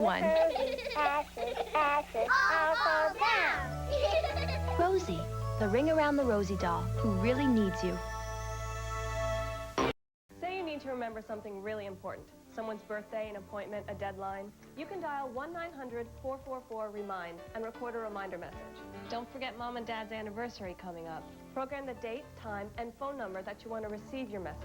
One. Ashes, all fall down. Rosie, the ring around the Rosie doll, who really needs you. Say you need to remember something really important. Someone's birthday, an appointment, a deadline. You can dial 1-900-444-REMIND and record a reminder message. Don't forget Mom and Dad's anniversary coming up. Program the date, time, and phone number that you want to receive your message.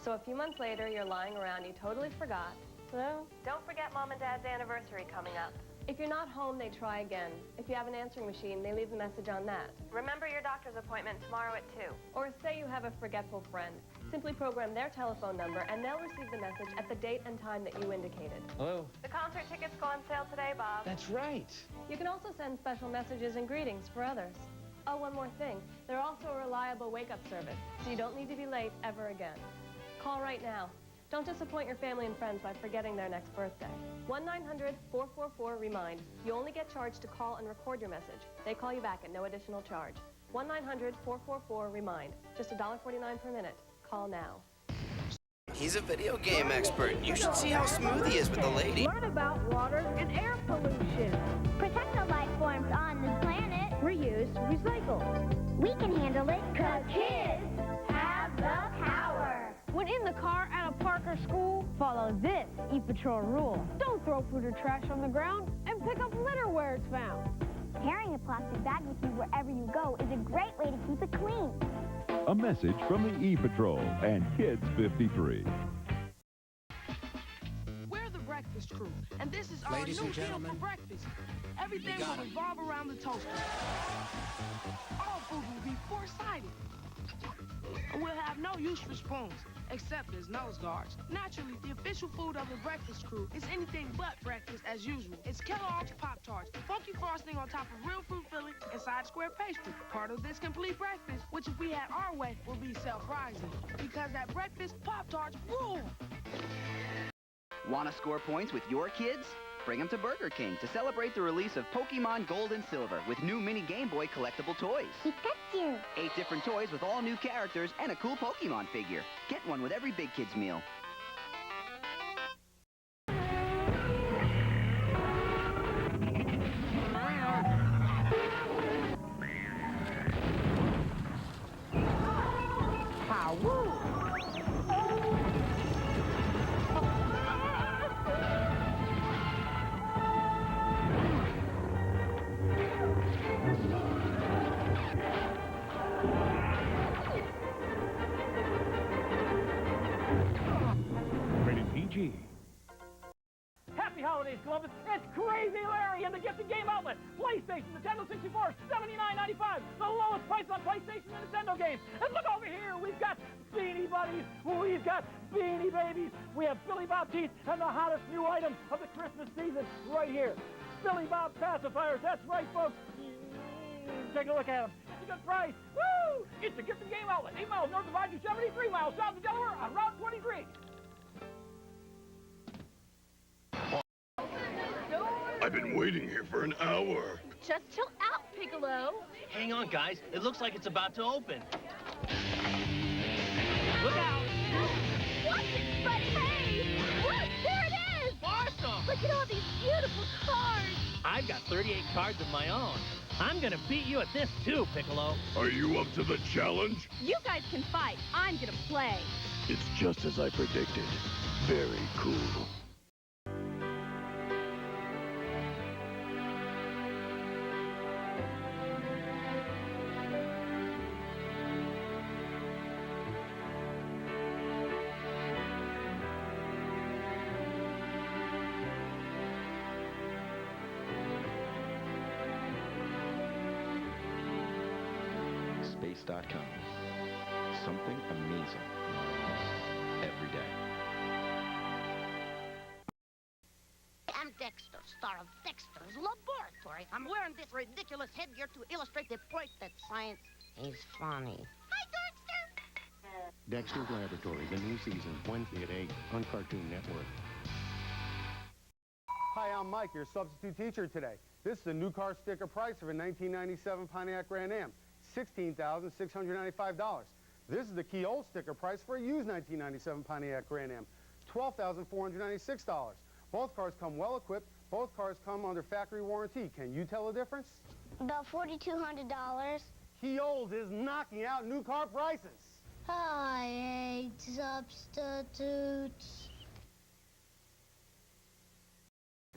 So a few months later, you're lying around, you totally forgot. Hello? Don't forget Mom and Dad's anniversary coming up. If you're not home, they try again. If you have an answering machine, they leave the message on that. Remember your doctor's appointment tomorrow at 2. Or say you have a forgetful friend. Simply program their telephone number, and they'll receive the message at the date and time that you indicated. Hello? The concert tickets go on sale today, Bob. That's right. You can also send special messages and greetings for others. Oh, one more thing. They're also a reliable wake-up service, so you don't need to be late ever again. Call right now. Don't disappoint your family and friends by forgetting their next birthday. 1-900-444-REMIND. You only get charged to call and record your message. They call you back at no additional charge. 1-900-444-REMIND. Just $1.49 per minute. Call now. He's a video game expert. You should see how smooth he is with the lady. Learn about water and air pollution. Protect the life forms on this planet. Reuse, recycle. We can handle it 'cause kids have the power. When in the car, at a park or school, follow this E-Patrol rule. Don't throw food or trash on the ground and pick up litter where it's found. Carrying a plastic bag with you wherever you go is a great way to keep it clean. A message from the E-Patrol and Kids 53. We're the Breakfast Crew, and this is our Ladies new and deal gentlemen, for breakfast. Everything will revolve around the toaster. All food will be four-sided. And we'll have no use for spoons, except as nose guards. Naturally, the official food of the Breakfast Crew is anything but breakfast as usual. It's Kellogg's Pop-Tarts, funky frosting on top of real fruit filling and side square pastry. Part of this complete breakfast, which if we had our way, will be self-rising. Because at breakfast, Pop-Tarts rule! Want to score points with your kids? Bring them to Burger King to celebrate the release of Pokemon Gold and Silver with new mini Game Boy collectible toys. Pikachu. 8 different toys with all new characters and a cool Pokemon figure. Get one with every Big Kids meal. Rated PG. Happy holidays, Columbus. It's Crazy Larry in the Gifted Game Outlet. PlayStation, Nintendo 64, $79.95. The lowest price on PlayStation and Nintendo games. And look over here. We've got Beanie Buddies. We've got Beanie Babies. We have Billy Bob Teeth and the hottest new item of the Christmas season right here. Billy Bob pacifiers. That's right, folks. Take a look at them. It's a good price. Woo! It's the Gifted Game Outlet. 8 miles north of I-270, 3 miles south of Delaware on Route 23. I've been waiting here for an hour. Just chill out, Piccolo. Hang on, guys. It looks like it's about to open. Look out! Watch it, but hey! Look, there it is! Awesome! Look at all these beautiful cars. I've got 38 cards of my own. I'm gonna beat you at this too, Piccolo. Are you up to the challenge? You guys can fight. I'm gonna play. It's just as I predicted. Very cool. Space.com. Something amazing every day. I'm Dexter, star of Dexter's Laboratory. I'm wearing this ridiculous headgear to illustrate the point that science is funny. Hi, Dexter! Dexter's Laboratory, the new season, Wednesday at 8 on Cartoon Network. Hi, I'm Mike, your substitute teacher today. This is the new car sticker price of a 1997 Pontiac Grand Am. $16,695. This is the key old sticker price for a used 1997 Pontiac Grand Am. $12,496. Both cars come well equipped. Both cars come under factory warranty. Can you tell the difference? About $4,200. Keols is knocking out new car prices. I hate substitutes.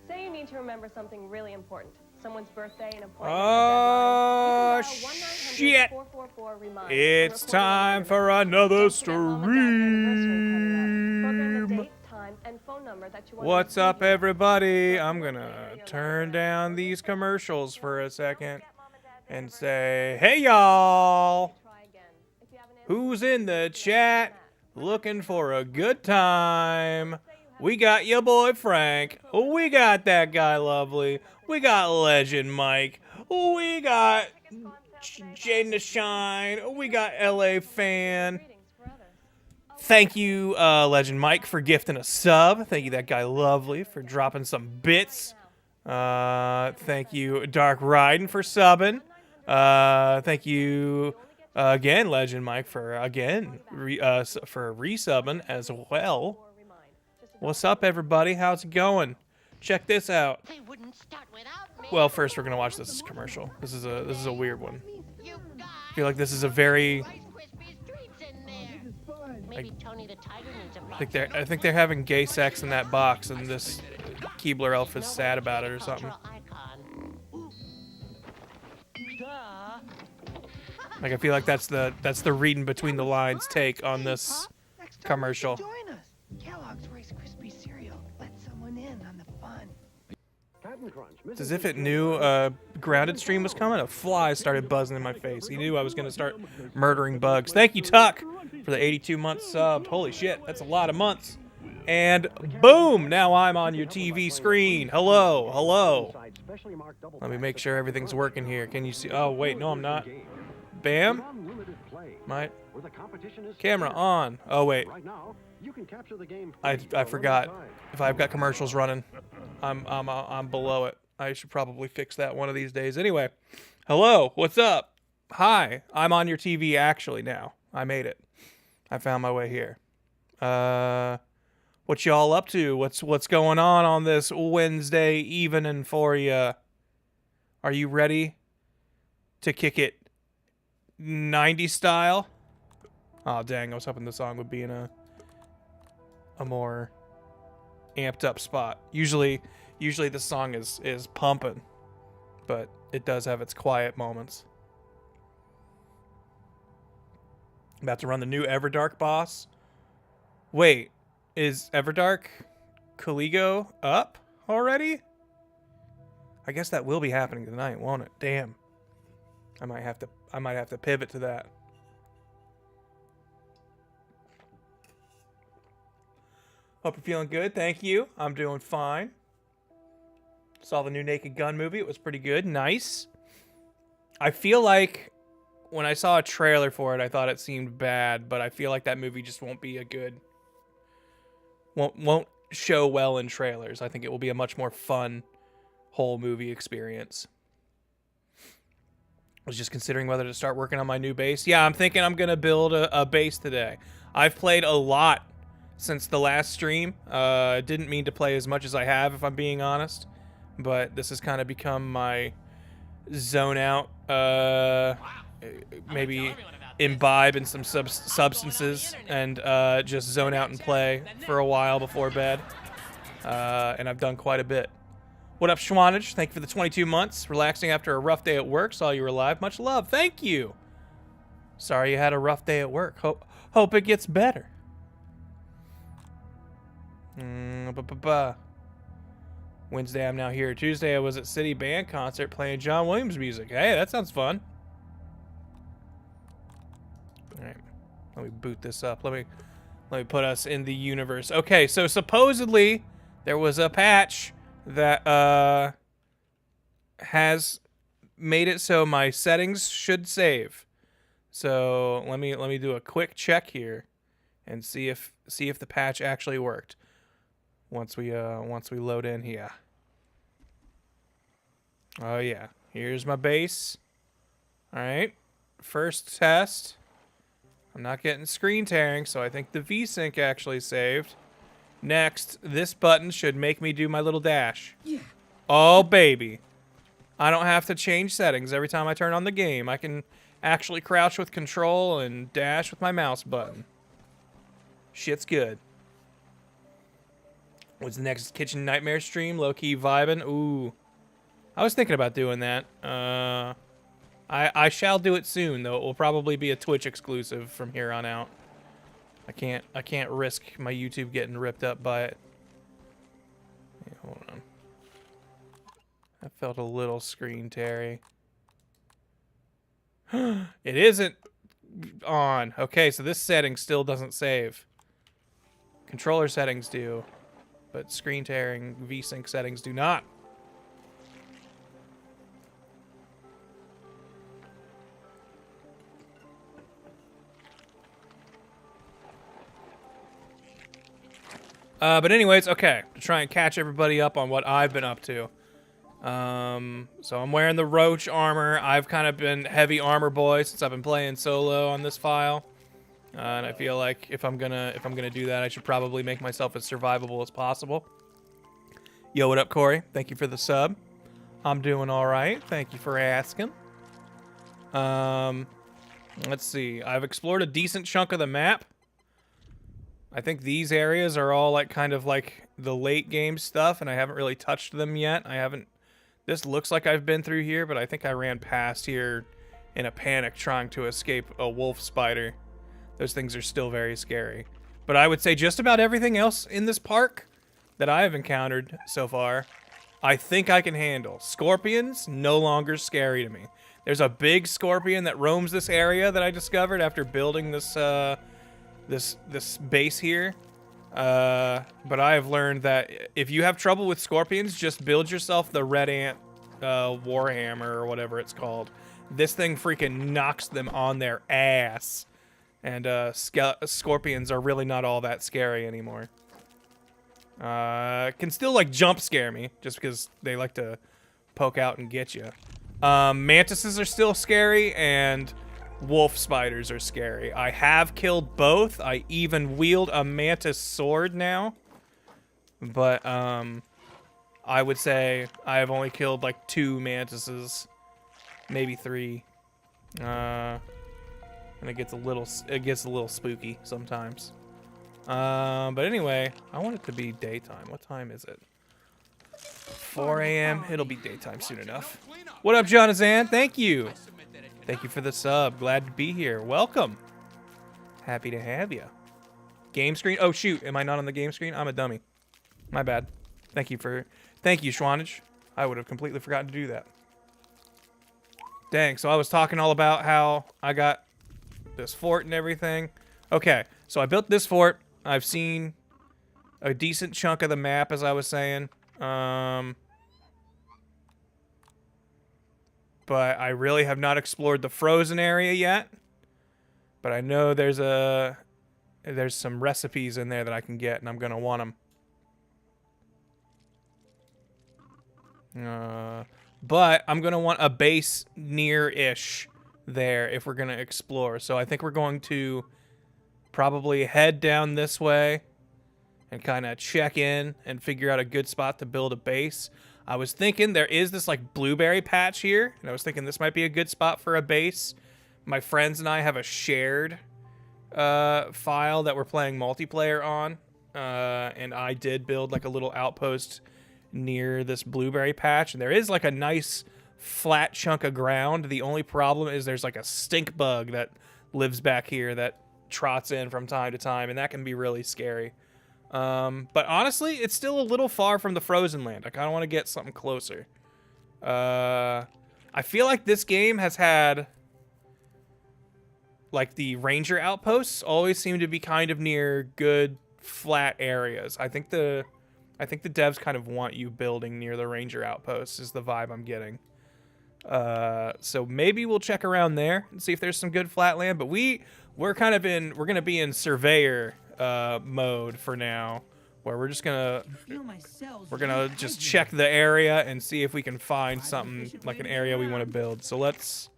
Say you need to remember something really important. Someone's birthday, an appointment, Oh, a deadline. shit. 444 remind. It's time for another stream. What's up, everybody? I'm gonna turn down these commercials for a second and say, hey, y'all. Who's in the chat looking for a good time? We got your boy Frank. We got that guy Lovely. We got Legend Mike. We got Jaden to Shine. We got LA Fan. Thank you, Legend Mike, for gifting a sub. Thank you, that guy Lovely, for dropping some bits. Thank you, Dark Ryden, for subbing. Thank you again, Legend Mike, for resubbing as well. What's up, everybody? How's it going? Check this out. Well, first we're gonna watch this commercial. This is a weird one. I feel like this is a very. I think they're having gay sex in that box, and this Keebler elf is sad about it or something. Like, I feel like that's the reading between the lines take on this commercial. Kellogg's Rice Krispie cereal. Let someone in on the fun. It's as if it knew Grounded stream was coming. A fly started buzzing in my face. He knew I was going to start murdering bugs. Thank you, Tuck, for the 82 months subbed. Holy shit, that's a lot of months. And boom, now I'm on your TV screen. Hello, hello. Let me make sure everything's working here. Can you see? Oh, wait, no, I'm not. Bam. My camera on. Oh, wait. I forgot. If I've got commercials running, I'm below it. I should probably fix that one of these days. Anyway, hello, what's up? Hi, I'm on your TV actually now. I made it. I found my way here. What y'all up to? What's going on this Wednesday evening for you? Are you ready to kick it 90s style? Oh dang, I was hoping the song would be in a more amped up spot. Usually the song is pumping, but it does have its quiet moments. About to run the new Everdark boss. Wait, is Everdark Caligo up already? I guess that will be happening tonight, won't it? Damn. I might have to pivot to that. Hope you're feeling good. Thank you. I'm doing fine. Saw the new Naked Gun movie. It was pretty good. Nice. I feel like when I saw a trailer for it, I thought it seemed bad, but I feel like that movie just won't be a good... Won't show well in trailers. I think it will be a much more fun whole movie experience. I was just considering whether to start working on my new base. Yeah, I'm thinking I'm going to build a base today. I've played a lot since the last stream. Didn't mean to play as much as I have, if I'm being honest. But this has kind of become my zone out. Maybe imbibe in some substances and just zone out and play for a while before bed. And I've done quite a bit. What up, Schwanage? Thank you for the 22 months. Relaxing after a rough day at work. Saw you were live. Much love. Thank you. Sorry you had a rough day at work. Hope it gets better. Wednesday, I'm now here. Tuesday, I was at City Band concert playing John Williams music. Hey, that sounds fun. All right, let me boot this up. Let me put us in the universe. Okay, so supposedly there was a patch that has made it so my settings should save. So let me do a quick check here and see if the patch actually worked. Once we load in here. Oh yeah, here's my base. All right, first test. I'm not getting screen tearing, so I think the VSync actually saved. Next, this button should make me do my little dash. Yeah, Oh, baby. I don't have to change settings every time I turn on the game. I can actually crouch with control and dash with my mouse button. Shit's good. What's the next Kitchen Nightmare stream? Low-key vibing. Ooh. I was thinking about doing that. I shall do it soon, though. It will probably be a Twitch exclusive from here on out. I can't risk my YouTube getting ripped up by it. Yeah, hold on. That felt a little screen teary. It isn't on. Okay, so this setting still doesn't save. Controller settings do, but screen tearing VSync settings do not. But anyways, okay, to try and catch everybody up on what I've been up to. So I'm wearing the Roach armor. I've kind of been heavy armor boy since I've been playing solo on this file. And I feel like if I'm gonna do that, I should probably make myself as survivable as possible. Yo, what up, Corey? Thank you for the sub. I'm doing all right. Thank you for asking. Let's see. I've explored a decent chunk of the map. I think these areas are all like kind of like the late game stuff, and I haven't really touched them yet. This looks like I've been through here, but I think I ran past here in a panic trying to escape a wolf spider. Those things are still very scary. But I would say just about everything else in this park that I have encountered so far, I think I can handle. Scorpions, no longer scary to me. There's a big scorpion that roams this area that I discovered after building this this base here. But I have learned that if you have trouble with scorpions, just build yourself the red ant warhammer or whatever it's called. This thing freaking knocks them on their ass. And scorpions are really not all that scary anymore. Can still like jump scare me just because they like to poke out and get you. Mantises are still scary, and wolf spiders are scary. I have killed both. I even wield a mantis sword now. But I would say I have only killed like 2 mantises, maybe 3. And it gets a little spooky sometimes. But anyway, I want it to be daytime. What time is it? 4 a.m. It'll be daytime soon enough. What up, Jonathan? Thank you. Thank you for the sub. Glad to be here. Welcome. Happy to have you. Game screen? Oh, shoot. Am I not on the game screen? I'm a dummy. My bad. Thank you, Schwanage. I would have completely forgotten to do that. Dang, so I was talking all about how I got this fort and everything. Okay, so I built this fort. I've seen a decent chunk of the map, as I was saying. But I really have not explored the frozen area yet. But I know there's some recipes in there that I can get, and I'm gonna want them. But I'm gonna want a base near-ish there if we're gonna explore. So I think we're going to probably head down this way and kind of check in and figure out a good spot to build a base. I was thinking there is this like blueberry patch here, and I was thinking this might be a good spot for a base. My friends and I have a shared file that we're playing multiplayer on, and I did build like a little outpost near this blueberry patch, and there is like a nice flat chunk of ground. The only problem is there's like a stink bug that lives back here that trots in from time to time, and that can be really scary. But honestly, it's still a little far from the frozen land. I kind of want to get something closer. I feel like this game has had like the ranger outposts always seem to be kind of near good flat areas. I think the devs kind of want you building near the ranger outposts is the vibe I'm getting. So maybe we'll check around there and see if there's some good flat land, but we're gonna be in surveyor mode for now, where we're gonna just check the area and see if we can find something like an area we want to build. So let's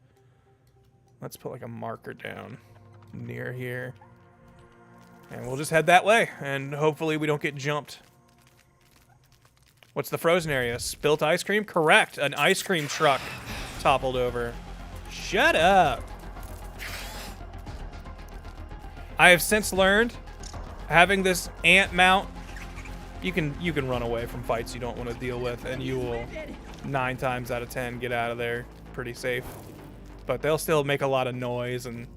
put like a marker down near here, and we'll just head that way, and hopefully we don't get jumped. What's the frozen area? Spilt ice cream? Correct. An ice cream truck toppled over. Shut up. I have since learned having this ant mount, you can run away from fights you don't want to deal with, and you will 9 times out of 10 get out of there pretty safe. But they'll still make a lot of noise, and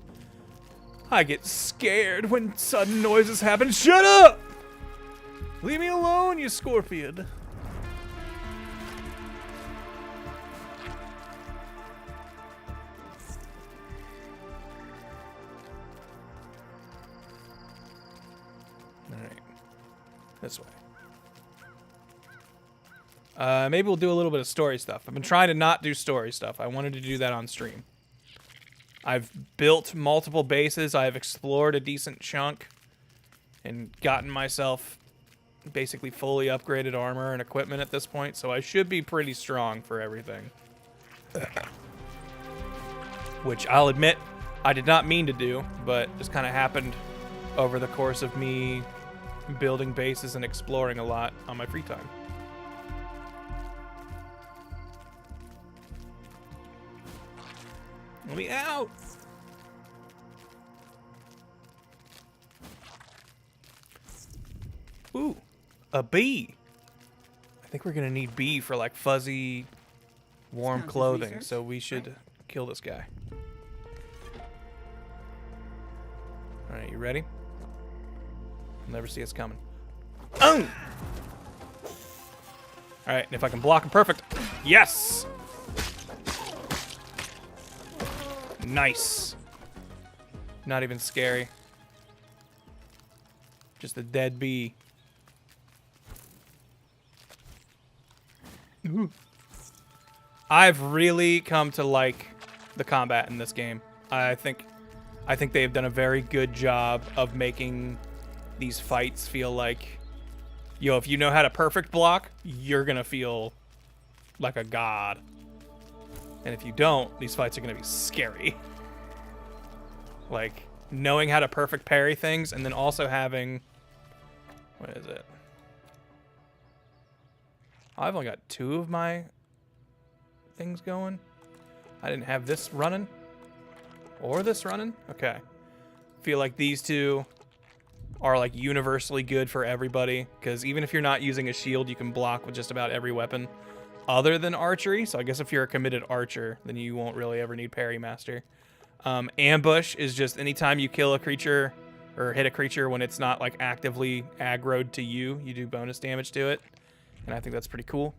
I get scared when sudden noises happen. Shut up! Leave me alone, you scorpion. Alright. This way. Maybe we'll do a little bit of story stuff. I've been trying to not do story stuff. I wanted to do that on stream. I've built multiple bases. I've explored a decent chunk and gotten myself basically fully upgraded armor and equipment at this point, so I should be pretty strong for everything. Which I'll admit I did not mean to do, but just kind of happened over the course of me building bases and exploring a lot on my free time. Let me out! Ooh, a bee. I think we're gonna need bee for like fuzzy, warm clothing, so we should kill this guy. Alright, you ready? You'll never see us coming. Oh! Alright, and if I can block him perfect. Yes! Nice. Not even scary. Just a dead bee. Ooh. I've really come to like the combat in this game. I think they have done a very good job of making these fights feel like, yo, if you know how to perfect block, you're gonna feel like a god. And if you don't, these fights are gonna be scary. Like, knowing how to perfect parry things, and then also having... What is it? I've only got 2 of my things going. I didn't have this running. Or this running? Okay. Feel like these 2 are like universally good for everybody, because even if you're not using a shield, you can block with just about every weapon other than archery. So I guess if you're a committed archer, then you won't really ever need parry master. Ambush is just anytime you kill a creature or hit a creature when it's not like actively aggroed to you, you do bonus damage to it. And I think that's pretty cool.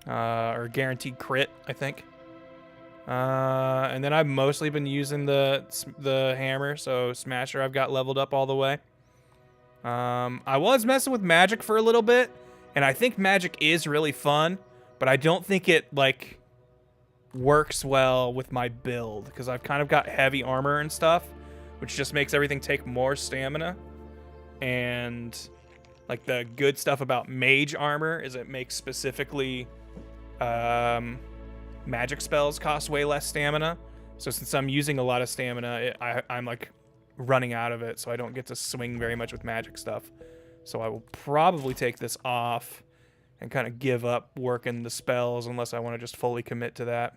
Or guaranteed crit, I think. And then I've mostly been using the hammer, so Smasher I've got leveled up all the way. I was messing with magic for a little bit, and I think magic is really fun, but I don't think it like works well with my build, because I've kind of got heavy armor and stuff, which just makes everything take more stamina. And like the good stuff about mage armor is it makes specifically magic spells cost way less stamina. So since I'm using a lot of stamina, I'm like running out of it, so I don't get to swing very much with magic stuff. So I will probably take this off and kind of give up working the spells unless I want to just fully commit to that.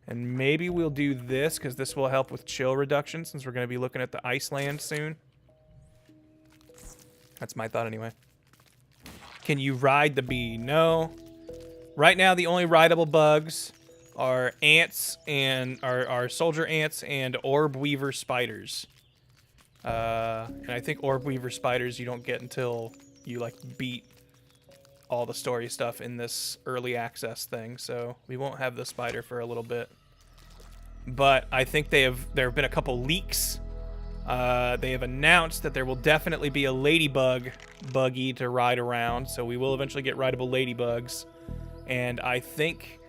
And maybe we'll do this, because this will help with chill reduction, since we're going to be looking at the Iceland soon. That's my thought anyway. Can you ride the bee? No. Right now, the only rideable bugs are ants and are soldier ants and orb weaver spiders. And I think orb weaver spiders you don't get until you like beat all the story stuff in this early access thing, so we won't have the spider for a little bit. But I think there have been a couple leaks. They have announced that there will definitely be a ladybug buggy to ride around, so we will eventually get rideable ladybugs. And I think,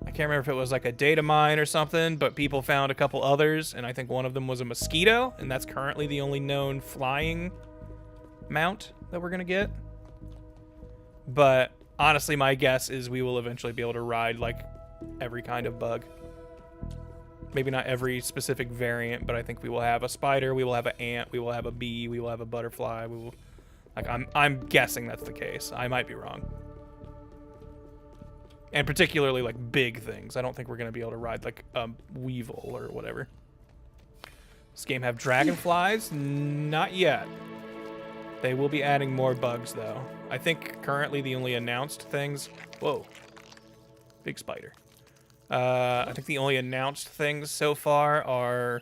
I can't remember if it was like a data mine or something, but people found a couple others, and I think one of them was a mosquito, and that's currently the only known flying mount that we're gonna get. But honestly, my guess is we will eventually be able to ride like every kind of bug. Maybe not every specific variant, but I think we will have a spider, we will have an ant, we will have a bee, we will have a butterfly. We will, like, I'm guessing that's the case. I might be wrong. And particularly, like, big things. I don't think we're going to be able to ride, like, a weevil or whatever. Does this game have dragonflies? Not yet. They will be adding more bugs, though. I think currently the only announced things... Whoa. Big spider. I think the only announced things so far are...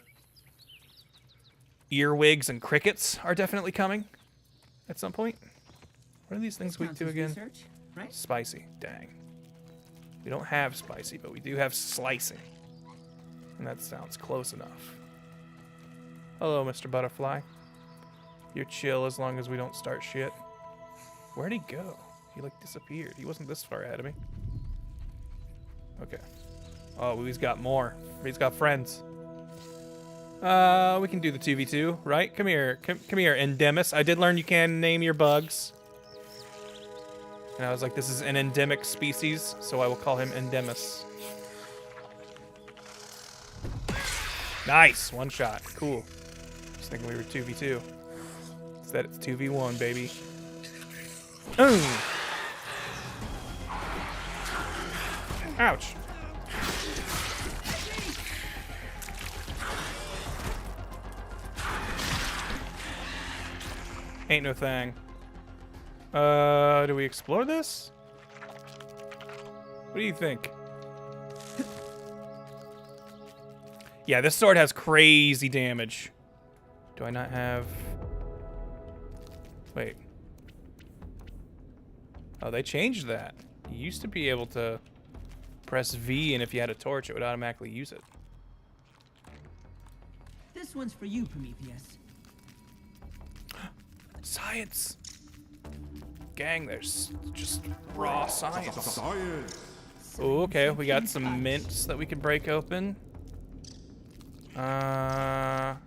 Earwigs and crickets are definitely coming at some point. What are these things weak to again? Research, right? Spicy. Dang. We don't have spicy, but we do have slicing. And that sounds close enough. Hello, Mr. Butterfly. You're chill as long as we don't start shit. Where'd he go? He, like, disappeared. He wasn't this far ahead of me. Okay. Oh, he's got more. He's got friends. We can do the 2v2, right? Come here. Come here, Endemis. I did learn you can name your bugs. And I was like, this is an endemic species, so I will call him Endemis. Nice! One shot. Cool. Just thinking we were 2v2. Instead, it's 2v1, baby. Ouch. Ain't no thing. Do we explore this? What do you think? Yeah, this sword has crazy damage. Do I not have... Wait. Oh, they changed that. You used to be able to press V, and if you had a torch, it would automatically use it. This one's for you, Prometheus. Science! Gang, there's just raw science. Oh, okay, we got some mints that we can break open. But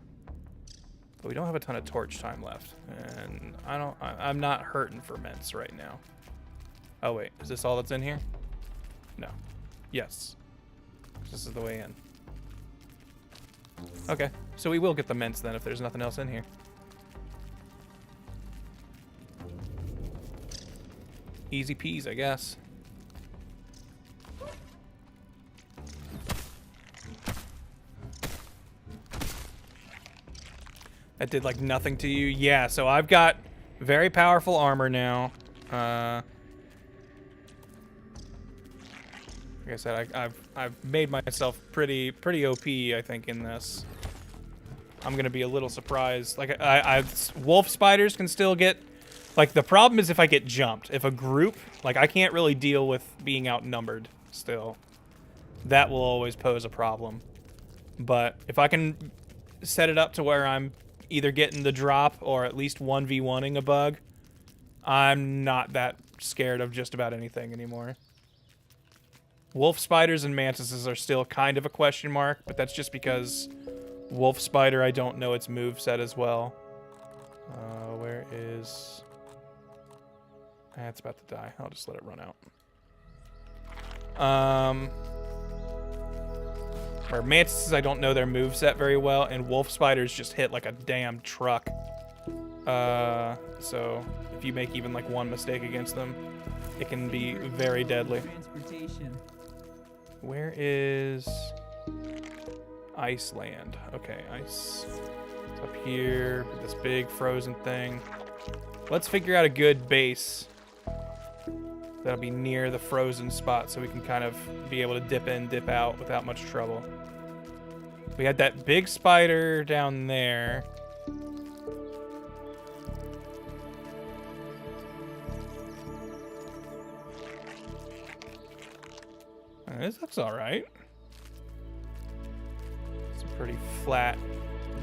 we don't have a ton of torch time left. And I'm not hurting for mints right now. Oh wait, is this all that's in here? No. Yes. This is the way in. Okay, so we will get the mints then if there's nothing else in here. Easy peas, I guess. That did like nothing to you. Yeah, so I've got very powerful armor now. Like I said, I've made myself pretty OP, I think, in this. I'm gonna be a little surprised. Like wolf spiders can still get. Like, the problem is if I get jumped. If a group, like, I can't really deal with being outnumbered still. That will always pose a problem. But if I can set it up to where I'm either getting the drop or at least 1v1ing a bug, I'm not that scared of just about anything anymore. Wolf spiders and mantises are still kind of a question mark, but that's just because wolf spider, I don't know its moveset as well. Where is... It's about to die. I'll just let it run out. Or mantises, I don't know their moveset very well, and wolf spiders just hit like a damn truck. So if you make even like one mistake against them, it can be very deadly. Where is Iceland? Okay, ice. It's up here, this big frozen thing. Let's figure out a good base that'll be near the frozen spot so we can kind of be able to dip in, dip out without much trouble. We had that big spider down there. This looks alright. It's a pretty flat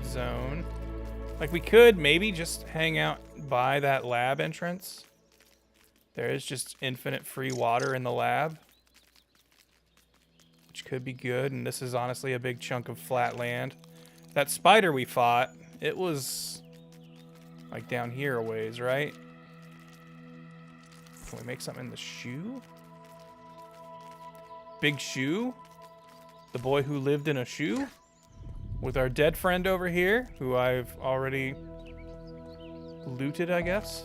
zone. Like, we could maybe just hang out by that lab entrance. There is just infinite free water in the lab, which could be good, and this is honestly a big chunk of flat land. That spider we fought, it was like down here a ways, right? Can we make something in the shoe? Big shoe? The boy who lived in a shoe? With our dead friend over here, who I've already looted, I guess.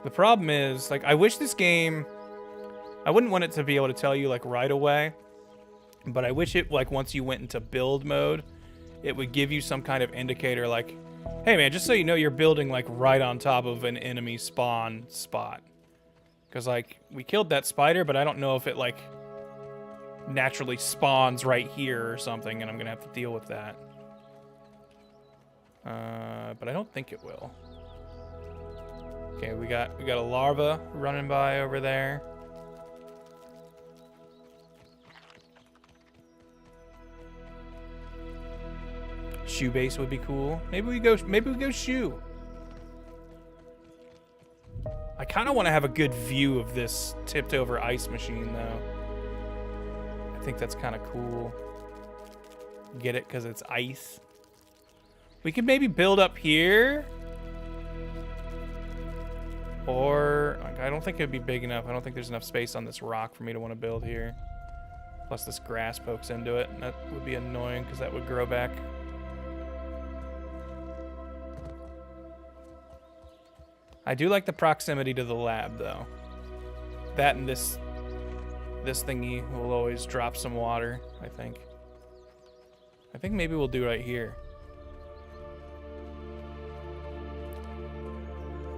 The problem is, like, I wish this game... I wouldn't want it to be able to tell you, like, right away. But I wish it, like, once you went into build mode, it would give you some kind of indicator, like, hey, man, just so you know, you're building, like, right on top of an enemy spawn spot. Because, like, we killed that spider, but I don't know if it, like, naturally spawns right here or something, and I'm going to have to deal with that. But I don't think it will. Okay, we got a larva running by over there. Shoe base would be cool. Maybe we go shoe. I kind of want to have a good view of this tipped over ice machine though. I think that's kind of cool. Get it? Because it's ice. We could maybe build up here. Or, like, I don't think it'd be big enough. I don't think there's enough space on this rock for me to want to build here. Plus this grass pokes into it, and that would be annoying because that would grow back. I do like the proximity to the lab, though. That and this thingy will always drop some water, I think. I think maybe we'll do right here.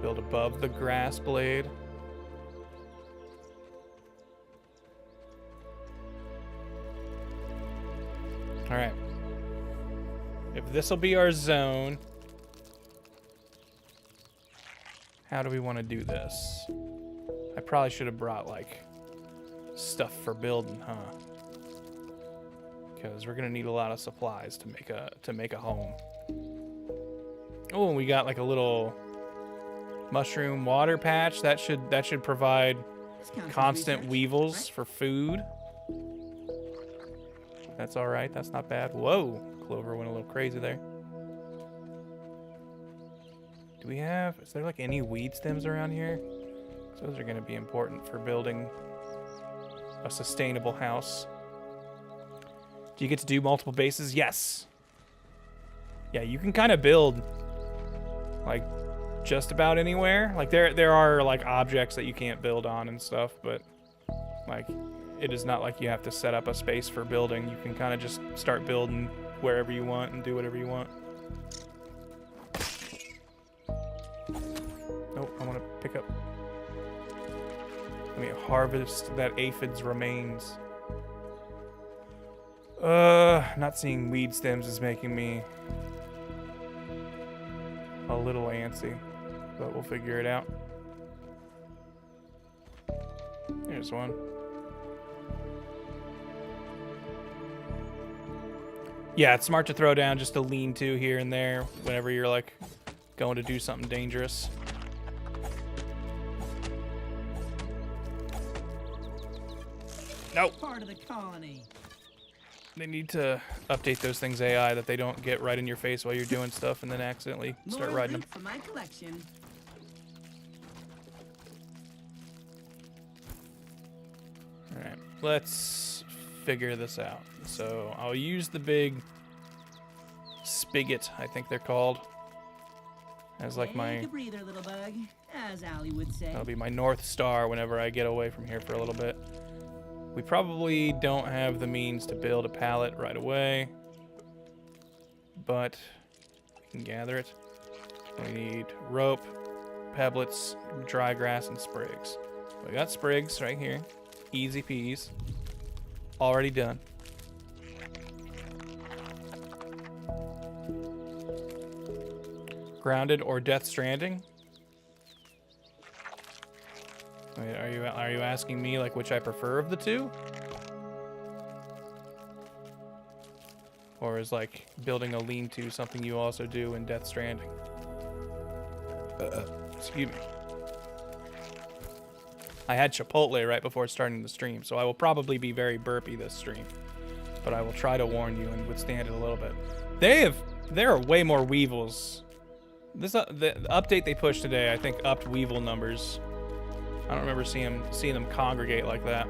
Build above the grass blade. Alright. If this will be our zone... How do we want to do this? I probably should have brought, like, stuff for building, huh? Because we're gonna need a lot of supplies to make a home. Oh, and we got like a little mushroom water patch. That should provide constant weevils for food. That's all right. That's not bad. Whoa, Clover went a little crazy there. Do we have, is there like any weed stems around here? Those are going to be important for building a sustainable house. Do you get to do multiple bases? Yes. Yeah, you can kind of build like just about anywhere. Like there are like objects that you can't build on and stuff, but like it is not like you have to set up a space for building. You can kind of just start building wherever you want and do whatever you want. Nope, I want to pick up. Let me harvest that aphid's remains. Not seeing weed stems is making me a little antsy, but we'll figure it out. Here's one. Yeah, it's smart to throw down just a lean-to here and there whenever you're like going to do something dangerous. Nope. Part of the colony. They need to update those things AI that they don't get right in your face while you're doing stuff and then accidentally start riding them. For my collection. All right, let's figure this out. So I'll use the big spigot, I think they're called, as like my. Take a breather, little bug, as Allie would say. That'll be my North Star whenever I get away from here for a little bit. We probably don't have the means to build a pallet right away, but we can gather it. We need rope, pebblets, dry grass, and sprigs. We got sprigs right here. Easy peas. Already done. Grounded or Death Stranding? Wait, are you asking me like which I prefer of the two? Or is like building a lean-to something you also do in Death Stranding? Excuse me. I had Chipotle right before starting the stream, so I will probably be very burpy this stream. But I will try to warn you and withstand it a little bit. There are way more weevils. The update they pushed today, I think, upped weevil numbers. I don't remember seeing them congregate like that.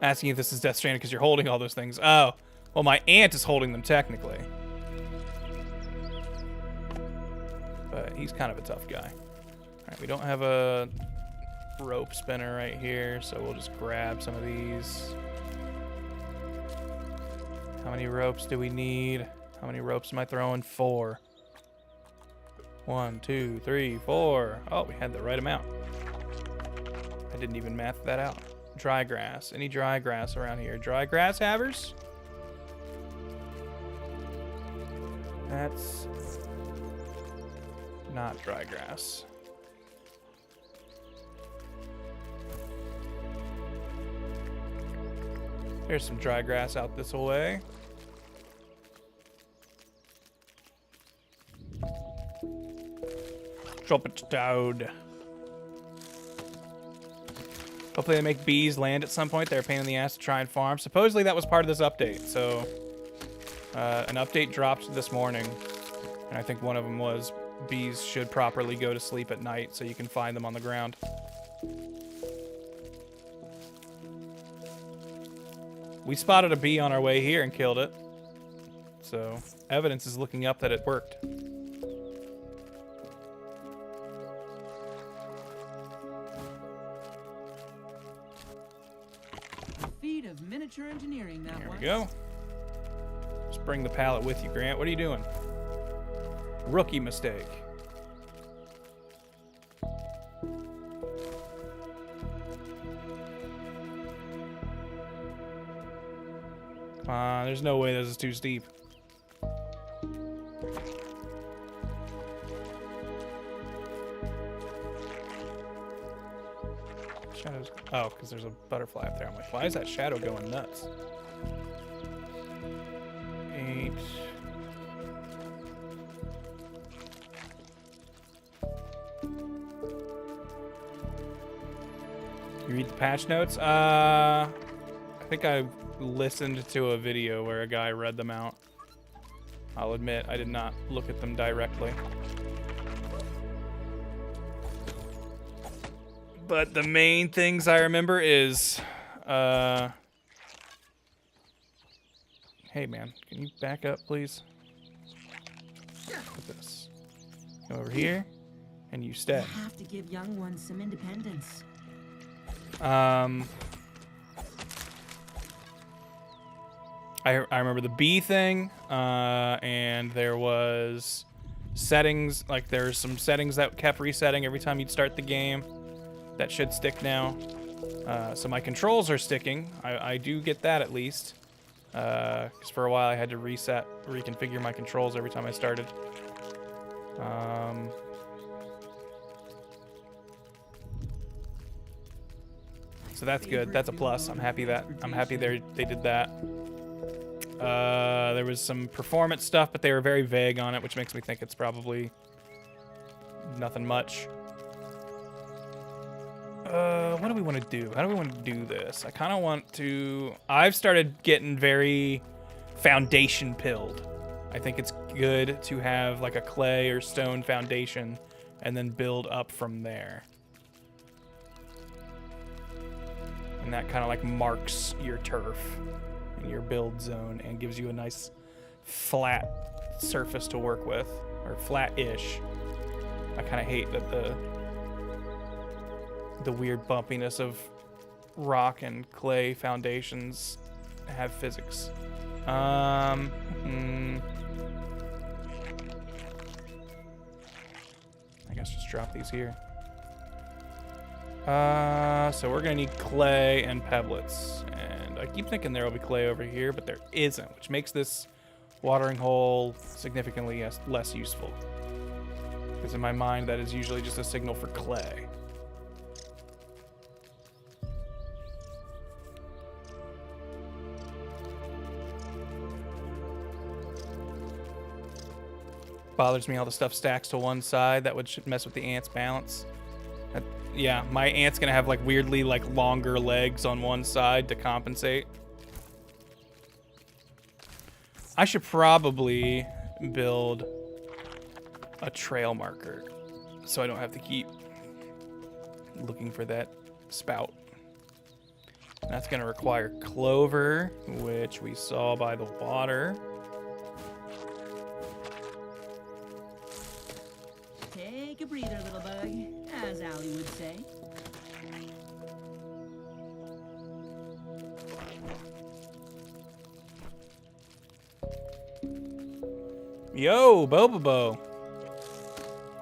Asking if this is Death Stranding because you're holding all those things. Oh, well, my aunt is holding them technically. But he's kind of a tough guy. Alright, we don't have a rope spinner right here, so we'll just grab some of these. How many ropes do we need? How many ropes am I throwing? 4. 1, 2, 3, 4. Oh, we had the right amount. I didn't even math that out. Dry grass. Any dry grass around here? Dry grass havers? That's not dry grass. There's some dry grass out this way. Trumpet toad. Hopefully they make bees land at some point. They're a pain in the ass to try and farm. Supposedly that was part of this update. So an update dropped this morning. And I think one of them was bees should properly go to sleep at night so you can find them on the ground. We spotted a bee on our way here and killed it. So evidence is looking up that it worked. Feat of miniature engineering, that There was. we go. Just bring the pallet with you, Grant. What are you doing? Rookie mistake. Come on, there's no way this is too steep. Shadows. Oh, because there's a butterfly up there. I'm like, why is that shadow going nuts? 8. You read the patch notes? I think I listened to a video where a guy read them out. I'll admit, I did not look at them directly. But the main things I remember is, hey man, can you back up, please? Look at this. Go over here, and you stay. You have to give young ones some independence. I remember the bee thing, and there was settings, like there's some settings that kept resetting every time you'd start the game. That should stick now. So my controls are sticking. I do get that at least. Because for a while I had to reconfigure my controls every time I started. So that's good. That's a plus. I'm happy they did that. There was some performance stuff, but they were very vague on it, which makes me think it's probably nothing much. What do we want to do? How do we want to do this? I kind of want to... I've started getting very foundation pilled. I think it's good to have like a clay or stone foundation and then build up from there. And that kind of like marks your turf in your build zone and gives you a nice flat surface to work with, or flat-ish. I kind of hate that the weird bumpiness of rock and clay foundations have physics. I guess just drop these here. So we're gonna need clay and pebblets, and I keep thinking there will be clay over here, but there isn't, which makes this watering hole significantly less useful. Because in my mind, that is usually just a signal for clay. Bothers me all the stuff stacks to one side. That would mess with the ants' balance. Yeah, my ant's gonna have like weirdly like longer legs on one side to compensate. I should probably build a trail marker so I don't have to keep looking for that spout. That's gonna require clover, which we saw by the water. Take a breather, little bug, as Allie would say. Yo, Bobobo.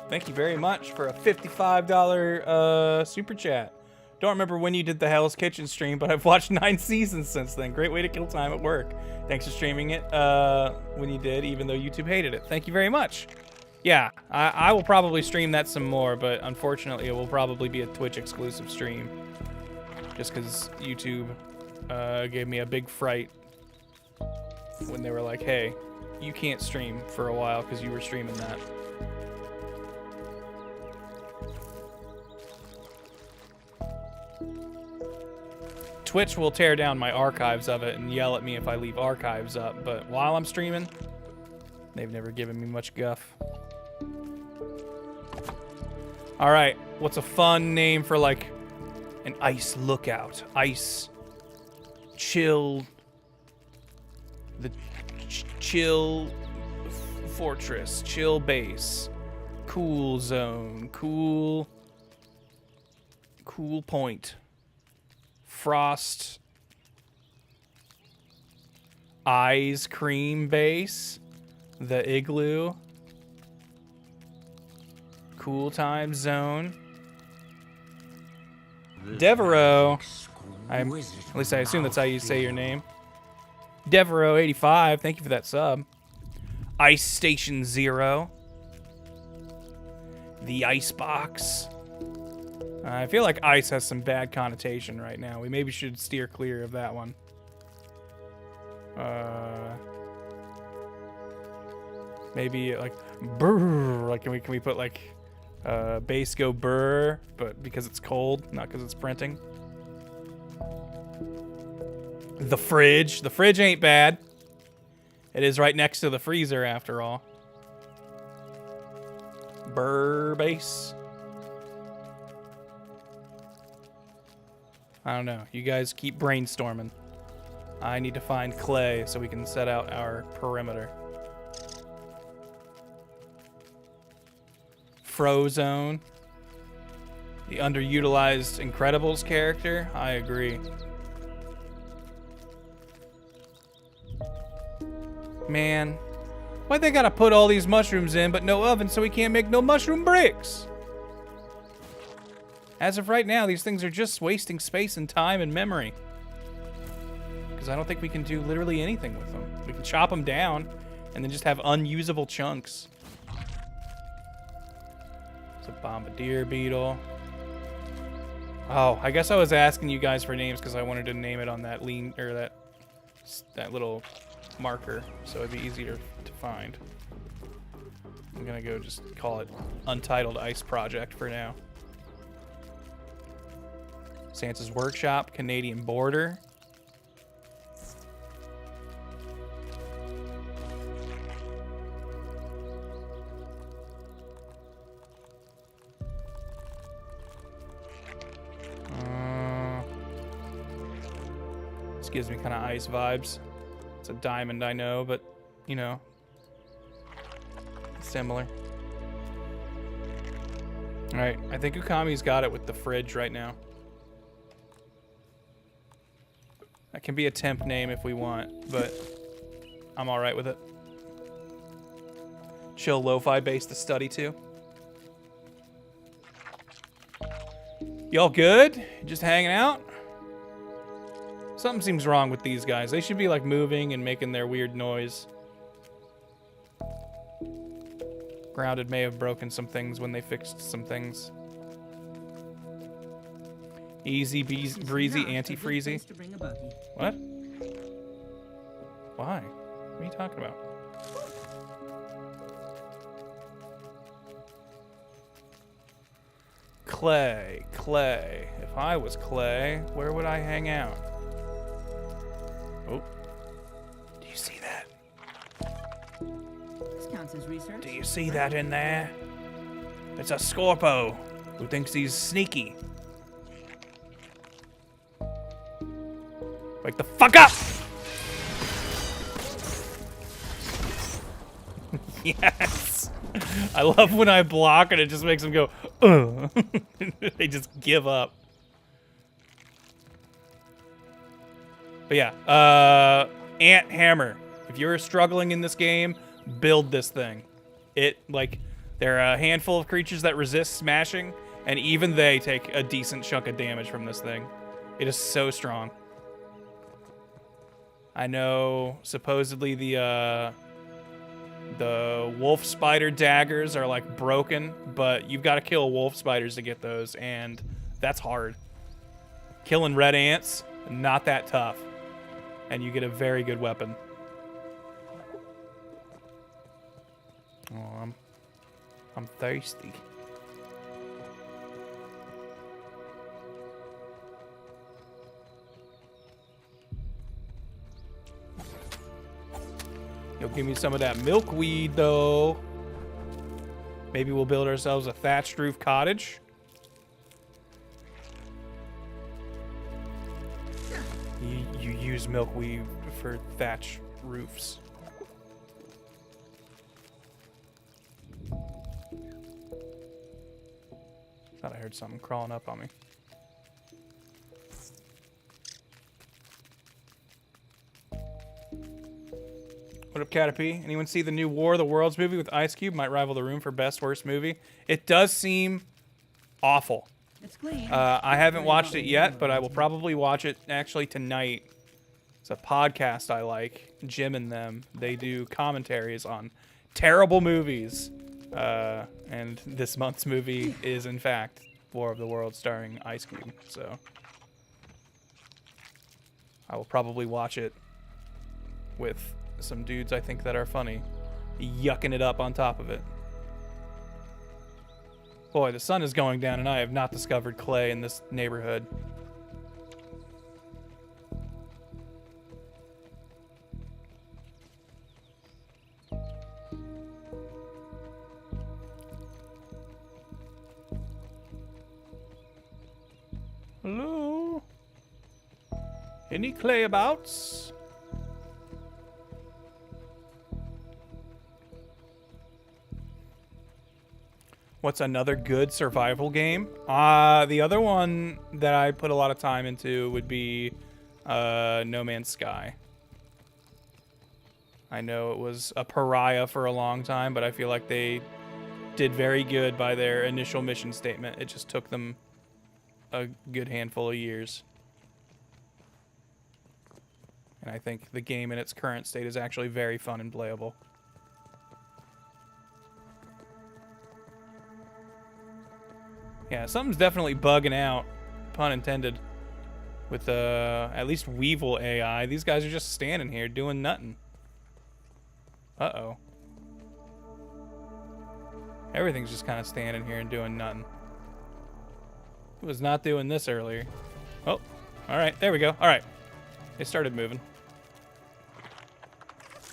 Thank you very much for a $55 super chat. Don't remember when you did the Hell's Kitchen stream, but I've watched 9 seasons since then. Great way to kill time at work. Thanks for streaming it when you did, even though YouTube hated it. Thank you very much. Yeah, I will probably stream that some more, but unfortunately it will probably be a Twitch exclusive stream. Just because YouTube gave me a big fright when they were like, hey, you can't stream for a while because you were streaming that. Twitch will tear down my archives of it and yell at me if I leave archives up, but while I'm streaming, they've never given me much guff. All right, what's a fun name for like an ice lookout? Ice chill, the chill fortress, chill base, cool zone, cool point. Frost Ice Cream Base, the Igloo, Cool Time Zone, Devereaux. At least I assume that's how you say your name. Devereaux85, thank you for that sub. Ice Station Zero, the Icebox. I feel like ice has some bad connotation right now. We maybe should steer clear of that one. Maybe like brr. Like can we put like base go brr, but because it's cold, not because it's printing. The fridge. The fridge ain't bad. It is right next to the freezer after all. Brr base. I don't know. You guys keep brainstorming. I need to find clay so we can set out our perimeter. Frozone. The underutilized Incredibles character. I agree. Man, why'd they gotta put all these mushrooms in but no oven so we can't make no mushroom bricks? As of right now, these things are just wasting space and time and memory. Because I don't think we can do literally anything with them. We can chop them down and then just have unusable chunks. It's a bombardier beetle. Oh, I guess I was asking you guys for names because I wanted to name it on that that little marker, so it'd be easier to find. I'm gonna go just call it Untitled Ice Project for now. Santa's Workshop, Canadian Border. This gives me kind of ice vibes. It's a diamond, I know, but, you know, similar. All right, I think Ukami's got it with the fridge right now. That can be a temp name if we want, but I'm all right with it. Chill lo-fi base to study to. Y'all good? Just hanging out? Something seems wrong with these guys. They should be like moving and making their weird noise. Grounded may have broken some things when they fixed some things. Easy breezy anti-freezy. What? Why? What are you talking about? Clay. If I was Clay, where would I hang out? Oh. Do you see that? This counts as research. Do you see that in there? It's a Scorpo who thinks he's sneaky. Wake the fuck up! Yes! I love when I block and it just makes them go, ugh. They just give up. But yeah, Ant Hammer. If you're struggling in this game, build this thing. There are a handful of creatures that resist smashing, and even they take a decent chunk of damage from this thing. It is so strong. I know supposedly the wolf spider daggers are like broken, but you've got to kill wolf spiders to get those, and that's hard. Killing red ants, not that tough. And you get a very good weapon. Oh, I'm thirsty. You'll give me some of that milkweed, though. Maybe we'll build ourselves a thatched roof cottage. You use milkweed for thatch roofs. Thought I heard something crawling up on me. What up, Caterpie? Anyone see the new War of the Worlds movie with Ice Cube? Might rival The Room for best worst movie. It does seem awful. It's clean. I haven't watched it yet, but I will probably watch it actually tonight. It's a podcast I like, Jim and them. They do commentaries on terrible movies. And this month's movie is, in fact, War of the Worlds starring Ice Cube. So I will probably watch it with some dudes I think that are funny, yucking it up on top of it. Boy, the sun is going down and I have not discovered clay in this neighborhood. Hello? Any clay abouts? What's another good survival game? The other one that I put a lot of time into would be No Man's Sky. I know it was a pariah for a long time, but I feel like they did very good by their initial mission statement. It just took them a good handful of years. And I think the game in its current state is actually very fun and playable. Yeah, something's definitely bugging out, pun intended, with at least Weevil AI. These guys are just standing here doing nothing. Uh-oh. Everything's just kind of standing here and doing nothing. Who was not doing this earlier? Oh, all right, there we go. All right, they started moving.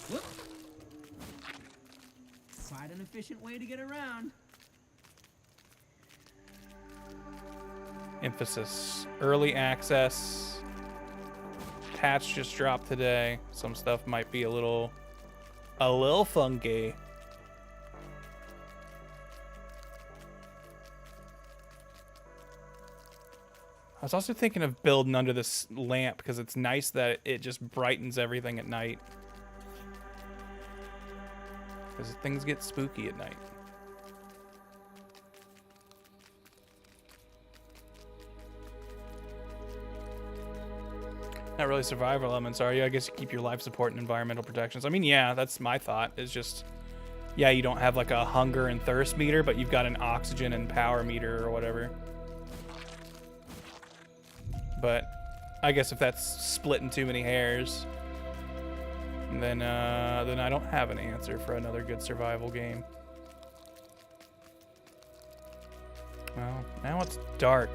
Whoop. Quite an efficient way to get around. Emphasis. Early access. Patch just dropped today. Some stuff might be a little funky. I was also thinking of building under this lamp because it's nice that it just brightens everything at night. Because things get spooky at night. Not really survival elements, are you? I guess you keep your life support and environmental protections. I mean, yeah, that's my thought. It's just, yeah, you don't have like a hunger and thirst meter, but you've got an oxygen and power meter or whatever. But I guess if that's splitting too many hairs, then I don't have an answer for another good survival game. Well, now it's dark.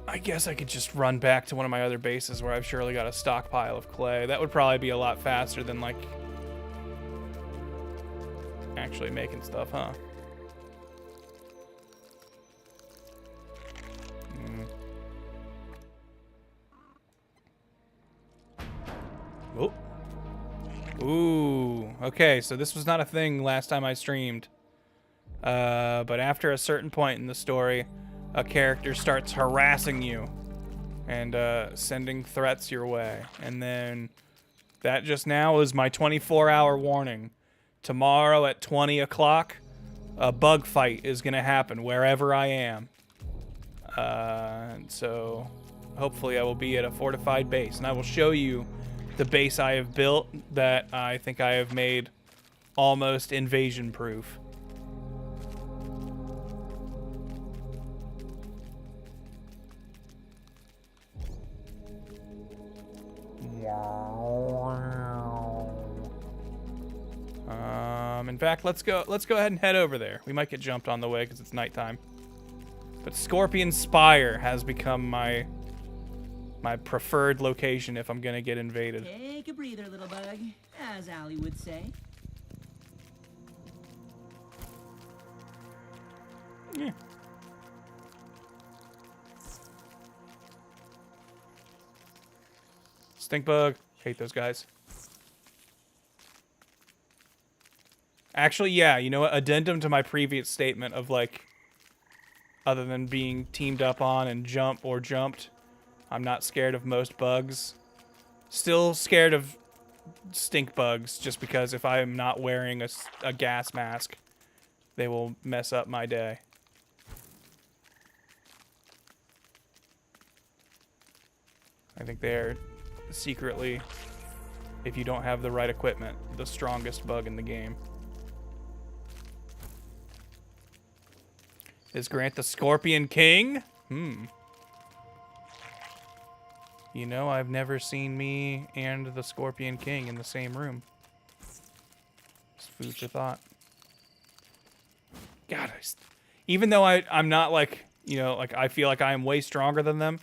I guess I could just run back to one of my other bases where I've surely got a stockpile of clay. That would probably be a lot faster than, like, actually making stuff, huh? Oh. Ooh, Okay, so this was not a thing last time I streamed. But after a certain point in the story, a character starts harassing you and sending threats your way. And then that just now is my 24-hour warning. Tomorrow at 20 o'clock, a bug fight is going to happen wherever I am. So hopefully I will be at a fortified base. And I will show you the base I have built that I think I have made almost invasion-proof. In fact, let's go ahead and head over there. We might get jumped on the way because it's nighttime. But Scorpion Spire has become my preferred location if I'm gonna get invaded. Take a breather, little bug, as Allie would say. Yeah. Stink bug. Hate those guys. Actually, yeah, you know what? Addendum to my previous statement of, like, other than being teamed up on and jumped, I'm not scared of most bugs. Still scared of stink bugs, just because if I am not wearing a gas mask, they will mess up my day. I think they're secretly, if you don't have the right equipment, the strongest bug in the game. Is Grant the Scorpion King? You know, I've never seen me and the Scorpion King in the same room. It's food for thought. God, even though I'm not like, you know, like I feel like I am way stronger than them,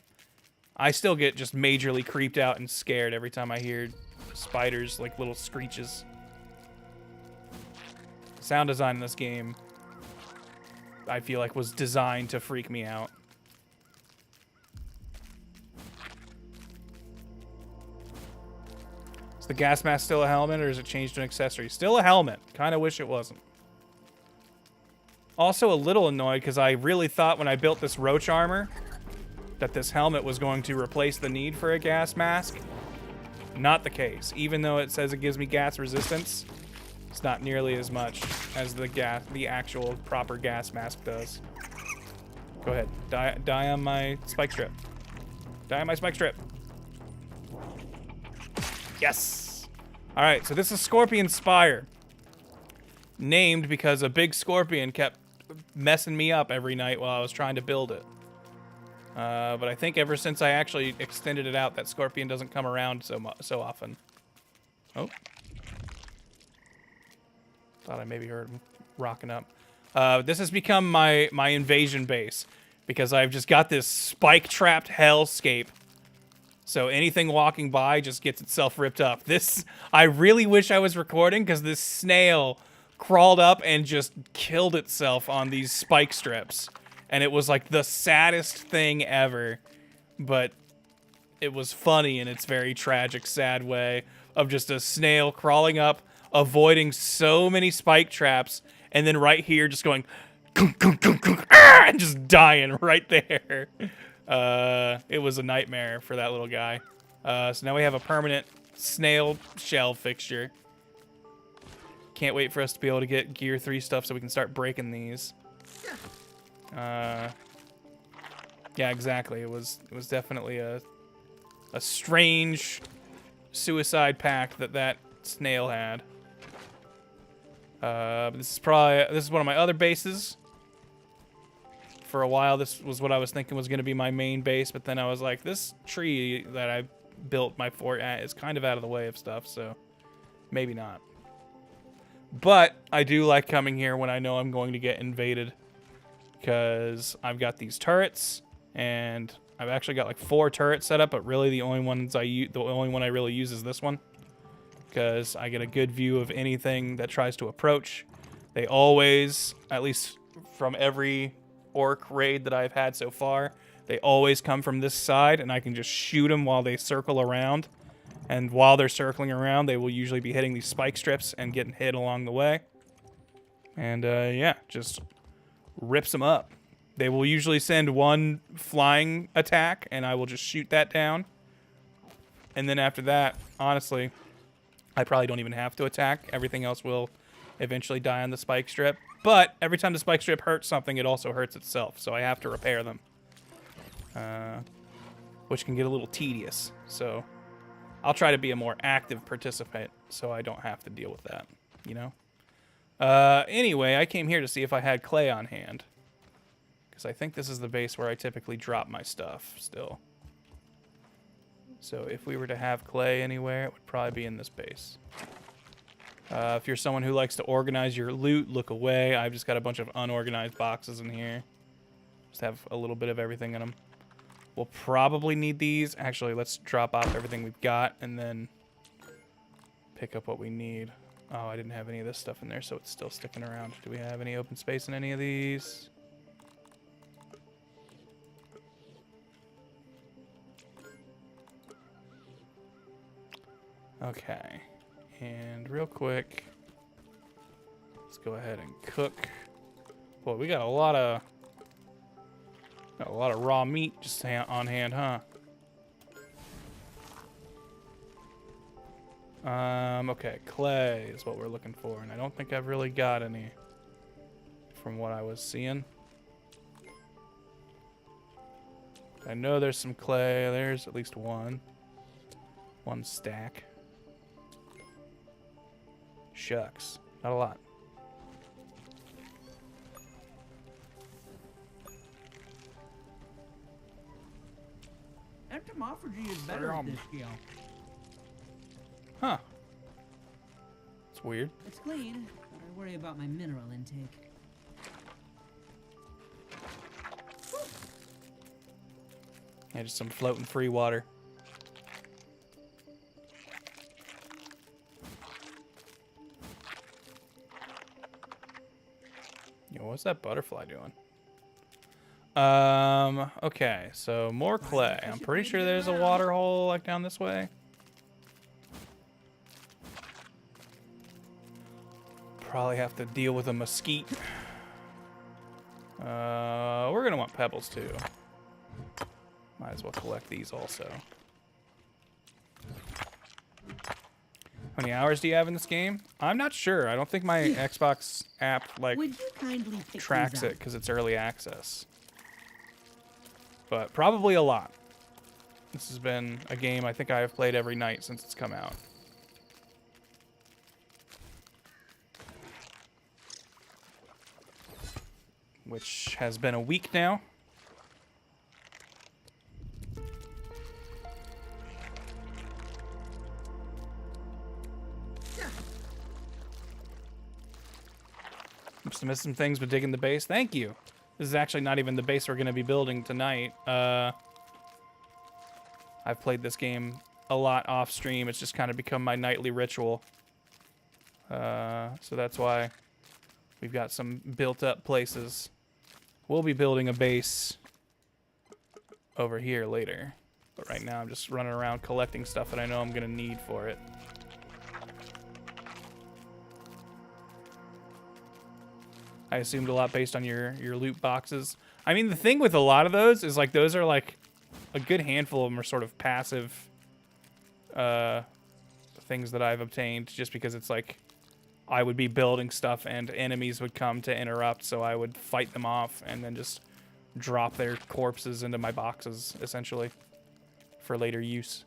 I still get just majorly creeped out and scared every time I hear spiders, like little screeches. The sound design in this game, I feel like, was designed to freak me out. Is the gas mask still a helmet, or is it changed to an accessory? Still a helmet. Kind of wish it wasn't. Also a little annoyed because I really thought when I built this roach armor that this helmet was going to replace the need for a gas mask. Not the case. Even though it says it gives me gas resistance, it's not nearly as much as the actual proper gas mask does. Go ahead. Die on my spike strip. Die on my spike strip. Yes! Alright, so this is Scorpion Spire. Named because a big scorpion kept messing me up every night while I was trying to build it. But I think ever since I actually extended it out, that scorpion doesn't come around so often. Oh. Thought I maybe heard him rocking up. This has become my invasion base because I've just got this spike-trapped hellscape. So anything walking by just gets itself ripped up. This, I really wish I was recording because this snail crawled up and just killed itself on these spike strips. And it was like the saddest thing ever. But it was funny in its very tragic, sad way of just a snail crawling up, avoiding so many spike traps, and then right here just going and just dying right there. It was a nightmare for that little guy. So now we have a permanent snail shell fixture. Can't wait for us to be able to get Gear 3 stuff so we can start breaking these. Yeah, exactly. It was definitely a strange suicide pact that snail had. This is one of my other bases. For a while, this was what I was thinking was going to be my main base, but then I was like, this tree that I built my fort at is kind of out of the way of stuff, so maybe not. But I do like coming here when I know I'm going to get invaded, because I've got these turrets, and I've actually got like 4 turrets set up, but really the only one I really use is this one, because I get a good view of anything that tries to approach. They always, at least from every orc raid that I've had so far, they always come from this side, and I can just shoot them while they circle around And while they're circling around, they will usually be hitting these spike strips and getting hit along the way. And yeah, just rips them up. They will usually send one flying attack, and I will just shoot that down. And then after that, honestly, I probably don't even have to attack. Everything else will eventually die on the spike strip. But every time the spike strip hurts something, it also hurts itself. So I have to repair them. Which can get a little tedious. So I'll try to be a more active participant so I don't have to deal with that, you know? Anyway, I came here to see if I had clay on hand. Because I think this is the base where I typically drop my stuff still. So if we were to have clay anywhere, it would probably be in this base. If you're someone who likes to organize your loot, look away. I've just got a bunch of unorganized boxes in here. Just have a little bit of everything in them. We'll probably need these. Actually, let's drop off everything we've got and then pick up what we need. Oh, I didn't have any of this stuff in there, so it's still sticking around. Do we have any open space in any of these? Okay. And real quick, let's go ahead and cook. Boy, we got a lot of raw meat just on hand, huh? Okay, clay is what we're looking for, and I don't think I've really got any from what I was seeing. I know there's some clay. There's at least one stack. Shucks, not a lot. Entomophagy is better at this scale. Huh. It's weird. It's clean, but I worry about my mineral intake. Yeah, just some floating free water. Yo, what's that butterfly doing? Okay, so more clay. I'm pretty sure there's a water hole like down this way. Probably have to deal with a mesquite. We're gonna want pebbles too. Might as well collect these also. How many hours do you have in this game? I'm not sure. I don't think my Xbox app like tracks it because it's early access. But probably a lot. This has been a game I think I have played every night since it's come out. Which has been a week now. Must have missed some things with digging the base. Thank you. This is actually not even the base we're going to be building tonight. I've played this game a lot off stream. It's just kind of become my nightly ritual. So that's why we've got some built up places. We'll be building a base over here later. But right now I'm just running around collecting stuff that I know I'm going to need for it. I assumed a lot based on your loot boxes. I mean, the thing with a lot of those is like those are like a good handful of them are sort of passive things that I've obtained just because it's like I would be building stuff and enemies would come to interrupt, so I would fight them off and then just drop their corpses into my boxes essentially for later use.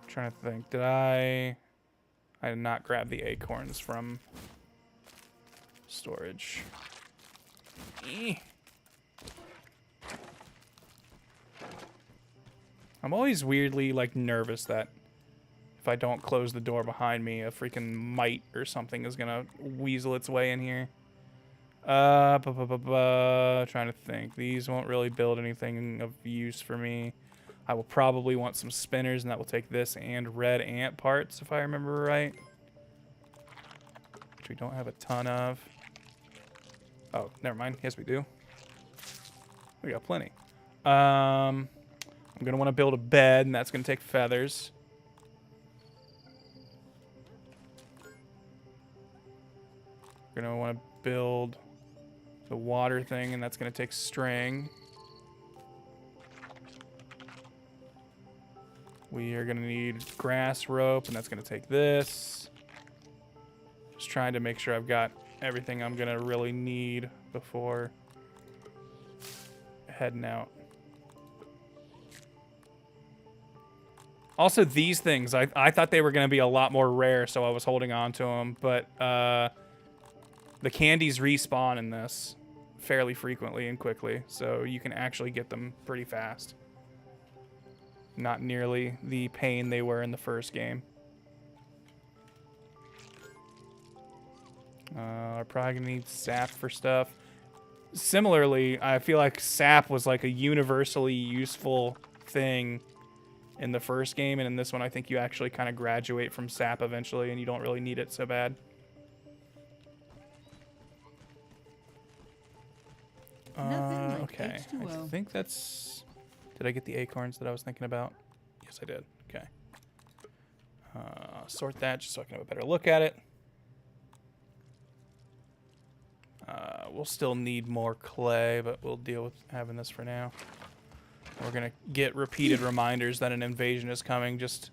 Trying to think. Did I did not grab the acorns from storage. I'm always weirdly like nervous that if I don't close the door behind me, a freaking mite or something is gonna weasel its way in here. Trying to think. These won't really build anything of use for me. I will probably want some spinners, and that will take this and red ant parts, if I remember right. Which we don't have a ton of. Oh, never mind. Yes, we do. We got plenty. I'm going to want to build a bed, and that's going to take feathers. We're going to want to build the water thing, and that's going to take string. We are going to need grass rope, and that's going to take this. Just trying to make sure I've got everything I'm going to really need before heading out. Also, these things, I thought they were going to be a lot more rare, so I was holding on to them. But the candies respawn in this fairly frequently and quickly, so you can actually get them pretty fast. Not nearly the pain they were in the first game. We're probably going to need sap for stuff. Similarly, I feel like sap was like a universally useful thing in the first game, and in this one I think you actually kind of graduate from sap eventually and you don't really need it so bad. Okay, I think that's... Did I get the acorns that I was thinking about? Yes, I did. Okay. Sort that just so I can have a better look at it. We'll still need more clay, but we'll deal with having this for now. We're going to get repeated reminders that an invasion is coming. Just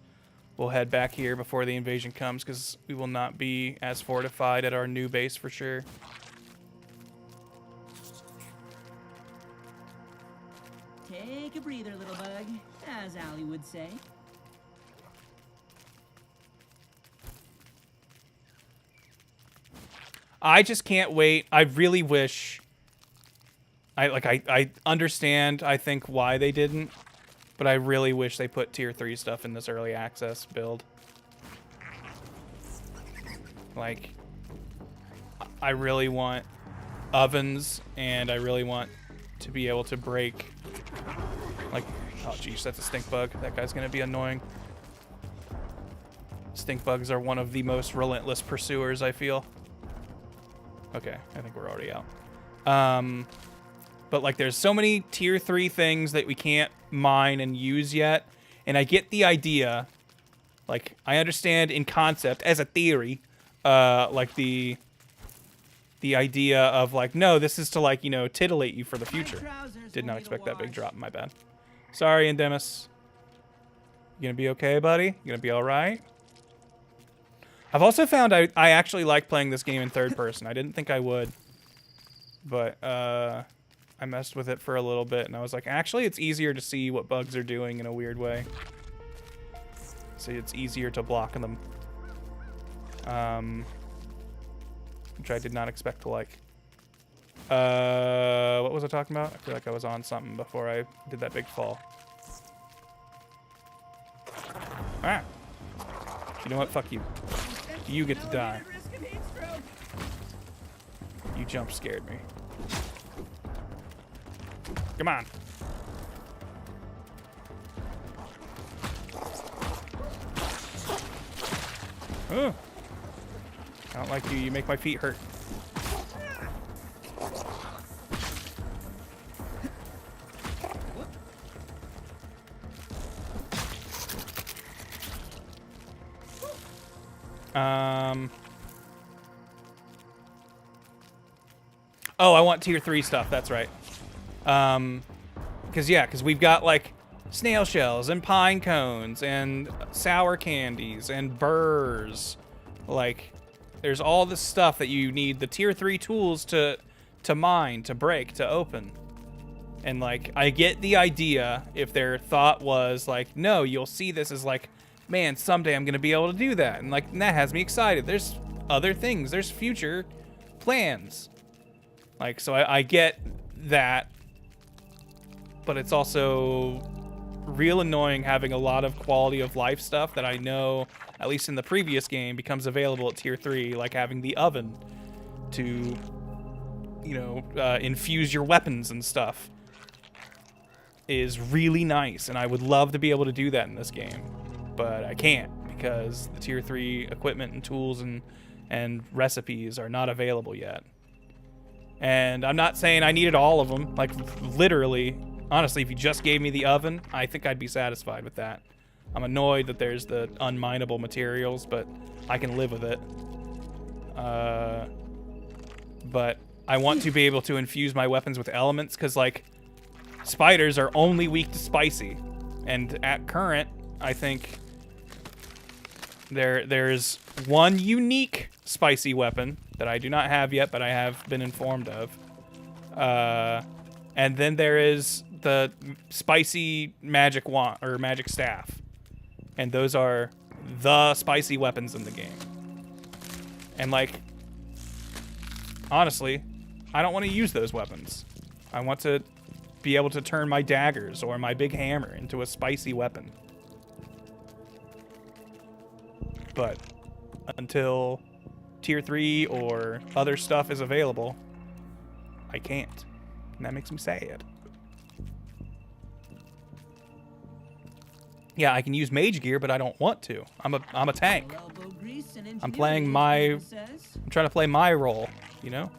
we'll head back here before the invasion comes because we will not be as fortified at our new base for sure. Take a breather, little bug, as Allie would say. I just can't wait. I really wish... I understand, I think, why they didn't, but I really wish they put tier 3 stuff in this early access build. Like, I really want ovens, and I really want to be able to break, like, oh geez, that's a stink bug. That guy's gonna be annoying. Stink bugs are one of the most relentless pursuers, I feel. Okay, I think we're already out. But like there's so many tier 3 things that we can't mine and use yet. And I get the idea. Like I understand in concept as a theory, like the idea of like, no, this is to like, you know, titillate you for the future. Did not expect that big drop, my bad. Sorry, Endemis. You gonna be okay, buddy? You gonna be all right? I've also found I actually like playing this game in third person. I didn't think I would. But I messed with it for a little bit, and I was like, actually, it's easier to see what bugs are doing in a weird way. So it's easier to block them. Which I did not expect to like. What was I talking about? I feel like I was on something before I did that big fall. Ah! You know what? Fuck you. You get to die. You jump scared me. Come on. Oh. I don't like you. You make my feet hurt. Oh, I want tier 3 stuff. That's right. Because we've got like snail shells and pine cones and sour candies and burrs. Like, there's all this stuff that you need the tier 3 tools to mine, to break, to open. And like, I get the idea if their thought was like, no, you'll see this as like, man, someday I'm gonna be able to do that. And like, and that has me excited. There's other things. There's future plans. Like, so I get that. But it's also real annoying having a lot of quality of life stuff that I know, at least in the previous game, becomes available at tier 3, like having the oven to, you know, infuse your weapons and stuff is really nice, and I would love to be able to do that in this game, but I can't because the tier 3 equipment and tools and recipes are not available yet. And I'm not saying I needed all of them. Like, literally, honestly, if you just gave me the oven, I think I'd be satisfied with that. I'm annoyed that there's the unminable materials, but I can live with it. But I want to be able to infuse my weapons with elements, because, like, spiders are only weak to spicy. And at current, I think there's one unique spicy weapon that I do not have yet, but I have been informed of. And then there is the spicy magic wand, or magic staff. And those are the spicy weapons in the game. And, like, honestly, I don't want to use those weapons. I want to be able to turn my daggers or my big hammer into a spicy weapon. But until tier 3 or other stuff is available, I can't. And that makes me sad. Yeah, I can use mage gear, but I don't want to. I'm a tank. I'm playing I'm trying to play my role, you know?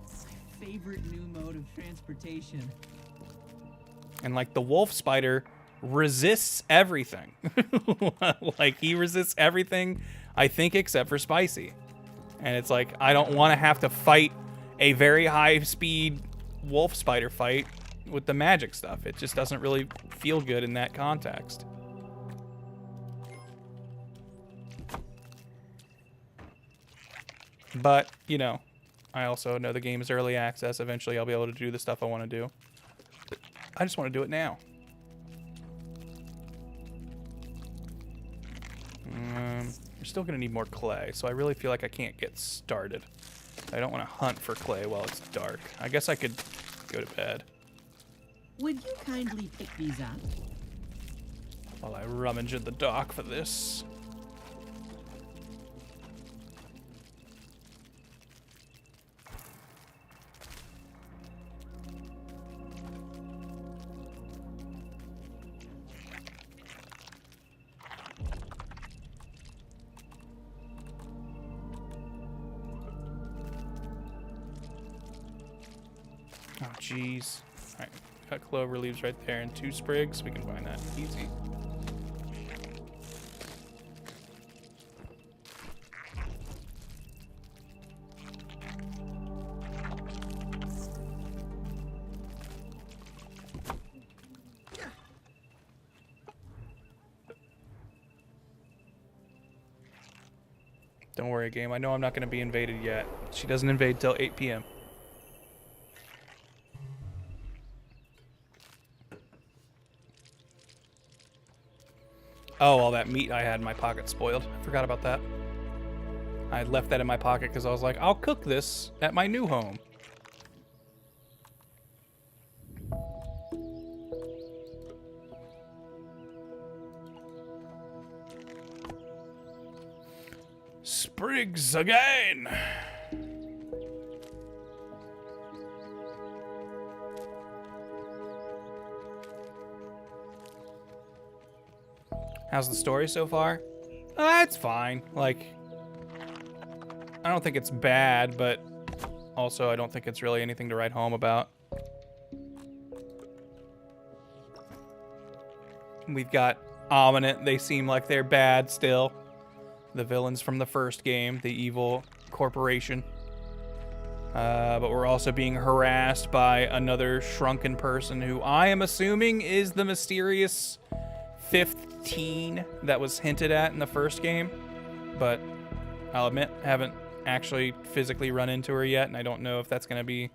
My favorite new mode of transportation. And, like, the wolf spider resists everything. Like, he resists everything, I think, except for spicy. And it's like, I don't want to have to fight a very high-speed wolf spider fight with the magic stuff. It just doesn't really feel good in that context. But, you know, I also know the game is early access. Eventually I'll be able to do the stuff I want to do. I just want to do it now. We're still going to need more clay, so I really feel like I can't get started. I don't want to hunt for clay while it's dark. I guess I could go to bed. Would you kindly pick these up? While I rummage in the dock for this. Oh, jeez. Alright, got clover leaves right there and 2 sprigs. We can find that easy. Don't worry, game. I know I'm not going to be invaded yet. She doesn't invade till 8 p.m. Oh, all that meat I had in my pocket spoiled. I forgot about that. I had left that in my pocket because I was like, I'll cook this at my new home. Sprigs again! How's the story so far? It's fine. Like, I don't think it's bad, but also I don't think it's really anything to write home about. We've got Ominent. They seem like they're bad still. The villains from the first game, the evil corporation. But we're also being harassed by another shrunken person who I am assuming is the mysterious 5th teen that was hinted at in the first game. But I'll admit, haven't actually physically run into her yet, and I don't know if that's going to be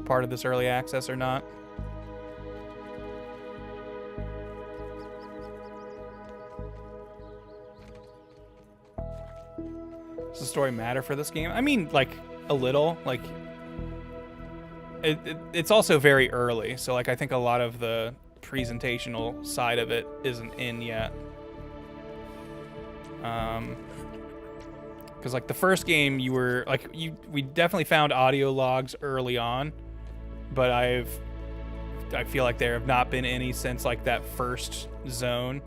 part of this early access or not. Does the story matter for this game? I mean, like, a little. Like, it's also very early, so, like, I think a lot of the presentational side of it isn't in yet. Because, like, the first game, you were, like, we definitely found audio logs early on, but I feel like there have not been any since, like, that first zone.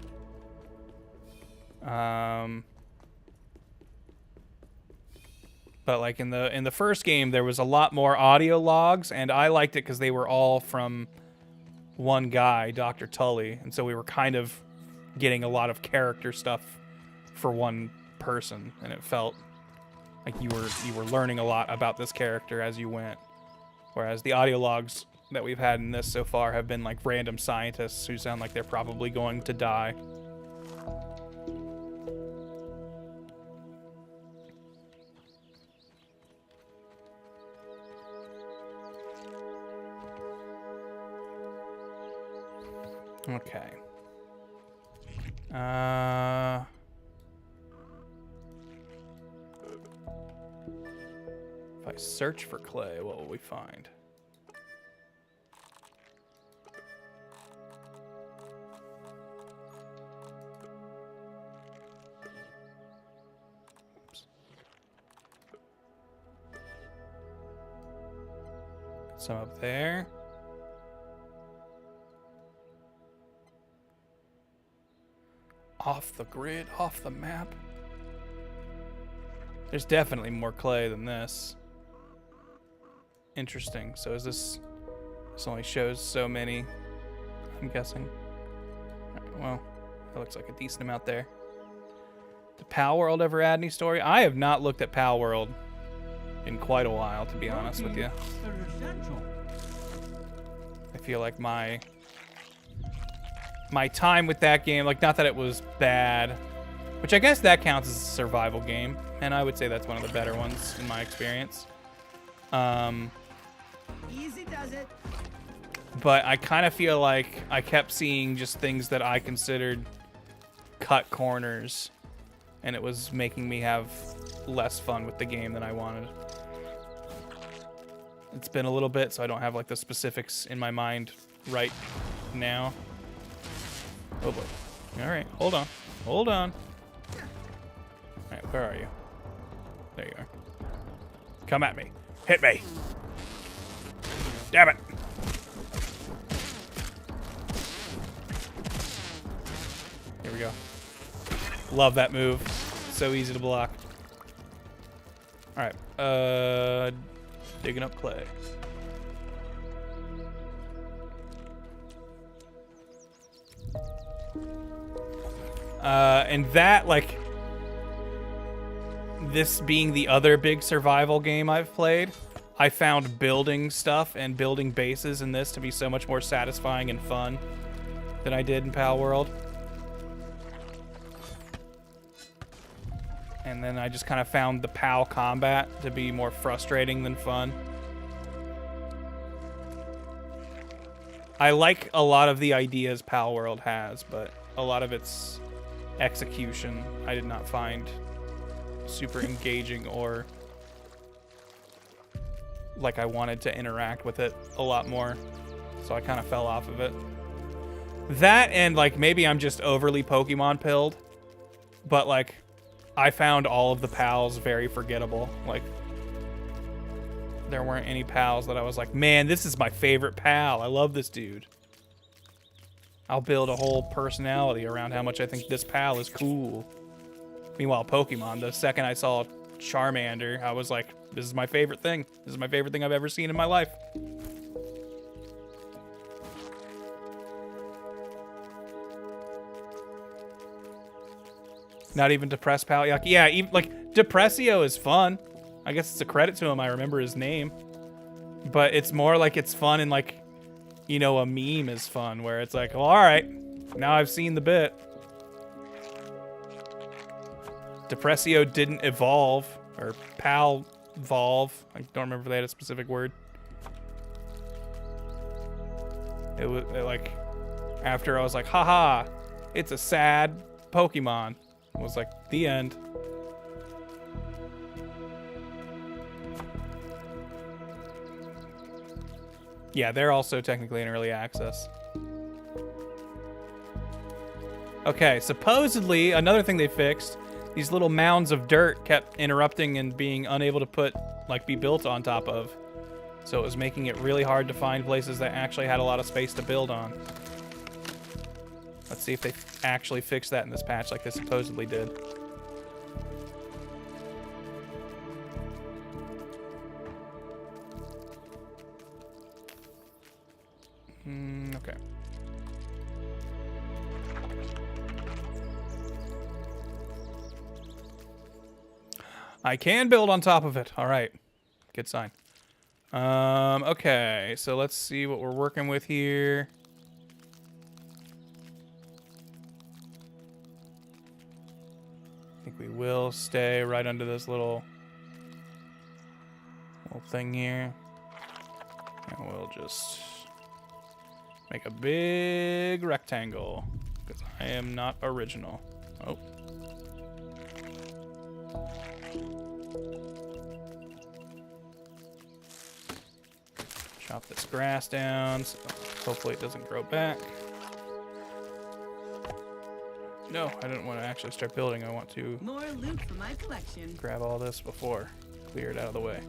But like in the first game, there was a lot more audio logs, and I liked it because they were all from one guy, Dr. Tully, and so we were kind of getting a lot of character stuff for one person, and it felt like you were learning a lot about this character as you went. Whereas the audio logs that we've had in this so far have been like random scientists who sound like they're probably going to die. Okay. If I search for clay, what will we find? Oops. Some up there. Off the grid, off the map. There's definitely more clay than this. Interesting. So is this only shows so many, I'm guessing. Right, well, that looks like a decent amount there. Did Pal World ever add any story? I have not looked at Pal World in quite a while, to be honest with you. I feel like my time with that game, like, not that it was bad, which I guess that counts as a survival game, and I would say that's one of the better ones in my experience. Easy does it. But I kind of feel like I kept seeing just things that I considered cut corners, and it was making me have less fun with the game than I wanted. It's been a little bit, so I don't have like the specifics in my mind right now. Oh boy. Alright, hold on. Hold on. Alright, where are you? There you are. Come at me. Hit me. Damn it. Here we go. Love that move. So easy to block. Alright. Digging up clay. And that, like, this being the other big survival game I've played, I found building stuff and building bases in this to be so much more satisfying and fun than I did in Pal World. And then I just kind of found the Pal combat to be more frustrating than fun. I like a lot of the ideas Pal World has, but a lot of its execution I did not find super engaging or like I wanted to interact with it a lot more, so I kind of fell off of it. That and like maybe I'm just overly Pokemon pilled, but like I found all of the pals very forgettable. Like there weren't any pals that I was like, man, this is my favorite pal, I love this dude. I'll build a whole personality around how much I think this pal is cool. Meanwhile, Pokemon, the second I saw Charmander, I was like, this is my favorite thing. This is my favorite thing I've ever seen in my life. Not even Depressed Pal. Yeah, even, like, Depressio is fun. I guess it's a credit to him. I remember his name. But it's more like it's fun and like, you know, a meme is fun, where it's like, well, all right, now I've seen the bit. Depressio didn't evolve, or Pal evolve. I don't remember if they had a specific word. It was like, after I was like, haha, it's a sad Pokemon. It was like, the end. Yeah, they're also technically in early access. Okay, supposedly, another thing they fixed, these little mounds of dirt kept interrupting and being unable to be built on top of. So it was making it really hard to find places that actually had a lot of space to build on. Let's see if they actually fixed that in this patch like they supposedly did. Okay. I can build on top of it. All right. Good sign. Okay, so let's see what we're working with here. I think we will stay right under this little thing here. And we'll just make a big rectangle, because I am not original. Oh. Chop this grass down, so hopefully it doesn't grow back. No, I didn't want to actually start building. I want to More loot for my collection. grab all this before, clear it out of the way.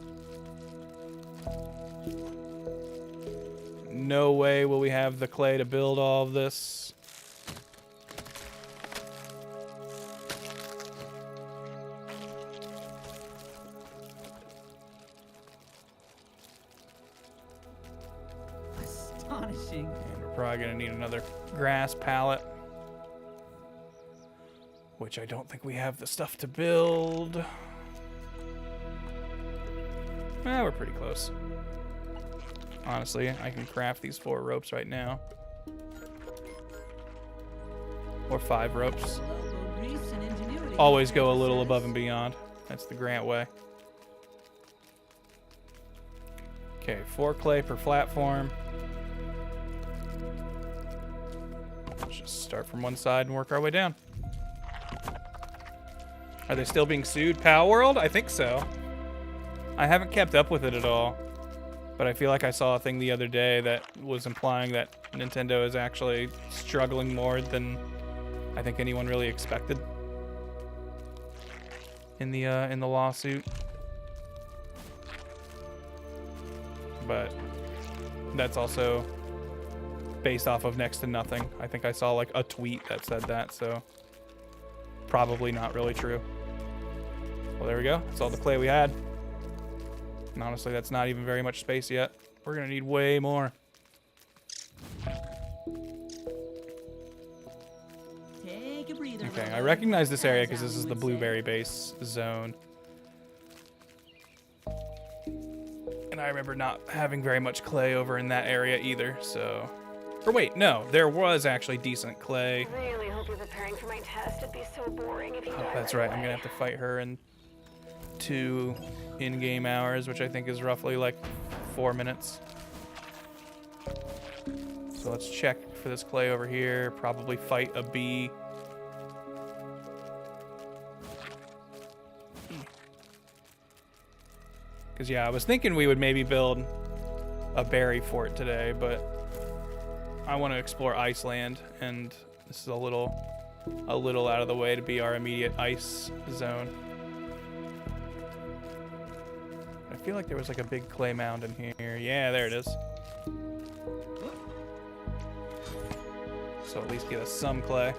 No way will we have the clay to build all of this. Astonishing. And we're probably going to need another grass pallet, which I don't think we have the stuff to build. We're pretty close. Honestly, I can craft these 4 ropes right now. Or 5 ropes. Always go a little above and beyond. That's the Grant way. Okay, 4 clay per platform. Let's just start from one side and work our way down. Are they still being sued? Pal World? I think so. I haven't kept up with it at all. But I feel like I saw a thing the other day that was implying that Nintendo is actually struggling more than I think anyone really expected in the lawsuit. But that's also based off of next to nothing. I think I saw like a tweet that said that, so probably not really true. Well, there we go. That's all the clay we had. And honestly, that's not even very much space yet. We're gonna need way more. Take a breather. Okay, I recognize this area because this is the blueberry base zone. And I remember not having very much clay over in that area either, so... Or wait, no, there was actually decent clay. Really hope you're preparing for my test. It'd be so boring if you died That's right right, I'm gonna have to fight her in 2 in-game hours, which I think is roughly like 4 minutes. So let's check for this clay over here. Probably fight a bee. Because yeah, I was thinking we would maybe build a berry fort today, but I want to explore Iceland, and this is a little out of the way to be our immediate ice zone. I feel like there was like a big clay mound in here. Yeah, there it is. So at least give us some clay.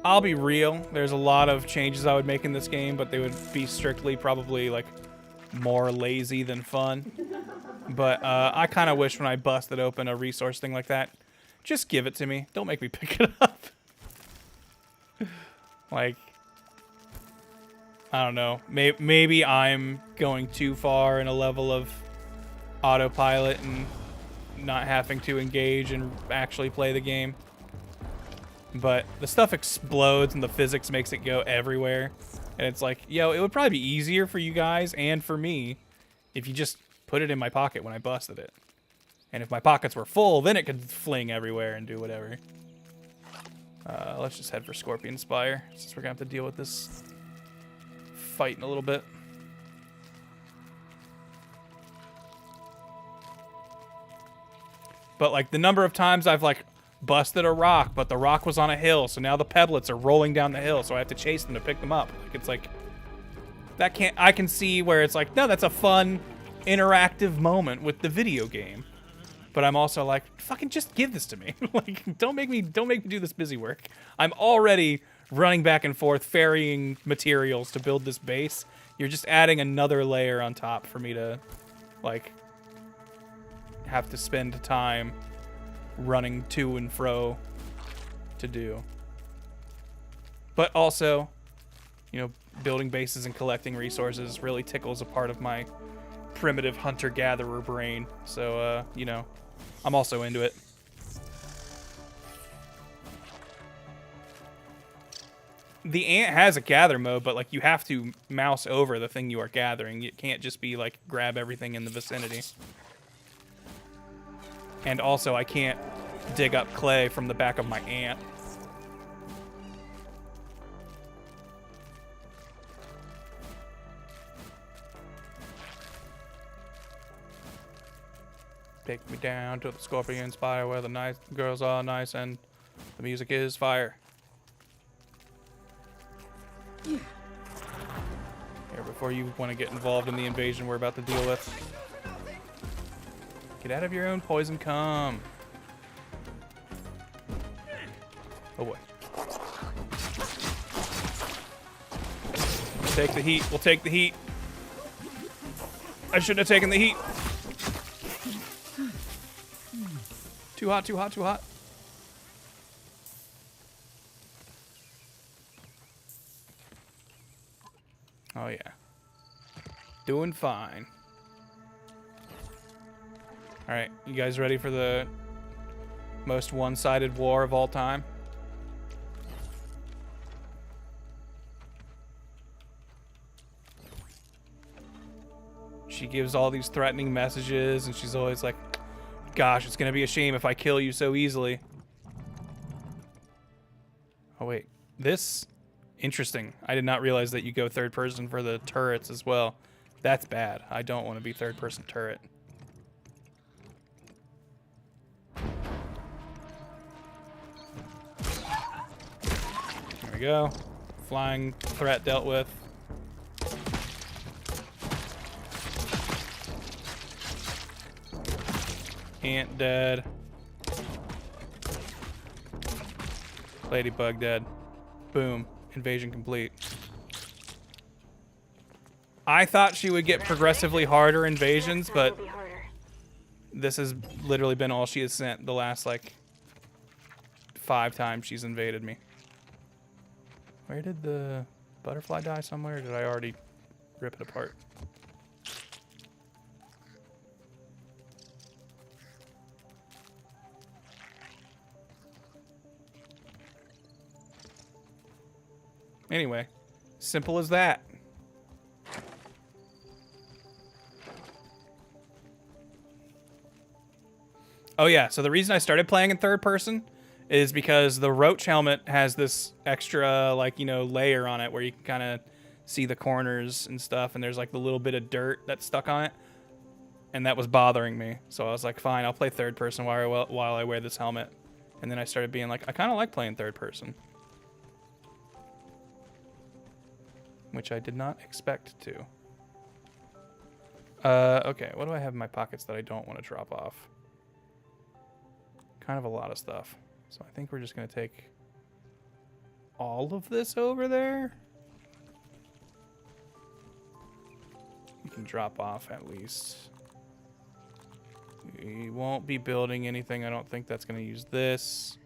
I'll be real. There's a lot of changes I would make in this game, but they would be strictly probably like more lazy than fun. But I kind of wish when I busted open a resource thing like that, just give it to me. Don't make me pick it up. Like... I don't know. Maybe I'm going too far in a level of autopilot and not having to engage and actually play the game. But the stuff explodes and the physics makes it go everywhere. And it's like, yo, it would probably be easier for you guys and for me if you just put it in my pocket when I busted it. And if my pockets were full, then it could fling everywhere and do whatever. Let's just head for Scorpion Spire, since we're going to have to deal with this fight in a little bit. But like the number of times I've like busted a rock, but the rock was on a hill, so now the pebblets are rolling down the hill, so I have to chase them to pick them up. Like, it's like that can't. I can see where it's like, no, that's a fun, interactive moment with the video game. But I'm also like, fucking just give this to me. Like, don't make me do this busy work. I'm already running back and forth, ferrying materials to build this base. You're just adding another layer on top for me to, like, have to spend time running to and fro to do. But also, you know, building bases and collecting resources really tickles a part of my primitive hunter-gatherer brain. So, you know, I'm also into it. The ant has a gather mode, but, like, you have to mouse over the thing you are gathering. It can't just be, like, grab everything in the vicinity. And also, I can't dig up clay from the back of my ant. Take me down to the Scorpion Spire where the nice girls are nice and the music is fire. Here, before you want to get involved in the invasion we're about to deal with. Get out of your own poison, come. Oh boy. Take the heat, we'll take the heat. I shouldn't have taken the heat. Too hot, too hot, too hot. Oh yeah. Doing fine. Alright, you guys ready for the most one-sided war of all time? She gives all these threatening messages and she's always like, gosh, it's gonna be a shame if I kill you so easily. Oh wait, this, interesting. I did not realize that you go third person for the turrets as well. That's bad. I don't want to be third person turret. There we go. Flying threat dealt with. Ant dead. Ladybug dead. Boom. Invasion complete. I thought she would get progressively harder invasions, but this has literally been all she has sent the last, like, 5 times she's invaded me. Where did the butterfly die somewhere? Or did I already rip it apart? Anyway, simple as that. Oh yeah, so the reason I started playing in third person is because the Roach helmet has this extra, like, you know, layer on it where you can kind of see the corners and stuff, and there's like the little bit of dirt that's stuck on it, and that was bothering me. So I was like, fine, I'll play third person while I wear this helmet. And then I started being like, I kind of like playing third person. Which I did not expect to. Okay, what do I have in my pockets that I don't want to drop off? Kind of a lot of stuff. So I think we're just going to take all of this over there. You can drop off at least. We won't be building anything. I don't think that's going to use this.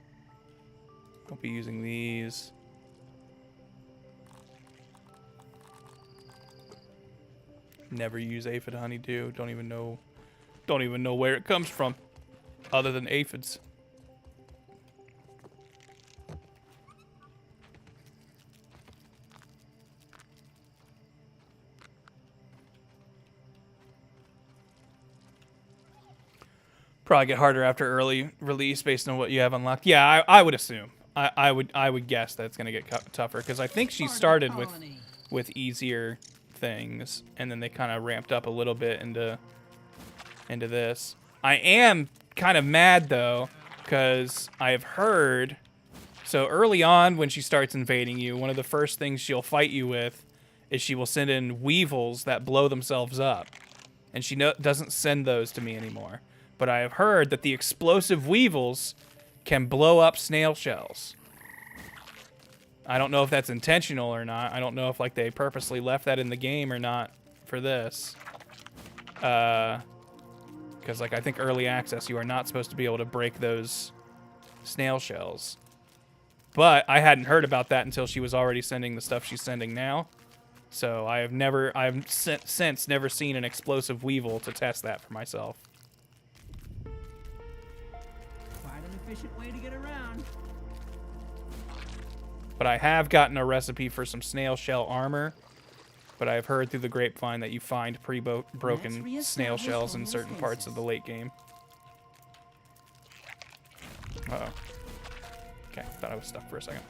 Won't be using these. Never use aphid honeydew. Don't even know where it comes from, other than aphids. Probably get harder after early release based on what you have unlocked. Yeah, I would assume. I would guess that it's gonna get tougher because I think she started with easier things, and then they kind of ramped up a little bit into this. I am kind of mad though, because I've heard, so early on when she starts invading you, one of the first things she'll fight you with is she will send in weevils that blow themselves up, and she doesn't send those to me anymore. But I have heard that the explosive weevils can blow up snail shells. I don't know if that's intentional or not. I don't know if like they purposely left that in the game or not for this. Because like I think early access, you are not supposed to be able to break those snail shells. But I hadn't heard about that until she was already sending the stuff she's sending now. So I've since never seen an explosive weevil to test that for myself. Quite an efficient way to get around. But I have gotten a recipe for some snail shell armor. But I've heard through the grapevine that you find pre-broken snail shells in certain parts of the late game. Uh-oh. Okay, thought I was stuck for a second.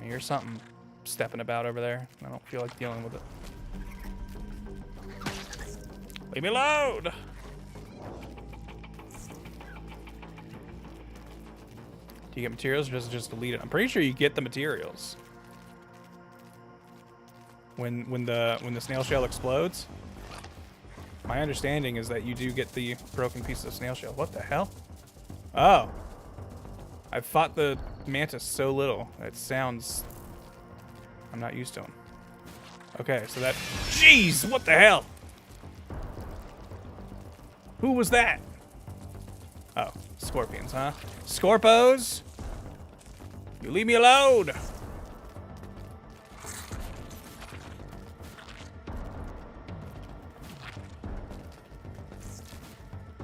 I hear something stepping about over there. I don't feel like dealing with it. Leave me alone! Do you get materials or does it just delete it? I'm pretty sure you get the materials. When the snail shell explodes. My understanding is that you do get the broken piece of snail shell. What the hell? Oh. I've fought the mantis so little. It sounds... I'm not used to them. Okay, so that... Jeez, what the hell? Who was that? Oh, scorpions, huh? Scorpos? You leave me alone!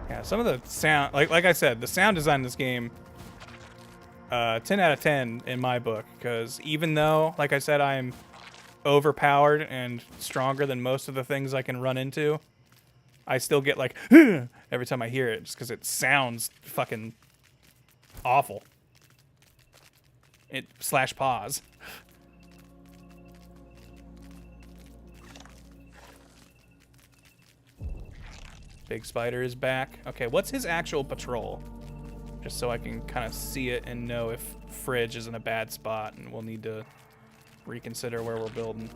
Yeah, some of the sound, like I said, the sound design in this game, 10 out of 10 in my book, because even though, like I said, I'm overpowered and stronger than most of the things I can run into, I still get like, every time I hear it, just because it sounds fucking awful. / pause. Big Spider is back. Okay, what's his actual patrol? Just so I can kind of see it and know if Fridge is in a bad spot and we'll need to reconsider where we're building.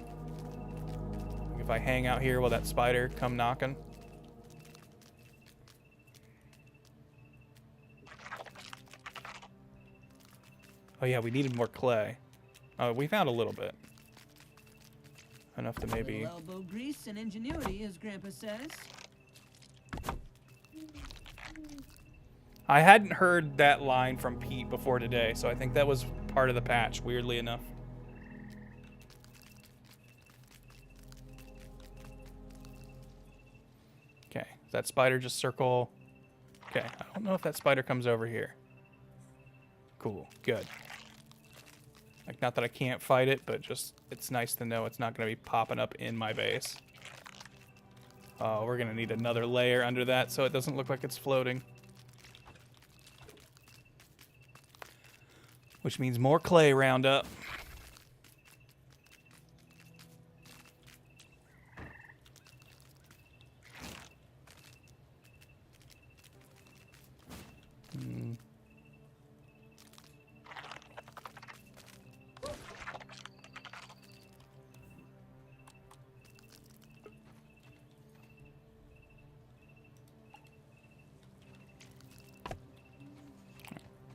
If I hang out here, will that spider come knocking? Oh yeah, we needed more clay. We found a little bit. Enough to maybe... Elbow grease and ingenuity, as Grandpa says. I hadn't heard that line from Pete before today, so I think that was part of the patch, weirdly enough. Okay, does that spider just circle? Okay, I don't know if that spider comes over here. Cool, good. Like, not that I can't fight it, but just, it's nice to know it's not going to be popping up in my base. Oh, we're going to need another layer under that so it doesn't look like it's floating. Which means more clay round up.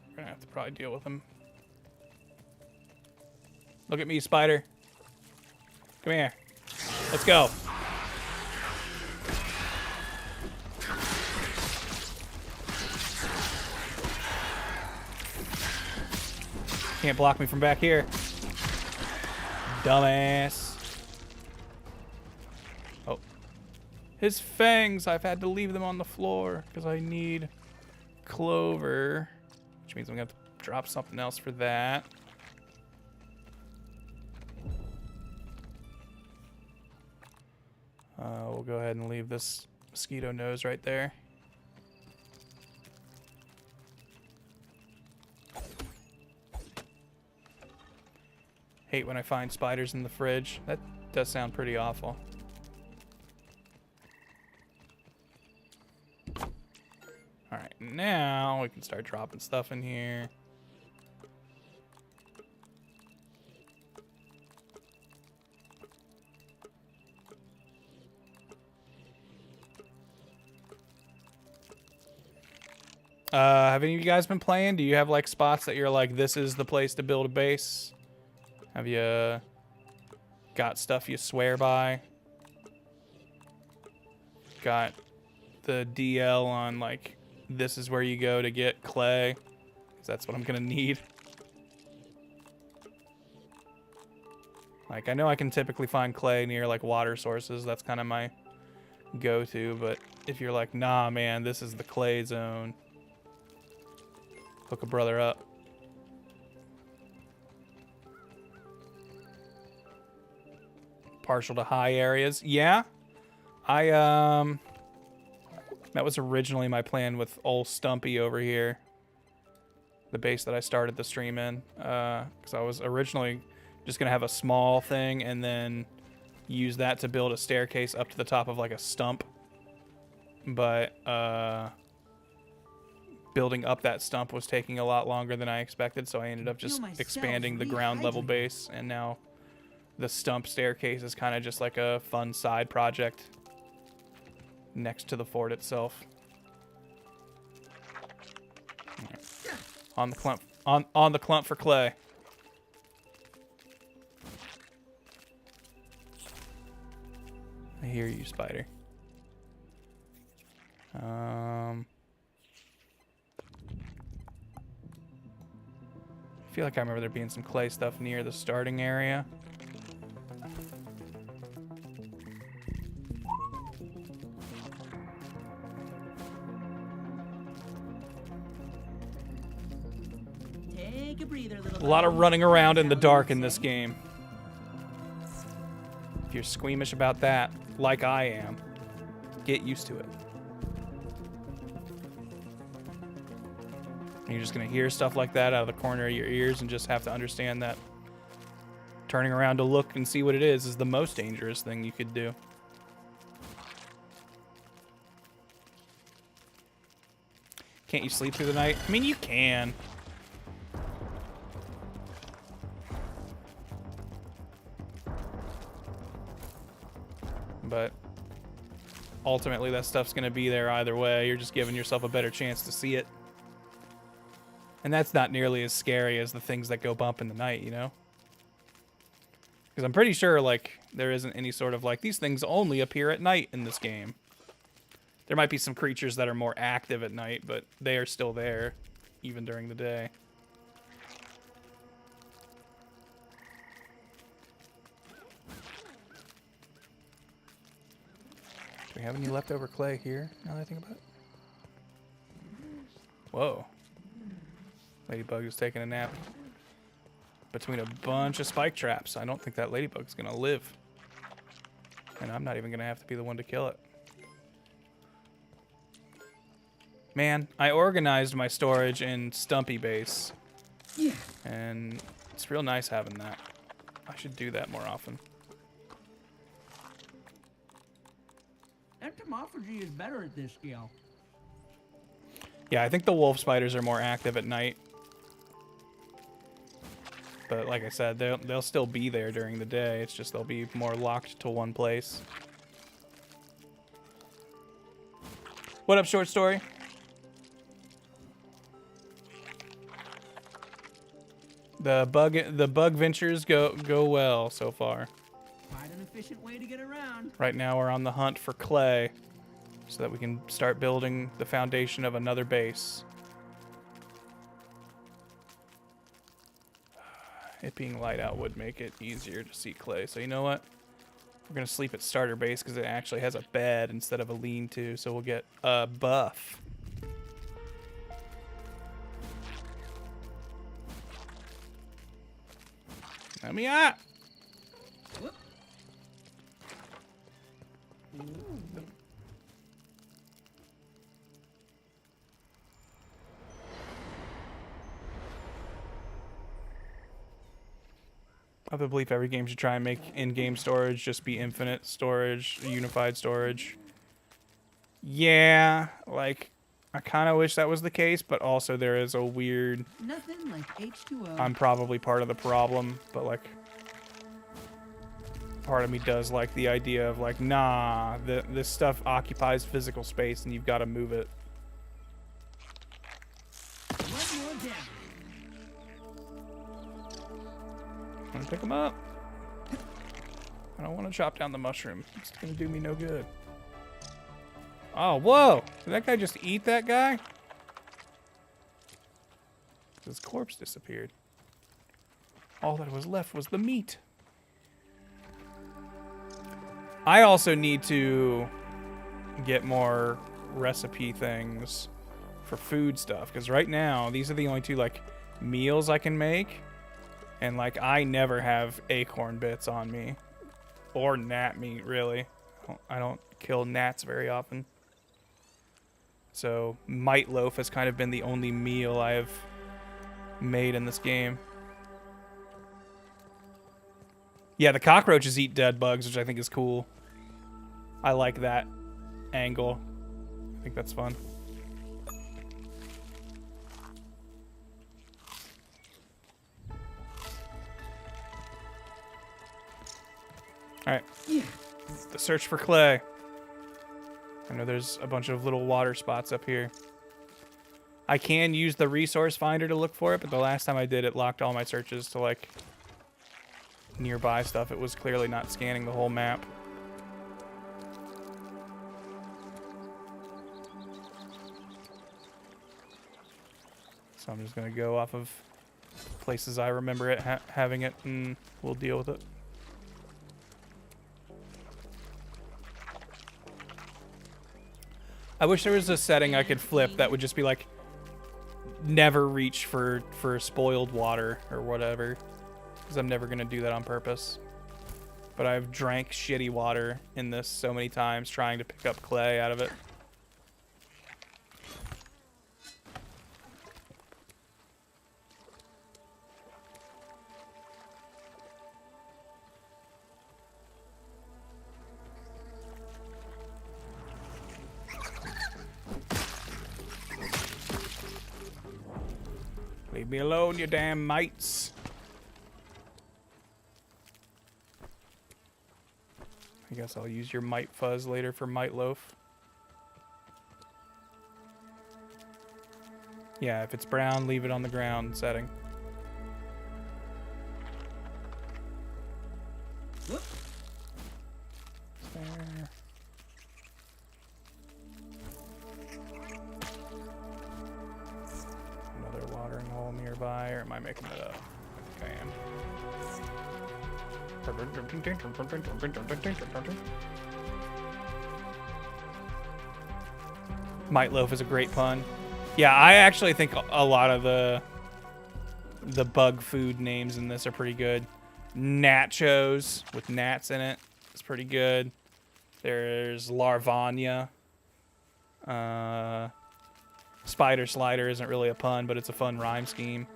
We're gonna have to probably deal with him. Look at me, spider. Come here. Let's go. Can't block me from back here. Dumbass. Oh. His fangs, I've had to leave them on the floor because I need clover. Which means I'm going to have to drop something else for that. We'll go ahead and leave this mosquito nose right there. Hate when I find spiders in the fridge. That does sound pretty awful. Alright, now we can start dropping stuff in here. Have any of you guys been playing? Do you have like spots that you're like, this is the place to build a base? Have you got stuff you swear by? Got the DL on like, this is where you go to get clay? 'Cause that's what I'm gonna need. Like, I know I can typically find clay near like water sources. That's kind of my go-to. But if you're like, nah, man, this is the clay zone, hook a brother up. Partial to high areas. Yeah. That was originally my plan with old Stumpy over here. The base that I started the stream in. Because I was originally just going to have a small thing and then use that to build a staircase up to the top of like a stump. But building up that stump was taking a lot longer than I expected, so I ended up just expanding the ground level base, and now the stump staircase is kind of just like a fun side project next to the fort itself. Right. On the clump, on the clump for clay. I hear you, spider. I feel like I remember there being some clay stuff near the starting area. Take a breather, little A lot of running around in the dark in this game. If you're squeamish about that, like I am, get used to it. You're just going to hear stuff like that out of the corner of your ears and just have to understand that turning around to look and see what it is the most dangerous thing you could do. Can't you sleep through the night? I mean, you can. But ultimately, that stuff's going to be there either way. You're just giving yourself a better chance to see it. And that's not nearly as scary as the things that go bump in the night, you know? Because I'm pretty sure, like, there isn't any sort of, like, these things only appear at night in this game. There might be some creatures that are more active at night, but they are still there, even during the day. Do we have any leftover clay here, now that I think about it? Whoa. Ladybug is taking a nap between a bunch of spike traps. I don't think that ladybug's gonna live. And I'm not even gonna have to be the one to kill it. Man, I organized my storage in Stumpy Base. Yeah. And it's real nice having that. I should do that more often. Entomophagy is better at this scale. Yeah, I think the wolf spiders are more active at night. But like I said, they'll still be there during the day. It's just they'll be more locked to one place. What up, short story? The bug ventures go well so far. Quite an efficient way to get around. Right now we're on the hunt for clay so that we can start building the foundation of another base. It being light out would make it easier to see clay. So you know what? We're going to sleep at starter base because it actually has a bed instead of a lean-to. So we'll get a buff. Let me out! I have the belief every game should try and make in-game storage just be infinite storage, unified storage. Yeah, like, I kind of wish that was the case, but also there is a weird... Nothing like H2O. I'm probably part of the problem, but, like, part of me does like the idea of, like, nah, this stuff occupies physical space and you've got to move it. Pick them up. I don't want to chop down the mushroom. It's gonna do me no good. Oh, whoa! Did that guy just eat that guy? His corpse disappeared. All that was left was the meat. I also need to get more recipe things for food stuff, because right now these are the only two like meals I can make, and like I never have acorn bits on me or gnat meat really. I don't kill gnats very often, so mite loaf has kind of been the only meal I have made in this game. Yeah, the cockroaches eat dead bugs, which I think is cool. I like that angle. I think that's fun. Alright. The search for clay. I know there's a bunch of little water spots up here. I can use the resource finder to look for it, but the last time I did, it locked all my searches to like nearby stuff. It was clearly not scanning the whole map. So I'm just gonna go off of places I remember it having it, and we'll deal with it. I wish there was a setting I could flip that would just be like, never reach for spoiled water or whatever, because I'm never gonna do that on purpose. But I've drank shitty water in this so many times trying to pick up clay out of it. Leave me alone, you damn mites. I guess I'll use your mite fuzz later for mite loaf. Yeah, if it's brown, leave it on the ground setting. Whoop. There. Another watering hole nearby, or am I making it up? I think I am. Mite loaf is a great pun. Yeah, I actually think a lot of the bug food names in this are pretty good. Nachos with gnats in it is pretty good. There's Larvania. Spider Slider isn't really a pun, but it's a fun rhyme scheme.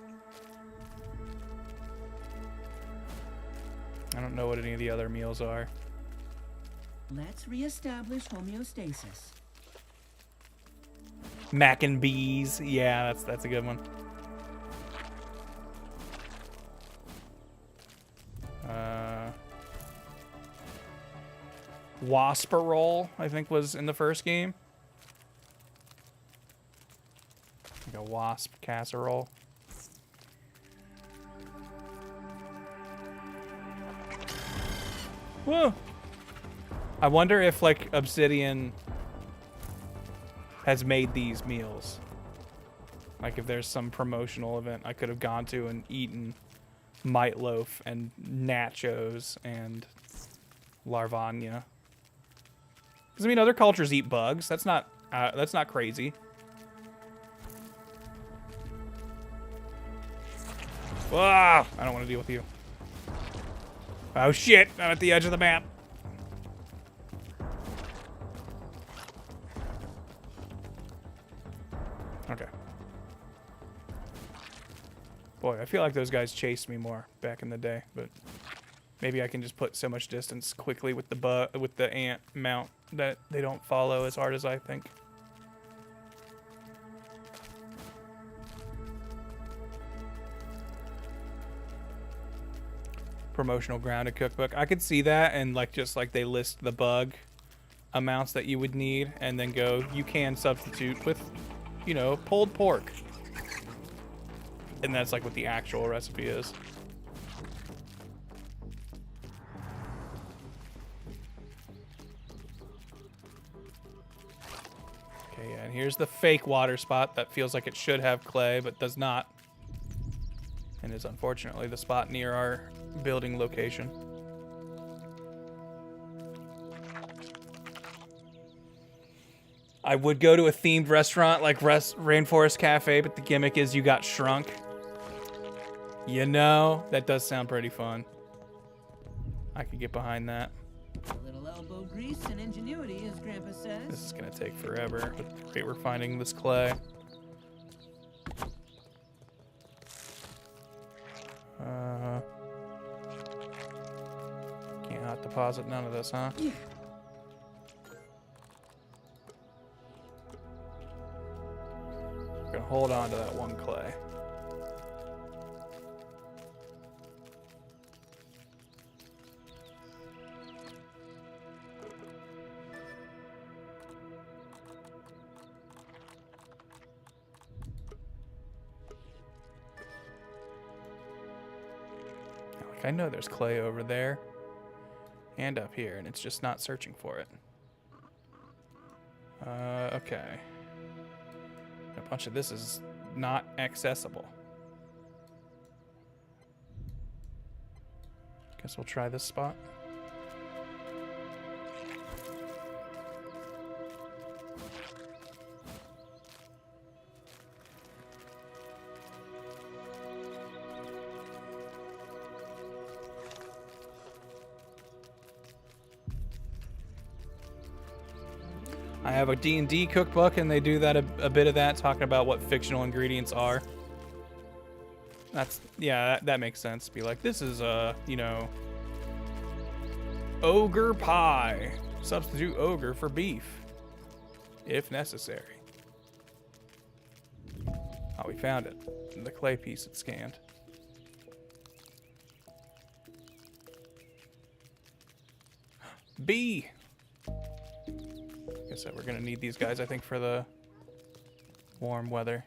I don't know what any of the other meals are. Let's reestablish homeostasis. Mac and bees. Yeah, that's a good one. Wasperole, I think, was in the first game. Like a wasp casserole. Whoa! I wonder if, like, Obsidian has made these meals. Like, if there's some promotional event I could have gone to and eaten mite loaf and nachos and Larvania. Because, I mean, other cultures eat bugs. That's not crazy. Ah, I don't want to deal with you. Oh shit, I'm at the edge of the map. Okay. Boy, I feel like those guys chased me more back in the day, but maybe I can just put so much distance quickly with the ant mount that they don't follow as hard as I think. Promotional grounded cookbook. I could see that, and like just like they list the bug amounts that you would need and then go, you can substitute with, you know, pulled pork. And that's like what the actual recipe is. Okay, yeah, and here's the fake water spot that feels like it should have clay, but does not. And is unfortunately the spot near our building location. I would go to a themed restaurant like Rainforest Cafe, but the gimmick is you got shrunk. You know, that does sound pretty fun. I could get behind that. A little elbow grease and ingenuity, as Grandpa says. This is gonna take forever with the rate we're finding this clay. Can't hot deposit none of this, huh? Yeah. Gonna hold on to that one clay. Like, I know there's clay over there and up here, and it's just not searching for it. Okay. A bunch of this is not accessible. Guess we'll try this spot. I have a D&D cookbook, and they do that a bit of that, talking about what fictional ingredients are. That's, yeah, that makes sense. Be like, this is you know, ogre pie. Substitute ogre for beef, if necessary. Oh, we found it. The clay piece it scanned. B. Guess that we're gonna need these guys, I think, for the warm weather.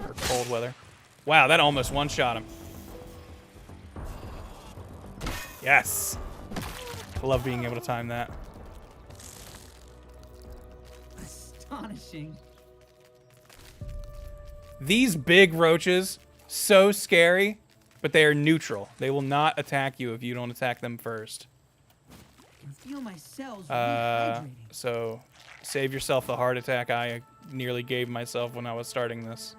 Or cold weather. Wow, that almost one-shot him. Yes! I love being able to time that. Astonishing. These big roaches, so scary, but they are neutral. They will not attack you if you don't attack them first. I can feel my cells rehydrating. So save yourself the heart attack I nearly gave myself when I was starting this.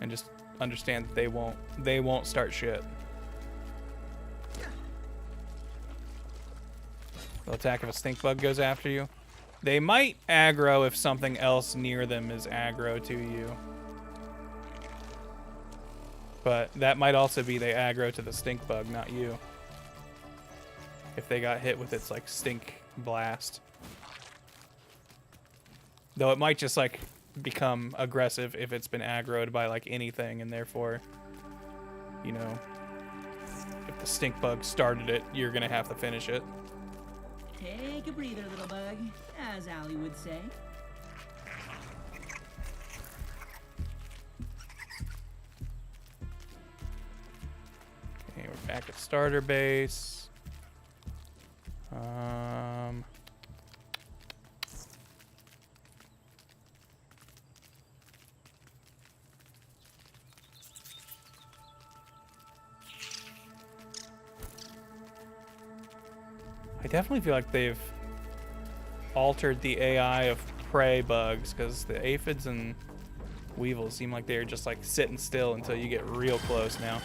And just understand that they won't start shit. They'll attack if a stink bug goes after you. They might aggro if something else near them is aggro to you. But that might also be they aggro to the stink bug, not you. If they got hit with its like stink blast. Though it might just like become aggressive if it's been aggroed by like anything, and therefore, you know, if the stink bug started it, you're gonna have to finish it. Take a breather, little bug, as Allie would say. Okay, we're back at starter base. I definitely feel like they've altered the AI of prey bugs, because the aphids and weevils seem like they're just like sitting still until you get real close now.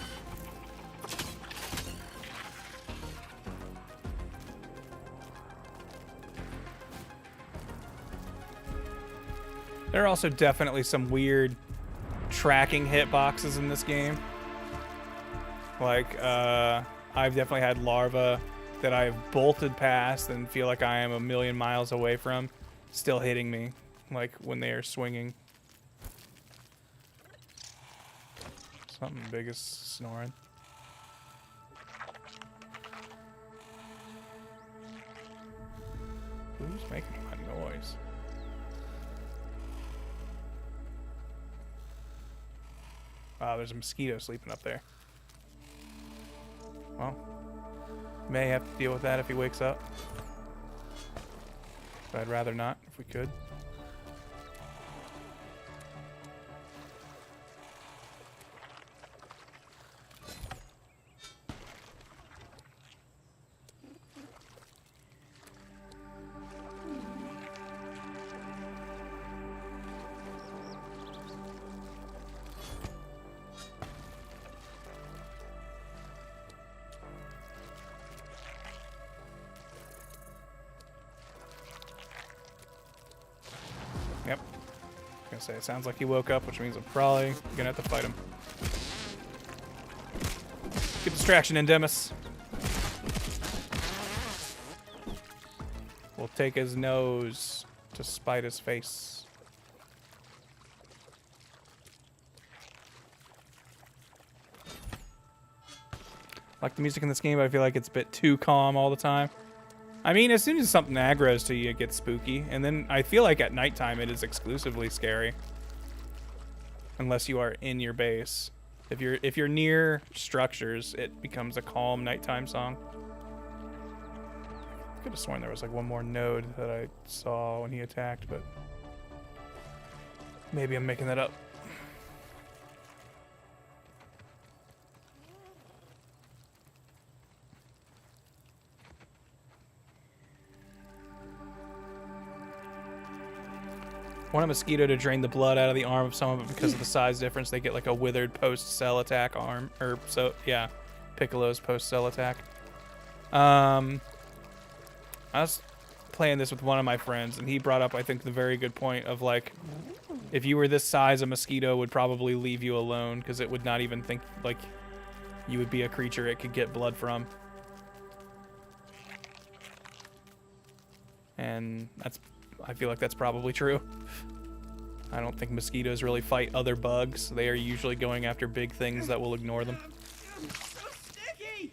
There are also definitely some weird tracking hitboxes in this game. Like, I've definitely had larvae that I've bolted past and feel like I am a million miles away from, still hitting me, like when they are swinging. Something big is snoring. Who's making that noise? Wow, there's a mosquito sleeping up there. Well, may have to deal with that if he wakes up. But I'd rather not, if we could. Yep. I was gonna say, it sounds like he woke up, which means I'm probably gonna have to fight him. Get distraction, Endemis. We'll take his nose to spite his face. I like the music in this game, but I feel like it's a bit too calm all the time. I mean, as soon as something aggroes to you, it gets spooky. And then I feel like at nighttime, it is exclusively scary. Unless you are in your base. If you're near structures, it becomes a calm nighttime song. I could have sworn there was like one more node that I saw when he attacked, but maybe I'm making that up. Want a mosquito to drain the blood out of the arm of someone, but because of the size difference, they get like a withered post-cell attack arm. Or, so, yeah, Piccolo's post-cell attack. I was playing this with one of my friends, and he brought up, I think, the very good point of, like, if you were this size, a mosquito would probably leave you alone, because it would not even think, like, you would be a creature it could get blood from. And that's... I feel like that's probably true. I don't think mosquitoes really fight other bugs. They are usually going after big things that will ignore them. So sticky!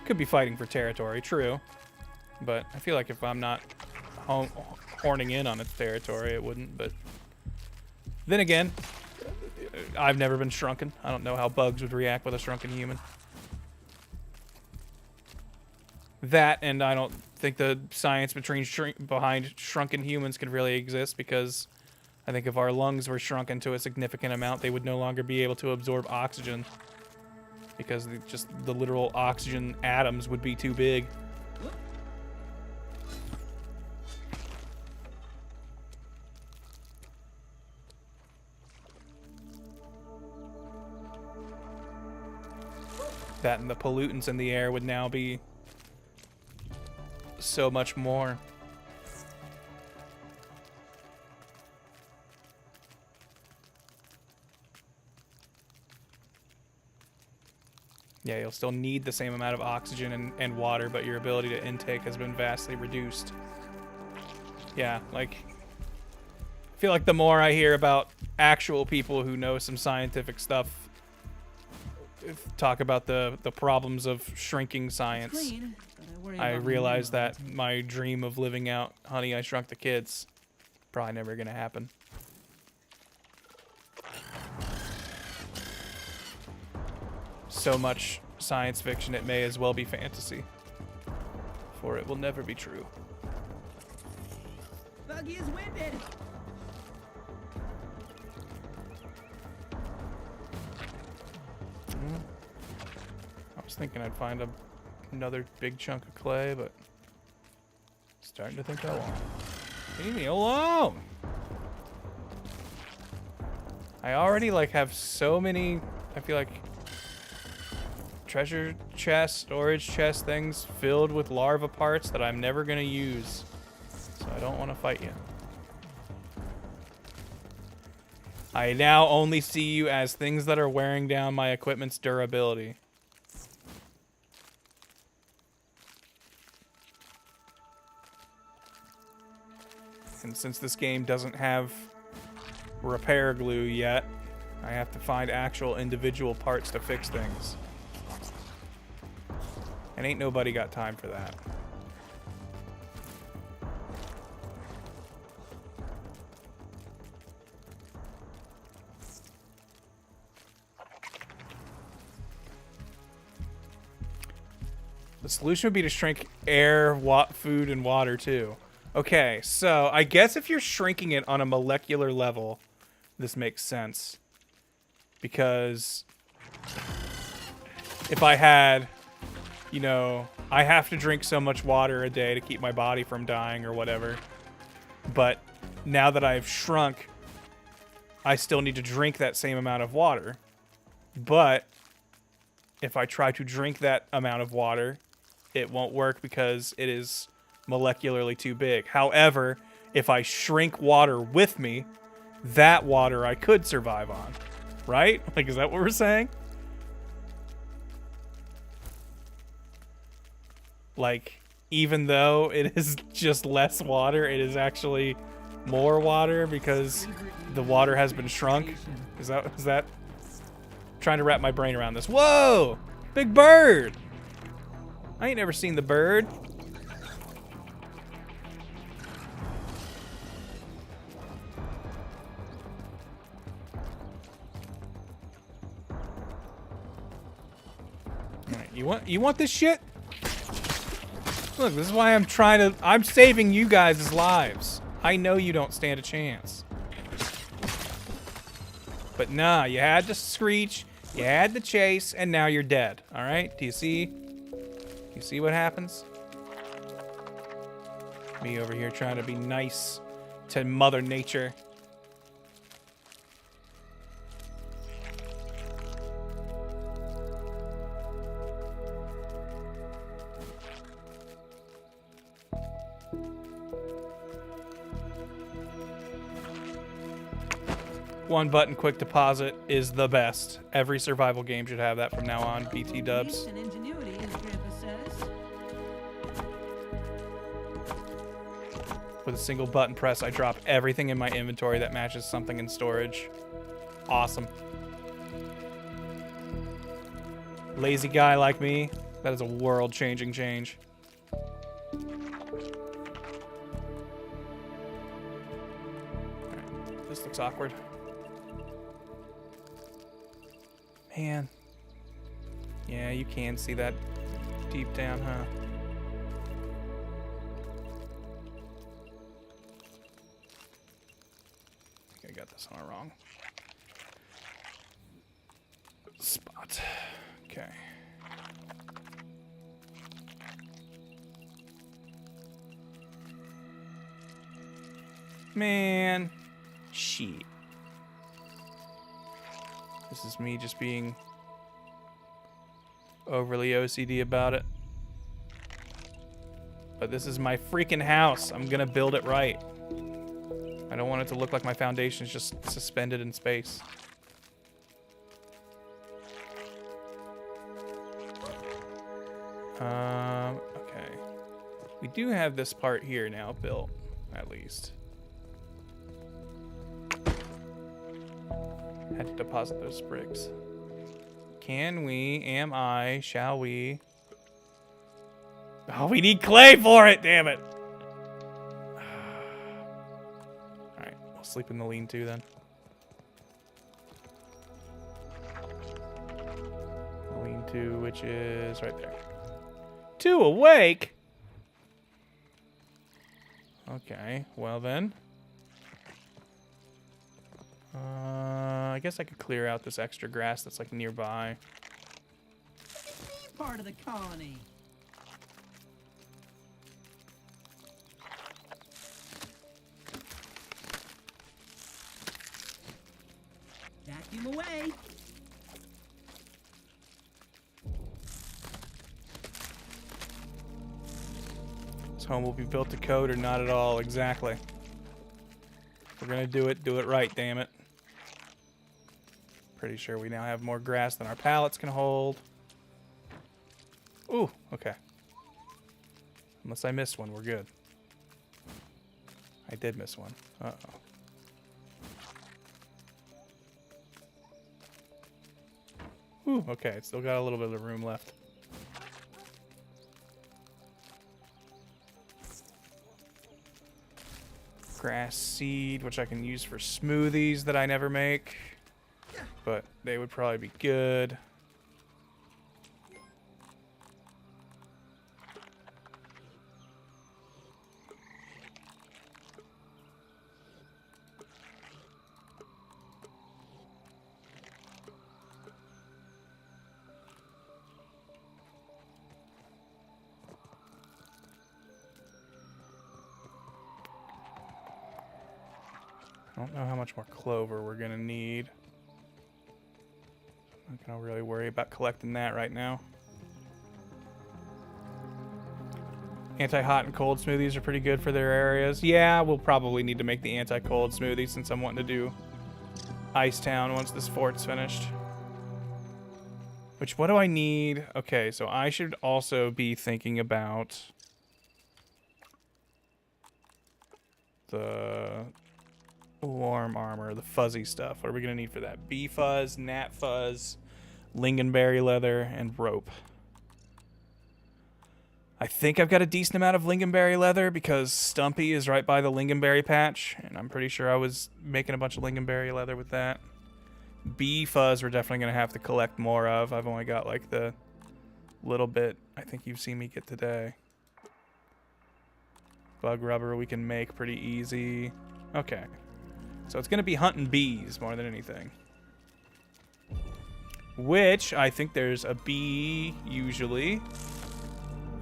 Could be fighting for territory, true. But I feel like if I'm not horning in on its territory, it wouldn't. But then again, I've never been shrunken. I don't know how bugs would react with a shrunken human. That, and I don't think the science behind shrunken humans could really exist, because I think if our lungs were shrunken to a significant amount, they would no longer be able to absorb oxygen, because just the literal oxygen atoms would be too big. That and the pollutants in the air would now be so much more. Yeah, you'll still need the same amount of oxygen and water, but your ability to intake has been vastly reduced. Yeah, like, I feel like the more I hear about actual people who know some scientific stuff talk about the problems of shrinking science, Clean, but I realize that my dream of living out Honey, I Shrunk the Kids probably never gonna happen. So much science fiction, it may as well be fantasy, for it will never be true. Buggy is winded. I was thinking I'd find another big chunk of clay, but starting to think I won't. Leave me alone! I already like have so many, I feel like, treasure chest, storage chest things filled with larva parts that I'm never gonna use. So I don't want to fight you. I now only see you as things that are wearing down my equipment's durability. And since this game doesn't have repair glue yet, I have to find actual individual parts to fix things. And ain't nobody got time for that. solution would be to shrink air, food, and water too. Okay, so I guess if you're shrinking it on a molecular level, this makes sense. Because if I had, you know, I have to drink so much water a day to keep my body from dying or whatever. But now that I've shrunk, I still need to drink that same amount of water. But if I try to drink that amount of water, it won't work because it is molecularly too big. However, if I shrink water with me, that water I could survive on. Right? Like, is that what we're saying? Like, even though it is just less water, it is actually more water because the water has been shrunk. Is that? Trying to wrap my brain around this. Whoa! Big bird! I ain't never seen the bird. Alright, you want this shit? Look, this is why I'm saving you guys' lives. I know you don't stand a chance. But nah, you had to screech, you had to chase, and now you're dead. Alright? Do you see? You see what happens? Me over here trying to be nice to Mother Nature. One button quick deposit is the best. Every survival game should have that from now on. BT dubs. With a single button press, I drop everything in my inventory that matches something in storage. Awesome. Lazy guy like me, that is a world-changing change. Alright, this looks awkward. Man. Yeah, you can see that deep down, huh? I think I got this on a wrong spot. Okay. Man. Shit. This is me just being overly OCD about it. But this is my freaking house. I'm gonna build it right. I don't want it to look like my foundation's just suspended in space. Okay. We do have this part here now built, at least. Had to deposit those bricks. Can we? Am I? Shall we? Oh, we need clay for it! Damn it! Alright, I'll sleep in the lean-to then. Lean-to, which is right there. 2 awake? Okay, well then. I guess I could clear out this extra grass that's like nearby. Part of the colony. Vacuum away. This home will be built to code or not at all. Exactly. If we're gonna do it right, damn it. Pretty sure we now have more grass than our pallets can hold. Ooh, okay. Unless I missed one, we're good. I did miss one. Uh-oh. Ooh, okay, it's still got a little bit of room left. Grass seed, which I can use for smoothies that I never make. But they would probably be good. I don't know how much more clover we're gonna need. I'm not gonna really worry about collecting that right now. Anti-hot and cold smoothies are pretty good for their areas. Yeah, we'll probably need to make the anti-cold smoothie since I'm wanting to do Icetown once this fort's finished. Which, what do I need? Okay, so I should also be thinking about the warm armor, the fuzzy stuff. What are we gonna need for that? Bee fuzz, gnat fuzz, lingonberry leather, and rope. I think I've got a decent amount of lingonberry leather because Stumpy is right by the lingonberry patch, and I'm pretty sure I was making a bunch of lingonberry leather with that. Bee fuzz we're definitely going to have to collect more of. I've only got like the little bit I think you've seen me get today. Bug rubber we can make pretty easy. Okay. So it's going to be hunting bees more than anything. Which, I think there's a bee usually.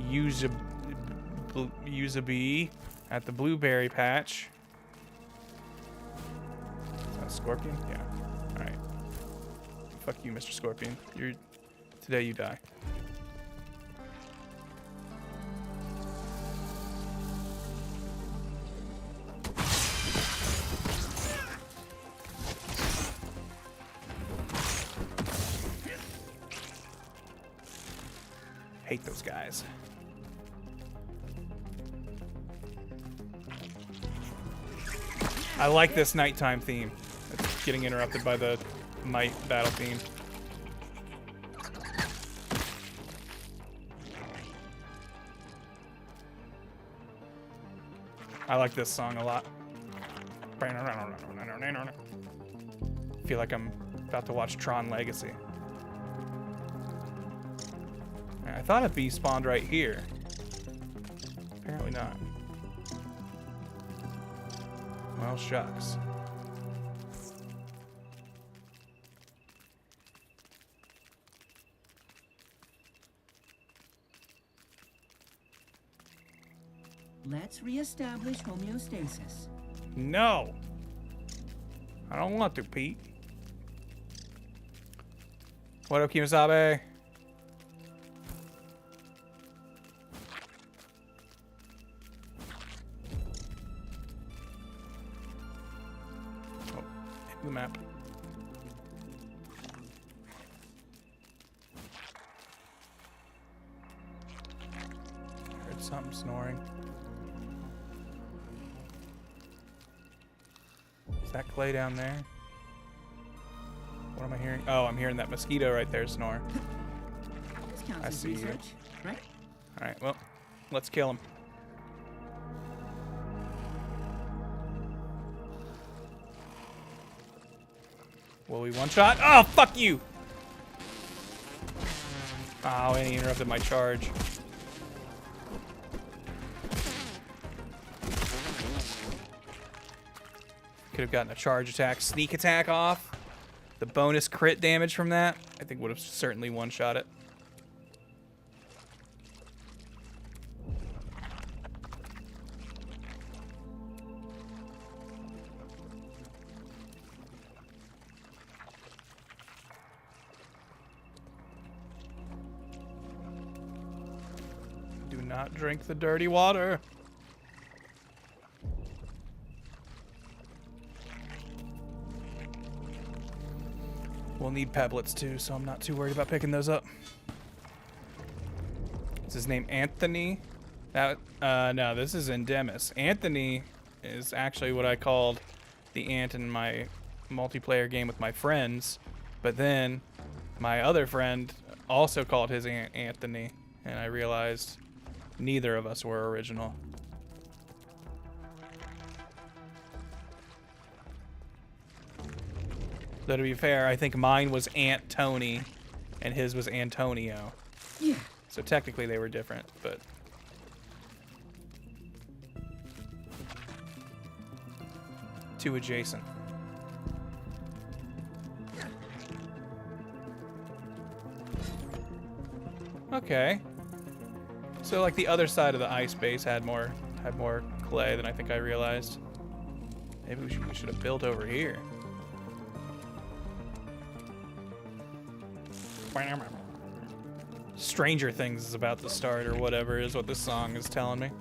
Use a bee at the blueberry patch. Is that a scorpion? Yeah. Alright. Fuck you, Mr. Scorpion. Today you die. Hate those guys. I like this nighttime theme. It's getting interrupted by the night battle theme. I like this song a lot. Feel like I'm about to watch Tron Legacy. I thought a bee spawned right here. Apparently not. Well, shucks. Let's reestablish homeostasis. No! I don't want to, Pete. What up, Kimasabe? The map. Heard something snoring. Is that Clay down there? What am I hearing? Oh, I'm hearing that mosquito right there snore. This counts I as see research, you. right? Alright, well, let's kill him. Will we one-shot? Oh, fuck you! Oh, and he interrupted my charge. Could have gotten a charge attack, sneak attack off. The bonus crit damage from that, I think would have certainly one-shot it. Do not drink the dirty water. We'll need pebblets too, so I'm not too worried about picking those up. Is his name Anthony? No, this is Endemis. Anthony is actually what I called the ant in my multiplayer game with my friends, but then my other friend also called his ant Anthony, and I realized neither of us were original. Though to be fair, I think mine was Aunt Tony and his was Antonio. Yeah. So technically they were different, but too adjacent. Okay. So like the other side of the ice base had more clay than I think I realized. Maybe we should have built over here. Stranger Things is about to start, or whatever is what this song is telling me.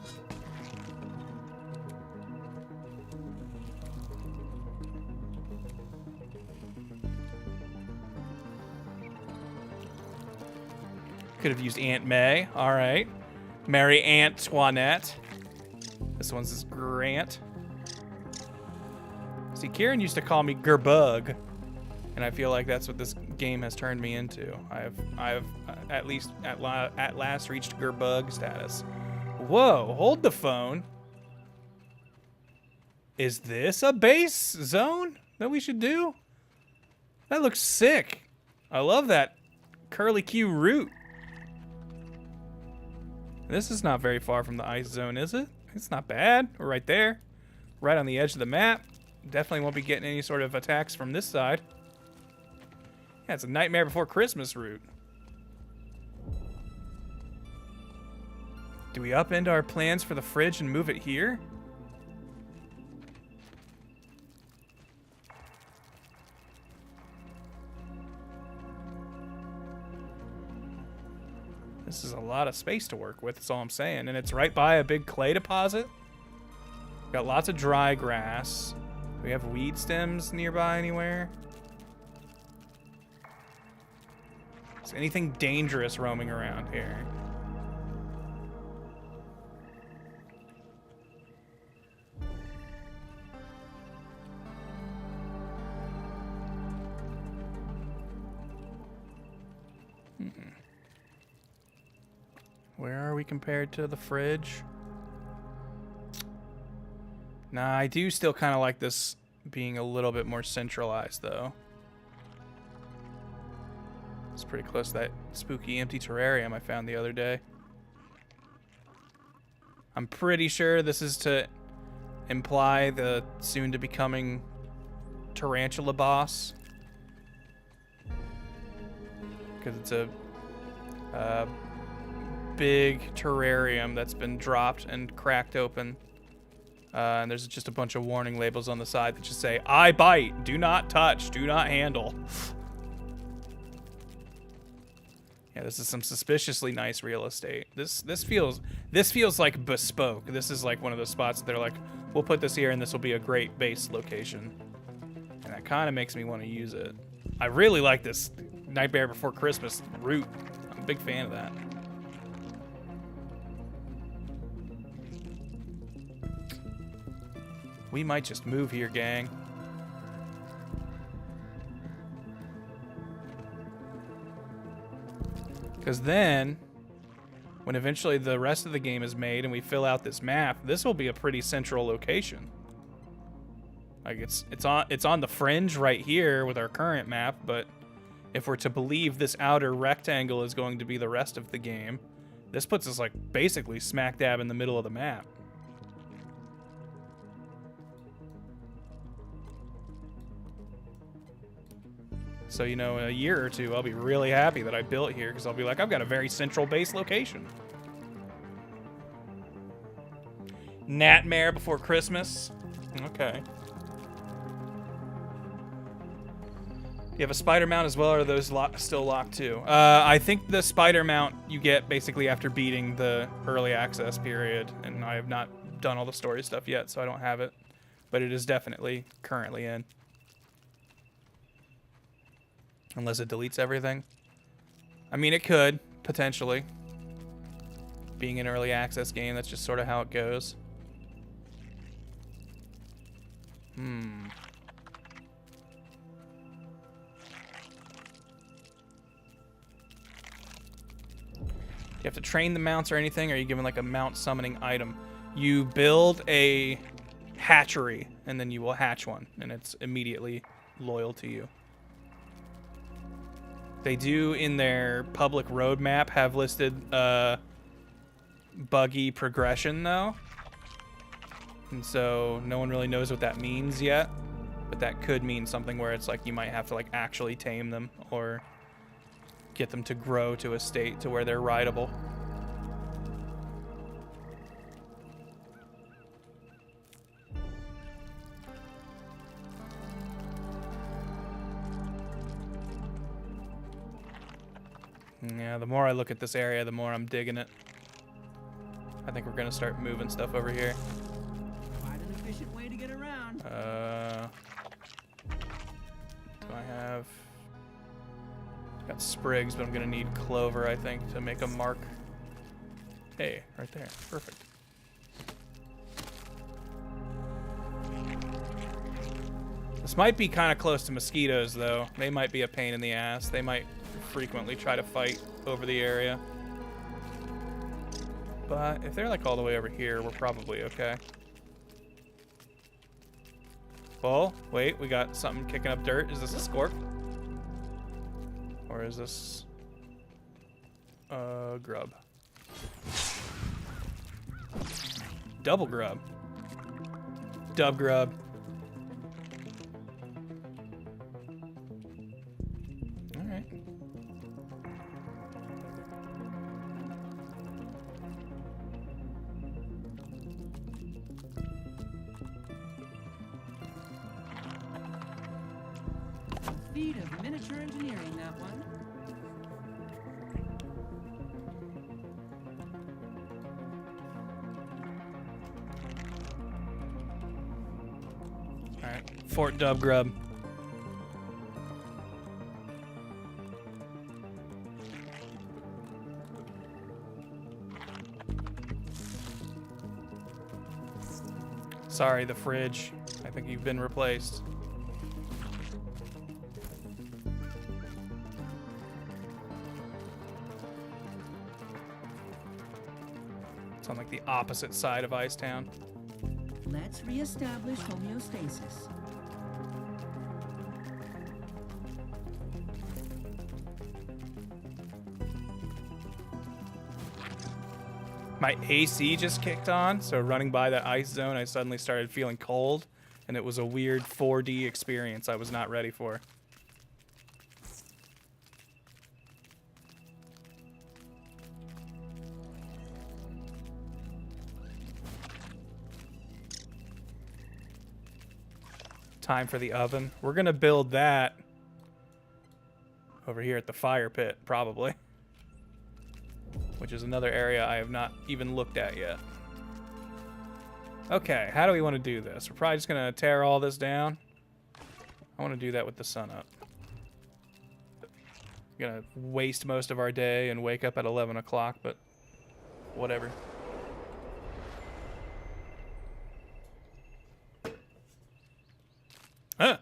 Could have used Aunt May. All right. Mary Antoinette. This one's his Grant. See, Kieran used to call me Gerbug, and I feel like that's what this game has turned me into. I've at least at last reached Gerbug status. Whoa! Hold the phone. Is this a base zone that we should do? That looks sick. I love that curly Q route. This is not very far from the ice zone, is it? It's not bad. We're right there. Right on the edge of the map. Definitely won't be getting any sort of attacks from this side. Yeah, it's a Nightmare Before Christmas route. Do we upend our plans for the fridge and move it here? This is a lot of space to work with, that's all I'm saying. And it's right by a big clay deposit. Got lots of dry grass. Do we have weed stems nearby anywhere? Is anything dangerous roaming around here? Where are we compared to the fridge? Nah, I do still kind of like this being a little bit more centralized, though. It's pretty close to that spooky empty terrarium I found the other day. I'm pretty sure this is to imply the soon-to-becoming tarantula boss. Because it's a big terrarium that's been dropped and cracked open. And there's just a bunch of warning labels on the side that just say, "I bite, do not touch, do not handle." Yeah, this is some suspiciously nice real estate. This feels like bespoke. This is like one of those spots that they're like, we'll put this here and this will be a great base location. And that kind of makes me want to use it. I really like this Nightmare Before Christmas route. I'm a big fan of that. We might just move here, gang. Because then, when eventually the rest of the game is made and we fill out this map, this will be a pretty central location. Like it's on the fringe right here with our current map, but if we're to believe this outer rectangle is going to be the rest of the game, this puts us like basically smack dab in the middle of the map. So, you know, in a year or two, I'll be really happy that I built here because I'll be like, I've got a very central base location. Nightmare Before Christmas. Okay. You have a spider mount as well, or are those still locked too? I think the spider mount you get basically after beating the early access period, and I have not done all the story stuff yet, so I don't have it. But it is definitely currently in. Unless it deletes everything. I mean, it could, potentially. Being an early access game, that's just sort of how it goes. You have to train the mounts or anything, or are you given like a mount summoning item? You build a hatchery, and then you will hatch one, and it's immediately loyal to you. They do, in their public roadmap, have listed buggy progression, though. And so no one really knows what that means yet. But that could mean something where it's like you might have to like actually tame them or get them to grow to a state to where they're rideable. Yeah, the more I look at this area, the more I'm digging it. I think we're gonna start moving stuff over here. Quite an efficient way to get around. Do I have... Got sprigs, but I'm gonna need clover, I think, to make a mark. Hey, right there. Perfect. This might be kind of close to mosquitoes, though. They might be a pain in the ass. They might frequently try to fight over the area. But if they're like all the way over here, we're probably okay. Oh, wait, we got something kicking up dirt. Is this a scorp? Or is this grub? Double grub. Dub grub. Alright. Feat of miniature engineering, that one. Alright, Fort Dub Grub. Sorry, the fridge. I think you've been replaced. It's on like the opposite side of Icetown. Let's reestablish homeostasis. My AC just kicked on, so running by that ice zone, I suddenly started feeling cold, and it was a weird 4D experience I was not ready for. Time for the oven. We're gonna build that over here at the fire pit, probably. Which is another area I have not even looked at yet. Okay, how do we want to do this? We're probably just gonna tear all this down. I want to do that with the sun up. We're gonna waste most of our day and wake up at 11 o'clock, but whatever. Huh.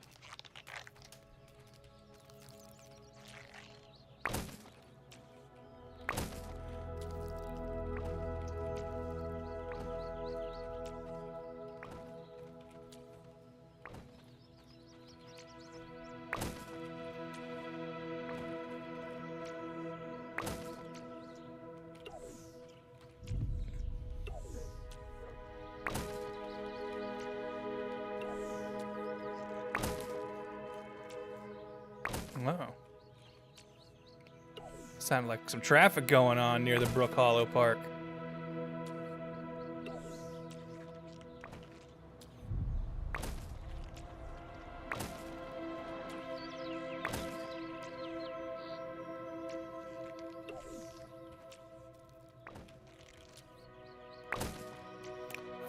Wow. Sounded like some traffic going on near the Brook Hollow Park.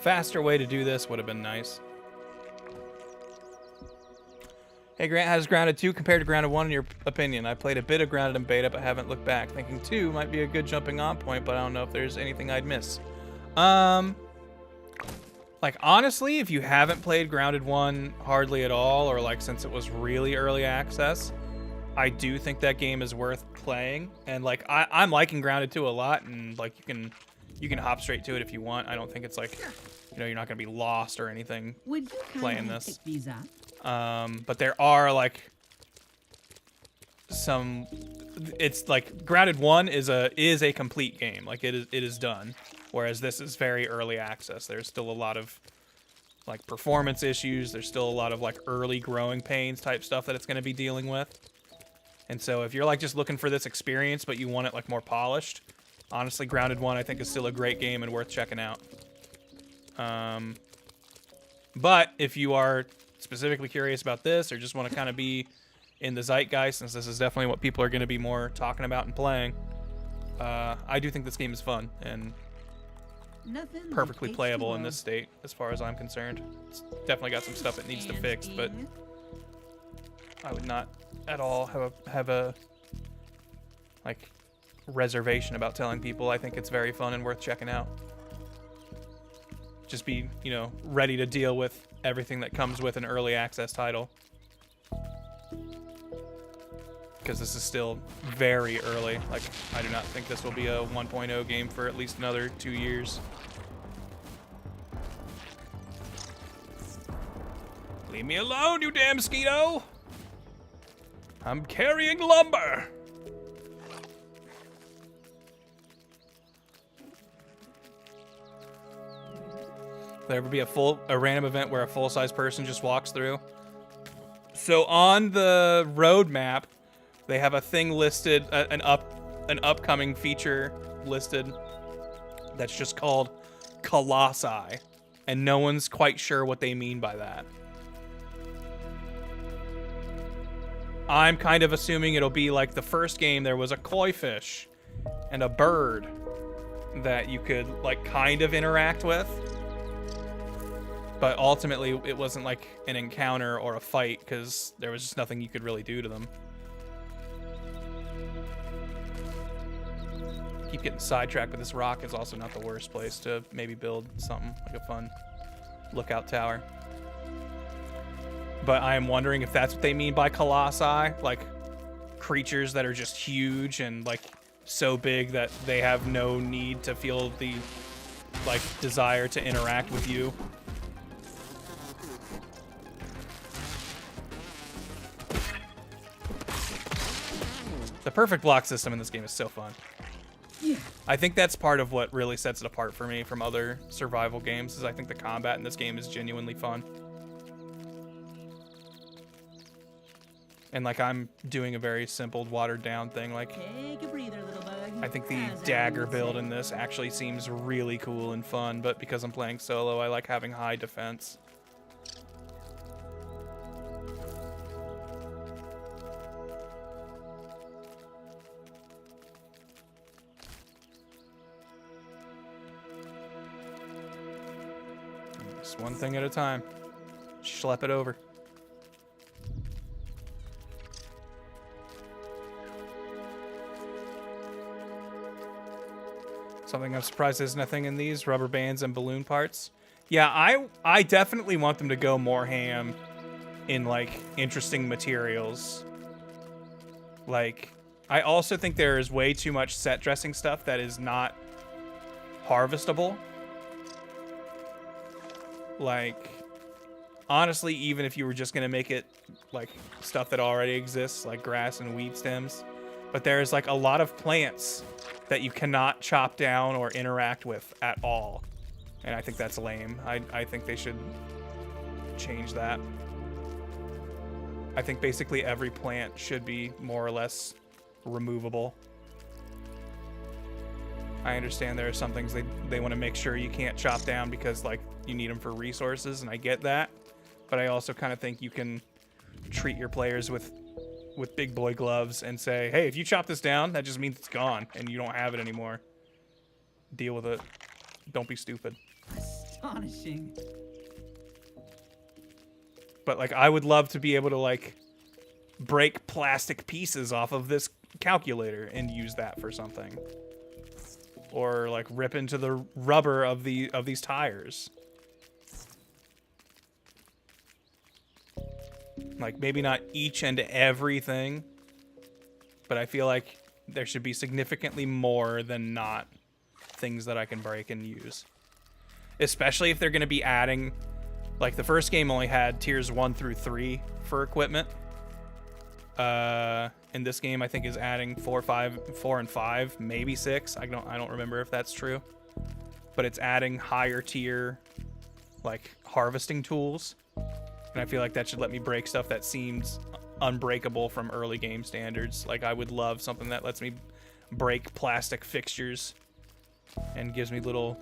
Faster way to do this would have been nice. Hey Grant, how does Grounded 2 compare to Grounded 1 in your opinion? I played a bit of Grounded in beta, but haven't looked back. Thinking 2 might be a good jumping on point, but I don't know if there's anything I'd miss. Like honestly, if you haven't played Grounded 1 hardly at all, or like since it was really early access, I do think that game is worth playing. And like I'm liking Grounded 2 a lot, and like you can hop straight to it if you want. I don't think it's like, you know, you're not gonna be lost or anything playing this. Pick these up? But there are like some, it's like Grounded 1 is a complete game. Like it is done. Whereas this is very early access. There's still a lot of like performance issues. There's still a lot of like early growing pains type stuff that it's going to be dealing with. And so if you're like just looking for this experience, but you want it like more polished, honestly, Grounded 1 I think is still a great game and worth checking out. But if you are specifically curious about this, or just want to kind of be in the zeitgeist, since this is definitely what people are going to be more talking about and playing, I do think this game is fun and perfectly playable in this state, as far as I'm concerned. It's definitely got some stuff it needs to fix, but I would not at all have a like reservation about telling people I think it's very fun and worth checking out. Just be, you know, ready to deal with everything that comes with an early access title. Because this is still very early. Like, I do not think this will be a 1.0 game for at least another 2 years. Leave me alone, you damn mosquito! I'm carrying lumber! Will there ever be a random event where a full-size person just walks through? So on the roadmap, they have a thing listed, an upcoming feature listed that's just called Colossi, and no one's quite sure what they mean by that. I'm kind of assuming it'll be like the first game. There was a koi fish and a bird that you could like kind of interact with, but ultimately it wasn't like an encounter or a fight because there was just nothing you could really do to them. Keep getting sidetracked, but this rock is also not the worst place to maybe build something like a fun lookout tower. But I am wondering if that's what they mean by colossi, like creatures that are just huge and like so big that they have no need to feel the like desire to interact with you. The perfect block system in this game is so fun. Yeah. I think that's part of what really sets it apart for me from other survival games, is I think the combat in this game is genuinely fun. And like I'm doing a very simple, watered down thing. Like, take a breather, little bug. I think the dagger build in this actually seems really cool and fun, but because I'm playing solo, I like having high defense. Just one thing at a time. Schlep it over. Something I'm surprised there's nothing in these rubber bands and balloon parts. Yeah, I definitely want them to go more ham in like interesting materials. Like, I also think there is way too much set dressing stuff that is not harvestable. Like, honestly, even if you were just gonna make it like stuff that already exists, like grass and weed stems, but there's like a lot of plants that you cannot chop down or interact with at all. And I think that's lame. I think they should change that. I think basically every plant should be more or less removable. I understand there are some things they want to make sure you can't chop down because like you need them for resources, and I get that. But I also kind of think you can treat your players with big boy gloves and say, hey, if you chop this down, that just means it's gone and you don't have it anymore. Deal with it. Don't be stupid. Astonishing. But like, I would love to be able to like break plastic pieces off of this calculator and use that for something. Or like rip into the rubber of these tires. Like, maybe not each and everything, but I feel like there should be significantly more than not things that I can break and use. Especially if they're going to be adding, like the first game only had tiers 1 through 3 for equipment. And this game I think is adding 4 and 5, maybe 6. I don't remember if that's true. But it's adding higher tier, like, harvesting tools. And I feel like that should let me break stuff that seems unbreakable from early game standards. Like, I would love something that lets me break plastic fixtures and gives me little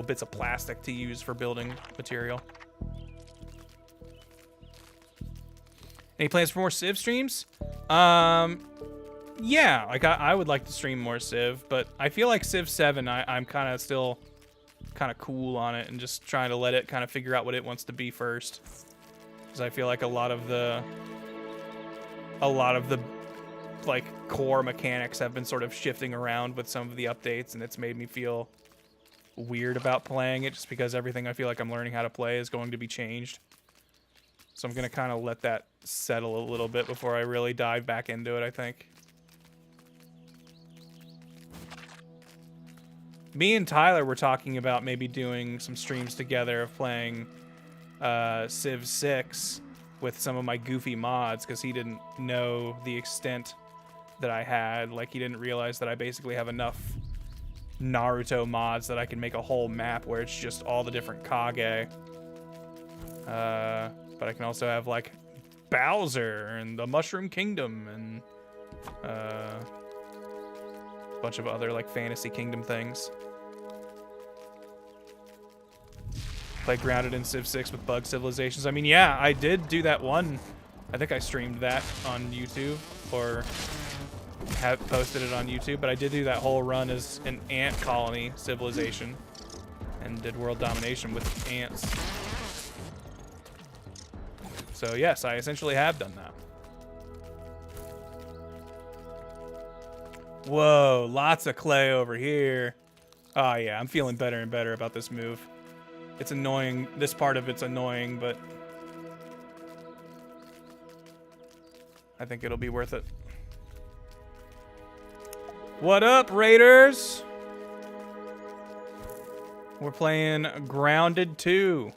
bits of plastic to use for building material. Any plans for more Civ streams? Yeah, like I would like to stream more Civ, but I feel like Civ 7, I'm kind of still kind of cool on it and just trying to let it kind of figure out what it wants to be first. Because I feel like a lot of the like core mechanics have been sort of shifting around with some of the updates, and it's made me feel weird about playing it just because everything I feel like I'm learning how to play is going to be changed. So I'm going to kind of let that settle a little bit before I really dive back into it, I think. Me and Tyler were talking about maybe doing some streams together of playing Civ 6 with some of my goofy mods, because he didn't know the extent that I had. Like, he didn't realize that I basically have enough Naruto mods that I can make a whole map where it's just all the different Kage. But I can also have, like, Bowser and the Mushroom Kingdom and a bunch of other, like, Fantasy Kingdom things. Play Grounded in Civ 6 with bug civilizations. I mean, yeah, I did do that one. I think I streamed that on YouTube, or have posted it on YouTube, but I did do that whole run as an ant colony civilization and did world domination with ants. So yes, I essentially have done that. Whoa, lots of clay over here. Oh yeah, I'm feeling better and better about this move. It's annoying. This part of it's annoying, but I think it'll be worth it. What up, Raiders? We're playing Grounded 2.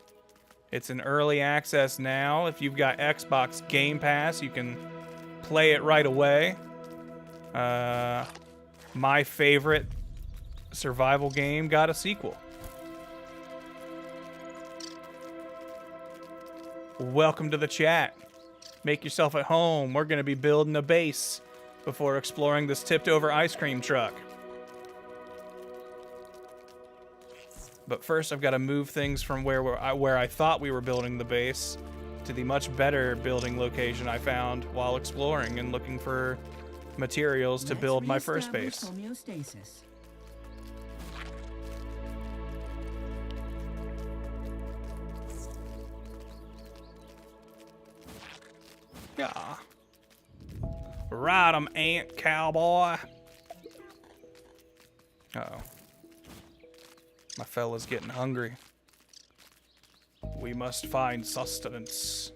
It's in early access now. If you've got Xbox Game Pass, you can play it right away. My favorite survival game got a sequel. Welcome to the chat. Make yourself at home. We're going to be building a base before exploring this tipped-over ice cream truck. But first, I've got to move things from where I thought we were building the base to the much better building location I found while exploring and looking for materials to build my first base. Homeostasis. Yeah. Ride 'em, ant cowboy. Uh-oh. My fella's getting hungry. We must find sustenance.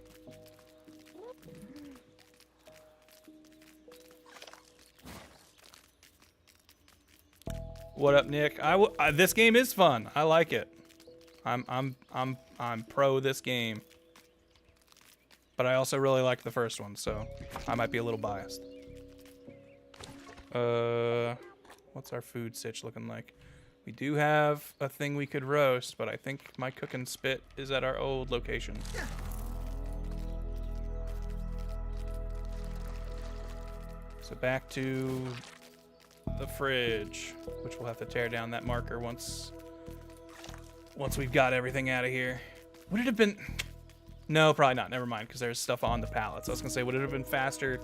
What up, Nick? This game is fun. I like it. I'm pro this game. But I also really liked the first one, so I might be a little biased. What's our food sitch looking like? We do have a thing we could roast, but I think my cook and spit is at our old location. So back to the fridge, which we'll have to tear down that marker once we've got everything out of here. Would it have been... No, probably not. Never mind, because there's stuff on the pallets. I was going to say, would it have been faster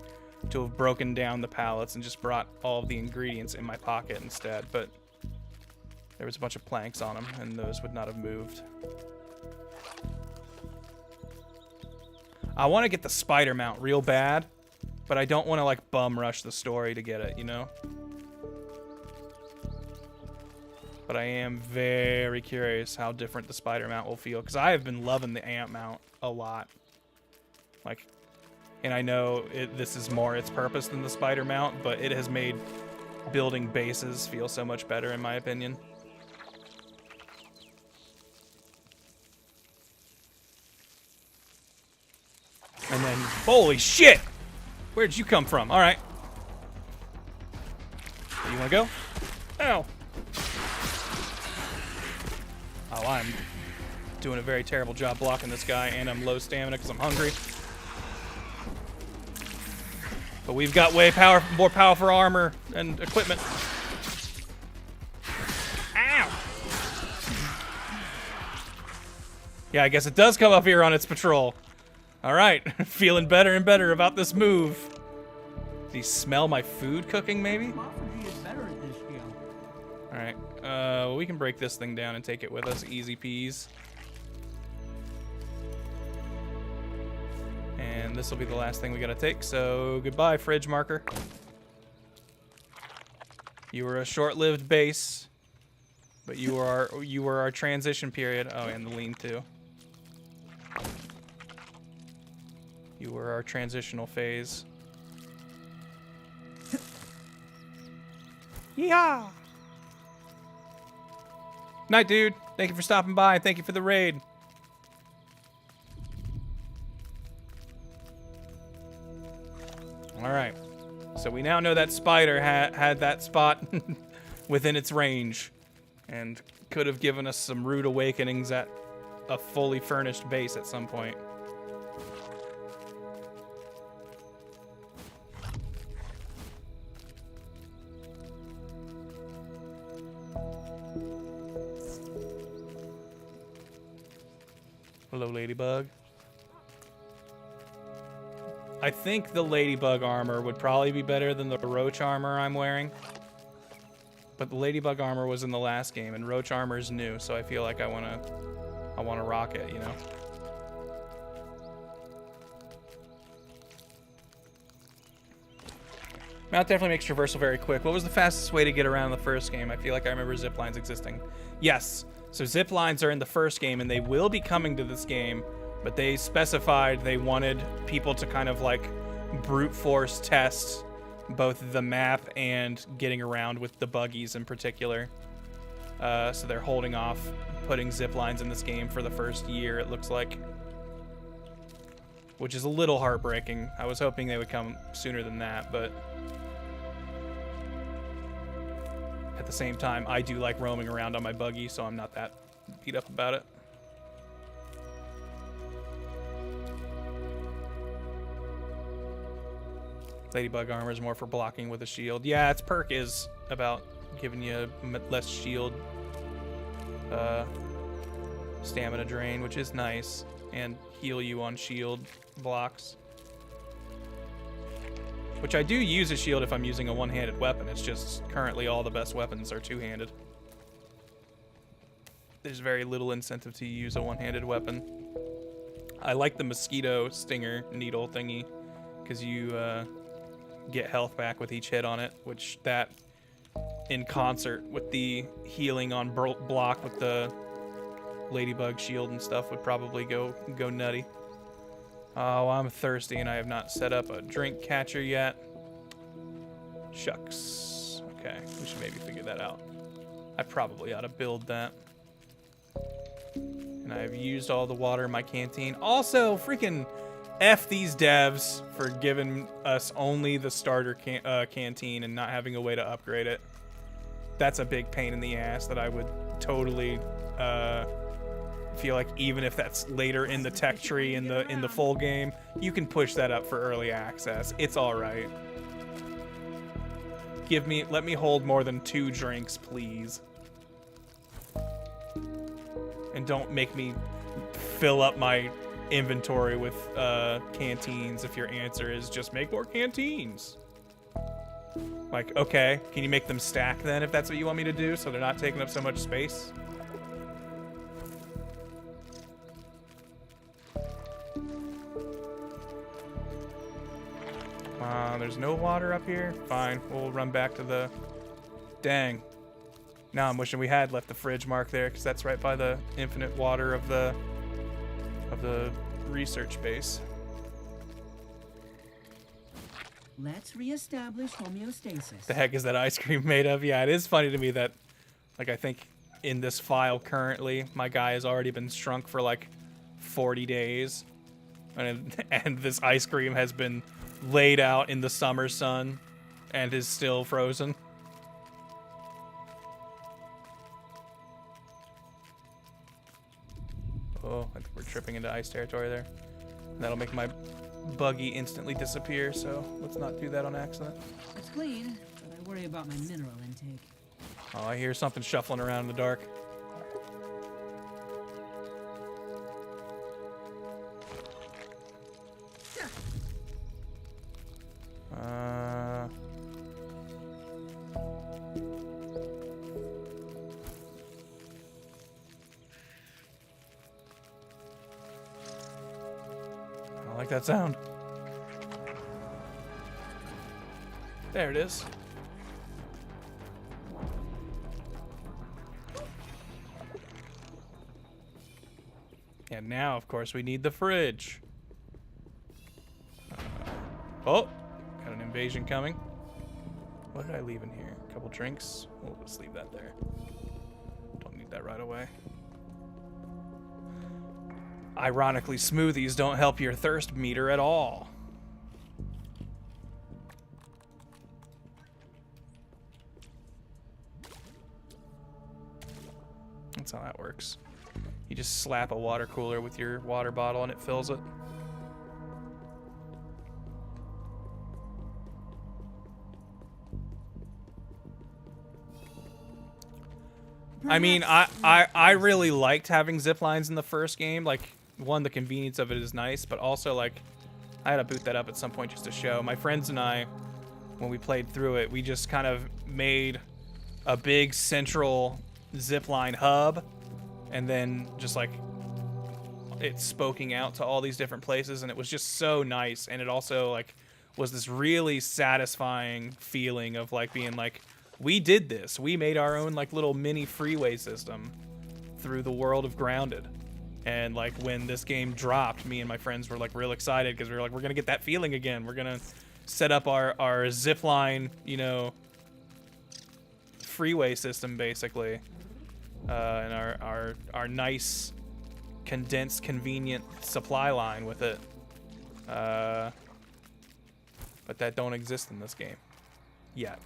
to have broken down the pallets and just brought all of the ingredients in my pocket instead? But there was a bunch of planks on them, and those would not have moved. I want to get the spider mount real bad, but I don't want to, like, bum rush the story to get it, you know? But I am very curious how different the spider mount will feel, because I have been loving the ant mount a lot. Like, and I know this is more its purpose than the spider mount, but it has made building bases feel so much better, in my opinion. And then, holy shit! Where'd you come from? All right. You wanna go? Ow! Oh, I'm doing a very terrible job blocking this guy, and I'm low stamina because I'm hungry. But we've got more powerful armor and equipment. Ow! Yeah, I guess it does come up here on its patrol. All right, feeling better and better about this move. Do you smell my food cooking, maybe? Autophagy is better at this deal. All right, well, we can break this thing down and take it with us, easy peas. And this will be the last thing we gotta take, so goodbye, fridge marker. You were a short-lived base, but you were our transition period. Oh, and the lean-to. You were our transitional phase. Yeehaw! Night, dude. Thank you for stopping by. Thank you for the raid. All right. So we now know that spider had that spot within its range and could have given us some rude awakenings at a fully furnished base at some point. Hello, Ladybug. I think the Ladybug armor would probably be better than the Roach armor I'm wearing. But the Ladybug armor was in the last game, and Roach armor is new, so I feel like I wanna rock it, you know? That definitely makes traversal very quick. What was the fastest way to get around the first game? I feel like I remember zip lines existing. Yes, so zip lines are in the first game, and they will be coming to this game, but they specified they wanted people to kind of like brute force test both the map and getting around with the buggies in particular. So they're holding off putting zip lines in this game for the first year, it looks like. Which is a little heartbreaking. I was hoping they would come sooner than that, but at the same time, I do like roaming around on my buggy, so I'm not that beat up about it. Ladybug armor is more for blocking with a shield. Yeah, its perk is about giving you less shield stamina drain, which is nice, and heal you on shield blocks. Which I do use a shield if I'm using a one-handed weapon. It's just currently all the best weapons are two-handed. There's very little incentive to use a one-handed weapon. I like the mosquito stinger needle thingy because you get health back with each hit on it, which that in concert with the healing on block with the Ladybug shield and stuff would probably go nutty. Oh, I'm thirsty and I have not set up a drink catcher yet. Shucks. Okay, we should maybe figure that out. I probably ought to build that. And I've used all the water in my canteen. Also, freaking F these devs for giving us only the starter canteen and not having a way to upgrade it. That's a big pain in the ass that I would totally feel like even if that's later in the tech tree in the full game, you can push that up for early access. It's all right. Let me hold more than 2 drinks, please. And don't make me fill up my inventory with canteens if your answer is just make more canteens. Like, okay, can you make them stack then if that's what you want me to do so they're not taking up so much space? There's no water up here? Fine, we'll run back to the... Dang. Now I'm wishing we had left the fridge mark there because that's right by the infinite water of the research base. Let's reestablish homeostasis. The heck is that ice cream made of? Yeah, it is funny to me that, like, I think in this file currently, my guy has already been shrunk for like 40 days. And this ice cream has been laid out in the summer sun and is still frozen. Oh, I think we're tripping into ice territory there. That'll make my buggy instantly disappear, so let's not do that on accident. It's clean, but I worry about my mineral intake. Oh, I hear something shuffling around in the dark. that sound. There it is. And now, of course, we need the fridge. Oh, got an invasion coming. What did I leave in here? A couple drinks. We'll just leave that there. Don't need that right away. Ironically, smoothies don't help your thirst meter at all. That's how that works. You just slap a water cooler with your water bottle and it fills it. I mean, I really liked having zip lines in the first game. Like, one, the convenience of it is nice, but also, like, I had to boot that up at some point just to show. My friends and I, when we played through it, we just kind of made a big central zip line hub, and then just, like, it spoking out to all these different places, and it was just so nice. And it also, like, was this really satisfying feeling of, like, being like, we did this. We made our own, like, little mini freeway system through the world of Grounded. And, like, when this game dropped, me and my friends were, like, real excited because we were like, we're going to get that feeling again. We're going to set up our zip line, you know, freeway system, basically. And our nice, condensed, convenient supply line with it. But that don't exist in this game. Yet.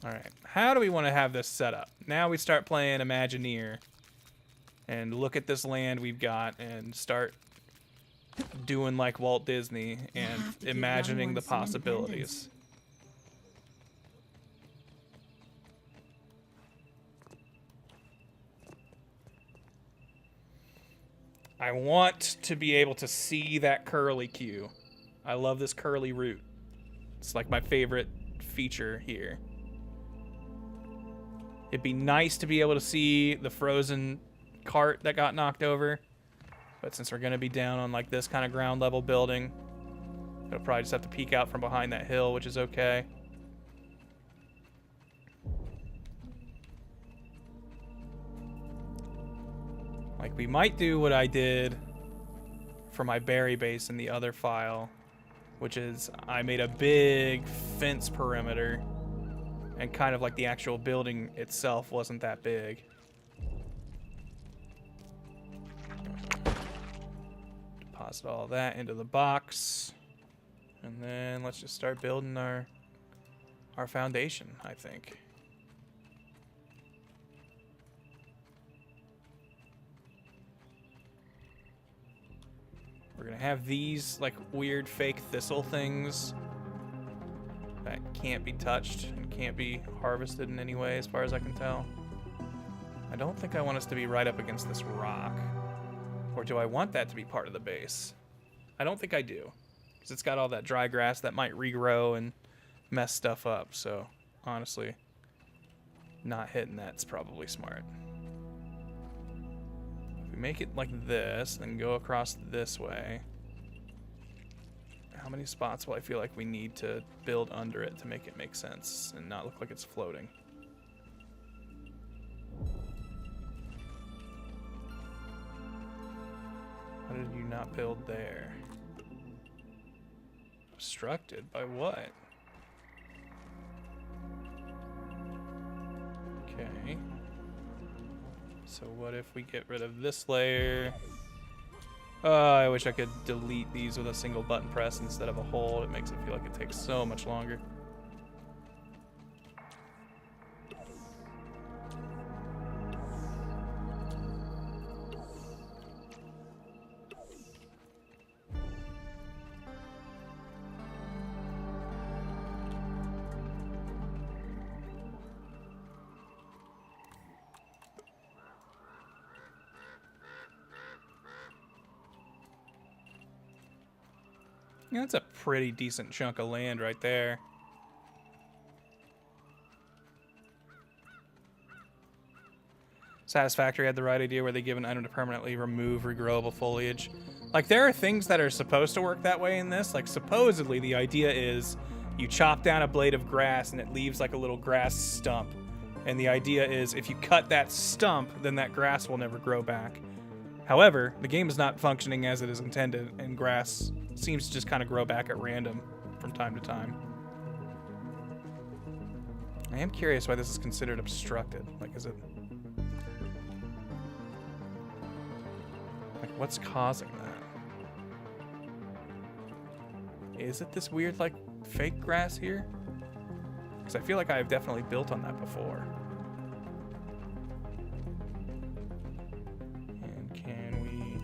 Alright, how do we want to have this set up? Now we start playing Imagineer and look at this land we've got and start doing like Walt Disney and imagining the possibilities. I want to be able to see that curly Q. I love this curly root. It's like my favorite feature here. It'd be nice to be able to see the frozen cart that got knocked over. But since we're going to be down on like this kind of ground level building, it'll probably just have to peek out from behind that hill, which is okay. Like, we might do what I did for my berry base in the other file, which is I made a big fence perimeter. And kind of like the actual building itself wasn't that big. Deposit all that into the box. And then let's just start building our foundation, I think. We're gonna have these like weird fake thistle things that can't be touched and can't be harvested in any way as far as I can tell. I don't think I want us to be right up against this rock. Or do I want that to be part of the base? I don't think I do. Because it's got all that dry grass that might regrow and mess stuff up. So, honestly, not hitting that's probably smart. If we make it like this, then go across this way. How many spots will I feel like we need to build under it to make it make sense and not look like it's floating? How did you not build there? Obstructed by what? Okay. So what if we get rid of this layer? Oh, I wish I could delete these with a single button press instead of a hold. It makes it feel like it takes so much longer. Yeah, that's a pretty decent chunk of land right there. Satisfactory had the right idea where they give an item to permanently remove regrowable foliage. Like, there are things that are supposed to work that way in this. Like, supposedly the idea is you chop down a blade of grass and it leaves like a little grass stump. And the idea is if you cut that stump, then that grass will never grow back. However, the game is not functioning as it is intended, and grass seems to just kind of grow back at random from time to time. I am curious why this is considered obstructed. Like, is it... Like, what's causing that? Is it this weird, like, fake grass here? Because I feel like I've definitely built on that before. And can we...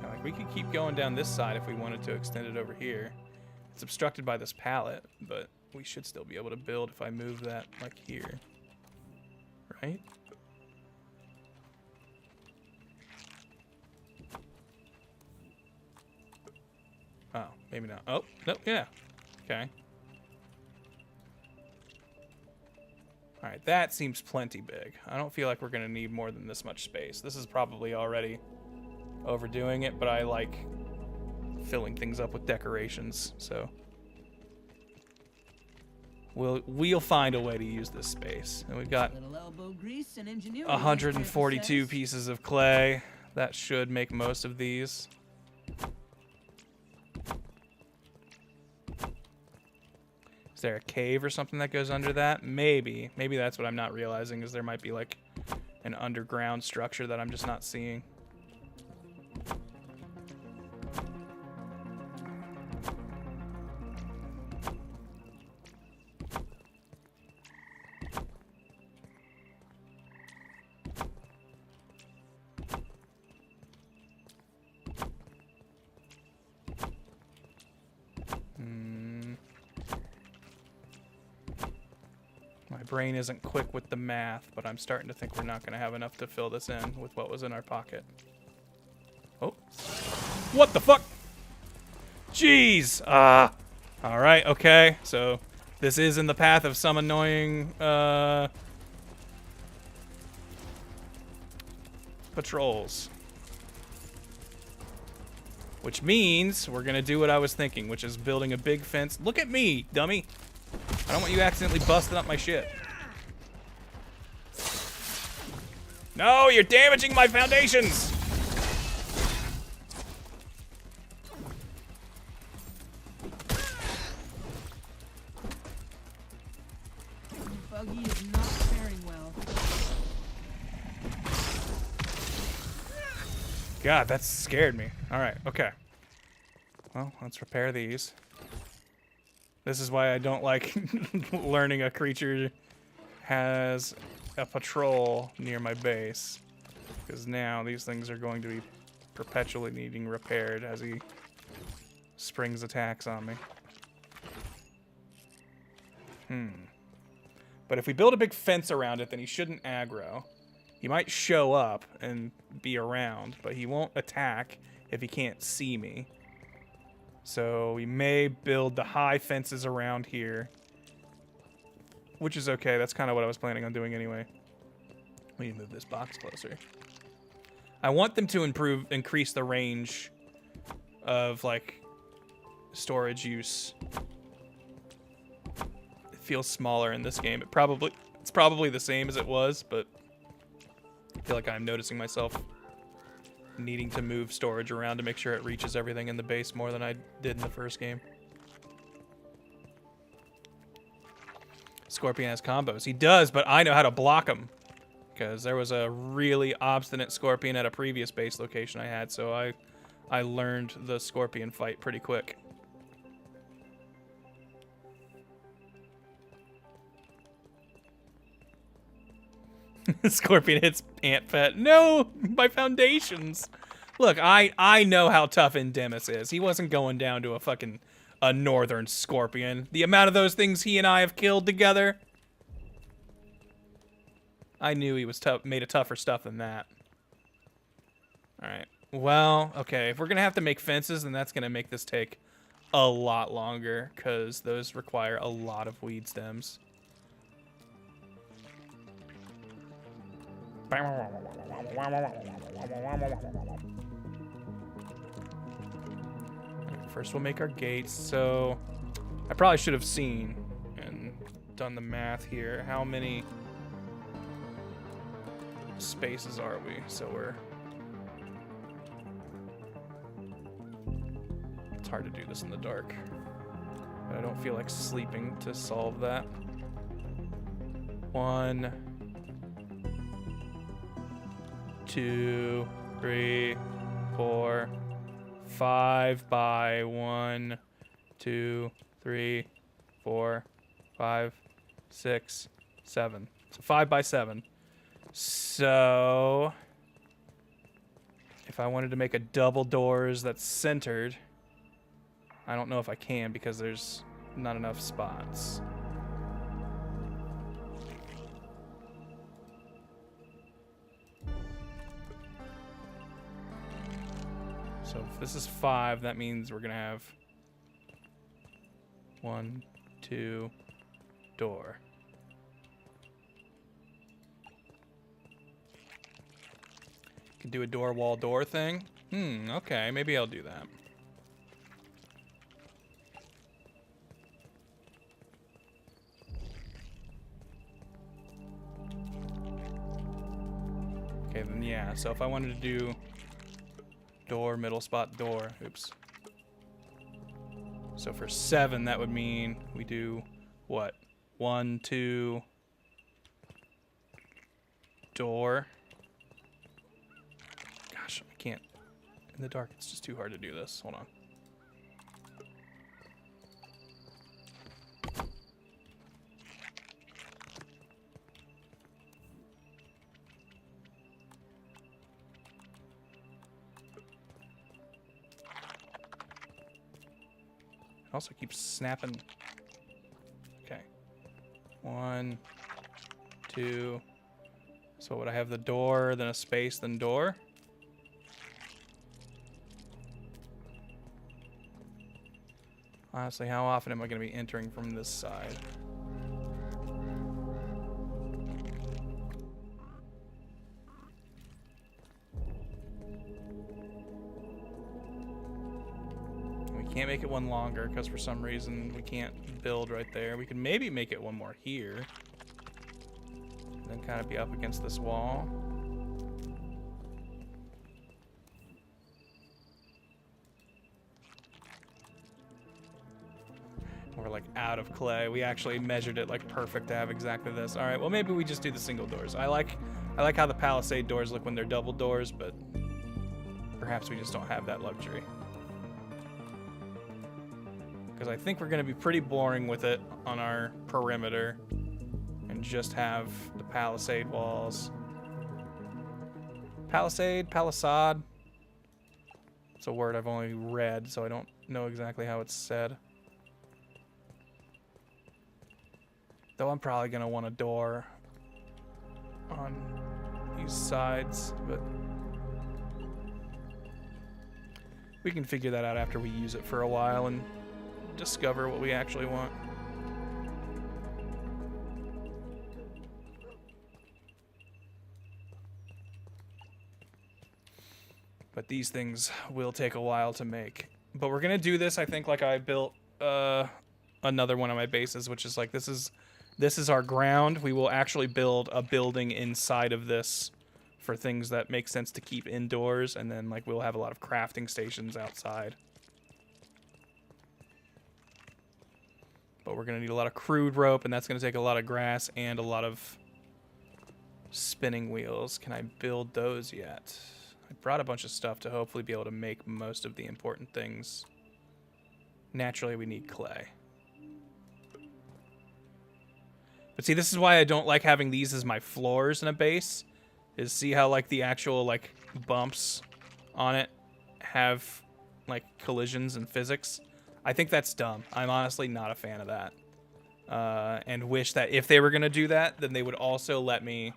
Yeah, like, we could keep going down this side if we wanted to extend it over here. It's obstructed by this pallet, but we should still be able to build if I move that, like, here. Right? Oh, maybe not. Oh, no, yeah. Okay. Alright, that seems plenty big. I don't feel like we're going to need more than this much space. This is probably already overdoing it, but I like filling things up with decorations, so... We'll find a way to use this space. And we've got 142 pieces of clay. That should make most of these. Is there a cave or something that goes under that? Maybe. Maybe that's what I'm not realizing, is there might be like an underground structure that I'm just not seeing. My brain isn't quick with the math, but I'm starting to think we're not going to have enough to fill this in with what was in our pocket. Oh. What the fuck? Jeez. Alright, okay. So, this is in the path of some annoying, patrols. Which means we're going to do what I was thinking, which is building a big fence. Look at me, dummy. I don't want you accidentally busting up my shit. No, you're damaging my foundations! Buggy is not faring well. God, that scared me. Alright, okay. Well, let's repair these. This is why I don't like learning a creature has a patrol near my base. Because now these things are going to be perpetually needing repaired as he springs attacks on me. But if we build a big fence around it, then he shouldn't aggro. He might show up and be around, but he won't attack if he can't see me. So we may build the high fences around here. Which is okay. That's kind of what I was planning on doing anyway. We need to move this box closer. I want them to increase the range of, like, storage use. It feels smaller in this game. It's probably the same as it was, but I feel like I'm noticing myself needing to move storage around to make sure it reaches everything in the base more than I did in the first game. Scorpion has combos. He does, but I know how to block him. Because there was a really obstinate Scorpion at a previous base location I had, so I learned the Scorpion fight pretty quick. Scorpion hits Ant Pet. No, my foundations. Look, I know how tough Endemis is. He wasn't going down to a northern Scorpion. The amount of those things he and I have killed together. I knew he was tough, made of tougher stuff than that. Alright. Well, okay. If we're going to have to make fences, then that's going to make this take a lot longer, because those require a lot of weed stems. First we'll make our gates. So I probably should have seen and done the math here. How many spaces are we? So it's hard to do this in the dark. But I don't feel like sleeping to solve that. 1, 2, 3, 4, 5 by 1, 2, 3, 4, 5, 6, 7. So 5 by 7. So if I wanted to make a double doors that's centered, I don't know if I can because there's not enough spots. So if this is 5, that means we're gonna have 1, 2, door. Could do a door wall door thing. Okay, maybe I'll do that. Okay, then yeah, so if I wanted to do door, middle spot, door, oops. So for 7, that would mean we do what? 1, 2, door. Gosh, I can't. In the dark, it's just too hard to do this. Hold on. It also keeps snapping. Okay. 1, 2. So would I have the door, then a space, then door? Honestly, how often am I going to be entering from this side? We can't make it one longer because for some reason we can't build right there. We can maybe make it one more here. And then kind of be up against this wall. We're like out of clay. We actually measured it like perfect to have exactly this. All right, well maybe we just do the single doors. I like how the Palisade doors look when they're double doors, but perhaps we just don't have that luxury. Because I think we're going to be pretty boring with it on our perimeter and just have the Palisade walls. Palisade? Palisade? It's a word I've only read, so I don't know exactly how it's said. Though I'm probably going to want a door on these sides, but we can figure that out after we use it for a while and discover what we actually want. But these things will take a while to make. But we're going to do this, I think, like I built another one of my bases, which is like this is our ground. We will actually build a building inside of this for things that make sense to keep indoors, and then like we'll have a lot of crafting stations outside. But we're gonna need a lot of crude rope, and that's gonna take a lot of grass and a lot of spinning wheels. Can I build those yet? I brought a bunch of stuff to hopefully be able to make most of the important things. Naturally, we need clay. But see, this is why I don't like having these as my floors in a base. Is see how like the actual like bumps on it have like collisions and physics. I think that's dumb. I'm honestly not a fan of that. And wish that if they were gonna do that, then they would also let me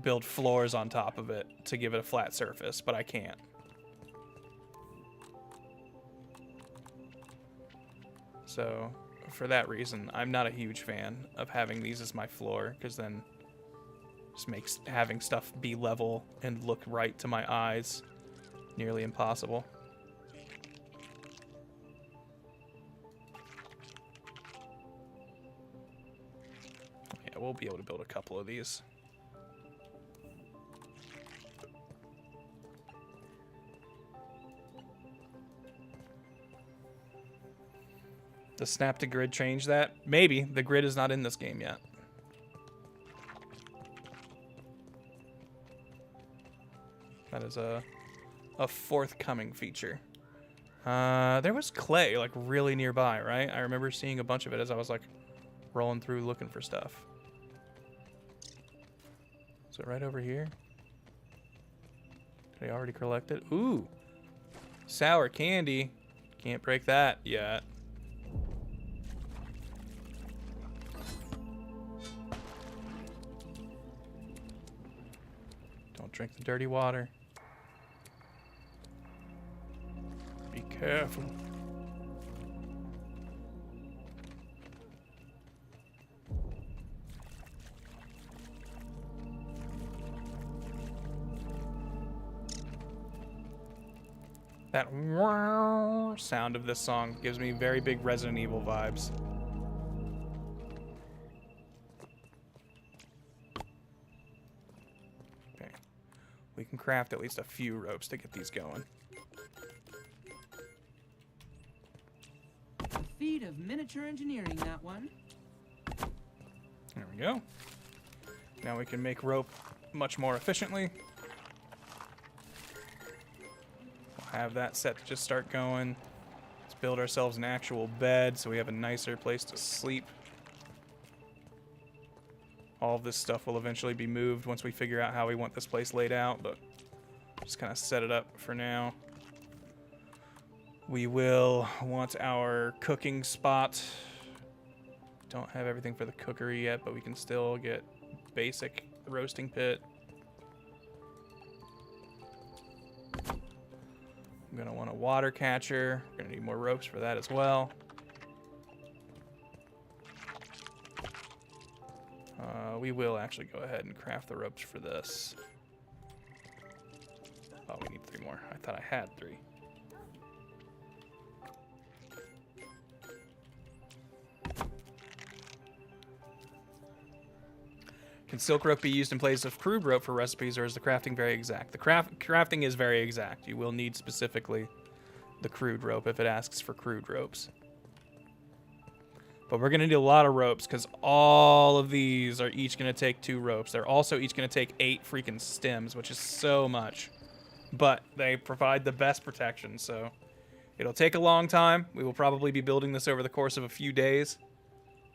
build floors on top of it to give it a flat surface, but I can't. So for that reason, I'm not a huge fan of having these as my floor, because then Just makes having stuff be level and look right to my eyes nearly impossible. Yeah, we'll be able to build a couple of these. Does snap to grid change that? Maybe. The grid is not in this game yet. That is a forthcoming feature. There was clay, like, really nearby, right? I remember seeing a bunch of it as I was, like, rolling through looking for stuff. Is it right over here? Did I already collect it? Ooh! Sour candy. Can't break that yet. Don't drink the dirty water. Be careful. That sound of this song gives me very big Resident Evil vibes. Okay. We can craft at least a few ropes to get these going. A feat of miniature engineering, that one. There we go. Now we can make rope much more efficiently. Have that set to just start going. Let's build ourselves an actual bed so we have a nicer place to sleep. All of this stuff will eventually be moved once we figure out how we want this place laid out, but just kind of set it up for now. We will want our cooking spot. Don't have everything for the cookery yet, but we can still get basic roasting pit. I'm going to want a water catcher. We're going to need more ropes for that as well. We will actually go ahead and craft the ropes for this. Oh, we need 3 more. I thought I had 3. Can silk rope be used in place of crude rope for recipes, or is the crafting very exact? The crafting is very exact. You will need specifically the crude rope if it asks for crude ropes. But we're going to need a lot of ropes because all of these are each going to take 2 ropes. They're also each going to take 8 freaking stems, which is so much. But they provide the best protection, so it'll take a long time. We will probably be building this over the course of a few days.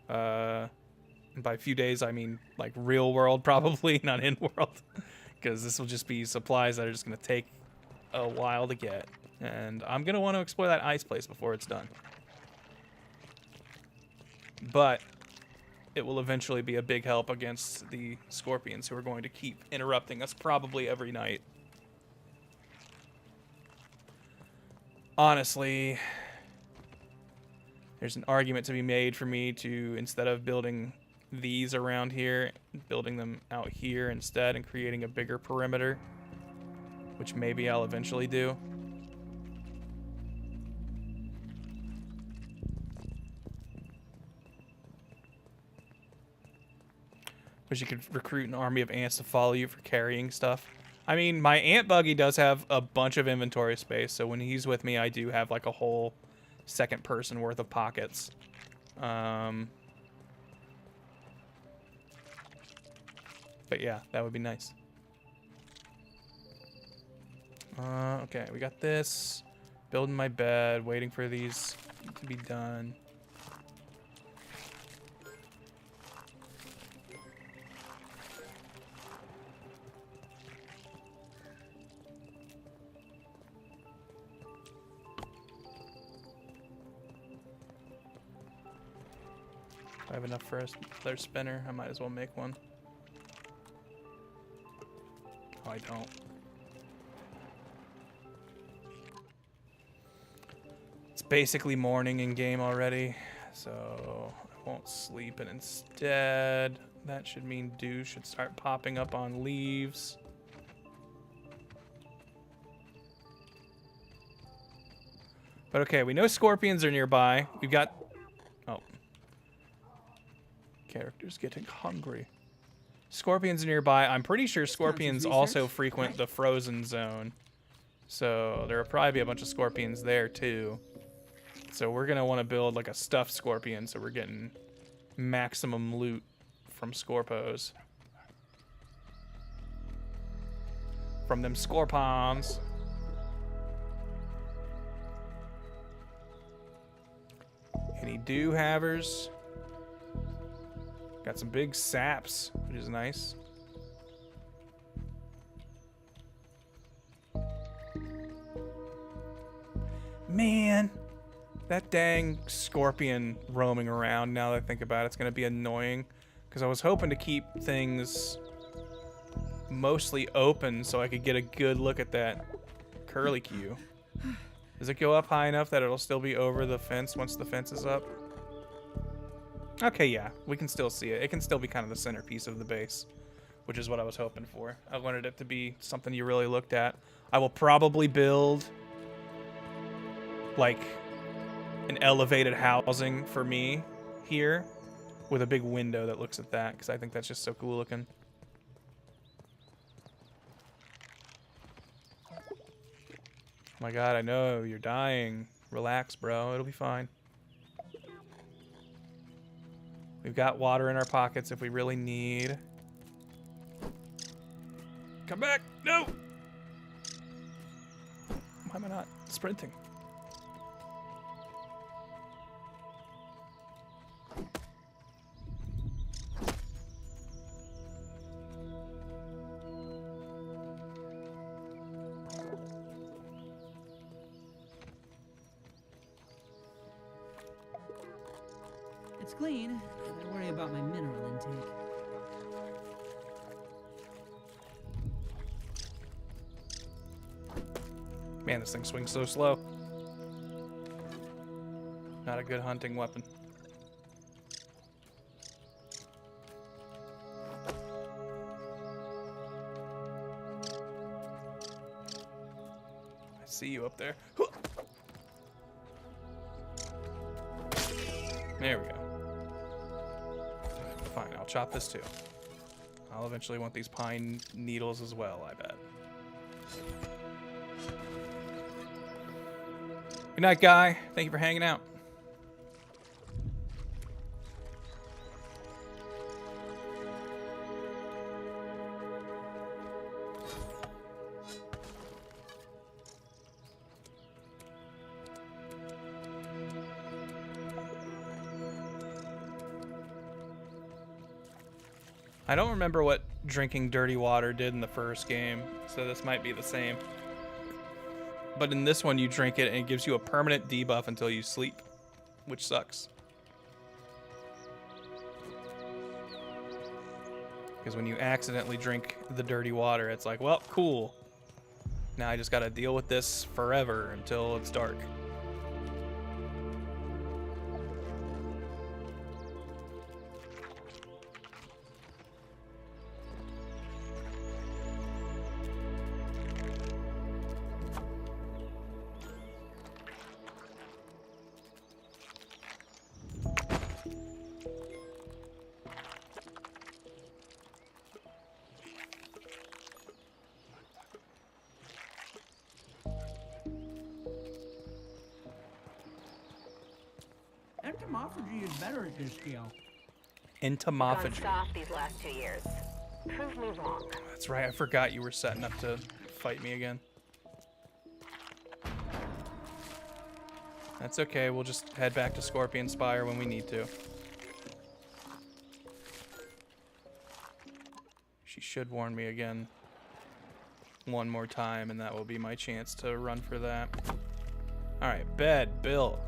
And by a few days, I mean like real world probably, not in world. Because this will just be supplies that are just going to take a while to get. And I'm going to want to explore that ice place before it's done. But it will eventually be a big help against the scorpions who are going to keep interrupting us probably every night. Honestly, there's an argument to be made for me to, instead of building these around here, building them out here instead and creating a bigger perimeter, which maybe I'll eventually do. Because you could recruit an army of ants to follow you for carrying stuff. I mean, my ant buggy does have a bunch of inventory space, so when he's with me, I do have like a whole second person worth of pockets. But yeah, that would be nice. Okay, we got this. Building my bed, waiting for these to be done. I have enough for a leather spinner. I might as well make one. Oh, I don't. It's basically morning in game already, so I won't sleep, and instead That should mean dew should start popping up on leaves. But okay, we know scorpions are nearby. We've got... Oh. Character's getting hungry. Scorpions are nearby. I'm pretty sure scorpions also frequent the frozen zone. So there'll probably be a bunch of scorpions there too. So we're gonna want to build like a stuffed scorpion so we're getting maximum loot from Scorpos. From them Scorpons. Any dew havers? Got some big saps, which is nice. Man, that dang scorpion roaming around, now that I think about it, it's going to be annoying. Because I was hoping to keep things mostly open so I could get a good look at that curlicue. Does it go up high enough that it'll still be over the fence once the fence is up? Okay, yeah, we can still see it. It can still be kind of the centerpiece of the base, which is what I was hoping for. I wanted it to be something you really looked at. I will probably build like an elevated housing for me here with a big window that looks at that because I think that's just so cool looking. Oh my god, I know you're dying. Relax, bro. It'll be fine. We've got water in our pockets if we really need. Come back! No! Why am I not sprinting? It's clean, but I worry about my mineral intake. Man, this thing swings so slow. Not a good hunting weapon. I see you up there. There we go. Fine, I'll chop this too. I'll eventually want these pine needles as well, I bet. Good night, Guy. Thank you for hanging out. I don't remember what drinking dirty water did in the first game, so this might be the same. But in this one, you drink it and it gives you a permanent debuff until you sleep, which sucks. Because when you accidentally drink the dirty water, it's like, well, cool. Now I just gotta deal with this forever until it's dark. Entomophagy is better at this scale. Entomophagy. Gone soft these last 2 years. Prove me wrong. That's right, I forgot you were setting up to fight me again. That's okay, we'll just head back to Scorpion Spire when we need to. She should warn me again one more time, and that will be my chance to run for that. Alright, bed built.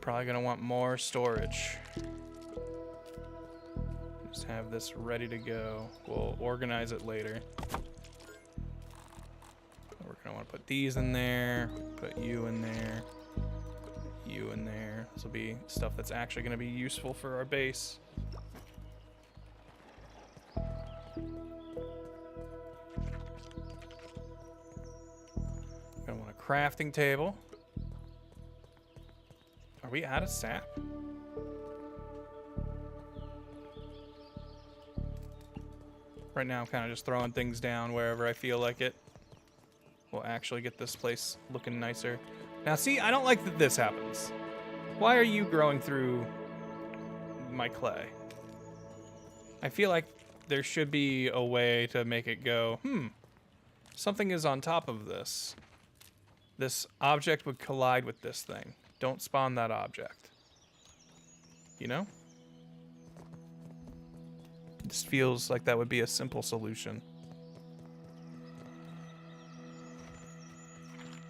Probably gonna want more storage. Just have this ready to go. We'll organize it later. We're gonna want to put these in there, put you in there, you in there. This will be stuff that's actually going to be useful for our base. Gonna want a crafting table. Are we out of sap? Right now I'm kind of just throwing things down wherever I feel like it. We'll actually get this place looking nicer. Now see, I don't like that this happens. Why are you growing through my clay? I feel like there should be a way to make it go, something is on top of this. This object would collide with this thing. Don't spawn that object. You know? It just feels like that would be a simple solution.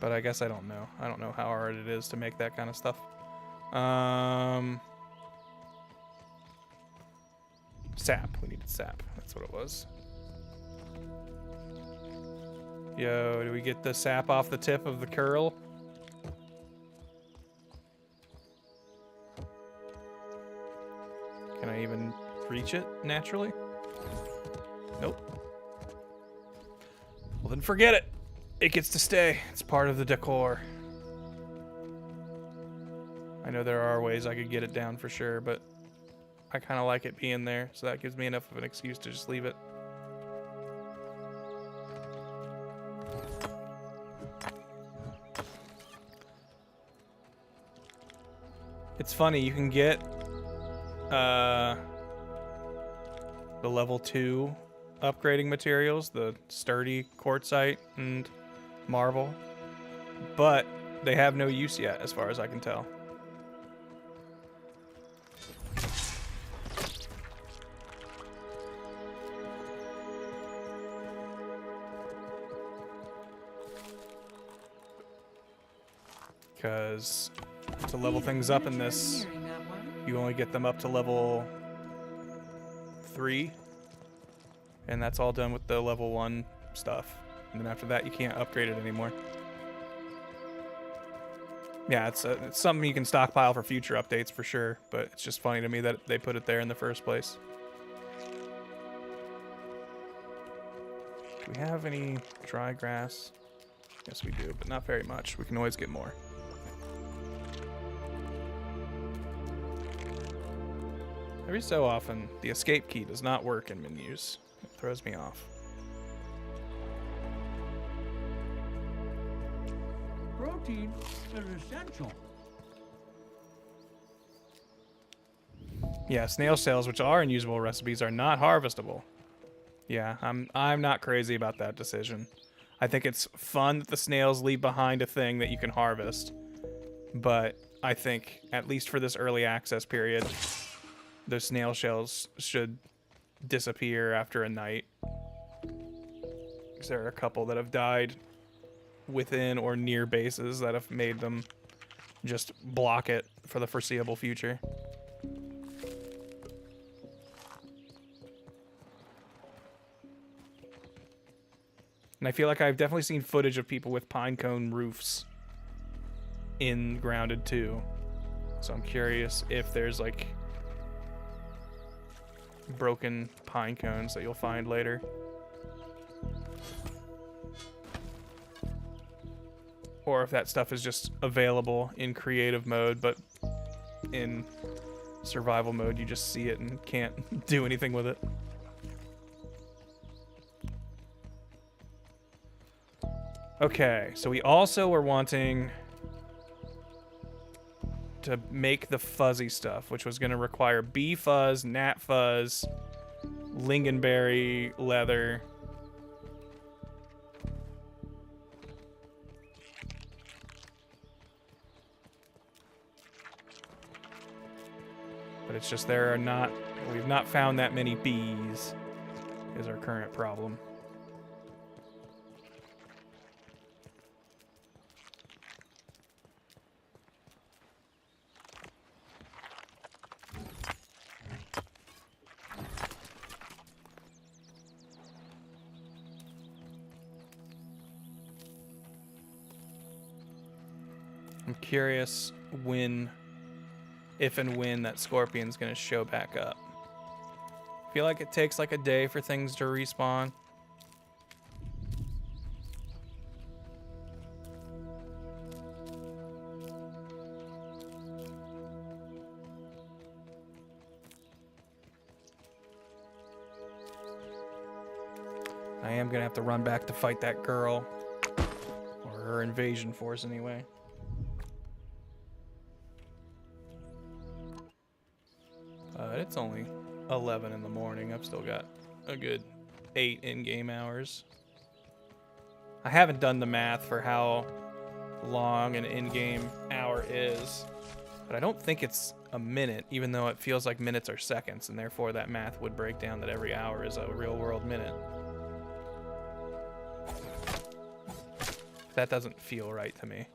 But I guess I don't know. I don't know how hard it is to make that kind of stuff. Sap. We needed sap. That's what it was. Yo, do we get the sap off the tip of the curl? Can I even reach it naturally? Nope. Well, then forget it. It gets to stay. It's part of the decor. I know there are ways I could get it down for sure, but I kind of like it being there, so that gives me enough of an excuse to just leave it. It's funny, you can get the level 2 upgrading materials, the sturdy quartzite and marble, but they have no use yet as far as I can tell. Because to level things up in this, you only get them up to level 3, and that's all done with the level 1 stuff. And then after that, you can't upgrade it anymore. Yeah, it's something you can stockpile for future updates for sure, but it's just funny to me that they put it there in the first place. Do we have any dry grass? Yes, we do, but not very much. We can always get more. Every so often, the escape key does not work in menus. It throws me off. Protein is essential. Yeah, snail shells, which are in usable recipes, are not harvestable. Yeah, I'm not crazy about that decision. I think it's fun that the snails leave behind a thing that you can harvest, but I think, at least for this early access period, those snail shells should disappear after a night. Because there are a couple that have died within or near bases that have made them just block it for the foreseeable future. And I feel like I've definitely seen footage of people with pine cone roofs in Grounded 2. So I'm curious if there's like broken pine cones that you'll find later. Or if that stuff is just available in creative mode, but in survival mode you just see it and can't do anything with it. Okay, so we also were wanting to make the fuzzy stuff, which was going to require bee fuzz, gnat fuzz, lingonberry leather. But it's just we've not found that many bees is our current problem. I'm curious if and when that scorpion's gonna show back up. I feel like it takes like a day for things to respawn. I am gonna have to run back to fight that girl. Or her invasion force anyway. It's only 11 in the morning. I've still got a good 8 in-game hours. I haven't done the math for how long an in-game hour is, but I don't think it's a minute, even though it feels like minutes are seconds, and therefore that math would break down that every hour is a real-world minute. That doesn't feel right to me.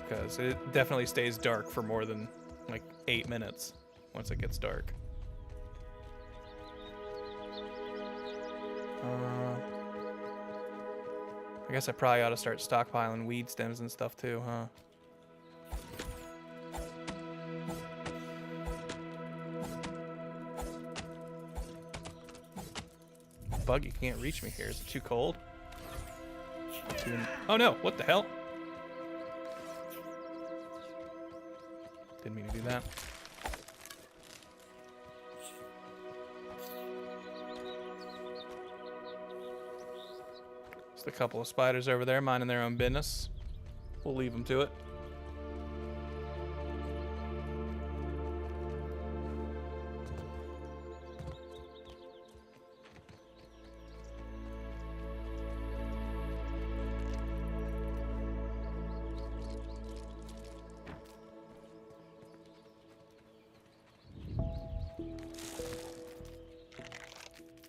Because it definitely stays dark for more than like 8 minutes once it gets dark. I guess I probably ought to start stockpiling weed stems and stuff too, huh? Buggy can't reach me here. Is it too cold? Oh no, what the hell? Didn't mean to do that. Just a couple of spiders over there minding their own business. We'll leave them to it.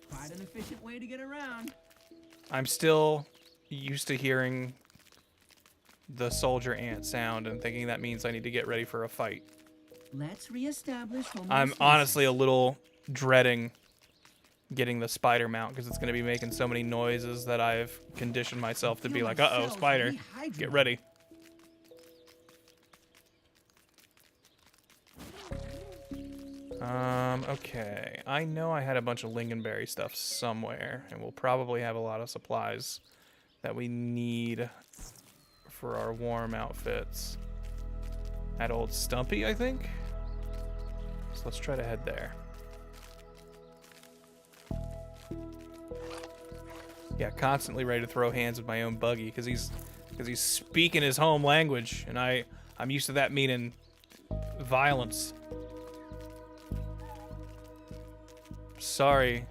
Quite an efficient way to get around. I'm still used to hearing the soldier ant sound and thinking that means I need to get ready for a fight. Let's reestablish I'm honestly a little dreading getting the spider mount because it's going to be making so many noises that I've conditioned myself to be like, uh-oh, spider, get ready. Okay. I know I had a bunch of lingonberry stuff somewhere, and we'll probably have a lot of supplies that we need for our warm outfits. At Old Stumpy, I think? So let's try to head there. Yeah, constantly ready to throw hands with my own buggy because he's speaking his home language, and I'm used to that meaning violence. Sorry,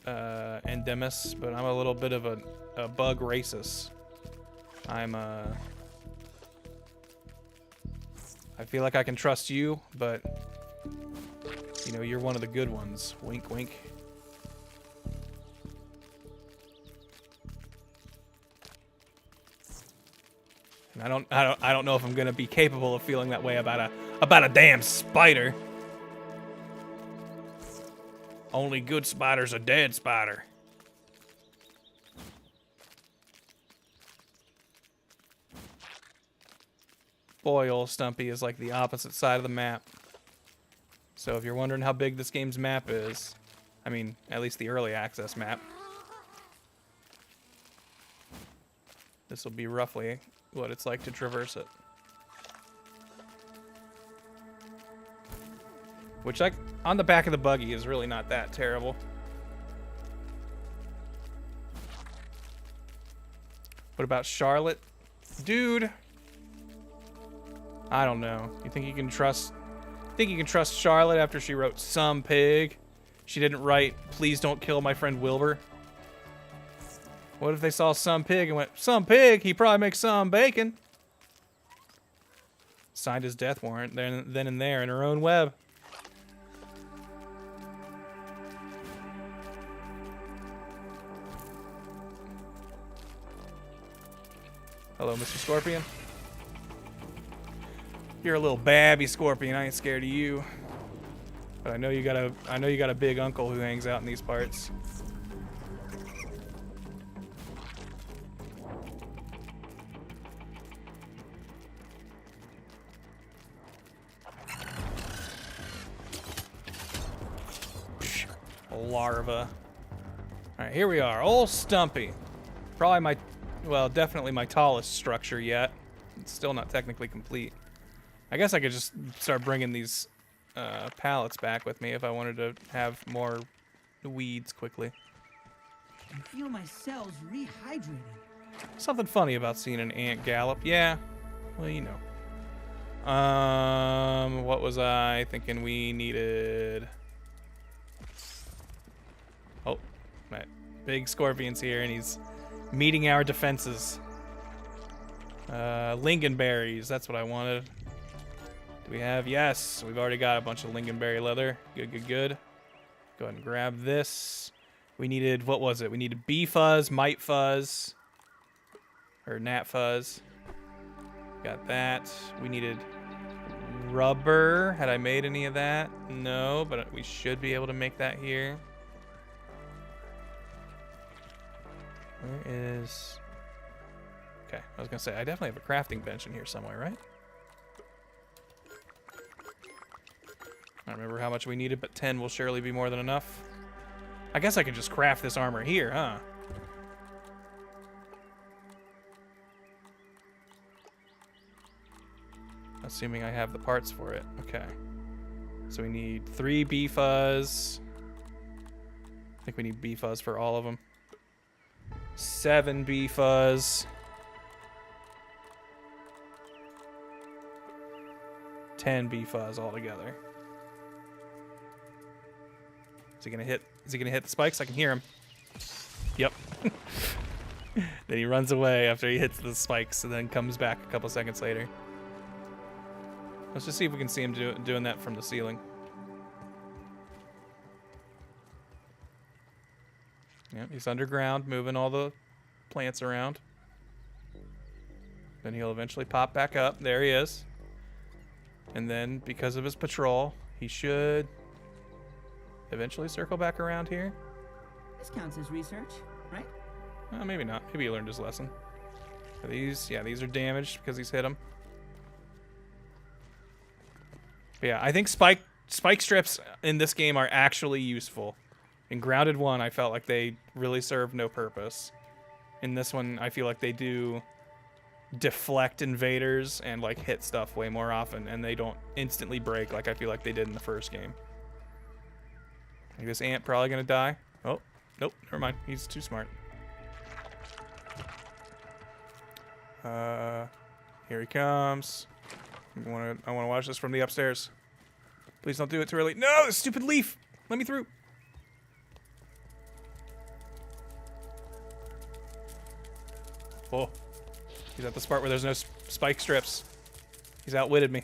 Endemis, but I'm a little bit of a bug racist. I feel like I can trust you, but you know, you're one of the good ones. Wink, wink. And I don't know if I'm gonna be capable of feeling that way about a damn spider. Only good spider's a dead spider. Boy, old Stumpy is like the opposite side of the map. So if you're wondering how big this game's map is, I mean, at least the early access map, this will be roughly what it's like to traverse it. Which, like, on the back of the buggy is really not that terrible. What about Charlotte? Dude, I don't know. You think you can trust Charlotte after she wrote Some Pig? She didn't write, Please Don't Kill My Friend Wilbur. What if they saw Some Pig and went, Some Pig? He probably makes some bacon. Signed his death warrant then and there in her own web. Hello, Mr. Scorpion. You're a little babby scorpion. I ain't scared of you. But I know you got a big uncle who hangs out in these parts. larva. All right, here we are. Old Stumpy. Probably my, well, definitely my tallest structure yet. It's still not technically complete. I guess I could just start bringing these pallets back with me if I wanted to have more weeds quickly. I feel my cells rehydrating. Something funny about seeing an ant gallop. Yeah, well, you know. What was I thinking we needed? Oh, right. Big scorpion's here, and he's meeting our defenses. Lingonberries, that's what I wanted. Do we have? Yes, we've already got a bunch of lingonberry leather. Good, good, good. Go ahead and grab this. We needed, what was it? We needed bee fuzz, mite fuzz, or gnat fuzz. Got that. We needed rubber. Had I made any of that? No, but we should be able to make that here. Where is... Okay, I was gonna say, I definitely have a crafting bench in here somewhere, right? I don't remember how much we needed, but 10 will surely be more than enough. I guess I could just craft this armor here, huh? Assuming I have the parts for it. Okay. So we need 3 bee fuzz. I think we need bee fuzz for all of them. 7 bee fuzz. 10 bee fuzz altogether. Is he gonna hit? Is he gonna hit the spikes? I can hear him. Yep. Then he runs away after he hits the spikes, and then comes back a couple seconds later. Let's just see if we can see him doing that from the ceiling. Yep, he's underground, moving all the plants around. Then he'll eventually pop back up. There he is. And then, because of his patrol, he should eventually circle back around here. This counts as research, right? Maybe not. Maybe he learned his lesson. Are these, yeah, these are damaged because he's hit them. But yeah, I think spike strips in this game are actually useful. In Grounded 1, I felt like they really served no purpose. In this one, I feel like they do deflect invaders and like hit stuff way more often, and they don't instantly break like I feel like they did in the first game. I think this ant probably gonna die. Oh, nope, never mind. He's too smart. Here he comes. I wanna watch this from the upstairs. Please don't do it too early. No, this stupid leaf! Let me through. Oh, he's at the spot where there's no spike strips. He's outwitted me.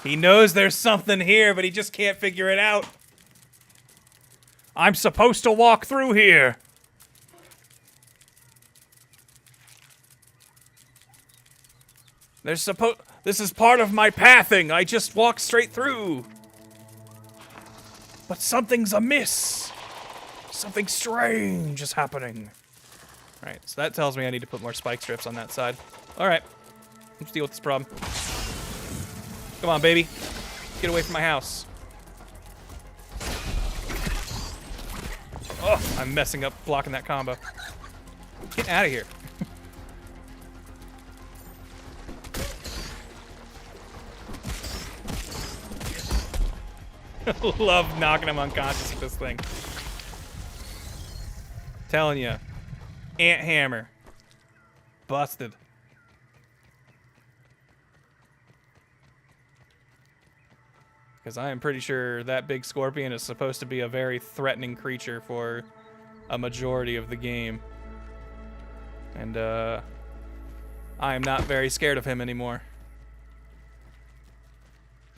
He knows there's something here, but he just can't figure it out. I'm supposed to walk through here. This is part of my pathing. I just walk straight through. But something's amiss. Something strange is happening. Alright, so that tells me I need to put more spike strips on that side. Alright, let's deal with this problem. Come on, baby. Get away from my house. Oh, I'm messing up blocking that combo. Get out of here. Love knocking him unconscious with this thing. Telling you. Ant hammer. Busted. Because I am pretty sure that big scorpion is supposed to be a very threatening creature for a majority of the game. And, I am not very scared of him anymore.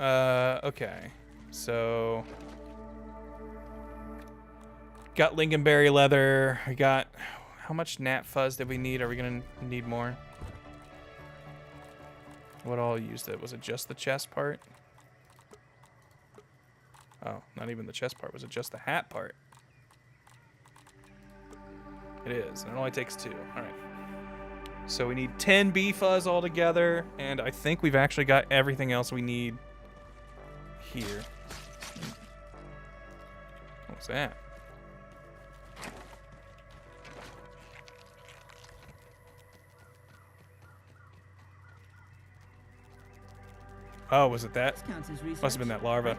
Okay. So... got lingonberry leather. I got... how much gnat fuzz did we need? Are we gonna need more? What all used it? Was it just the chest part? Oh, not even the chest part. Was it just the hat part? It is, and it only takes 2. Alright. So we need 10 bee fuzz altogether, and I think we've actually got everything else we need here. What's that? Oh, was it that? Must have been that larva.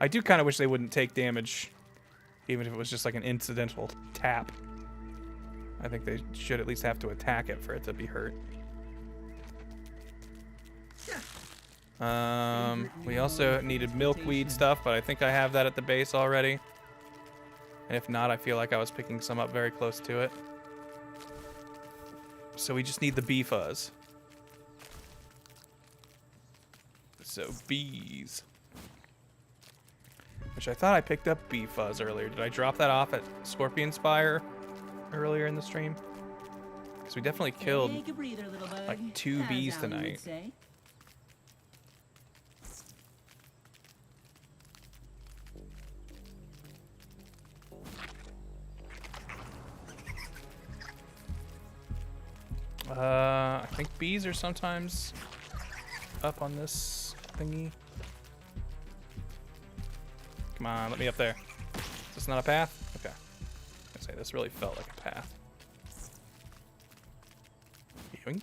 I do kind of wish they wouldn't take damage, even if it was just like an incidental tap. I think they should at least have to attack it for it to be hurt. We also needed milkweed stuff, but I think I have that at the base already. And if not, I feel like I was picking some up very close to it. So we just need the bee fuzz. So bees. Which I thought I picked up bee fuzz earlier. Did I drop that off at Scorpion Spire earlier in the stream? Because we definitely killed like 2 bees tonight. I think bees are sometimes up on this thingy. Come on, let me up there. Is this not a path? Okay. I say this really felt like a path. Yoink.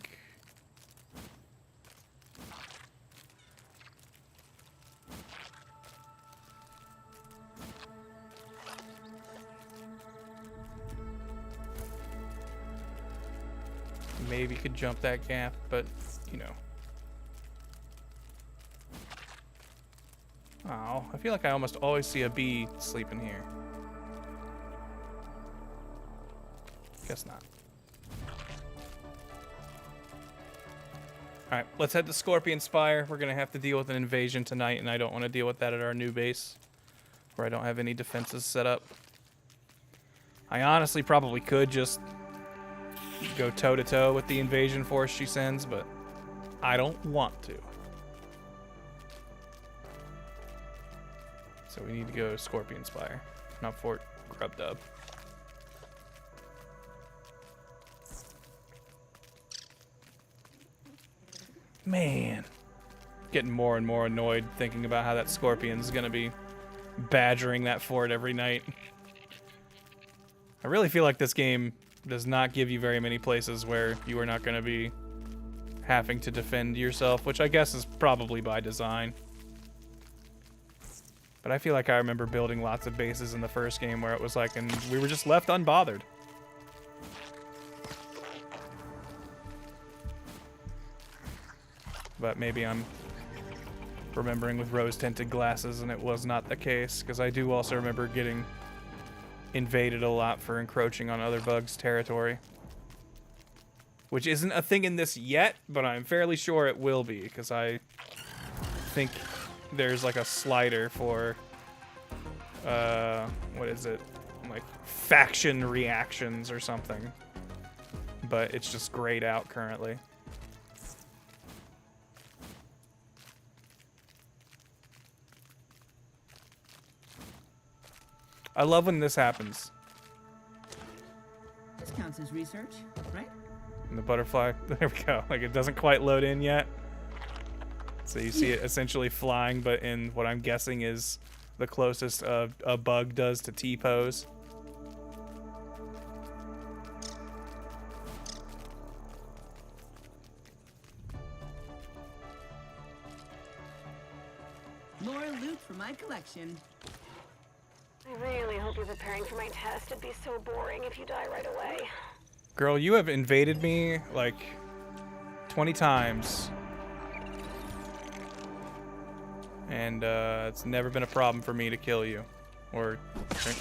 Maybe could jump that gap, but you know. Oh, I feel like I almost always see a bee sleeping here. Guess not. Alright, let's head to Scorpion Spire. We're gonna have to deal with an invasion tonight, and I don't want to deal with that at our new base, where I don't have any defenses set up. I honestly probably could just go toe-to-toe with the invasion force she sends, but I don't want to. So we need to go to Scorpion Spire, not Fort Grubdub. Man, getting more and more annoyed thinking about how that Scorpion's gonna be badgering that fort every night. I really feel like this game does not give you very many places where you are not gonna be having to defend yourself, which I guess is probably by design. But I feel like I remember building lots of bases in the first game where it was like, and we were just left unbothered. But maybe I'm remembering with rose-tinted glasses and it was not the case, because I do also remember getting invaded a lot for encroaching on other bugs' territory. Which isn't a thing in this yet, but I'm fairly sure it will be, because I think there's like a slider for, what is it? Like faction reactions or something. But it's just grayed out currently. I love when this happens. This counts as research, right? And the butterfly, there we go. Like it doesn't quite load in yet. So you see it essentially flying, but in what I'm guessing is the closest a bug does to T-pose. More loot for my collection. I really hope you're preparing for my test. It'd be so boring if you die right away. Girl, you have invaded me like 20 times. And it's never been a problem for me to kill you or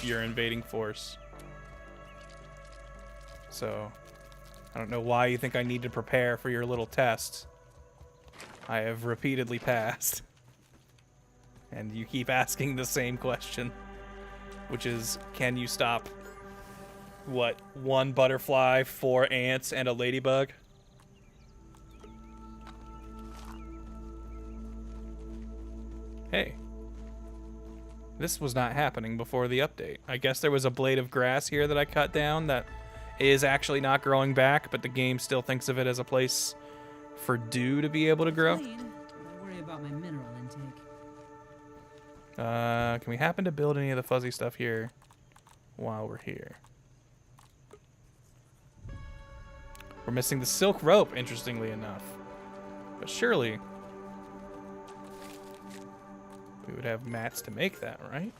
your invading force. So I don't know why you think I need to prepare for your little test. I have repeatedly passed. And you keep asking the same question, which is, can you stop, what, 1 butterfly, 4 ants, and a ladybug? Hey, this was not happening before the update. I guess there was a blade of grass here that I cut down that is actually not growing back, but the game still thinks of it as a place for dew to be able to grow. about my mineral intake. Can we happen to build any of the fuzzy stuff here while we're here? We're missing the silk rope, interestingly enough. But surely we would have mats to make that, right?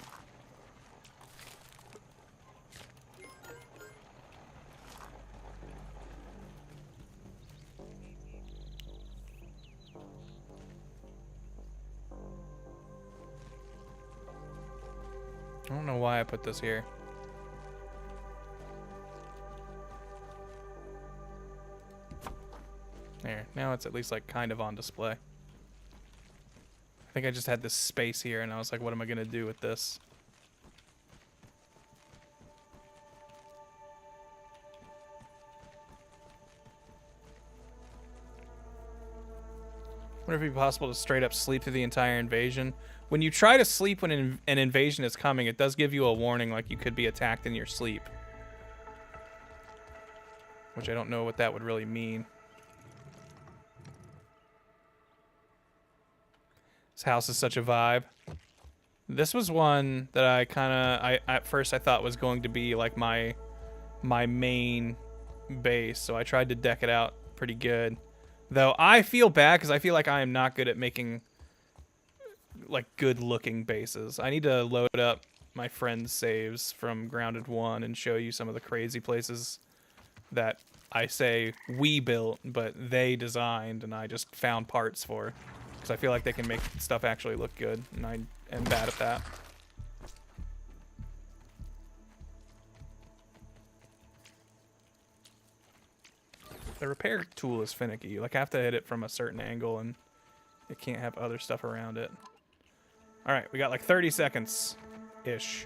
I don't know why I put this here. There, now it's at least like kind of on display. I think I just had this space here and I was like, what am I gonna do with this? Wonder if it'd be possible to straight up sleep through the entire invasion. When you try to sleep when an invasion is coming, it does give you a warning like you could be attacked in your sleep. Which I don't know what that would really mean. This house is such a vibe. This was one that I at first I thought was going to be like my main base, so I tried to deck it out pretty good. Though I feel bad because I feel like I am not good at making like good looking bases. I need to load up my friend's saves from Grounded 1 and show you some of the crazy places that I say we built, but they designed and I just found parts for. Because I feel like they can make stuff actually look good, and I am bad at that. The repair tool is finicky. You like have to hit it from a certain angle and it can't have other stuff around it. Alright, we got like 30 seconds-ish.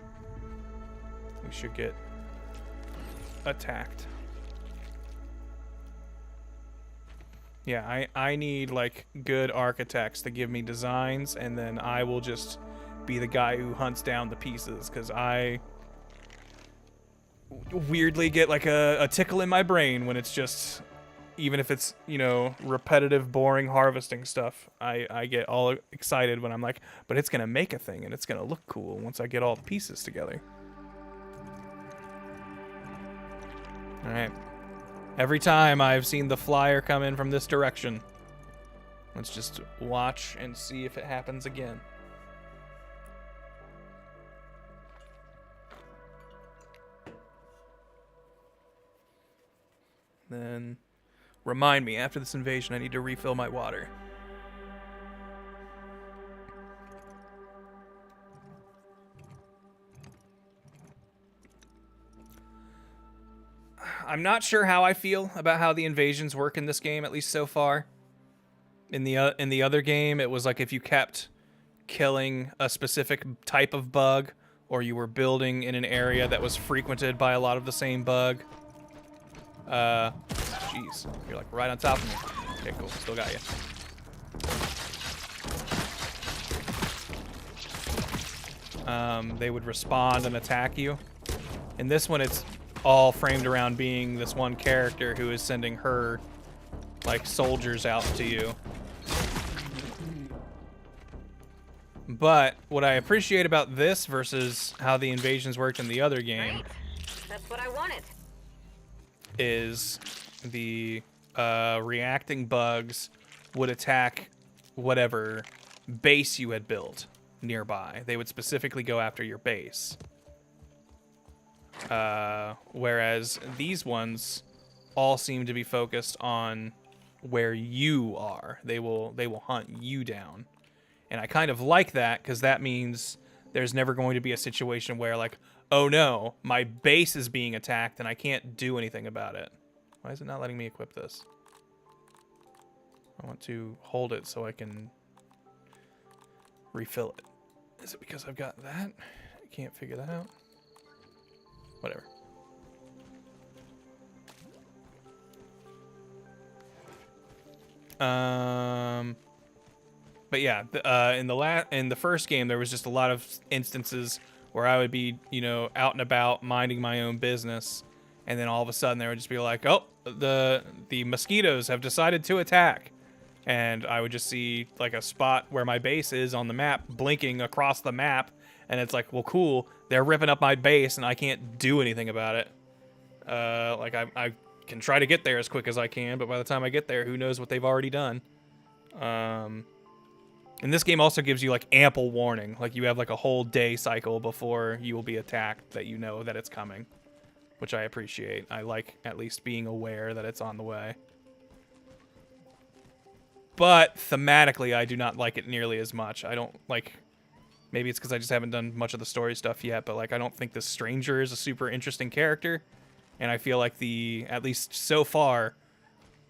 We should get attacked. Yeah, I need like good architects to give me designs, and then I will just be the guy who hunts down the pieces, because I weirdly get like a tickle in my brain when it's just, even if it's, you know, repetitive, boring harvesting stuff, I get all excited when I'm like, but it's gonna make a thing and it's gonna look cool once I get all the pieces together. Alright. Every time I've seen the flyer come in from this direction. Let's just watch and see if it happens again. Then remind me, after this invasion, I need to refill my water. I'm not sure how I feel about how the invasions work in this game, at least so far. In the other game, it was like if you kept killing a specific type of bug, or you were building in an area that was frequented by a lot of the same bug. Jeez, you're like right on top of me. Okay, cool, still got you. They would respond and attack you. In this one, it's all framed around being this one character who is sending her like soldiers out to you. But what I appreciate about this versus how the invasions worked in the other game, that's what I wanted, is the reacting bugs would attack whatever base you had built nearby. They would specifically go after your base. Whereas these ones all seem to be focused on where you are. They will hunt you down. And I kind of like that, because that means there's never going to be a situation where like, oh no, my base is being attacked and I can't do anything about it. Why is it not letting me equip this? I want to hold it so I can refill it. Is it because I've got that? I can't figure that out. Whatever. But yeah, in the first game, there was just a lot of instances where I would be, you know, out and about minding my own business, and then all of a sudden there would just be like, oh, the mosquitoes have decided to attack, and I would just see like a spot where my base is on the map blinking across the map, and it's like, well, cool, they're ripping up my base and I can't do anything about it. Like I can try to get there as quick as I can, but by the time I get there, who knows what they've already done. And this game also gives you like ample warning. Like you have like a whole day cycle before you will be attacked that you know that it's coming, which I appreciate. I like at least being aware that it's on the way. But thematically, I do not like it nearly as much. I don't like... Maybe it's because I just haven't done much of the story stuff yet, but like I don't think the stranger is a super interesting character. And I feel like at least so far,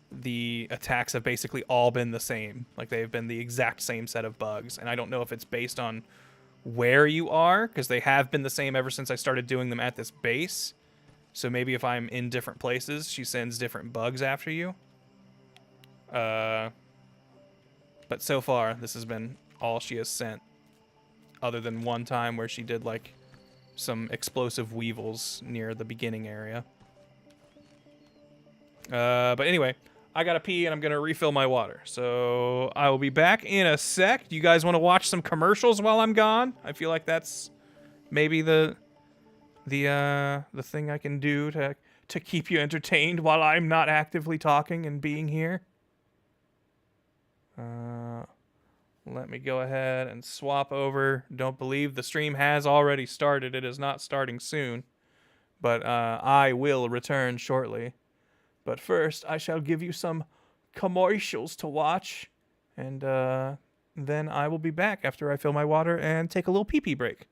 the attacks have basically all been the same. Like they've been the exact same set of bugs. And I don't know if it's based on where you are, because they have been the same ever since I started doing them at this base. So maybe if I'm in different places, she sends different bugs after you. But so far, this has been all she has sent. Other than one time where she did, like, some explosive weevils near the beginning area. But anyway, I gotta pee and I'm gonna refill my water. So I will be back in a sec. Do you guys want to watch some commercials while I'm gone? I feel like that's maybe the thing I can do to keep you entertained while I'm not actively talking and being here. Let me go ahead and swap over. Don't believe the stream has already started. It is not starting soon. But I will return shortly. But first, I shall give you some commercials to watch. And then I will be back after I fill my water and take a little pee-pee break.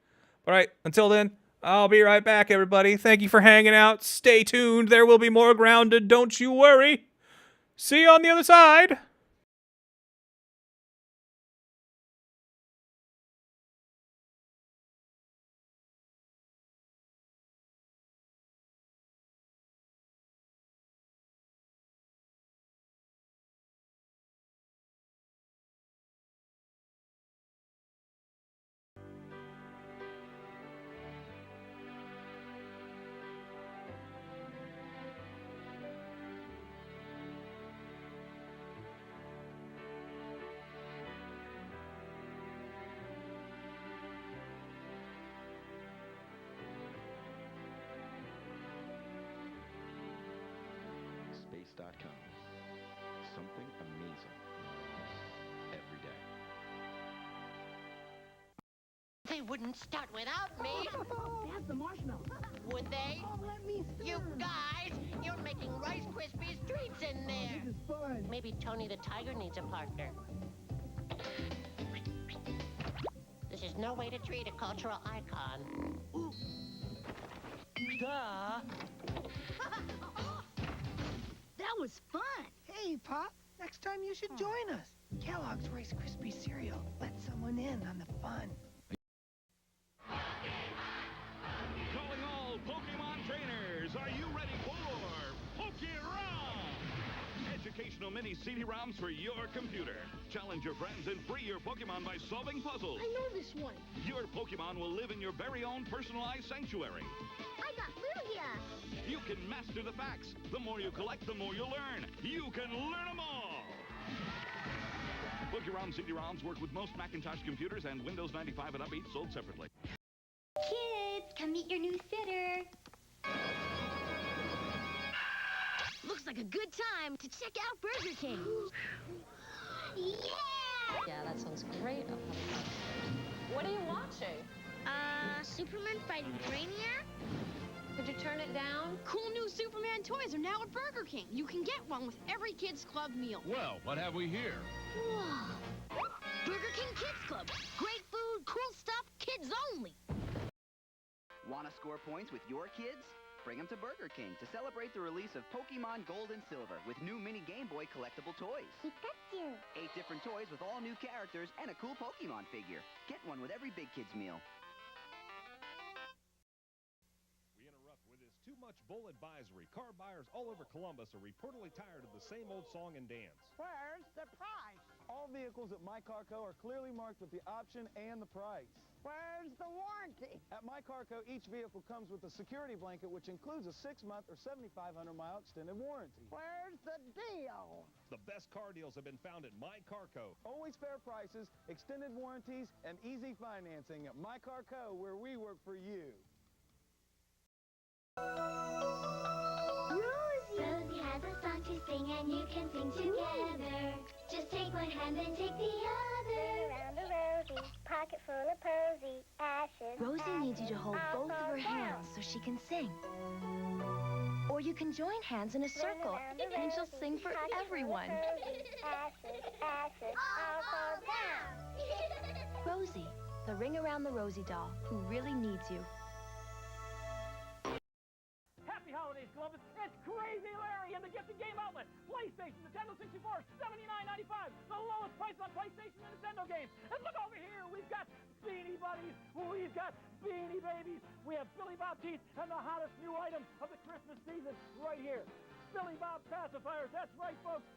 All right, until then, I'll be right back, everybody. Thank you for hanging out. Stay tuned. There will be more Grounded. Don't you worry. See you on the other side. Space.com. Something amazing every day. They wouldn't start without me. That's the marshmallow. Would they? Oh, let me stir. You guys, you're making Rice Krispies treats in there. This is fun. Maybe Tony the Tiger needs a partner. This is no way to treat a cultural icon. Ooh. Duh. That was fun. Hey, Pop. Next time you should join us. Kellogg's Rice Krispies cereal. Let someone in on the fun. Calling all Pokemon trainers. Are you ready for Poké-ROM? Educational mini CD-ROMs for your computer. Challenge your friends and free your Pokemon by solving puzzles. I know this one. Your Pokemon will live in your very own personalized sanctuary. I got Lugia. You can master the facts. The more you collect, the more you learn. You can learn them all. Poké-ROM CD-ROMs work with most Macintosh computers and Windows 95 and up, each sold separately. Kids, come meet your new sitter. Looks like a good time to check out Burger King. Yeah! Yeah, that sounds great. What are you watching? Superman fighting Brainiac? Did you turn it down? Cool new Superman toys are now at Burger King. You can get one with every Kids Club meal. Well, what have we here? Whoa. Burger King Kids Club. Great food, cool stuff, kids only. Want to score points with your kids? Bring them to Burger King to celebrate the release of Pokemon Gold and Silver with new mini Game Boy collectible toys. Pikachu. 8 different toys with all new characters and a cool Pokemon figure. Get one with every big kid's meal. We interrupt with this too much bull advisory. Car buyers all over Columbus are reportedly tired of the same old song and dance. Where's the price? All vehicles at MyCarco are clearly marked with the option and the price. Where's the warranty? At MyCarco, each vehicle comes with a security blanket, which includes a 6-month or 7,500-mile extended warranty. Where's the deal? The best car deals have been found at MyCarco. Always fair prices, extended warranties, and easy financing at MyCarco, where we work for you. Rosie has a song to sing and you can sing together. Just take one hand and take the other. Around a rosy, pocket full of posy, ashes. Rosie needs you to hold both of her hands so she can sing. Or you can join hands in a circle and she'll sing for everyone. Ashes, ashes, all fall down. Rosie, the ring around the Rosie doll who really needs you. Happy holidays, Columbus. It's Crazy Larry in the gifted game outlet. PlayStation, Nintendo 64, $79.95. The lowest price on PlayStation and Nintendo games. And look over here, we've got Beanie Buddies. We've got Beanie Babies. We have Billy Bob teeth and the hottest new item of the Christmas season right here. Billy Bob pacifiers. That's right, folks.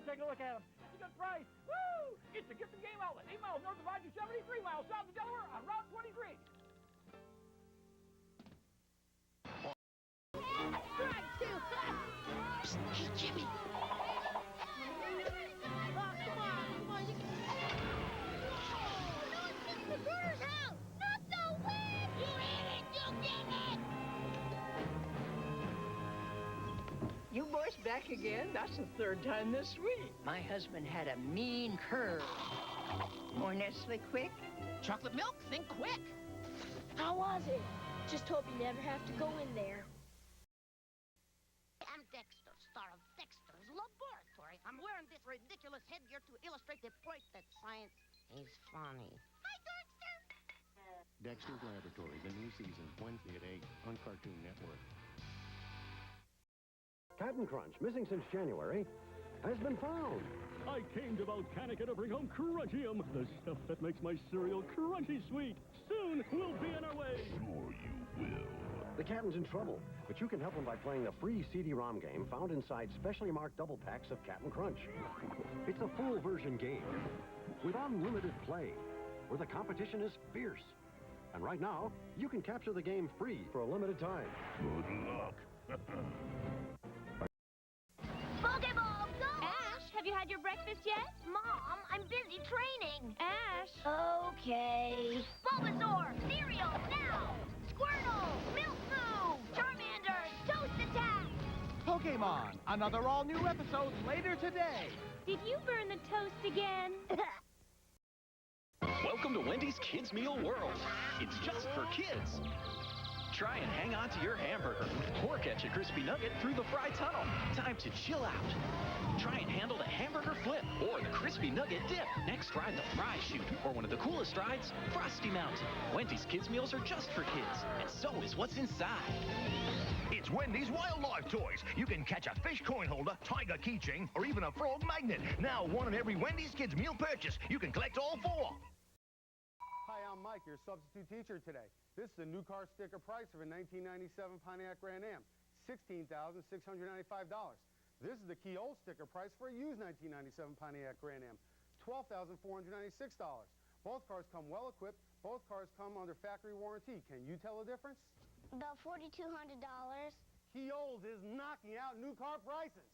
Take a look at them. It's a good price. Woo! It's a gifted game outlet. 8 miles north of I-270, 3 miles south of Delaware on Route 23. Hey, Jimmy. Come on. No, it's Mr. Bruder's house, not the wind. You hit it, you get it. You boys back again? That's the 3rd time this week. My husband had a mean curve. More Nestle Quick? Chocolate milk? Think quick. How was it? Just hope you never have to go in there. I'm Dexter, star of Dexter's Laboratory. I'm wearing this ridiculous headgear to illustrate the point that science is funny. Hi, Dexter! Dexter's Laboratory, the new season, Wednesday at 8 on Cartoon Network. Captain Crunch, missing since January, has been found. I came to Volcanic to bring home Crunchium, the stuff that makes my cereal crunchy sweet. Soon we'll be on our way. Sure you will. The Captain's in trouble, but you can help him by playing the free CD-ROM game found inside specially marked double packs of Captain Crunch. It's a full version game with unlimited play, where the competition is fierce. And right now, you can capture the game free for a limited time. Good luck. Pokeball, go! Ash, have you had your breakfast yet? Mom, I'm busy training. Ash. Okay. Bulbasaur, cereal, now! Squirtle, Milkmoo, Charmander, Toast Attack! Pokemon, another all-new episode later today. Did you burn the toast again? Welcome to Wendy's Kids Meal World. It's just for kids. Try and hang on to your hamburger, or catch a crispy nugget through the fry tunnel. Time to chill out. Try and handle the hamburger flip, or the crispy nugget dip. Next, ride the fry chute, or one of the coolest rides, Frosty Mountain. Wendy's Kids Meals are just for kids, and so is what's inside. It's Wendy's Wildlife Toys. You can catch a fish coin holder, tiger keychain, or even a frog magnet. Now, one in every Wendy's Kids meal purchase. You can collect all 4. Hi, I'm Mike, your substitute teacher today. This is the new car sticker price of a 1997 Pontiac Grand Am, $16,695. This is the key old sticker price for a used 1997 Pontiac Grand Am, $12,496. Both cars come well equipped. Both cars come under factory warranty. Can you tell the difference? About $4,200. Key old is knocking out new car prices.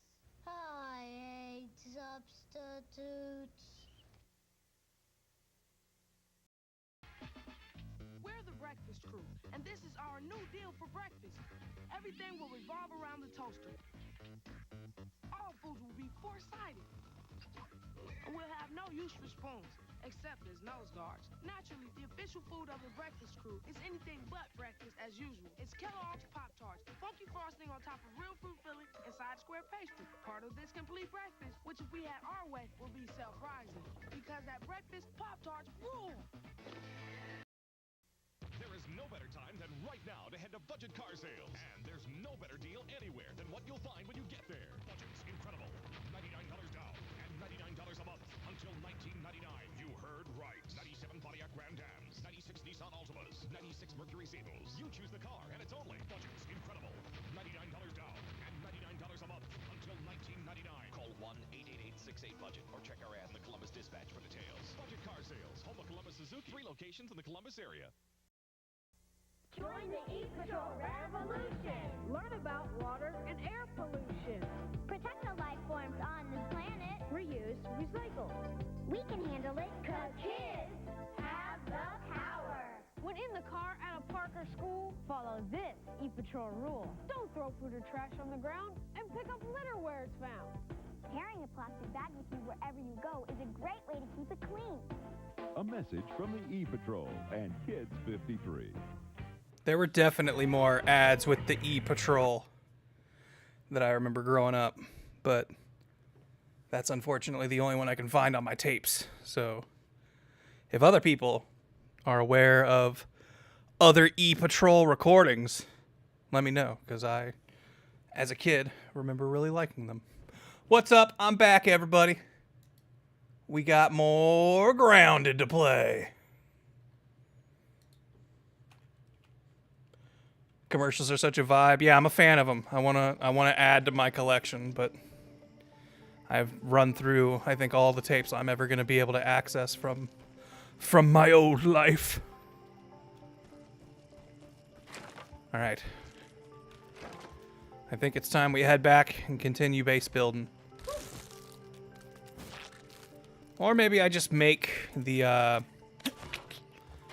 I hate substitutes. We're the Breakfast Crew, and this is our new deal for breakfast. Everything will revolve around the toaster. All foods will be four-sided. And we'll have no use for spoons, except as nose guards. Naturally, the official food of the Breakfast Crew is anything but breakfast as usual. It's Kellogg's Pop-Tarts, funky frosting on top of real fruit filling inside square pastry. Part of this complete breakfast, which if we had our way, would be self-rising. Because at breakfast, Pop-Tarts rule. There is no better time than right now to head to Budget Car Sales. And there's no better deal anywhere than what you'll find when you get there. Budget's incredible. $99 down and $99 a month until $19.99. You heard right. 97 Pontiac Grand Ams, 96 Nissan Altimas, 96 Mercury Sable. You choose the car and it's only Budget's incredible. $99 down and $99 a month until $19.99. Call 1-888-68-BUDGET or check our Suzuki. 3 locations in the Columbus area. Join the E-Patrol revolution. Learn about water and air pollution. Protect the life forms on this planet. Reuse, recycle. We can handle it 'cause kids have the power. When in the car at a park or school, follow this E-Patrol rule. Don't throw food or trash on the ground and pick up litter where it's found. Carrying a plastic bag with you wherever you go is a great way to keep it clean. A message from the E-Patrol and Kids 53. There were definitely more ads with the E-Patrol that I remember growing up, but that's unfortunately the only one I can find on my tapes. So if other people are aware of other E-Patrol recordings, let me know, because I, as a kid, remember really liking them. What's up? I'm back, everybody. We got more Grounded to play. Commercials are such a vibe. Yeah, I'm a fan of them. I wanna add to my collection, but I've run through, I think, all the tapes I'm ever gonna be able to access from my old life. All right. I think it's time we head back and continue base building. Or maybe I just make the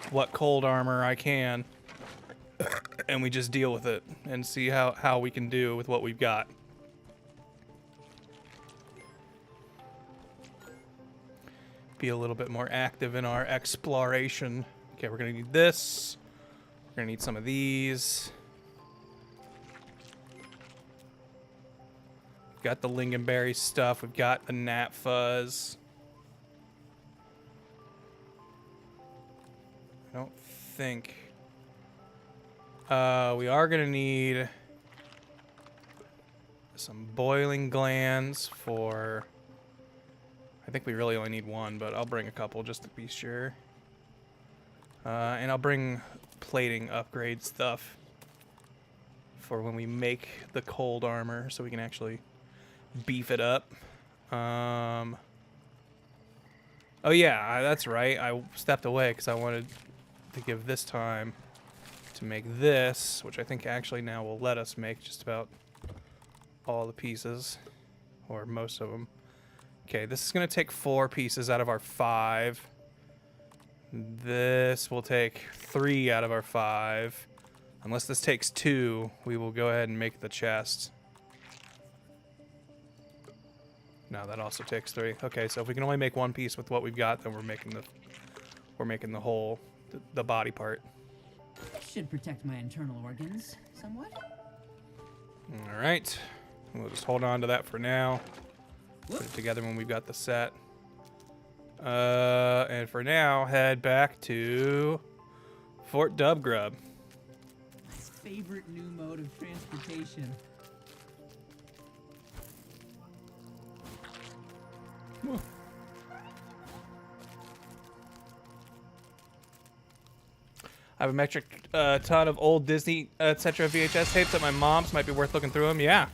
what cold armor I can, and we just deal with it and see how we can do with what we've got. Be a little bit more active in our exploration. Okay, we're gonna need this. We're gonna need some of these. We've got the lingonberry stuff. We've got the gnat fuzz. I don't think. We are gonna need some boiling glands for. I think we really only need one, but I'll bring a couple just to be sure. And I'll bring plating upgrade stuff for when we make the cold armor, so we can actually beef it up. Oh yeah, that's right. I stepped away because I wanted to give this time to make this, which I think actually now will let us make just about all the pieces, or most of them. Okay, this is going to take 4 pieces out of our 5. This will take 3 out of our 5. Unless this takes 2, we will go ahead and make the chest. No, that also takes 3. Okay, so if we can only make 1 piece with what we've got, then we're making the whole the body part. This should protect my internal organs somewhat. All right, we'll just hold on to that for now. Put it together when we've got the set. And for now, head back to Fort Dubgrub. My favorite new mode of transportation. I have a metric ton of old Disney, etc. VHS tapes at my mom's. Might be worth looking through them. Yeah.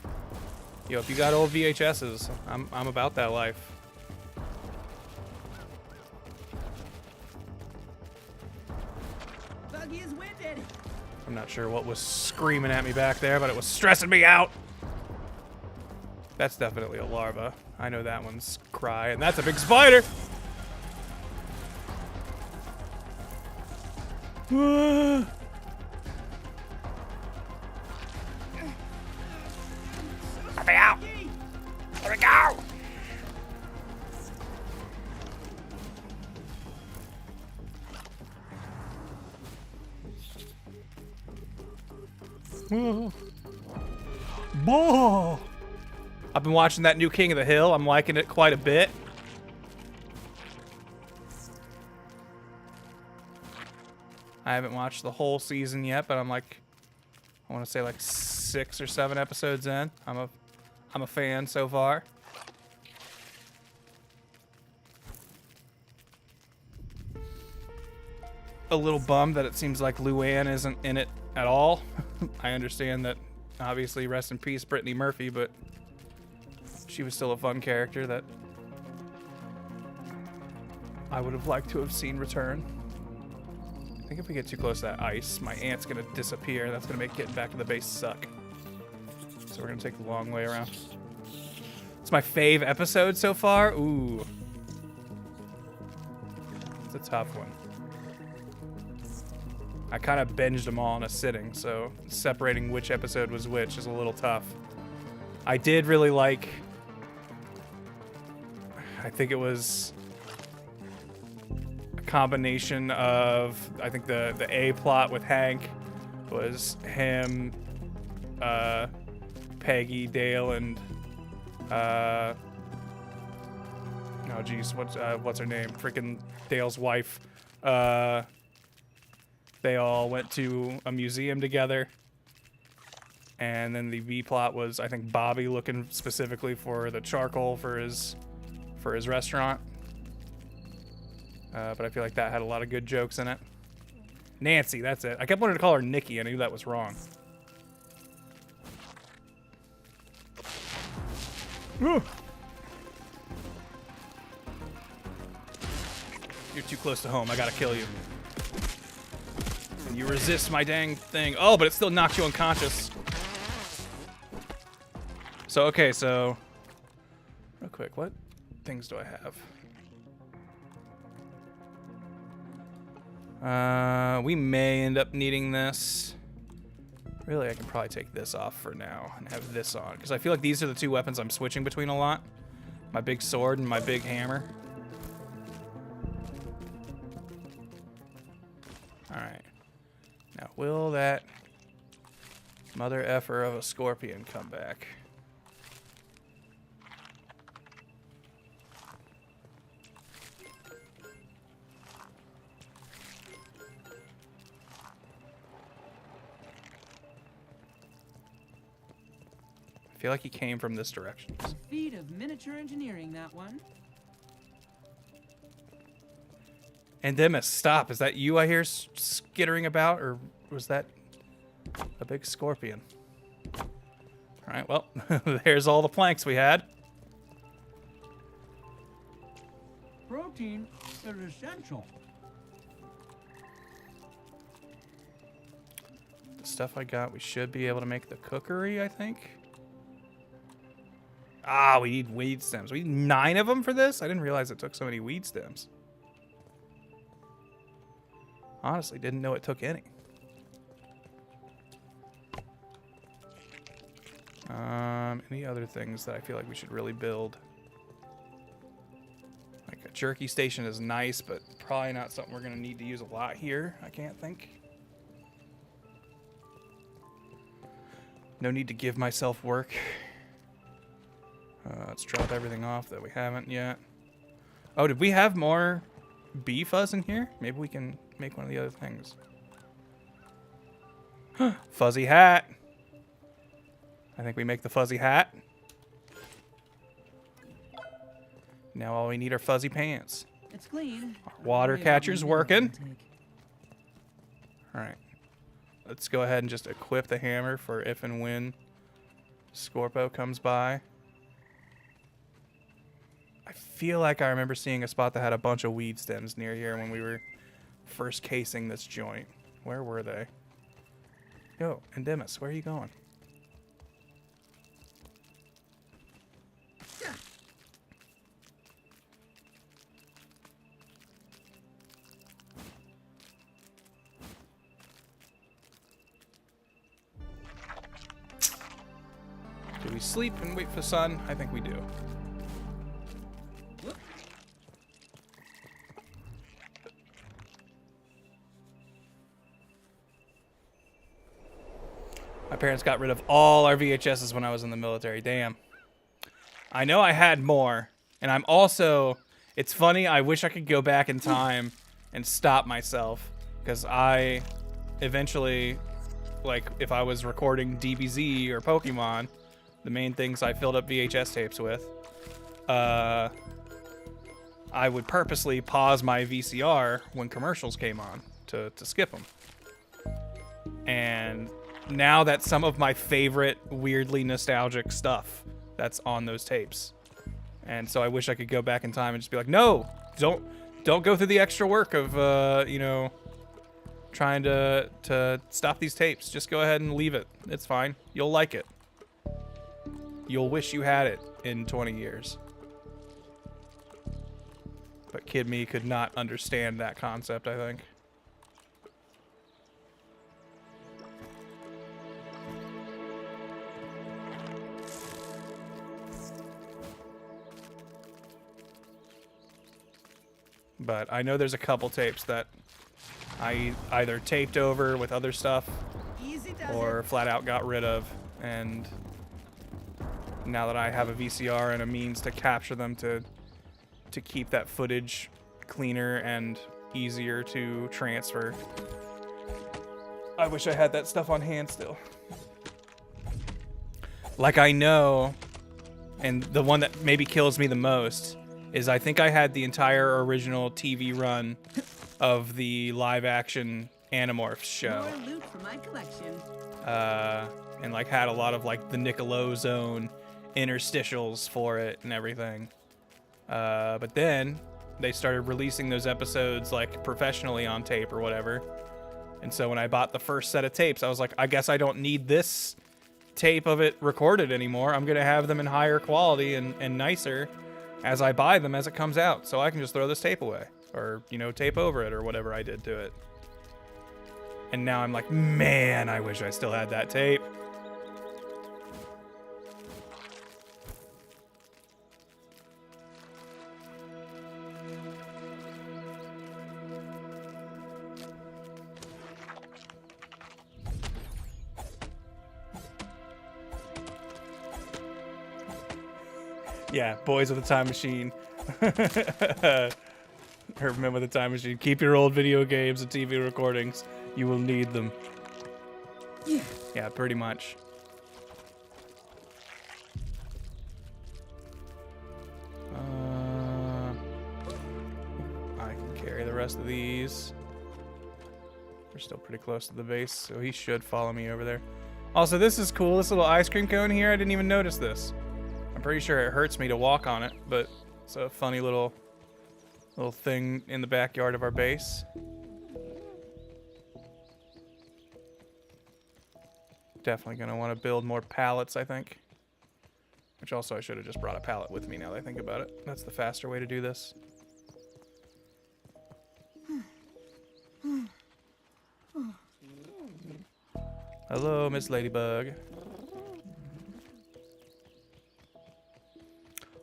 Yo, if you got old VHSs, I'm about that life. Buggy is winded. I'm not sure what was screaming at me back there, but it was stressing me out. That's definitely a larva. I know that one's cry, and that's a big spider. Let me out! Let me go! Ball. I've been watching that new King of the Hill. I'm liking it quite a bit. I haven't watched the whole season yet, but I'm like, I want to say like 6 or 7 episodes in. I'm a fan so far. A little bummed that it seems like Luann isn't in it at all. I understand that, obviously, rest in peace, Brittany Murphy, but she was still a fun character that I would have liked to have seen return. I think if we get too close to that ice, my ant's gonna disappear. That's gonna make getting back to the base suck. So we're gonna take the long way around. It's my fave episode so far. Ooh. It's a tough one. I kind of binged them all in a sitting, so separating which episode was which is a little tough. I did really like... I think it was a combination of... I think the A plot with Hank was him, Peggy, Dale, and... oh, geez, what's her name? Freaking Dale's wife. They all went to a museum together. And then the B plot was, I think, Bobby looking specifically for the charcoal for his restaurant. But I feel like that had a lot of good jokes in it. Nancy, that's it. I kept wanting to call her Nikki. I knew that was wrong. Ooh. You're too close to home. I gotta kill you. And you resist my dang thing. Oh, but it still knocks you unconscious. So, okay, so... Real quick, what things do I have? We may end up needing this. Really, I can probably take this off for now and have this on. Because I feel like these are the two weapons I'm switching between a lot. My big sword and my big hammer. Alright. Now, will that mother effer of a scorpion come back? I feel like he came from this direction. Feat of miniature engineering, that one. Endemis, stop. Is that you I hear skittering about, or was that a big scorpion? Alright, well, there's all the planks we had. Protein is essential. The stuff I got, we should be able to make the cookery, I think. Ah, we need weed stems. We need 9 of them for this? I didn't realize it took so many weed stems. Honestly, didn't know it took any. Any other things that I feel like we should really build? Like a jerky station is nice, but probably not something we're gonna need to use a lot here. I can't think. No need to give myself work. Let's drop everything off that we haven't yet. Oh, did we have more bee fuzz in here? Maybe we can make one of the other things. Fuzzy hat. I think we make the fuzzy hat. Now all we need are fuzzy pants. It's clean. Our water catcher's working. Alright. Let's go ahead and just equip the hammer for if and when Scorpo comes by. I feel like I remember seeing a spot that had a bunch of weed stems near here when we were first casing this joint. Where were they? Yo, Endemis, where are you going? Do we sleep and wait for the sun? I think we do. My parents got rid of all our VHSs when I was in the military. Damn. I know I had more. And I'm also... It's funny, I wish I could go back in time and stop myself. Because I eventually... Like, if I was recording DBZ or Pokemon, the main things I filled up VHS tapes with, I would purposely pause my VCR when commercials came on to skip them. And... now that's some of my favorite weirdly nostalgic stuff that's on those tapes. And so I wish I could go back in time and just be like, no, don't go through the extra work of, you know, trying to stop these tapes. Just go ahead and leave it. It's fine. You'll like it. You'll wish you had it in 20 years. But kid me could not understand that concept, I think. But I know there's a couple tapes that I either taped over with other stuff or flat out got rid of, and now that I have a VCR and a means to capture them to keep that footage cleaner and easier to transfer, I wish I had that stuff on hand still. Like, I know, and the one that maybe kills me the most is I think I had the entire original TV run of the live-action Animorphs show. More loot for my collection. And like had a lot of like the Nickelodeon interstitials for it and everything. But then they started releasing those episodes like professionally on tape or whatever. And so when I bought the first set of tapes, I was like, I guess I don't need this tape of it recorded anymore. I'm gonna have them in higher quality and nicer as I buy them as it comes out, so I can just throw this tape away, or, you know, tape over it, or whatever I did to it. And now I'm like, man, I wish I still had that tape. Yeah, Boys with a Time Machine. Or Men with a Time Machine. Keep your old video games and TV recordings. You will need them. Yeah, pretty much. I can carry the rest of these. We're still pretty close to the base, so he should follow me over there. Also, this is cool. This little ice cream cone here, I didn't even notice this. I'm pretty sure it hurts me to walk on it, but it's a funny little thing in the backyard of our base. Definitely gonna want to build more pallets, I think. Which also I should have just brought a pallet with me now that I think about it. That's the faster way to do this. Hello, Miss Ladybug.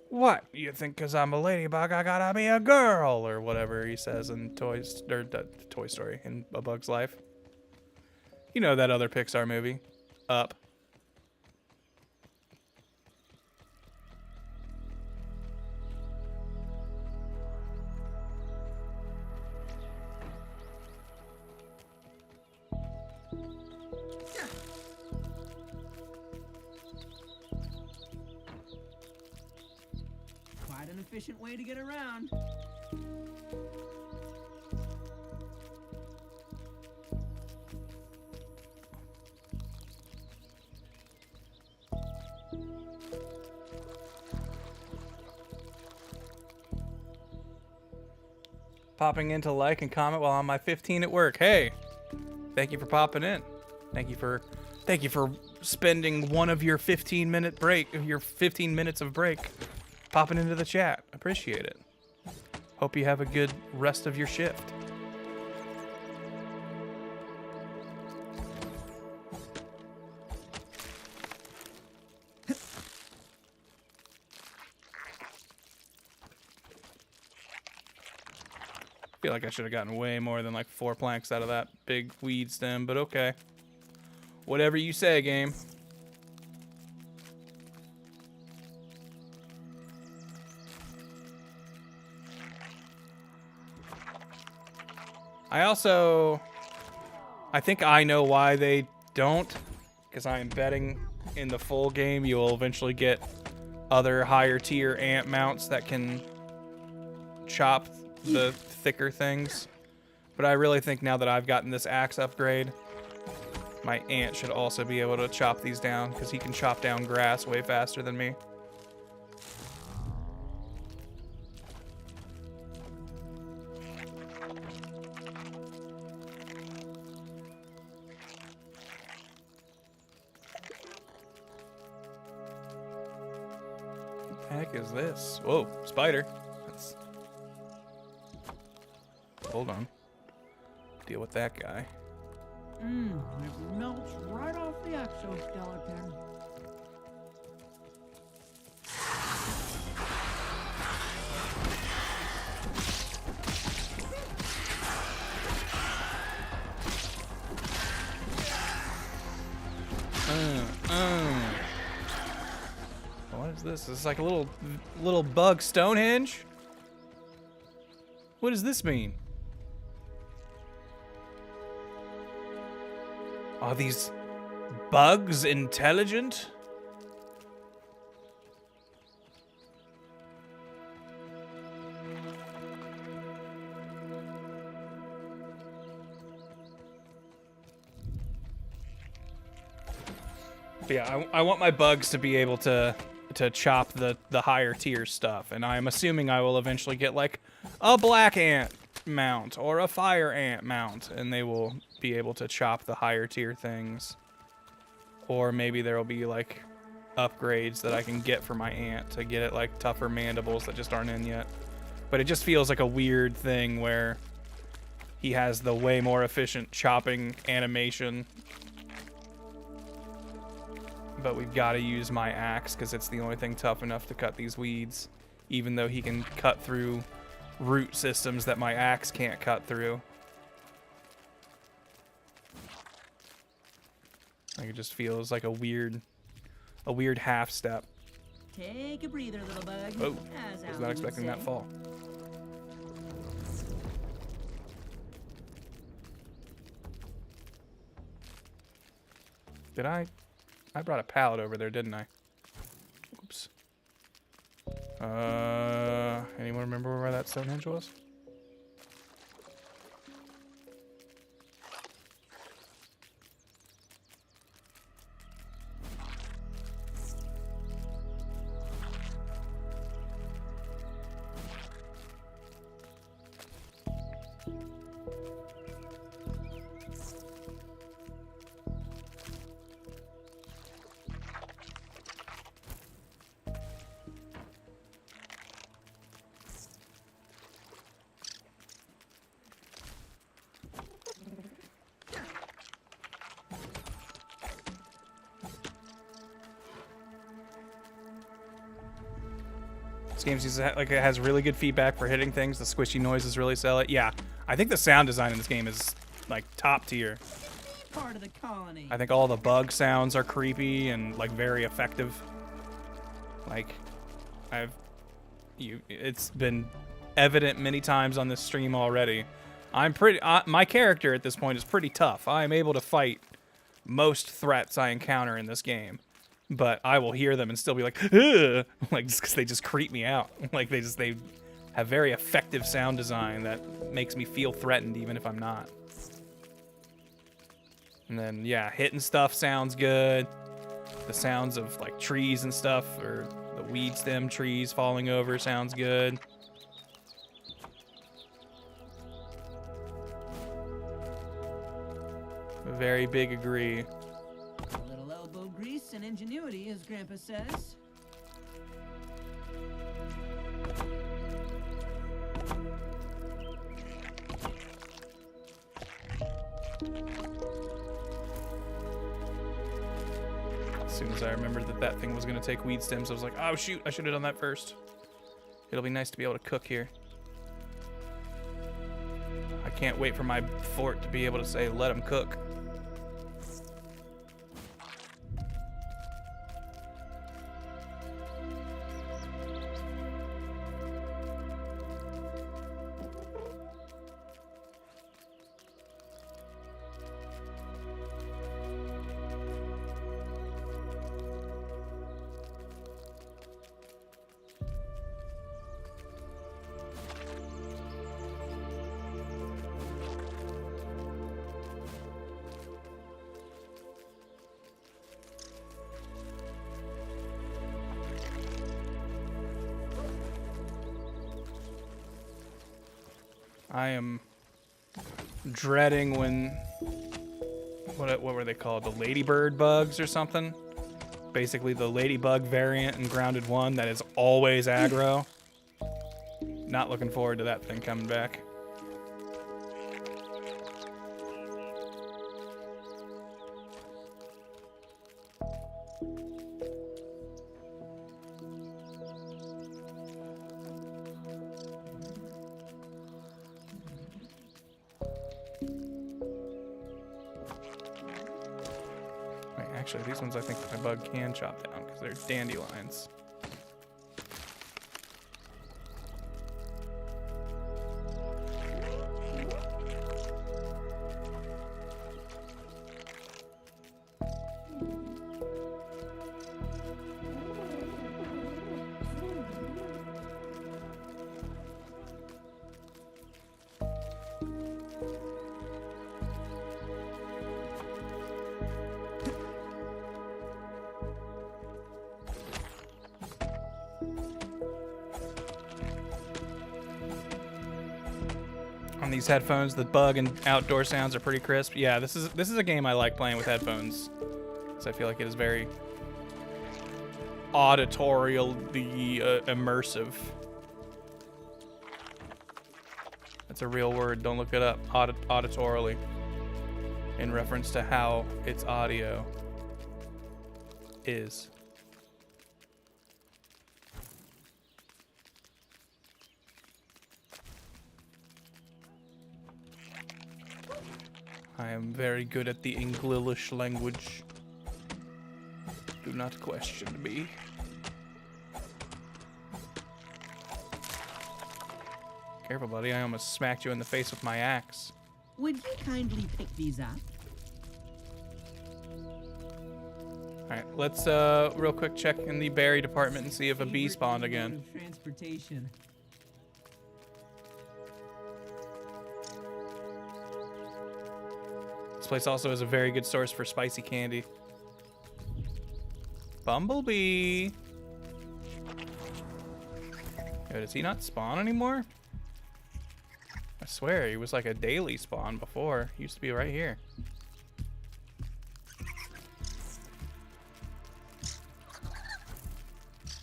What? You think because I'm a ladybug I gotta be a girl? Or whatever he says in Toy Story, in A Bug's Life. You know that other Pixar movie, Up. Quite an efficient way to get around. Popping in to like and comment while on my 15 at work. Hey, thank you for popping in. Thank you for spending one of your 15-minute break, your 15 minutes of break, popping into the chat. Appreciate it. Hope you have a good rest of your shift. I feel like I should have gotten way more than like 4 planks out of that big weed stem, but okay. Whatever you say, game. I think I know why they don't, because I am betting in the full game you will eventually get other higher tier ant mounts that can chop the thicker things. But I really think now that I've gotten this axe upgrade, my ant should also be able to chop these down, because he can chop down grass way faster than me. is this? Whoa, spider. That's... Hold on. Deal with that guy. It melts right off the exoskeleton. What is this? This is like a little bug Stonehenge? What does this mean? Are these bugs intelligent? But yeah, I want my bugs to be able to chop the higher tier stuff, and I'm assuming I will eventually get like a black ant mount or a fire ant mount, and they will be able to chop the higher tier things. Or maybe there will be like upgrades that I can get for my ant to get it like tougher mandibles that just aren't in yet. But it just feels like a weird thing where he has the way more efficient chopping animation, but we've got to use my axe because it's the only thing tough enough to cut these weeds, even though he can cut through root systems that my axe can't cut through. Like, it just feels like a weird half step. Take a breather, little bug. Oh, I was not expecting that fall. Did I brought a pallet over there, didn't I? Oops. Anyone remember where that Stonehenge was? This game seems like it has really good feedback for hitting things. The squishy noises really sell it. Yeah, I think the sound design in this game is like top tier. Part of the colony. I think all the bug sounds are creepy and like very effective. Like, it's been evident many times on this stream already. My character at this point is pretty tough. I am able to fight most threats I encounter in this game. But I will hear them and still be like, ugh! Like, just because they just creep me out. Like, they have very effective sound design that makes me feel threatened even if I'm not. And then, yeah, hitting stuff sounds good. The sounds of, like, trees and stuff, or the weed stem trees falling over sounds good. Very big agree. A little elbow grease and ingenuity, as Grandpa says. As soon as I remembered that thing was going to take weed stems, I was like, oh shoot, I should have done that first. It'll be nice to be able to cook here. I can't wait for my fort to be able to say, let them cook. I am dreading when, what were they called? The ladybird bugs or something? Basically the ladybug variant in Grounded 1 that is always aggro. Not looking forward to that thing coming back. Wait, actually, these ones I think my bug can chop down because they're dandelions. On these headphones, the bug and outdoor sounds are pretty crisp. Yeah, this is a game I like playing with headphones, because I feel like it is very auditorially immersive. That's a real word. Don't look it up. Auditorily, in reference to how its audio is. I am very good at the English language. Do not question me. Careful, buddy. I almost smacked you in the face with my axe. Would you kindly pick these up? Alright, let's real quick check in the berry department and see if a bee spawned again. Transportation. This place also is a very good source for spicy candy. Bumblebee. Yo, does he not spawn anymore? I swear, he was like a daily spawn before. He used to be right here.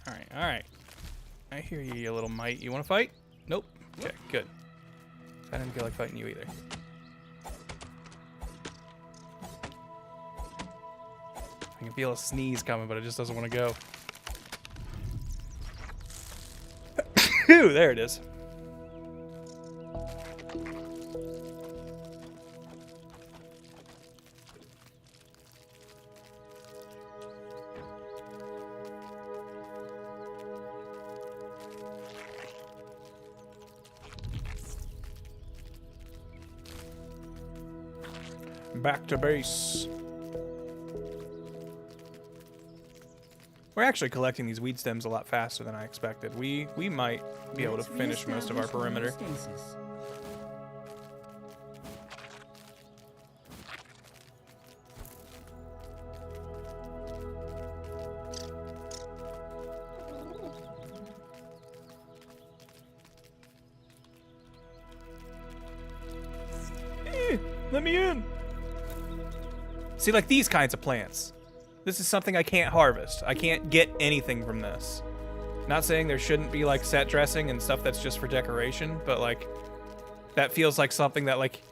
Alright, alright. I hear you, you little mite. You want to fight? Nope. Okay, good. I didn't feel like fighting you either. I can feel a sneeze coming, but it just doesn't want to go. Phew, there it is. Back to base. We're actually collecting these weed stems a lot faster than I expected. We might be able to finish most of our perimeter. Let me in. See, like these kinds of plants. This is something I can't harvest. I can't get anything from this. Not saying there shouldn't be like set dressing and stuff that's just for decoration, but like that feels like something that like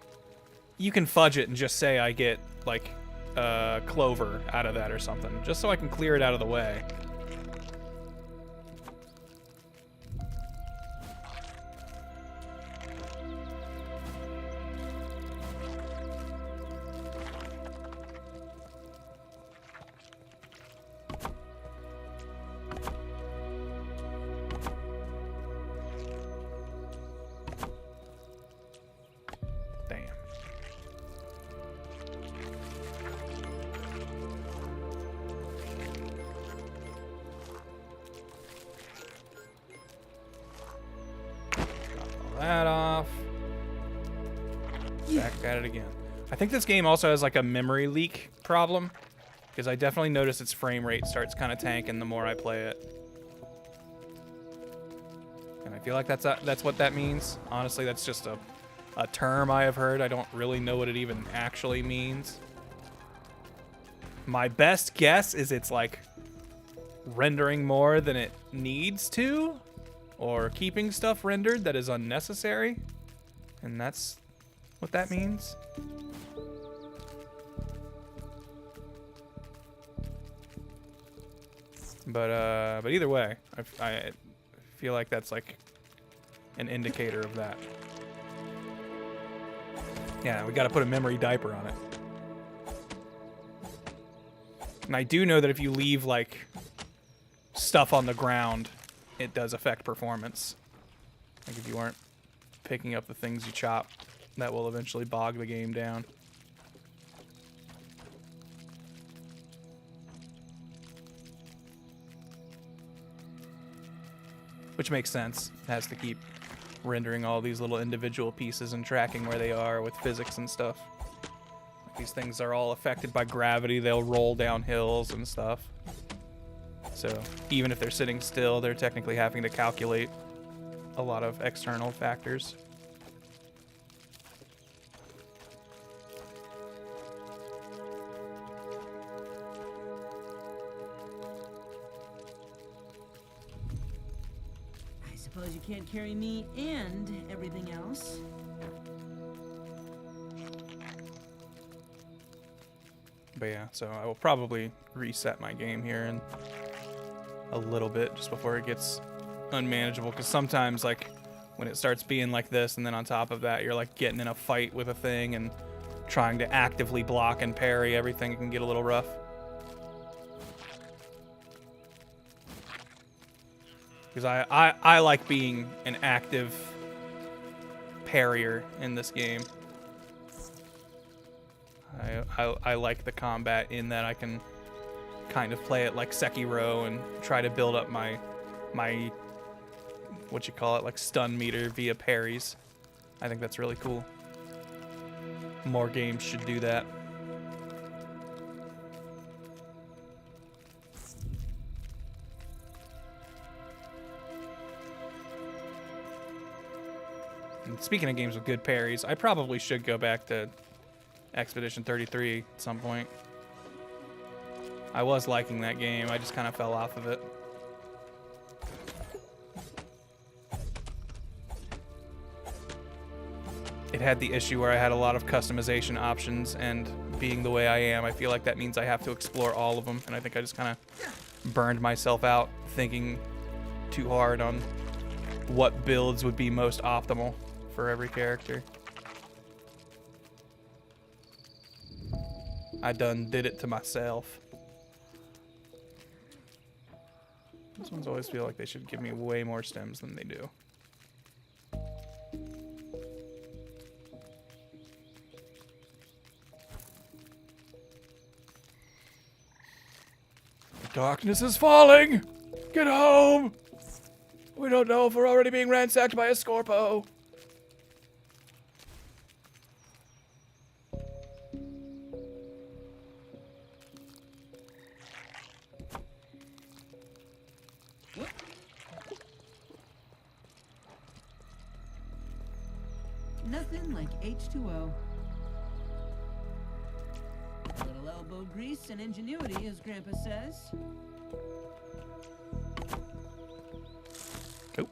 you can fudge it and just say I get like clover out of that or something, just so I can clear it out of the way. That off. Back at it again. I think this game also has like a memory leak problem, because I definitely notice its frame rate starts kind of tanking the more I play it. And I feel like that's what that means. Honestly, that's just a term I have heard. I don't really know what it even actually means. My best guess is it's like rendering more than it needs to, or keeping stuff rendered that is unnecessary, and that's what that means. But either way, I feel like that's like an indicator of that. Yeah, we got to put a memory diaper on it. And I do know that if you leave like stuff on the ground, it does affect performance. Like if you aren't picking up the things you chop, that will eventually bog the game down. Which makes sense. It has to keep rendering all these little individual pieces and tracking where they are with physics and stuff. These things are all affected by gravity. They'll roll down hills and stuff. So even if they're sitting still, they're technically having to calculate a lot of external factors. I suppose you can't carry me and everything else. But yeah, so I will probably reset my game here in a little bit just before it gets unmanageable, because sometimes like when it starts being like this and then on top of that you're like getting in a fight with a thing and trying to actively block and parry everything, can get a little rough. Because I like being an active parrier in this game. I like the combat in that I can kind of play it like Sekiro and try to build up my what you call it, like stun meter via parries. I think that's really cool. More games should do that. And speaking of games with good parries, I probably should go back to Expedition 33 at some point. I was liking that game, I just kind of fell off of it. It had the issue where I had a lot of customization options, and being the way I am, I feel like that means I have to explore all of them, and I think I just kind of burned myself out thinking too hard on what builds would be most optimal for every character. I done did it to myself. These ones always feel like they should give me way more stems than they do. Darkness is falling! Get home! We don't know if we're already being ransacked by a Scorpo. Nothing like H2O. A little elbow grease and ingenuity, as Grandpa says. Oh.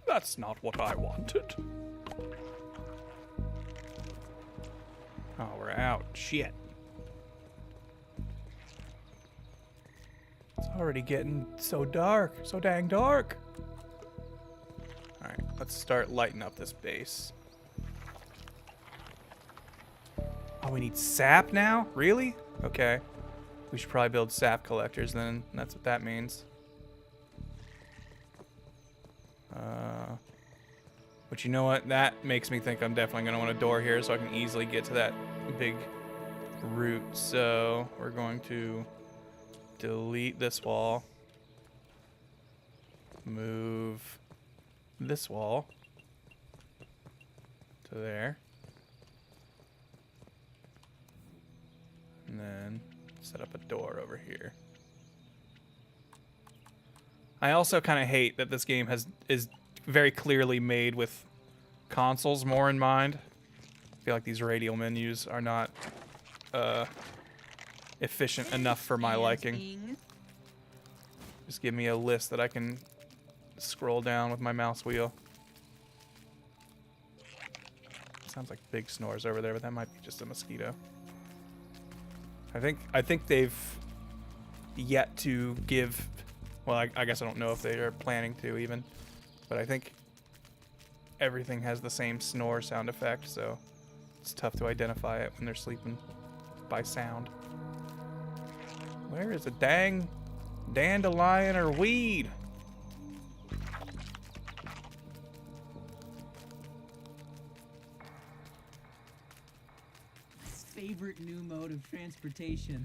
That's not what I wanted. Oh, we're out. Shit. It's already getting so dark. So dang dark. Alright, let's start lighting up this base. Oh, we need sap now? Really? Okay. We should probably build sap collectors then. That's what that means. But you know what? That makes me think I'm definitely going to want a door here so I can easily get to that big root. So we're going to delete this wall. Move this wall to there. And then set up a door over here. I also kind of hate that this game is very clearly made with consoles more in mind. I feel like these radial menus are not efficient enough for my liking. Just give me a list that I can scroll down with my mouse wheel. Sounds like big snores over there, but that might be just a mosquito. I think they've yet to give, well, I guess I don't know if they are planning to even, but I think everything has the same snore sound effect, so it's tough to identify it when they're sleeping by sound. Where is a dang dandelion or weed? Favorite new mode of transportation.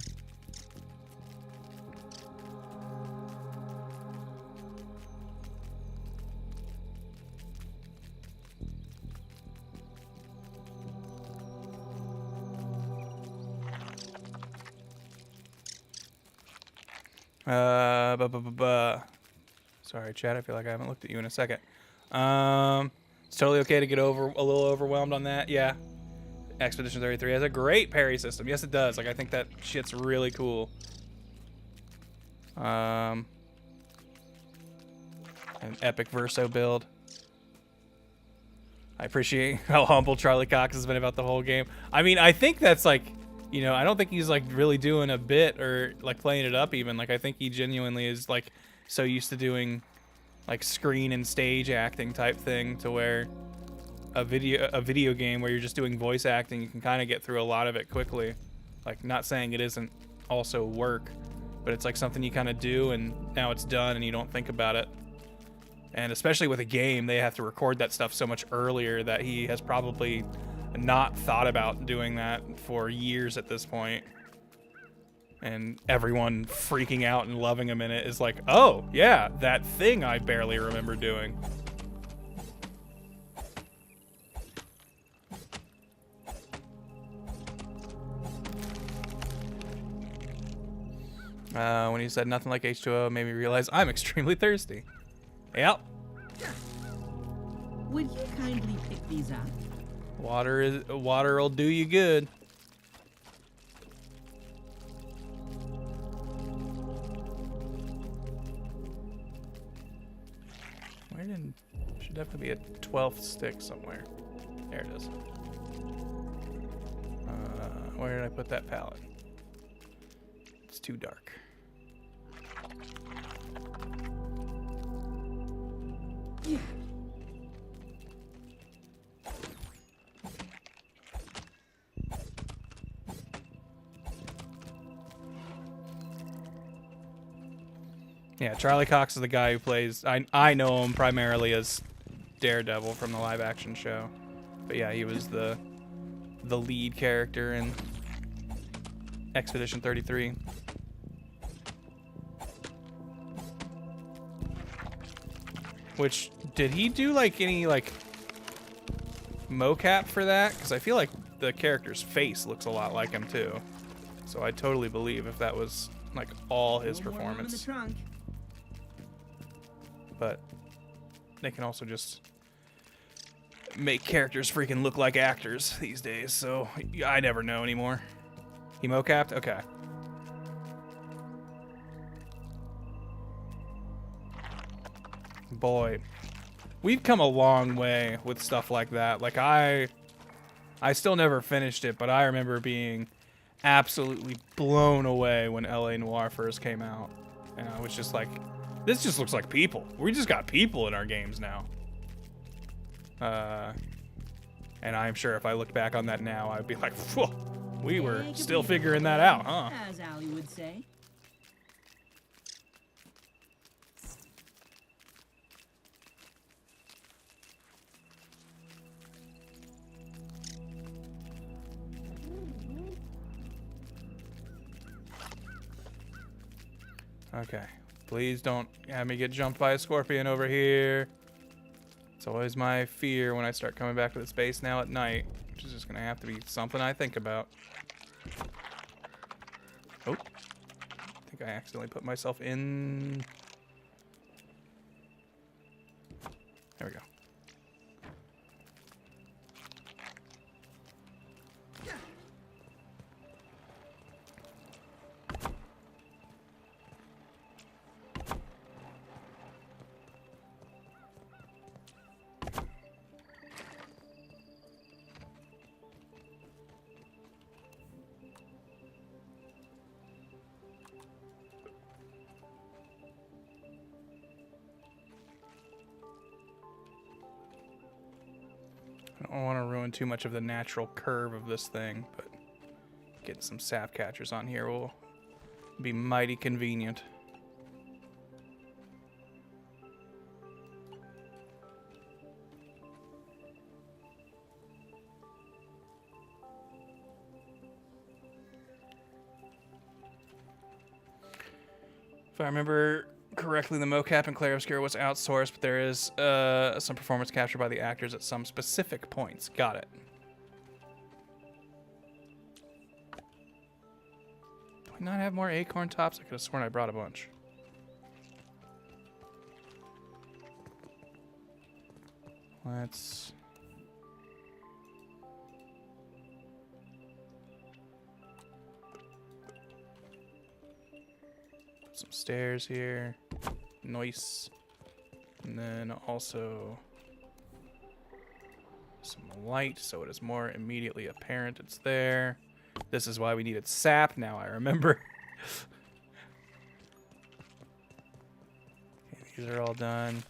Sorry, Chad. I feel like I haven't looked at you in a second. It's totally okay to get a little overwhelmed on that. Yeah. Expedition 33 has a great parry system. Yes, it does. Like, I think that shit's really cool. An epic verso build. I appreciate how humble Charlie Cox has been about the whole game. I mean, I think that's like, you know, I don't think he's like really doing a bit or like playing it up even. Like, I think he genuinely is like so used to doing like screen and stage acting type thing to where a video game where you're just doing voice acting, you can kind of get through a lot of it quickly. Like, not saying it isn't also work, but it's like something you kind of do and now it's done and you don't think about it. And especially with a game, they have to record that stuff so much earlier that he has probably not thought about doing that for years at this point. And everyone freaking out and loving him in it is like, oh, yeah, that thing I barely remember doing. When he said nothing like H2O made me realize I'm extremely thirsty. Yep. Would you kindly pick these up? Water'll do you good. Should definitely be a 12th stick somewhere. There it is. Where did I put that pallet? It's too dark. Yeah. Yeah, Charlie Cox is the guy who plays. I know him primarily as Daredevil from the live action show, but yeah, he was the lead character in Expedition 33. Which, did he do like any like mocap for that? Because I feel like the character's face looks a lot like him too. So I totally believe if that was like all his performance. But they can also just make characters freaking look like actors these days, so I never know anymore. He mocapped? Okay. Boy, we've come a long way with stuff like that. Like, I still never finished it, but I remember being absolutely blown away when LA Noire first came out. And I was just like, this just looks like people. We just got people in our games now. And I'm sure if I looked back on that now, I'd be like, whoa, we were still figuring that out, huh? As Ali would say. Okay. Please don't have me get jumped by a scorpion over here. It's always my fear when I start coming back to the space now at night, which is just gonna have to be something I think about. Oh. I think I accidentally put myself in. There we go. don't want to ruin too much of the natural curve of this thing, but getting some sap catchers on here will be mighty convenient. If I remember correctly, the mocap in Clair Obscura was outsourced, but there is some performance capture by the actors at some specific points. Got it. Do I not have more acorn tops? I could have sworn I brought a bunch. Let's... some stairs here. Nice. And then also some light so it is more immediately apparent it's there. This is why we needed sap, now I remember. Okay, these are all done.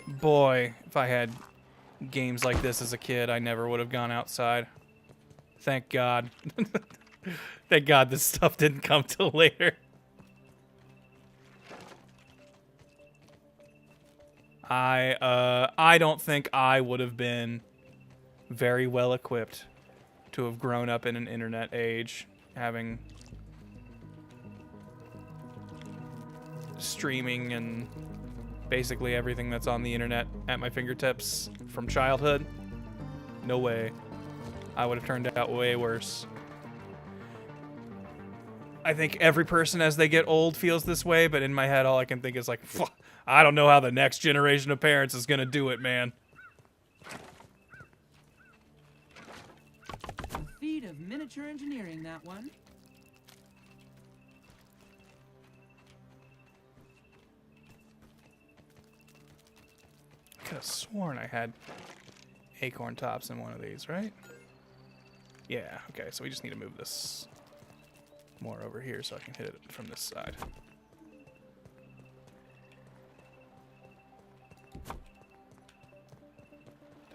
Boy, if I had games like this as a kid, I never would have gone outside. Thank God. Thank God this stuff didn't come till later. I don't think I would have been very well equipped to have grown up in an internet age, having streaming and basically everything that's on the internet at my fingertips from childhood. No way. I would have turned out way worse. I think every person as they get old feels this way, but in my head all I can think is like, I don't know how the next generation of parents is gonna do it, man. A feat of miniature engineering, that one. I could have sworn I had acorn tops in one of these, right? Yeah, okay, so we just need to move this more over here so I can hit it from this side. Do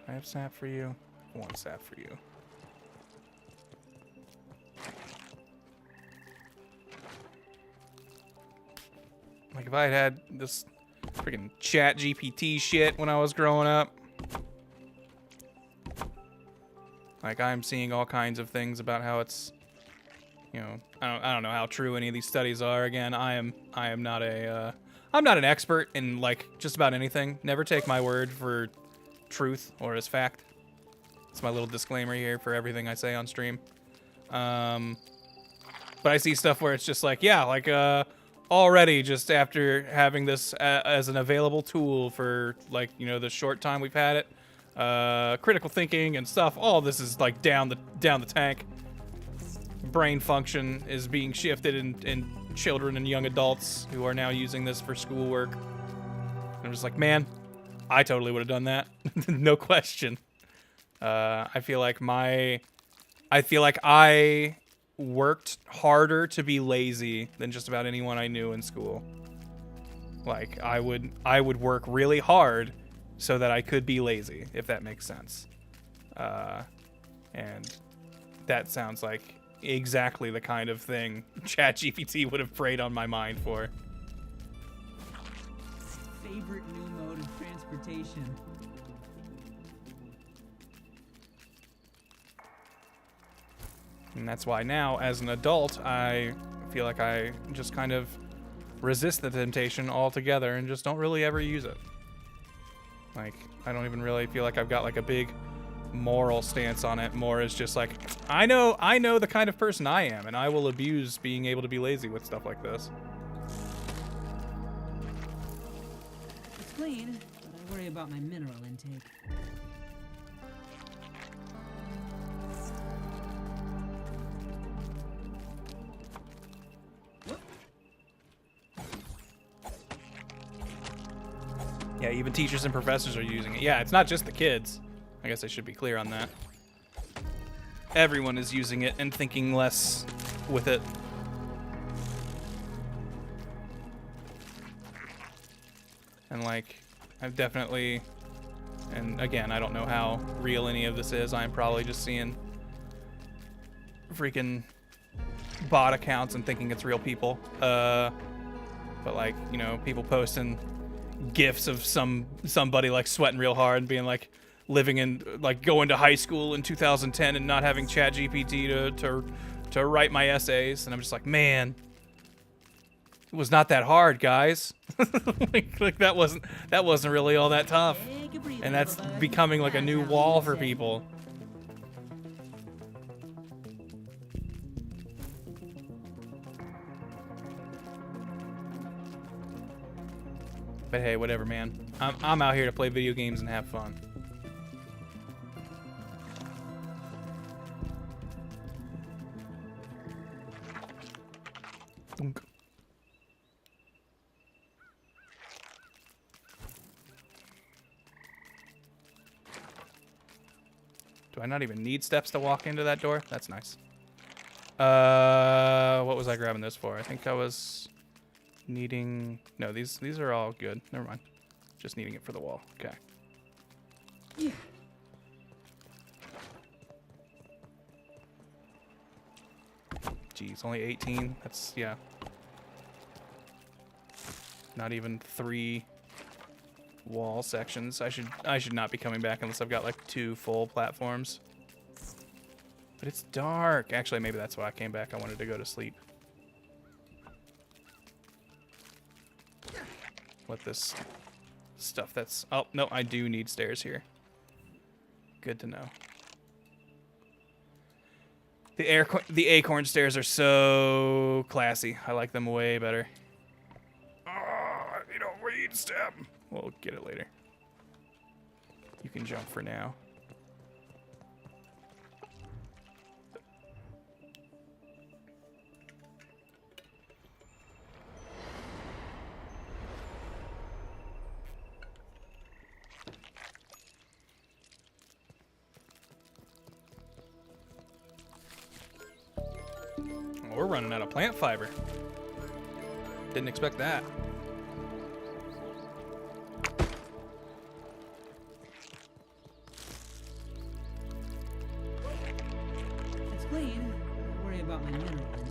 I have sap for you? I want sap for you. Like if I had this freaking chat GPT shit when I was growing up. Like I'm seeing all kinds of things about how it's, you know, I don't know how true any of these studies are. Again, I am not a I'm not an expert in like just about anything. Never take my word for truth or as fact. It's my little disclaimer here for everything I say on stream. But I see stuff where it's just like, yeah, like already just after having this as an available tool for like, you know, the short time we've had it, critical thinking and stuff, all this is like down the tank. Brain function is being shifted in children and young adults who are now using this for schoolwork. And I'm just like, man, I totally would have done that. No question. I feel like I worked harder to be lazy than just about anyone I knew in school. Like I would work really hard so that I could be lazy, if that makes sense. And that sounds like exactly the kind of thing ChatGPT would have preyed on my mind for. Favorite new mode of transportation. And that's why now, as an adult, I feel like I just kind of resist the temptation altogether and just don't really ever use it. Like, I don't even really feel like I've got like a big moral stance on it. More as just like, I know the kind of person I am, and I will abuse being able to be lazy with stuff like this. It's clean, but I worry about my mineral intake. Yeah, even teachers and professors are using it. Yeah, it's not just the kids. I guess I should be clear on that. Everyone is using it and thinking less with it. And like, I've definitely, and again, I don't know how real any of this is. I'm probably just seeing freaking bot accounts and thinking it's real people. But like, you know, people posting GIFs of somebody like sweating real hard and being like living in, like going to high school in 2010 and not having ChatGPT to write my essays. And I'm just like, man, it was not that hard, guys. like that wasn't really all that tough. And that's becoming like a new wall for people. But hey, whatever, man. I'm out here to play video games and have fun. Do I not even need steps to walk into that door? That's nice. What was I grabbing this for? I think I was needing... No, these are all good. Never mind. Just needing it for the wall. Okay. Yeah. Geez, only 18? That's, yeah. Not even 3 wall sections. I should not be coming back unless I've got like 2 full platforms. But it's dark. Actually, maybe that's why I came back. I wanted to go to sleep. What this stuff that's... Oh, no, I do need stairs here. Good to know. The acorn stairs are so classy. I like them way better. Oh, I need a weed stem. We'll get it later. You can jump for now. Oh, we're running out of plant fiber. Didn't expect that. It's clean. Don't worry about my mineral intake.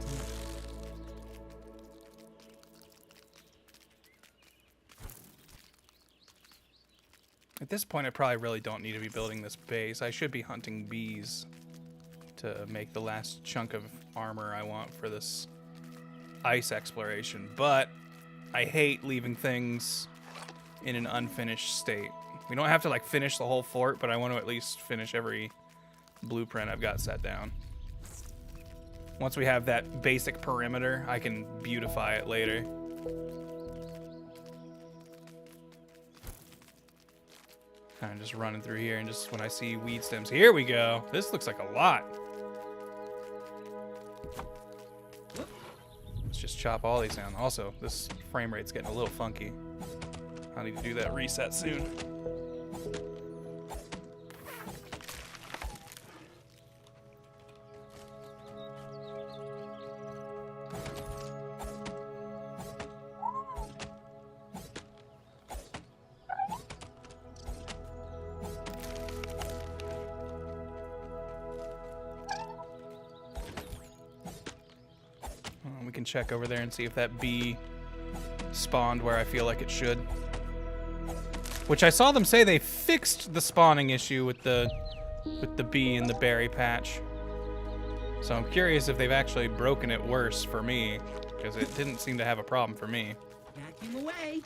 At this point, I probably really don't need to be building this base. I should be hunting bees to make the last chunk of armor I want for this ice exploration, but I hate leaving things in an unfinished state. We don't have to like finish the whole fort, but I want to at least finish every blueprint I've got set down. Once we have that basic perimeter, I can beautify it later. Kind of just running through here, and just when I see weed stems, here we go. This looks like a lot. Let's just chop all these down. Also, this frame rate's getting a little funky. I need to do that reset soon. We can check over there and see if that bee spawned where I feel like it should. Which I saw them say they fixed the spawning issue with the bee in the berry patch. So I'm curious if they've actually broken it worse for me, because it didn't seem to have a problem for me. Vacuum away.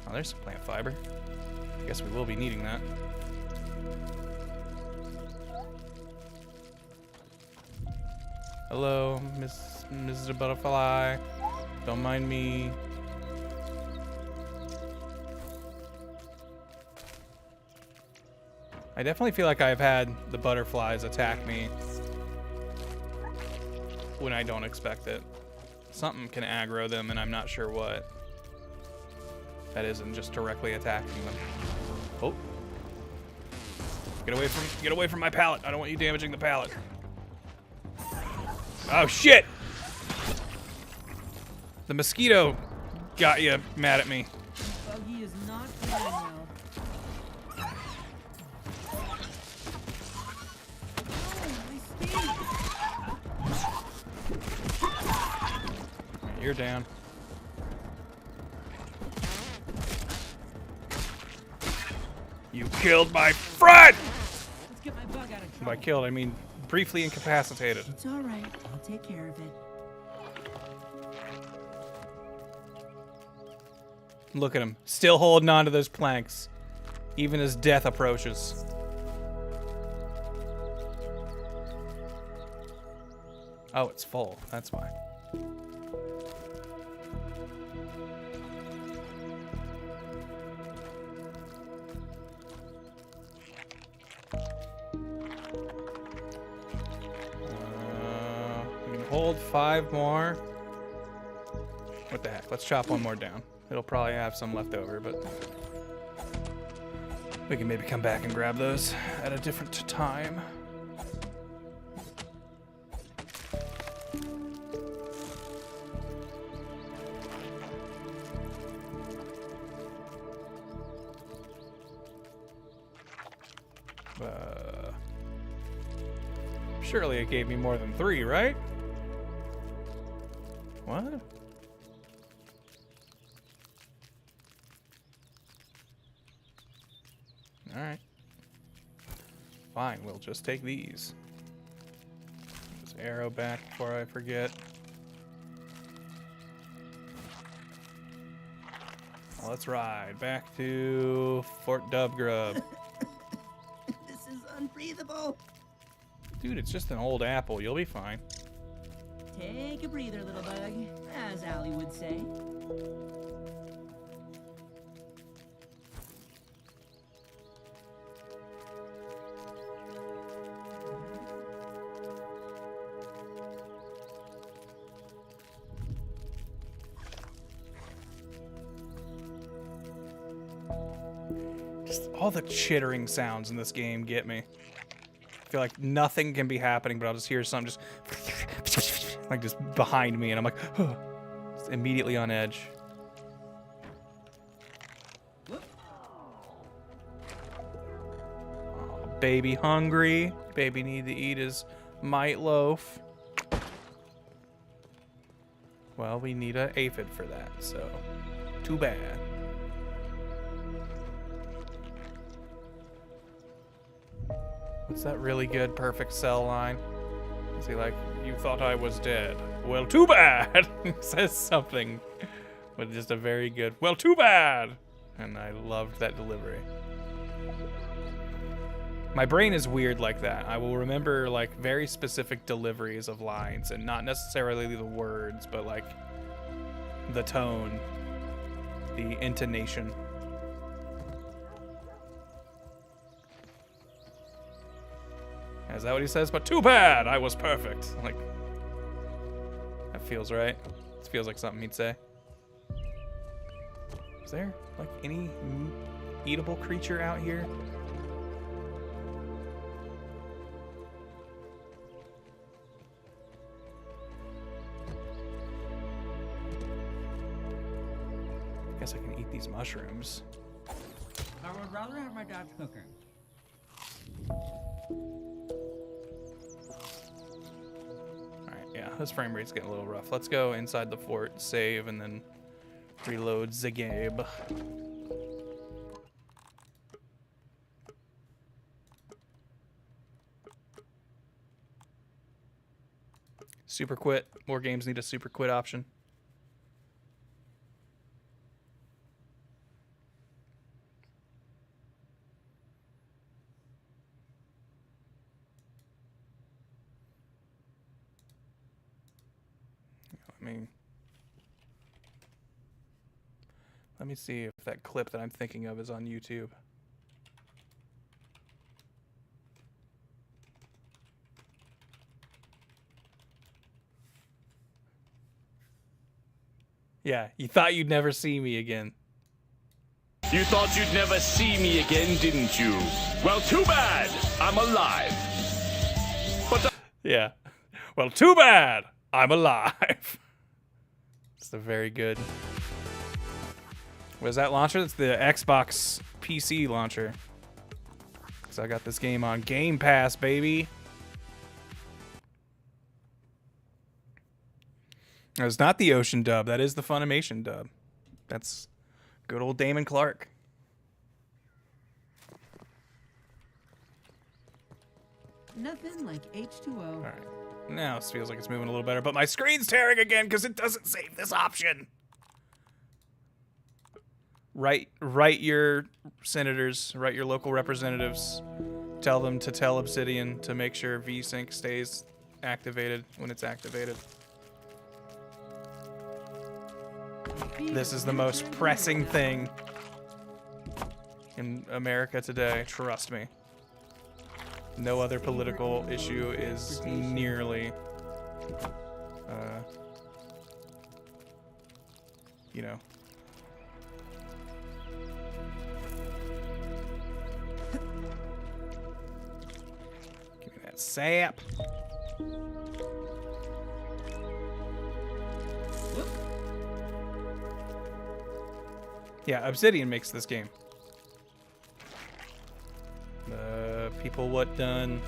Oh, there's some plant fiber. I guess we will be needing that. Hello, Mr. Butterfly. Don't mind me. I definitely feel like I've had the butterflies attack me when I don't expect it. Something can aggro them, and I'm not sure what. That isn't just directly attacking them. Oh. Get away from my pallet. I don't want you damaging the pallet. Oh shit! The mosquito got you mad at me. You're down. You killed my friend! Let's get my bug out of trouble. By killed, I mean briefly incapacitated. It's all right. I'll take care of it. Look at him, still holding on to those planks, even as death approaches. Oh, it's full. That's why. We can hold 5 more. What the heck? Let's chop 1 more down. It'll probably have some left over, but we can maybe come back and grab those at a different time. Surely it gave me more than 3, right? What? Alright. Fine, we'll just take these. Just arrow back before I forget. Well, let's ride back to Fort Dubgrub. This is unbreathable. Dude, it's just an old apple. You'll be fine. Take a breather, little bug, as Allie would say. Just all the chittering sounds in this game get me. I feel like nothing can be happening, but I'll just hear something just like just behind me, and I'm like, huh, just immediately on edge. Oh, baby hungry. Baby need to eat his mite loaf. Well, we need an aphid for that, so too bad. What's that really good perfect cell line? Is he like, you thought I was dead? Well, too bad! He says something with just a very good, well, too bad! And I loved that delivery. My brain is weird like that. I will remember like very specific deliveries of lines, and not necessarily the words, but like the tone, the intonation. Is that what he says? But too bad! I was perfect. Like, that feels right. This feels like something he'd say. Is there, like, any eatable creature out here? I guess I can eat these mushrooms. I would rather have my dad's cooking. Yeah, this frame rate's getting a little rough. Let's go inside the fort, save, and then reload the game. Super quit. More games need a super quit option. I mean, let me see if that clip that I'm thinking of is on YouTube. Yeah, you thought you'd never see me again. You thought you'd never see me again, didn't you? Well, too bad. I'm alive. But yeah. Well, too bad. I'm alive. It's a very good What is that launcher? It's the Xbox PC launcher. So I got this game on Game Pass, baby. It's not the Ocean dub. That is the Funimation dub. That's good old Damon Clark. Nothing like H2O. All right. Now this feels like it's moving a little better, but my screen's tearing again because it doesn't save this option. Write your senators, write your local representatives. Tell them to tell Obsidian to make sure VSync stays activated when it's activated. This is the most pressing thing in America today, trust me. No other political issue is nearly, you know. Give me that sap. Yeah, Obsidian makes this game. People what done?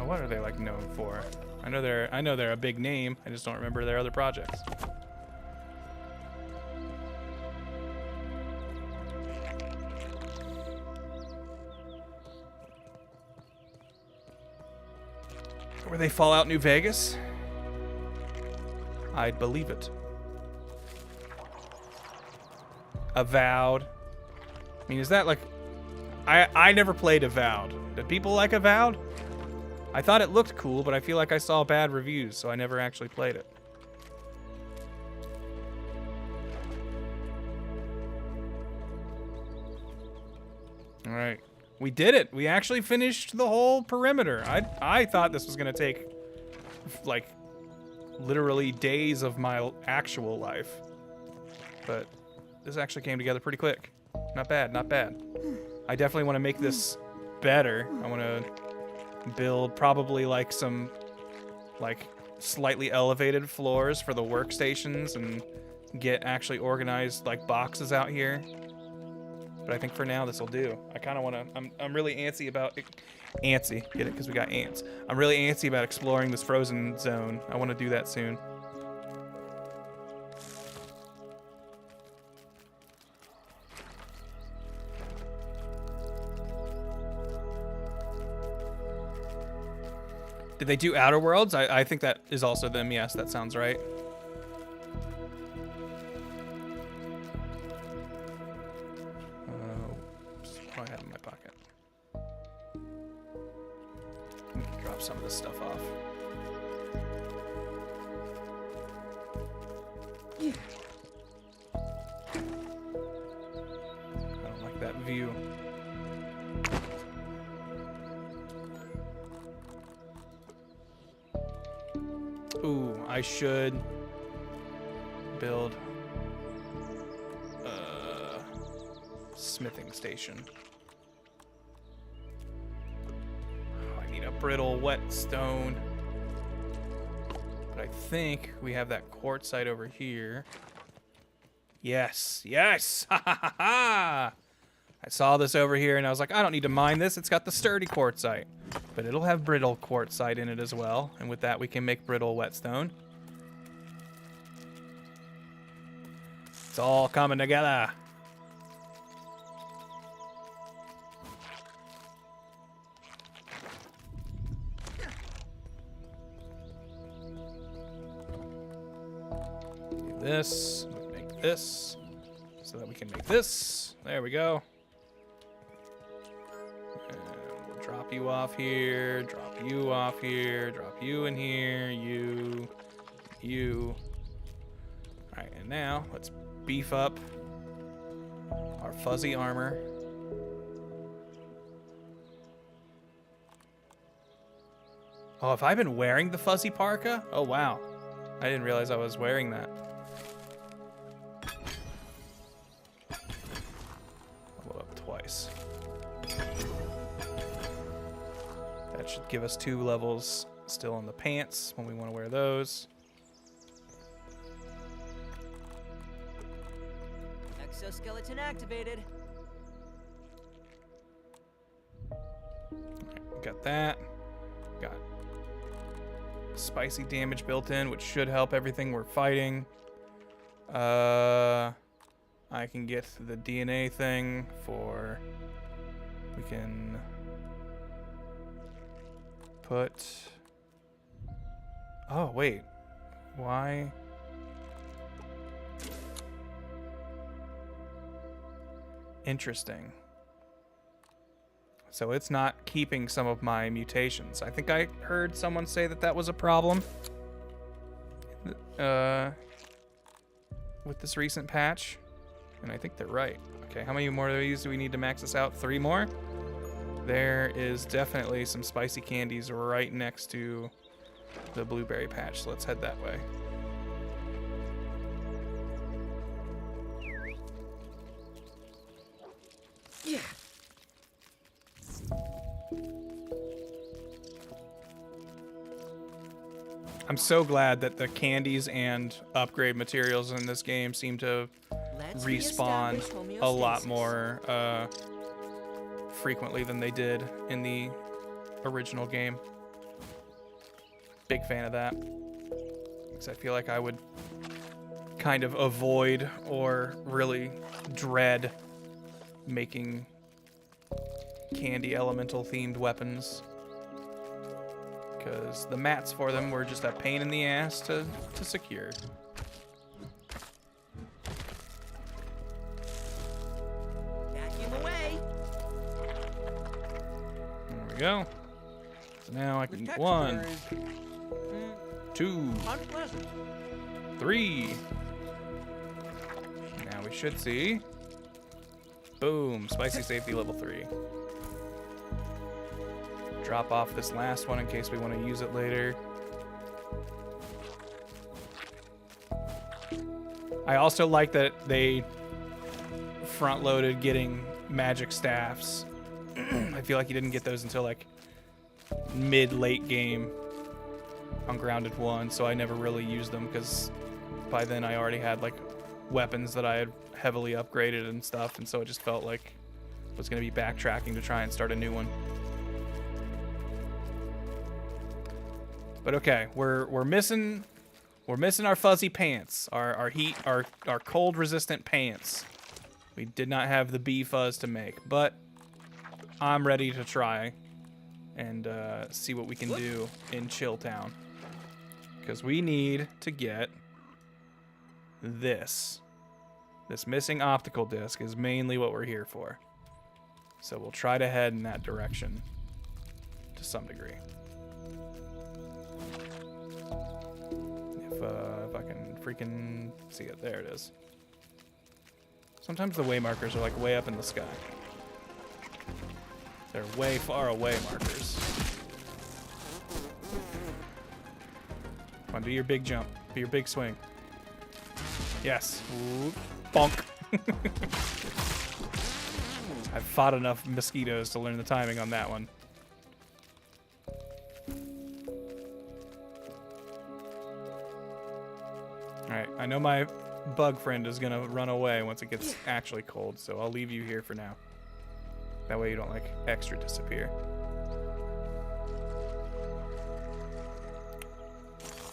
What are they like known for? I know they're a big name. I just don't remember their other projects. Were they Fallout New Vegas? I'd believe it. Avowed. I mean, is that like... I never played Avowed. Did people like Avowed? I thought it looked cool, but I feel like I saw bad reviews, so I never actually played it. Alright. We did it! We actually finished the whole perimeter. I thought this was gonna take, like, literally days of my actual life. But this actually came together pretty quick. Not bad, not bad. I definitely want to make this better. I want to build probably like some like slightly elevated floors for the workstations and get actually organized like boxes out here. But I think for now this will do. I kind of want to, I'm really antsy about, antsy, get it? Because we got ants. I'm really antsy about exploring this frozen zone. I want to do that soon. Did they do Outer Worlds? I think that is also them. Yes, that sounds right. What do I have in my pocket? Drop some of this stuff off. I don't like that view. Ooh, I should build a smithing station. Oh, I need a brittle whetstone. But I think we have that quartzite over here. Yes, yes! Ha ha ha ha! I saw this over here and I was like, I don't need to mine this. It's got the sturdy quartzite. But it'll have brittle quartzite in it as well. And with that, we can make brittle whetstone. It's all coming together. Do this, make this, so that we can make this. There we go. And we'll drop you off here, drop you off here, drop you in here, you. All right, and now let's beef up our fuzzy armor. Oh, have I been wearing the fuzzy parka? Oh, wow. I didn't realize I was wearing that. Level up twice. That should give us 2 levels still on the pants when we want to wear those. Exoskeleton activated. Got that. Got spicy damage built in, which should help everything we're fighting. I can get the DNA thing for... We can put... Oh, wait. Why? Interesting. So it's not keeping some of my mutations. I think I heard someone say that that was a problem with this recent patch, and I think they're right. Okay, how many more of these do we need to max this out? 3 more? There is definitely some spicy candies right next to the blueberry patch, so let's head that way. Yeah. I'm so glad that the candies and upgrade materials in this game seem to respawn a lot more frequently than they did in the original game. Big fan of that. Because I feel like I would kind of avoid or really dread making candy elemental themed weapons, because the mats for them were just a pain in the ass to secure. Vacuum away. There we go. So now I can 1, 2, 3. Now we should see. Boom, spicy safety level 3. Drop off this last one in case we want to use it later. I also like that they front-loaded getting magic staffs. I feel like you didn't get those until like mid-late game on Grounded 1, so I never really used them because by then I already had like weapons that I had heavily upgraded and stuff, and so it just felt like I was going to be backtracking to try and start a new one. But okay, we're missing our fuzzy pants, our cold resistant pants. We did not have the bee fuzz to make, but I'm ready to try and see what we can do in Chill Town, because we need to get this. This missing optical disc is mainly what we're here for. So we'll try to head in that direction to some degree. If I can freaking see it. There it is. Sometimes the way markers are like way up in the sky. They're way far away markers. Come on, do your big jump. Do your big swing. Yes. Ooh, bonk. I've fought enough mosquitoes to learn the timing on that one. Alright, I know my bug friend is gonna run away once it gets actually cold, so I'll leave you here for now. That way you don't, like, extra disappear.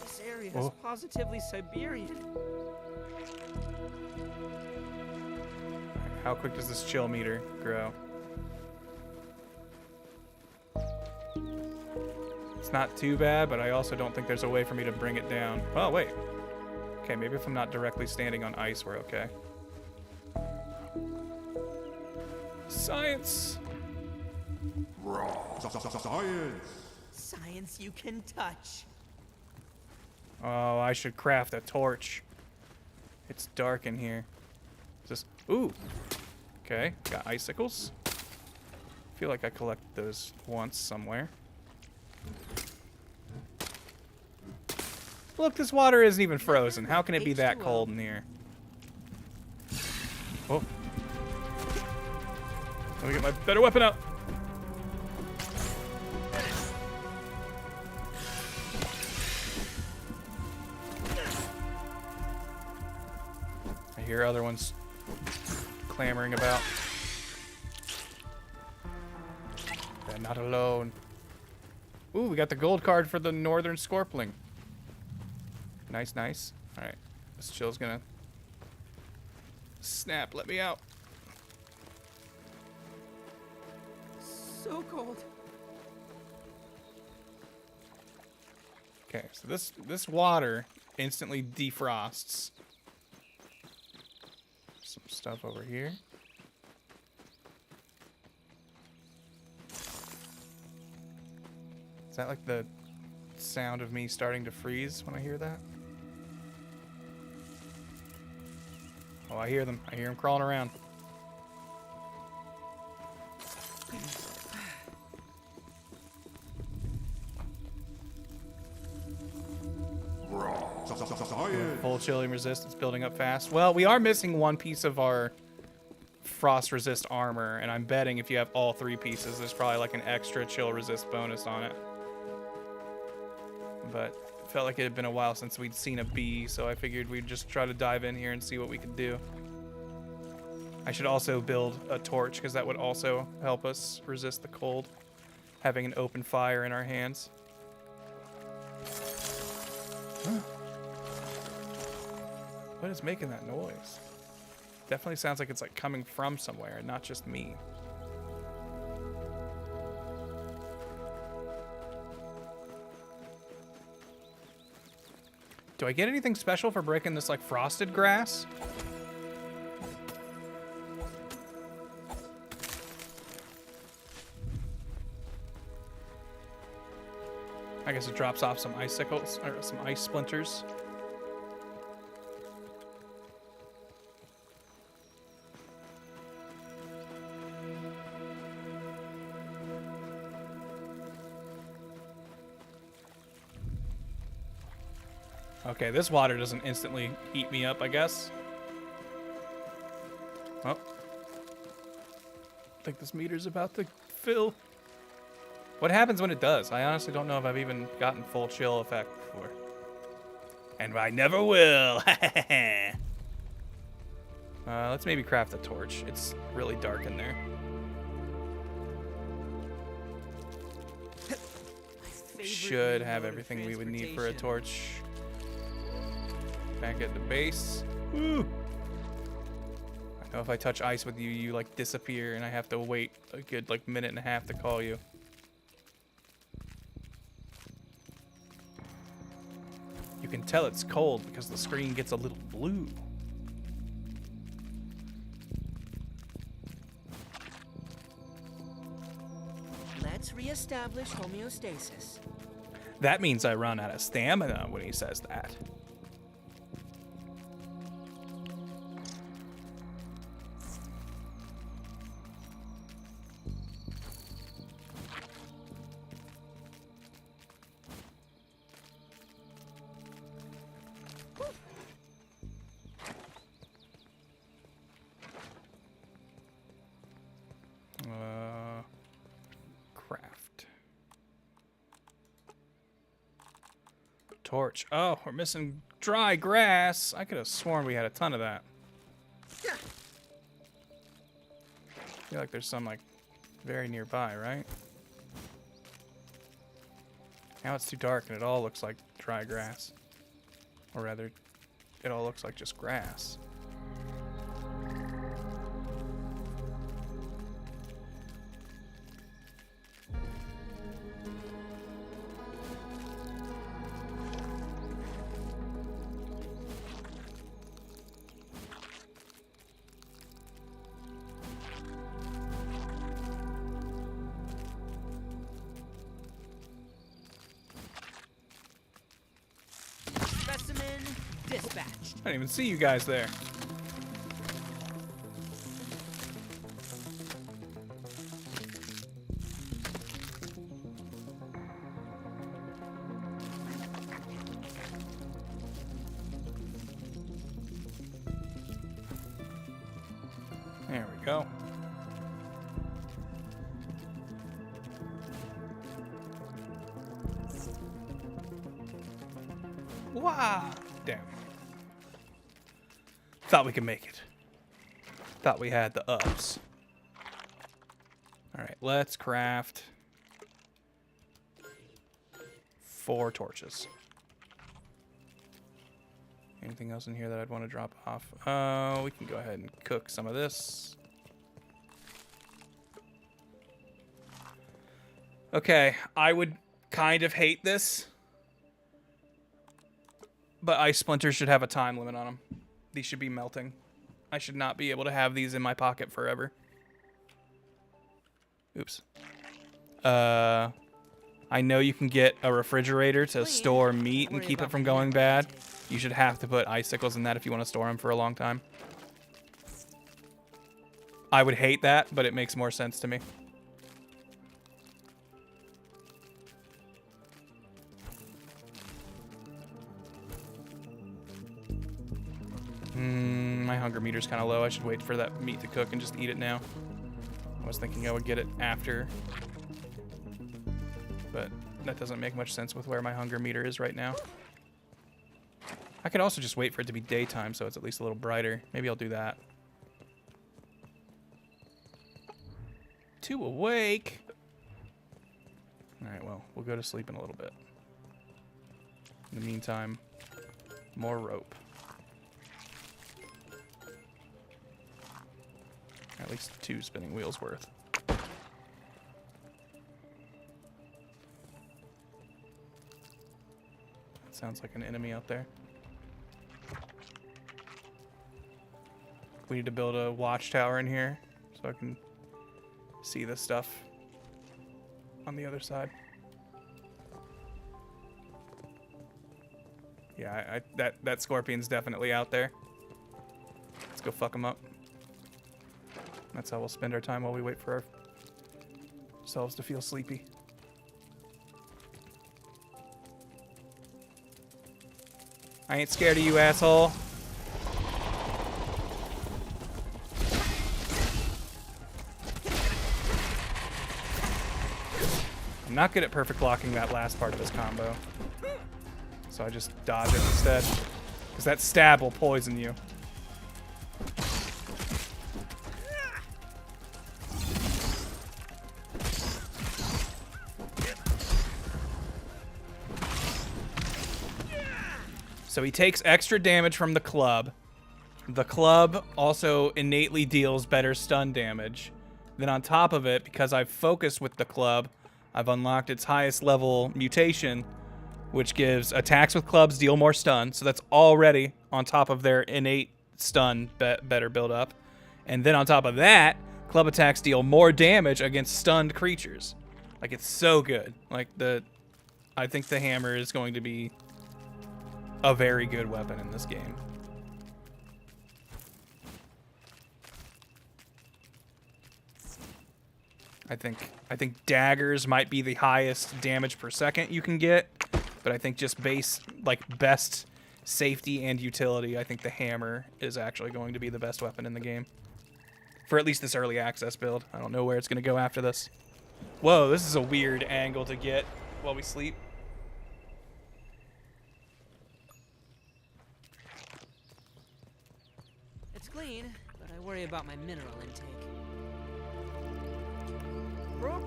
This area is positively Siberian. How quick does this chill meter grow? It's not too bad, but I also don't think there's a way for me to bring it down. Oh, wait. Okay, maybe if I'm not directly standing on ice, we're okay. Science! Science! Science you can touch. Oh, I should craft a torch. It's dark in here. Is this... Ooh! Okay, got icicles. I feel like I collected those once somewhere. Look, this water isn't even frozen. How can it be that cold in here? Oh. Let me get my better weapon out. I hear other ones clamoring about. They're not alone. Ooh, we got the gold card for the Northern Scorpling. Nice, nice. Alright. This chill's gonna snap. Let me out. So cold. Okay, so this water instantly defrosts. Some stuff over here. Is that like the sound of me starting to freeze when I hear that? Oh, I hear them. I hear them crawling around. Full chilling resistance building up fast. Well, we are missing one piece of our frost resist armor, and I'm betting if you have all 3 pieces, there's probably like an extra chill resist bonus on it. But it felt like it had been a while since we'd seen a bee, so I figured we'd just try to dive in here and see what we could do. I should also build a torch, because that would also help us resist the cold, having an open fire in our hands. Huh. What is making that noise? Definitely sounds like it's like coming from somewhere and not just me. Do I get anything special for breaking this like frosted grass? I guess it drops off some icicles or some ice splinters. Okay, this water doesn't instantly heat me up, I guess. Oh. I think this meter's about to fill. What happens when it does? I honestly don't know if I've even gotten full chill effect before. And I never will. Let's maybe craft a torch. It's really dark in there. Should have everything we would need for a torch. Back at the base. Woo! I know if I touch ice with you, you like disappear, and I have to wait a good like minute and a half to call you. You can tell it's cold because the screen gets a little blue. Let's reestablish homeostasis. That means I run out of stamina when he says that. Craft. Torch. Oh, we're missing dry grass. I could have sworn we had a ton of that. I feel like there's some like very nearby, right? Now it's too dark and it all looks like dry grass. Or rather, it all looks like just grass. Specimen dispatched. I didn't even see you guys there. There we go. Wow. Damn. Thought we could make it. Thought we had the ups. Alright, let's craft 4 torches. Anything else in here that I'd want to drop off? We can go ahead and cook some of this. Okay, I would kind of hate this, but ice splinters should have a time limit on them. These should be melting. I should not be able to have these in my pocket forever. Oops. I know you can get a refrigerator to store meat and keep it from going bad. You should have to put icicles in that if you want to store them for a long time. I would hate that, but it makes more sense to me. My hunger meter's kind of low. I should wait for that meat to cook and just eat it now. I was thinking I would get it after, but that doesn't make much sense with where my hunger meter is right now. I could also just wait for it to be daytime so it's at least a little brighter. Maybe I'll do that. 2 awake. Alright, well, we'll go to sleep in a little bit. In the meantime, more rope. At least 2 spinning wheels worth. That sounds like an enemy out there. We need to build a watchtower in here so I can see the stuff on the other side. Yeah, that scorpion's definitely out there. Let's go fuck him up. That's how we'll spend our time while we wait for ourselves to feel sleepy. I ain't scared of you, asshole. I'm not good at perfect blocking that last part of this combo. So I just dodge it instead. Because that stab will poison you. So he takes extra damage from the club. The club also innately deals better stun damage. Then on top of it, because I've focused with the club, I've unlocked its highest level mutation, which gives attacks with clubs deal more stun. So that's already on top of their innate stun better build up. And then on top of that, club attacks deal more damage against stunned creatures. Like, it's so good. Like, I think the hammer is going to be a very good weapon in this game. I think daggers might be the highest damage per second you can get, but I think just best safety and utility, I think the hammer is actually going to be the best weapon in the game. For at least this early access build. I don't know where it's going to go after this. Whoa, this is a weird angle to get while we sleep. Clean, but I worry about my mineral intake.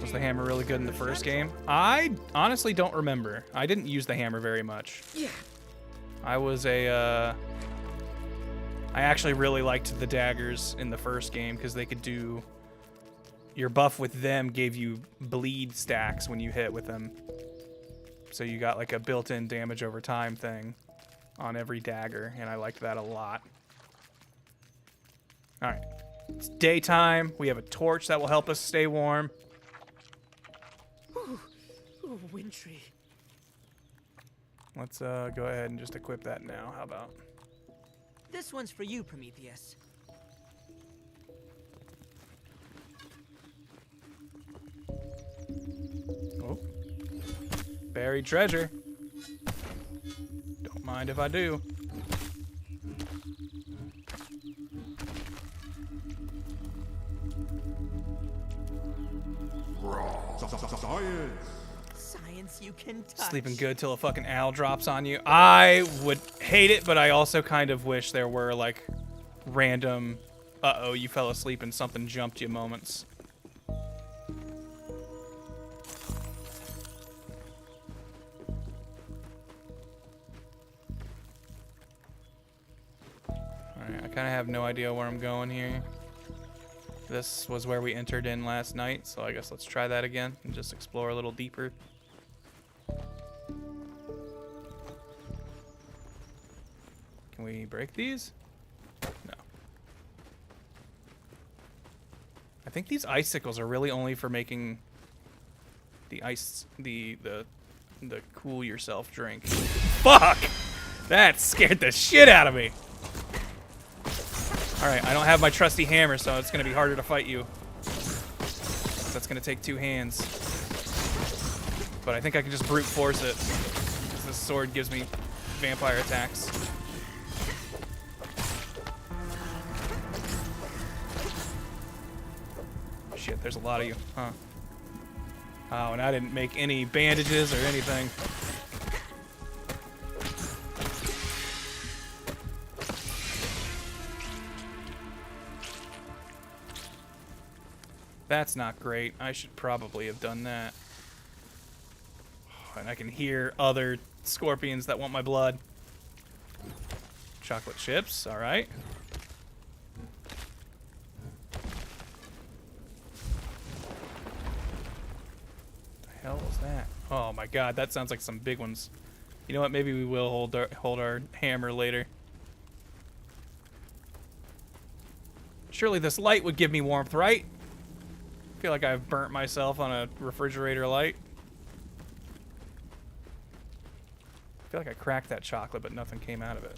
Was the hammer really good in the first game? I honestly don't remember. I didn't use the hammer very much. Yeah. I actually really liked the daggers in the first game because they could do... Your buff with them gave you bleed stacks when you hit with them. So you got like a built-in damage over time thing on every dagger, and I liked that a lot. All right, it's daytime. We have a torch that will help us stay warm. Ooh, wintry. Let's go ahead and just equip that now. How about? This one's for you, Prometheus. Oh, buried treasure. Don't mind if I do. Science you can touch. Sleeping good till a fucking owl drops on you. I would hate it, but I also kind of wish there were like random Uh-oh, you fell asleep and something jumped you moments. Alright, I kind of have no idea where I'm going here. This was where we entered in last night, so I guess let's try that again and just explore a little deeper. Can we break these? No. I think these icicles are really only for making the ice, the cool yourself drink. Fuck! That scared the shit out of me. Alright, I don't have my trusty hammer, so it's gonna be harder to fight you. That's gonna take 2 hands. But I think I can just brute force it, because this sword gives me vampire attacks. Shit, there's a lot of you, huh? Oh, and I didn't make any bandages or anything. That's not great. I should probably have done that. Oh, and I can hear other scorpions that want my blood. Chocolate chips, alright. The hell was that? Oh my god, that sounds like some big ones. You know what? Maybe we will hold our hammer later. Surely this light would give me warmth, right? I feel like I've burnt myself on a refrigerator light. I feel like I cracked that chocolate, but nothing came out of it.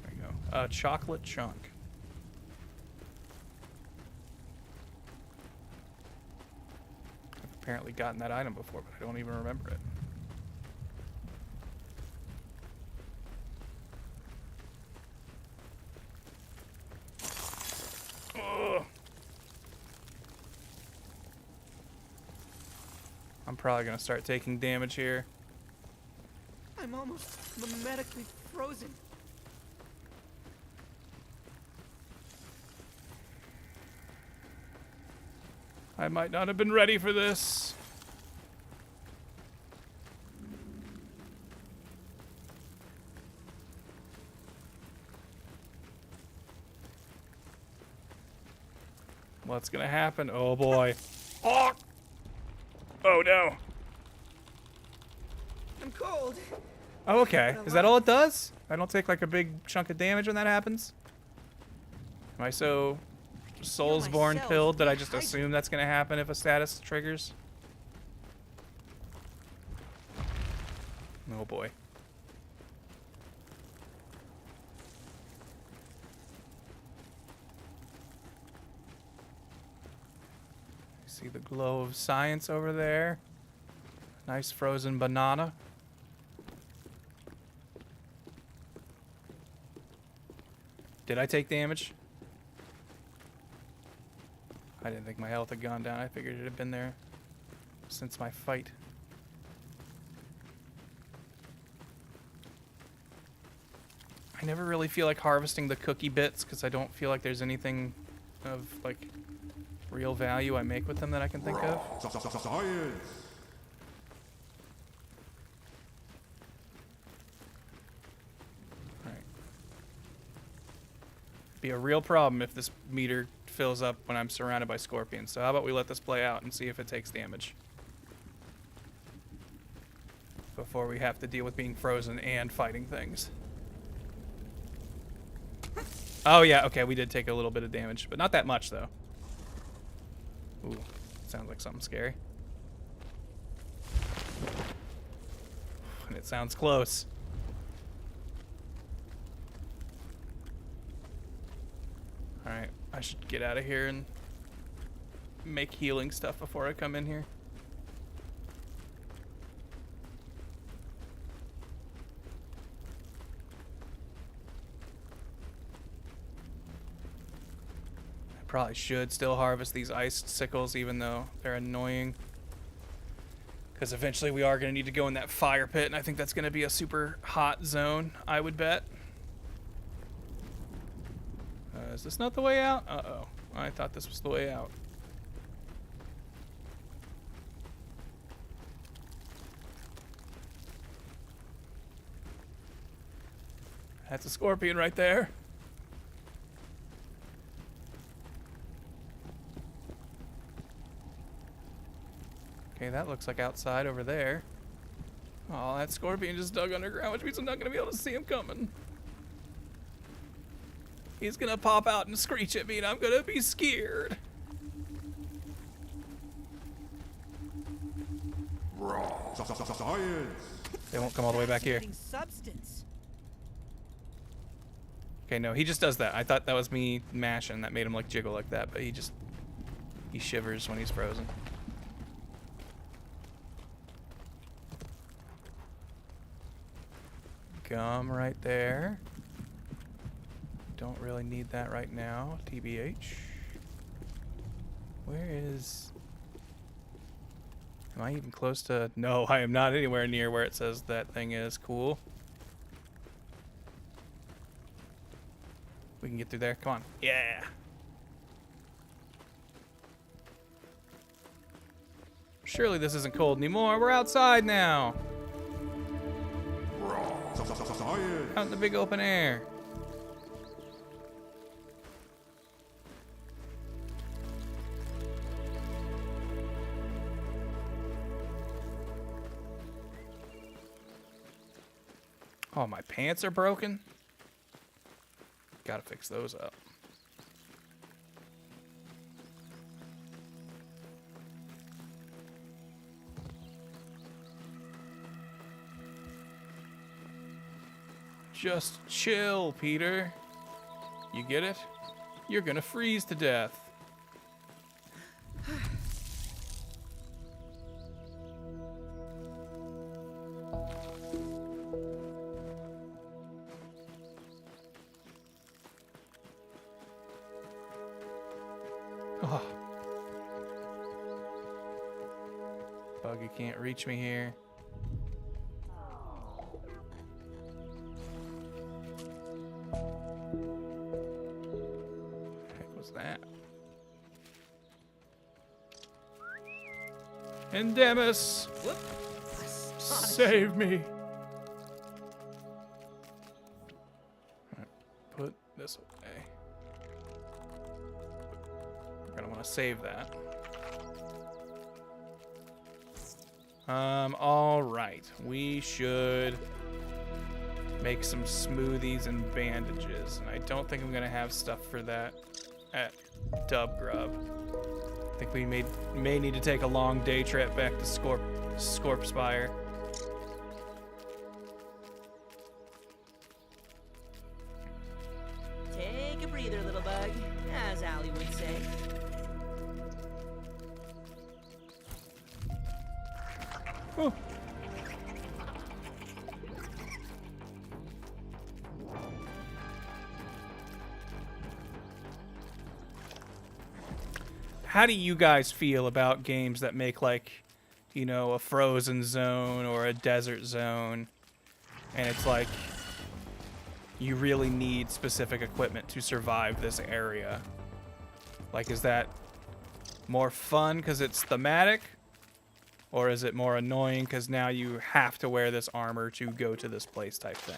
There you go. A chocolate chunk. I've apparently gotten that item before, but I don't even remember it. I'm probably gonna start taking damage here. I'm almost mimetically frozen. I might not have been ready for this. What's gonna happen? Oh boy. Oh! Oh no. I'm cold. Oh, okay. Is that all it does? I don't take like a big chunk of damage when that happens? Am I so Soulsborne pilled that I just assume that's gonna happen if a status triggers? Oh boy. See the glow of science over there. Nice frozen banana. Did I take damage? I didn't think my health had gone down. I figured it had been there since my fight. I never really feel like harvesting the cookie bits because I don't feel like there's anything of like real value I make with them that I can think of. Science! Alright. Be a real problem if this meter fills up when I'm surrounded by scorpions. So how about we let this play out and see if it takes damage before we have to deal with being frozen and fighting things. Oh yeah, okay, we did take a little bit of damage, but not that much though. Ooh, sounds like something scary. And it sounds close. Alright, I should get out of here and make healing stuff before I come in here. Probably should still harvest these ice sickles even though they're annoying. Because eventually we are going to need to go in that fire pit, and I think that's going to be a super hot zone, I would bet. Is this not the way out? Uh-oh. I thought this was the way out. That's a scorpion right there. Okay, that looks like outside over there. Oh, that scorpion just dug underground, which means I'm not going to be able to see him coming. He's going to pop out and screech at me, and I'm going to be scared. Science. They won't come all the way back here. Substance. Okay, no, he just does that. I thought that was me mashing that made him like jiggle like that, but he shivers when he's frozen. Gum right there. Don't really need that right now, TBH. Where is... Am I even close to... No, I am not anywhere near where it says that thing is. Cool. We can get through there. Come on. Yeah. Surely this isn't cold anymore. We're outside now. Out in the big open air. Oh, my pants are broken. Gotta fix those up. Just chill, Peter. You get it? You're gonna freeze to death. Oh. Buggy can't reach me here. That. Endemis! Whoop. Save me! Right, put this away. We're gonna want to save that. Alright. We should make some smoothies and bandages. And I don't think I'm gonna have stuff for that at Dub Grub. I think we may need to take a long day trip back to Scorp Spire. Take a breather, little bug, as Allie would say. Oh. How do you guys feel about games that make, like, you know, a frozen zone or a desert zone, and it's like you really need specific equipment to survive this area? Like, is that more fun because it's thematic, or is it more annoying because now you have to wear this armor to go to this place type thing?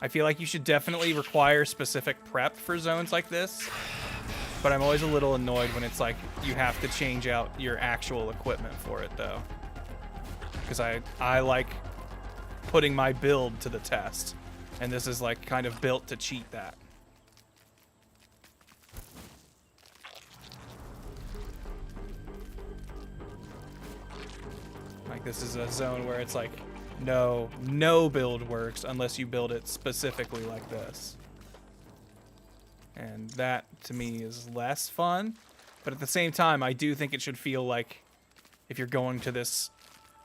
I feel like you should definitely require specific prep for zones like this. But I'm always a little annoyed when it's like you have to change out your actual equipment for it, though. Because I like putting my build to the test. And this is like kind of built to cheat that. Like this is a zone where it's like no build works unless you build it specifically like this. And that, to me, is less fun. But at the same time, I do think it should feel like if you're going to this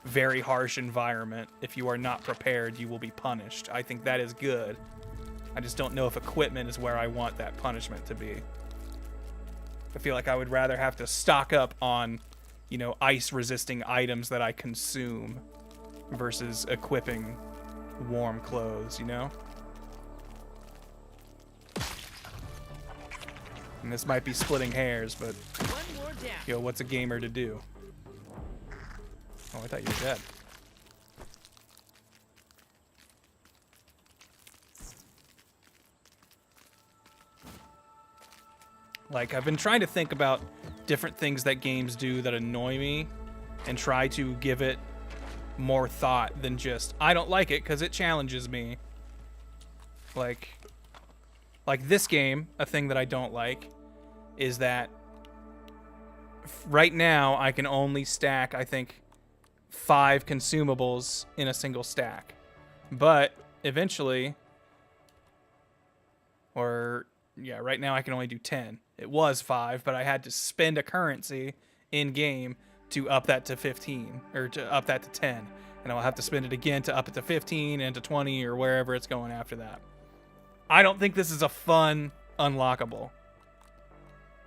very harsh environment, if you are not prepared, you will be punished. I think that is good. I just don't know if equipment is where I want that punishment to be. I feel like I would rather have to stock up on you know, ice-resisting items that I consume versus equipping warm clothes, you know? And this might be splitting hairs, but, yo, what's a gamer to do? Oh, I thought you were dead. Like, I've been trying to think about different things that games do that annoy me and try to give it more thought than just, I don't like it because it challenges me. Like this game, a thing that I don't like is that right now I can only stack, I think, 5 consumables in a single stack. But eventually, or yeah, right now I can only do 10. It was 5, but I had to spend a currency in game to up that to 15, or to up that to 10. And I'll have to spend it again to up it to 15 and to 20 or wherever it's going after that. I don't think this is a fun unlockable.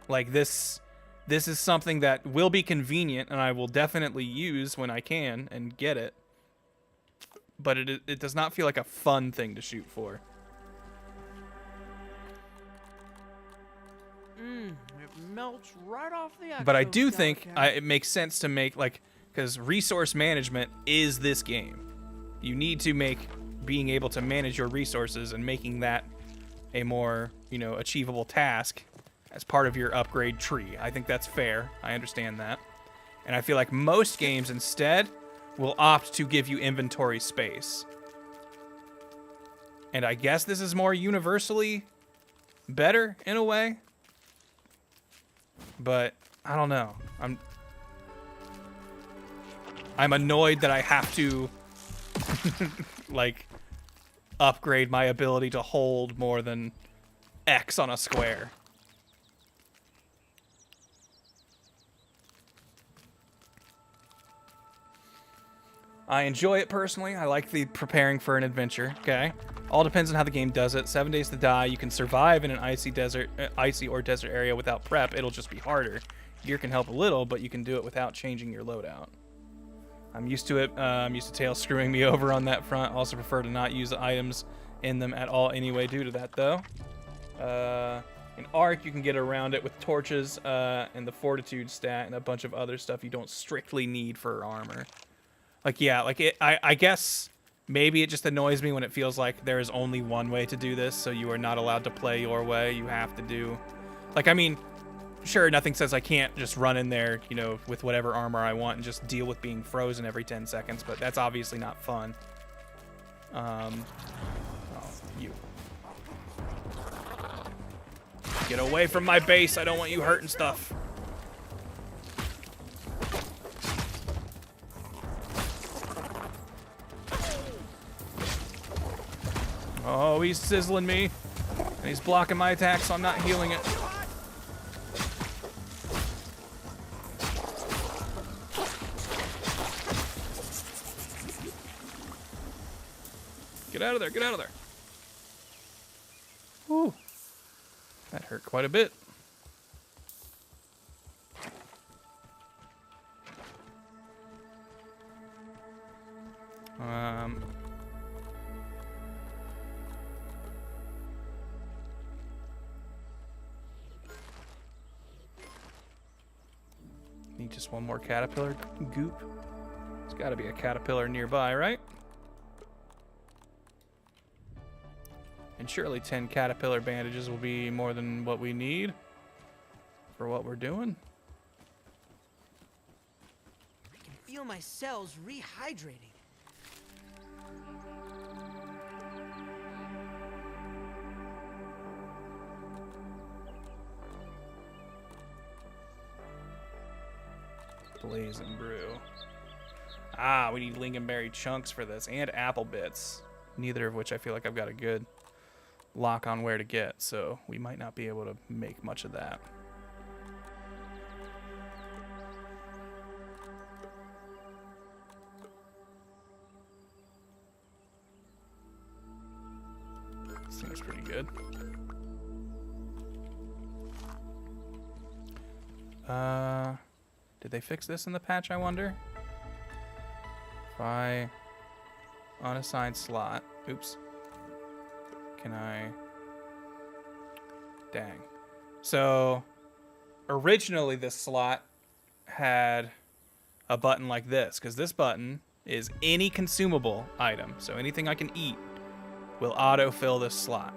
Like, this is something that will be convenient and I will definitely use when I can and get it. But it does not feel like a fun thing to shoot for. It melts right off the But I do think it makes sense to make, like, because resource management is this game. You need to make being able to manage your resources and making that a more, you know, achievable task as part of your upgrade tree. I think that's fair. I understand that. And I feel like most games instead will opt to give you inventory space. And I guess this is more universally better in a way. But I don't know. I'm annoyed that I have to like upgrade my ability to hold more than X on a square. I enjoy it personally. I like the preparing for an adventure, okay? All depends on how the game does it. 7 days to die. You can survive in an icy or desert area without prep. It'll just be harder. Gear can help a little, but you can do it without changing your loadout. I'm used to it. I'm used to Tails screwing me over on that front. Also prefer to not use items in them at all anyway due to that, though. In Arc, you can get around it with torches and the Fortitude stat and a bunch of other stuff you don't strictly need for armor. Like, yeah, like I guess maybe it just annoys me when it feels like there is only one way to do this, so you are not allowed to play your way. You have to do... Like, I mean, sure, nothing says I can't just run in there, you know, with whatever armor I want and just deal with being frozen every 10 seconds, but that's obviously not fun. Oh, you. Get away from my base. I don't want you hurting stuff. Oh, he's sizzling me. And he's blocking my attack, so I'm not healing it. Get out of there, get out of there. Whew. That hurt quite a bit. Need just one more caterpillar goop. There's got to be a caterpillar nearby, right? And surely 10 caterpillar bandages will be more than what we need for what we're doing. I can feel my cells rehydrating. Blaze and brew. Ah, we need lingonberry chunks for this and apple bits. Neither of which I feel like I've got a good lock on where to get, so we might not be able to make much of that. Seems pretty good. Did they fix this in the patch, I wonder? If I unassigned slot, oops. Can I? Dang. So originally this slot had a button like this, because this button is any consumable item. So anything I can eat will autofill this slot.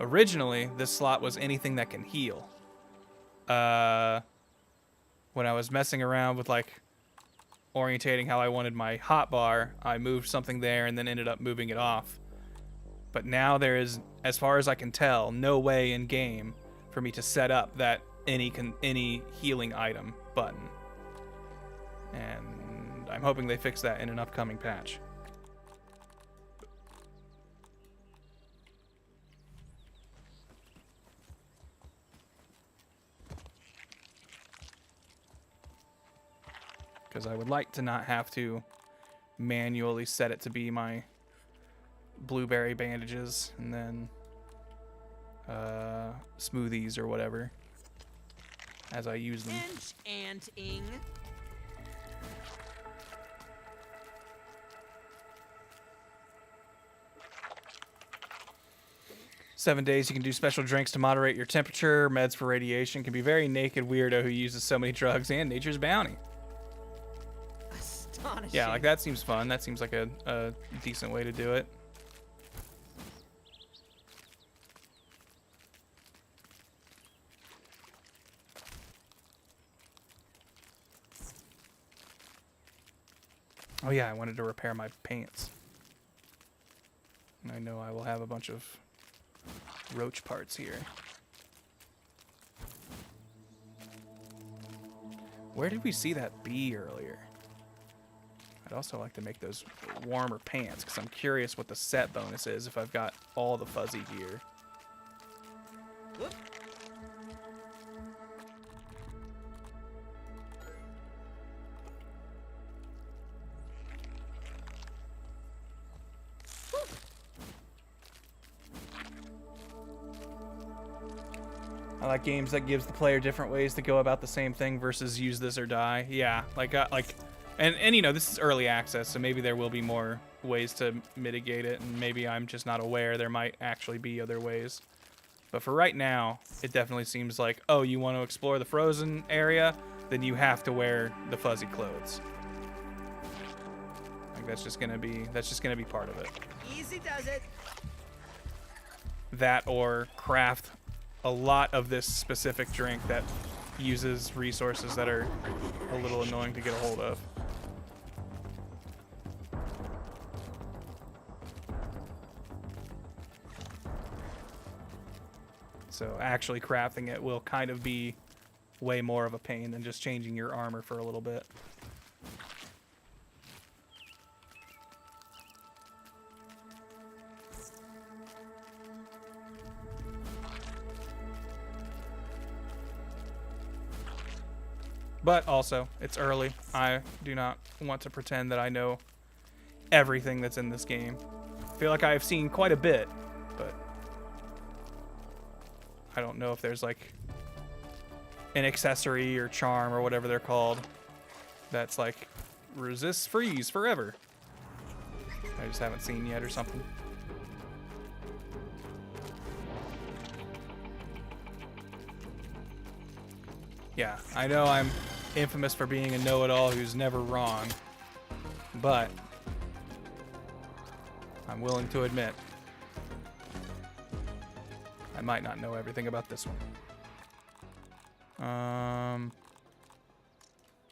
Originally, this slot was anything that can heal. When I was messing around with like orientating how I wanted my hotbar, I moved something there and then ended up moving it off. But now there is, as far as I can tell, no way in game for me to set up that any healing item button. And I'm hoping they fix that in an upcoming patch. Because I would like to not have to manually set it to be my blueberry bandages and then smoothies or whatever as I use them. Enchanting. 7 days, you can do special drinks to moderate your temperature. Meds for radiation. Can be very naked weirdo who uses so many drugs and nature's bounty. Astonishing. Yeah, like that seems fun. That seems like a decent way to do it. Oh yeah, I wanted to repair my pants. And I know I will have a bunch of roach parts here. Where did we see that bee earlier? I'd also like to make those warmer pants because I'm curious what the set bonus is if I've got all the fuzzy gear. Whoop. I like games that gives the player different ways to go about the same thing versus use this or die. Yeah, and you know, this is early access, so maybe there will be more ways to mitigate it, and maybe I'm just not aware there might actually be other ways. But for right now, it definitely seems like, oh, you want to explore the frozen area, then you have to wear the fuzzy clothes. Like that's just gonna be part of it. Easy does it. That or craft a lot of this specific drink that uses resources that are a little annoying to get a hold of. So actually crafting it will kind of be way more of a pain than just changing your armor for a little bit. But also, it's early. I do not want to pretend that I know everything that's in this game. I feel like I have seen quite a bit, but I don't know if there's like an accessory or charm or whatever they're called that's like resists freeze forever. I just haven't seen yet or something. Yeah, I know I'm infamous for being a know-it-all who's never wrong, but I'm willing to admit I might not know everything about this one.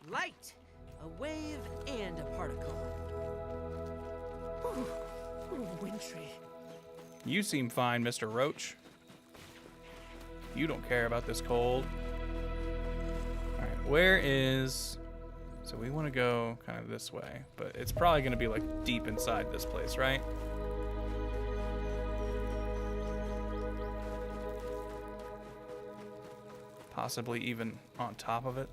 Light, a wave, and a particle. Ooh, wintry. You seem fine, Mr. Roach. You don't care about this cold. Alright, where is... So we want to go kind of this way, but it's probably going to be like deep inside this place, right? Possibly even on top of it.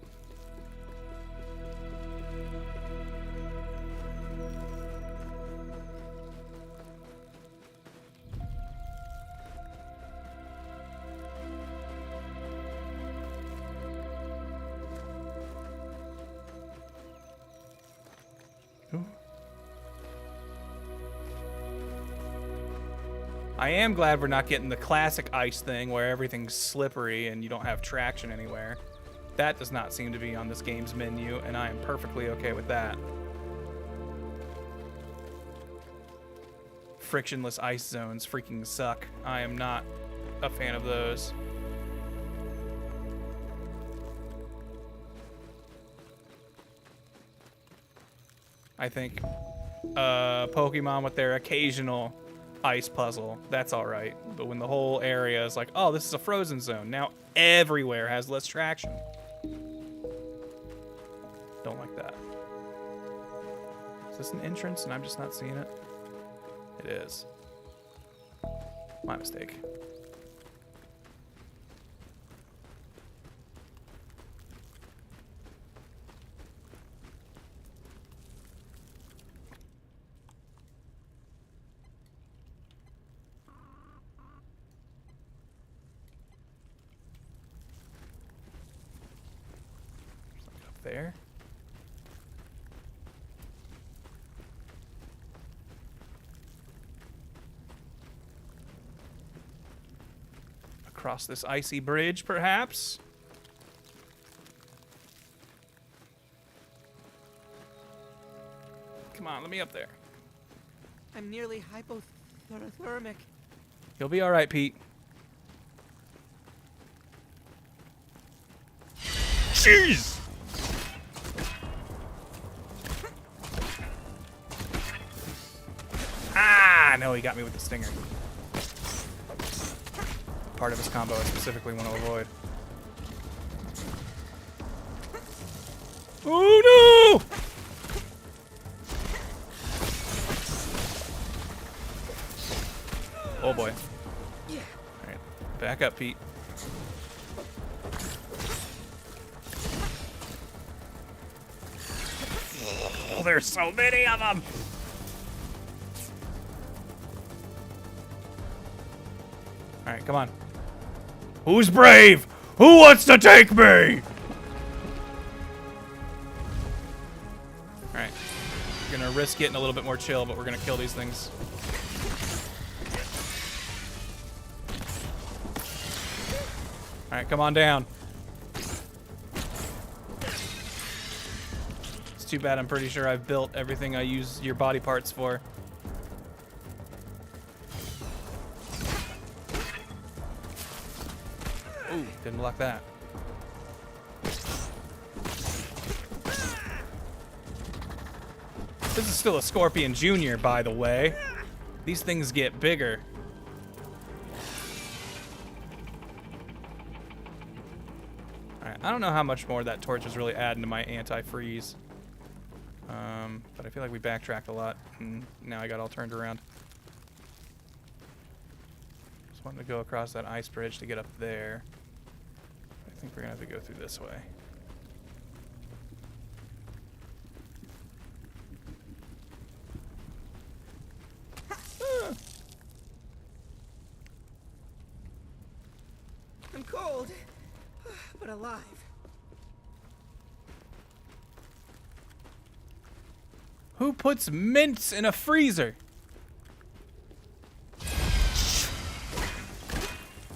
I am glad we're not getting the classic ice thing where everything's slippery and you don't have traction anywhere. That does not seem to be on this game's menu, and I am perfectly okay with that. Frictionless ice zones freaking suck. I am not a fan of those. I think Pokemon with their occasional ice puzzle, that's all right. But when the whole area is like, oh, this is a frozen zone, now everywhere has less traction. Don't like that. Is this an entrance and I'm just not seeing it? It is. My mistake. There. Across this icy bridge, perhaps? Come on, let me up there. I'm nearly hypothermic. You'll be all right, Pete. Jeez! Ah, no, he got me with the stinger. Part of his combo I specifically want to avoid. Oh, no! Oh, boy. All right, back up, Pete. Oh, there's so many of them! Alright, come on. Who's brave? Who wants to take me? Alright. We're gonna risk getting a little bit more chill, but we're gonna kill these things. Alright, come on down. It's too bad I'm pretty sure I've built everything I use your body parts for. Ooh, didn't block that. This is still a Scorpion Jr., by the way. These things get bigger. Alright, I don't know how much more that torch is really adding to my anti-freeze. But I feel like we backtracked a lot, and now I got all turned around. Just wanted to go across that ice bridge to get up there. I think we're gonna have to go through this way. I'm cold, but alive. Who puts mints in a freezer?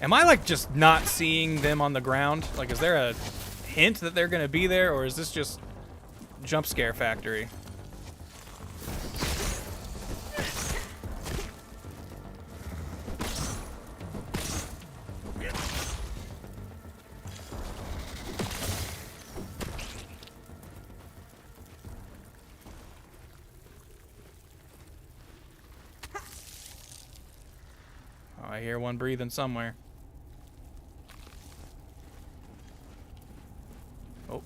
Am I like just not seeing them on the ground? Like, is there a hint that they're gonna be there, or is this just jump scare factory? Oh, I hear one breathing somewhere. Oh.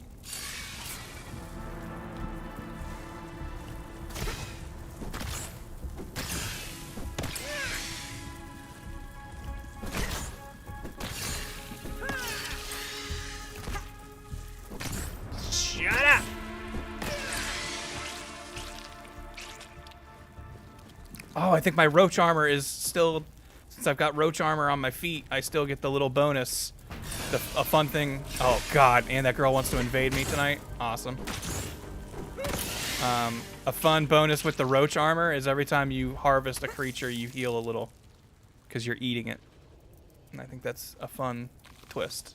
Shut up! Oh, I think my roach armor is still... Since I've got roach armor on my feet, I still get the little bonus. A fun thing. Oh, God. And that girl wants to invade me tonight. Awesome. A fun bonus with the roach armor is every time you harvest a creature, you heal a little because you're eating it. And I think that's a fun twist.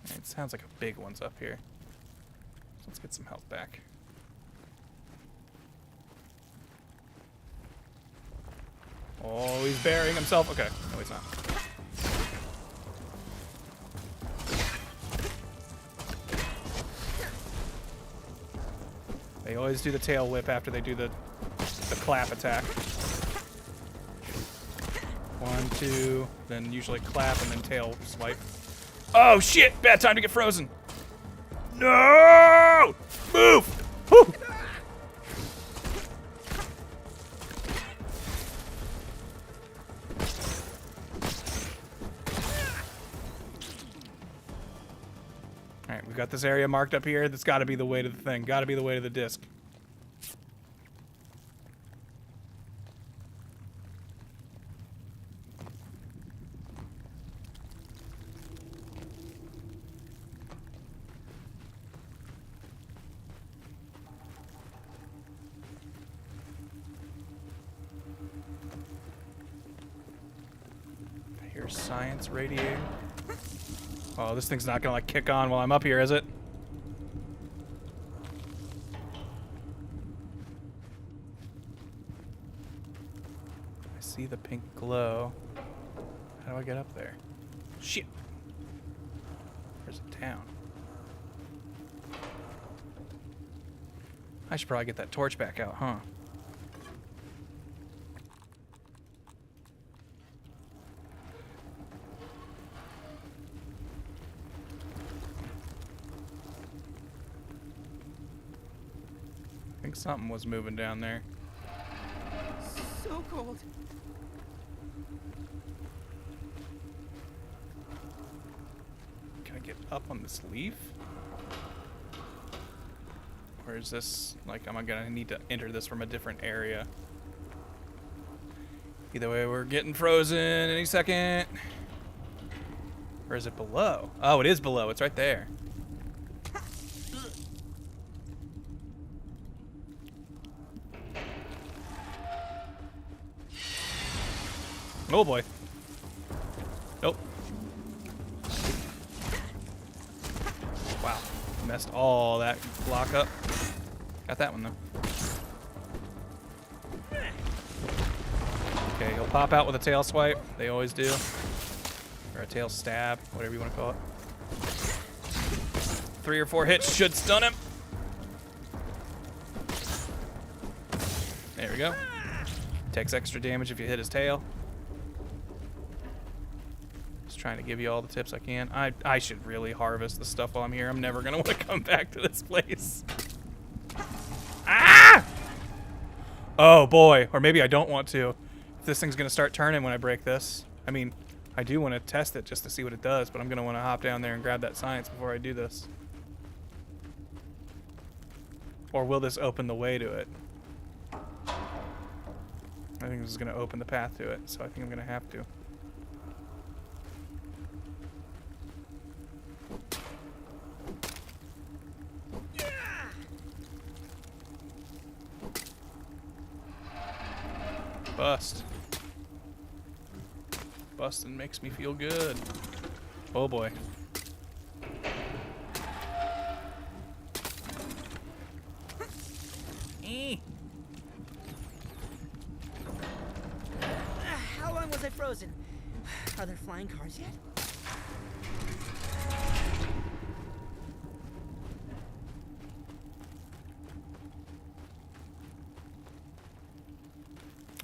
It sounds like a big one's up here. So let's get some health back. Oh, he's burying himself. Okay, no, he's not. They always do the tail whip after they do the clap attack. 1, 2, then usually clap and then tail swipe. Oh shit! Bad time to get frozen. No! Move! Whew. Alright, we've got this area marked up here. That's got to be the way to the thing. Got to be the way to the disc. I hear science radiating. Oh, this thing's not gonna like kick on while I'm up here, is it? I see the pink glow. How do I get up there? Shit. There's a town. I should probably get that torch back out, huh? I think something was moving down there. So cold. Can I get up on this leaf? Or is this, like, am I gonna need to enter this from a different area? Either way, we're getting frozen any second. Or is it below? Oh, it is below. It's right there. Oh boy. Nope. Wow. Messed all that block up. Got that one though. Okay, he'll pop out with a tail swipe. They always do. Or a tail stab, whatever you want to call it. 3 or 4 hits should stun him. There we go. Takes extra damage if you hit his tail. Trying to give you all the tips I can. I should really harvest the stuff while I'm here. I'm never gonna want to come back to this place. Ah! Oh boy, or maybe I don't want to. If this thing's gonna start turning when I break this. I mean, I do want to test it just to see what it does, but I'm gonna want to hop down there and grab that science before I do this. Or will this open the way to it? I think this is gonna open the path to it, so I think I'm gonna have to. Bust. Busting makes me feel good. Oh boy. How long was I frozen? Are there flying cars yet?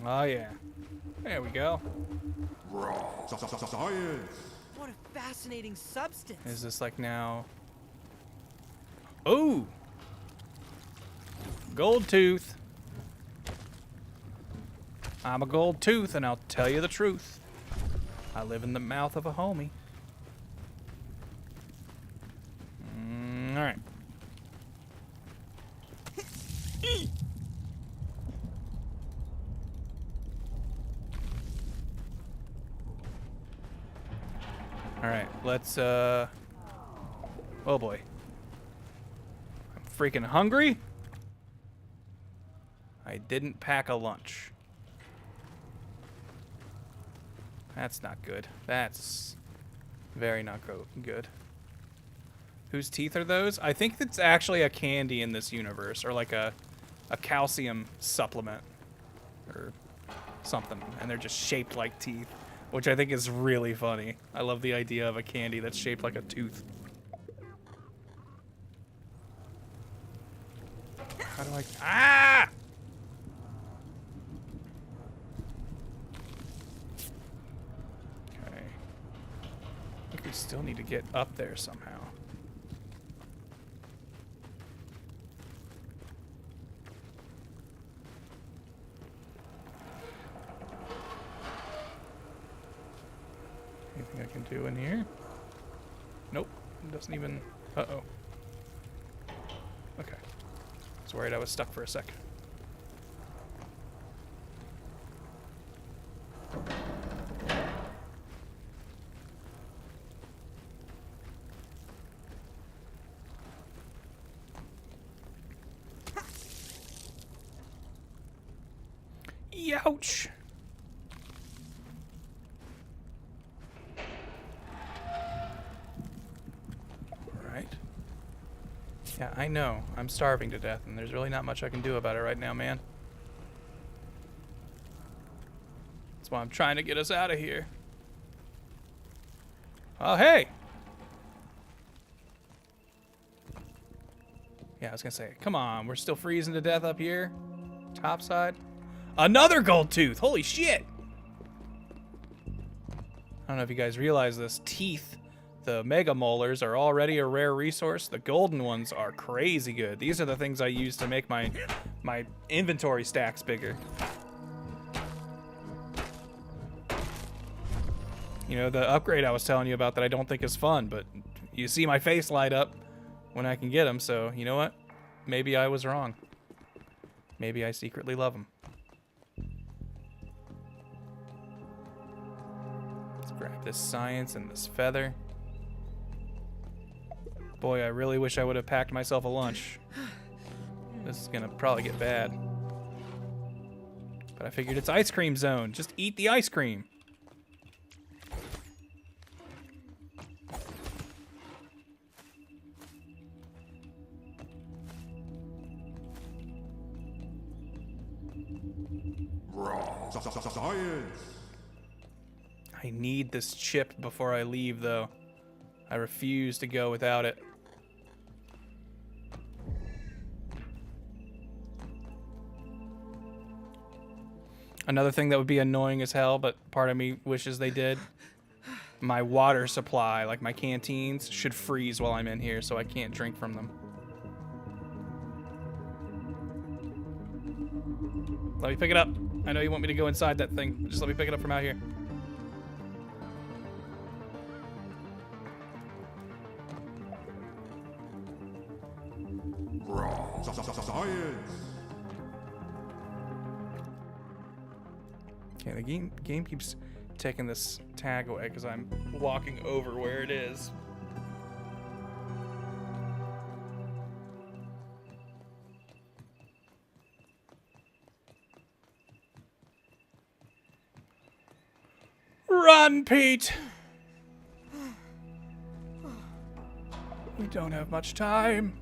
Oh yeah. There we go. Science! What a fascinating substance. Is this like now? Oh! Gold tooth. I'm a gold tooth, and I'll tell you the truth. I live in the mouth of a homie. All right. Alright, let's, oh boy. I'm freaking hungry. I didn't pack a lunch. That's not good. That's very not good. Whose teeth are those? I think it's actually a candy in this universe, or like a calcium supplement or something, and they're just shaped like teeth, which I think is really funny. I love the idea of a candy that's shaped like a tooth. How do I... Ah! Okay. I think we still need to get up there somehow. Anything I can do in here? Nope. It doesn't even... Uh-oh. Okay. I was worried I was stuck for a sec. Youch! Alright. Yeah, I know. I'm starving to death, and there's really not much I can do about it right now, man. That's why I'm trying to get us out of here. Oh, hey! Yeah, I was gonna say, come on, we're still freezing to death up here? Topside? Another gold tooth! Holy shit! I don't know if you guys realize this. Teeth, the mega molars, are already a rare resource. The golden ones are crazy good. These are the things I use to make my inventory stacks bigger. You know, the upgrade I was telling you about that I don't think is fun, but you see my face light up when I can get them, so you know what? Maybe I was wrong. Maybe I secretly love them. Let's grab this science and this feather. Boy, I really wish I would have packed myself a lunch. This is gonna probably get bad. But I figured it's ice cream zone. Just eat the ice cream. Science. I need this chip before I leave, though. I refuse to go without it. Another thing that would be annoying as hell, but part of me wishes they did. My water supply, like my canteens, should freeze while I'm in here, so I can't drink from them. Let me pick it up. I know you want me to go inside that thing. Just let me pick it up from out here. Science. Okay, the game keeps taking this tag away because I'm walking over where it is. Run, Pete! We don't have much time.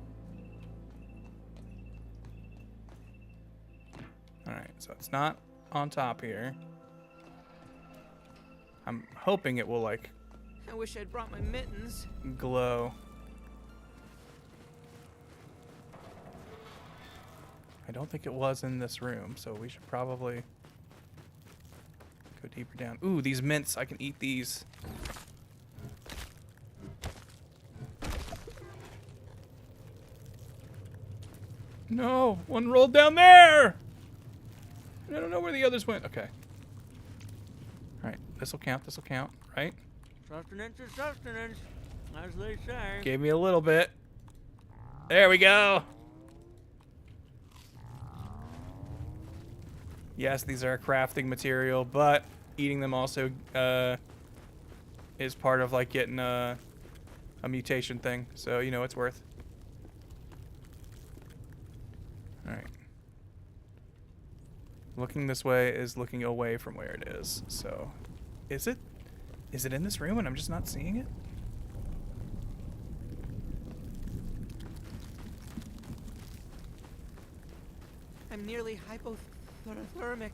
Alright, so it's not on top here. I'm hoping it will, like, I wish I'd brought my mittens. glow. I don't think it was in this room, so we should probably go deeper down. Ooh, these mints, I can eat these. No, one rolled down there! I don't know where the others went. Okay. Alright, this'll count, right? Sustenance is sustenance, as they say. Gave me a little bit. There we go! Yes, these are a crafting material, but eating them also is part of like getting a mutation thing, so you know it's worth. All right. Looking this way is looking away from where it is. So, is it? Is it in this room and I'm just not seeing it? I'm nearly hypothermic.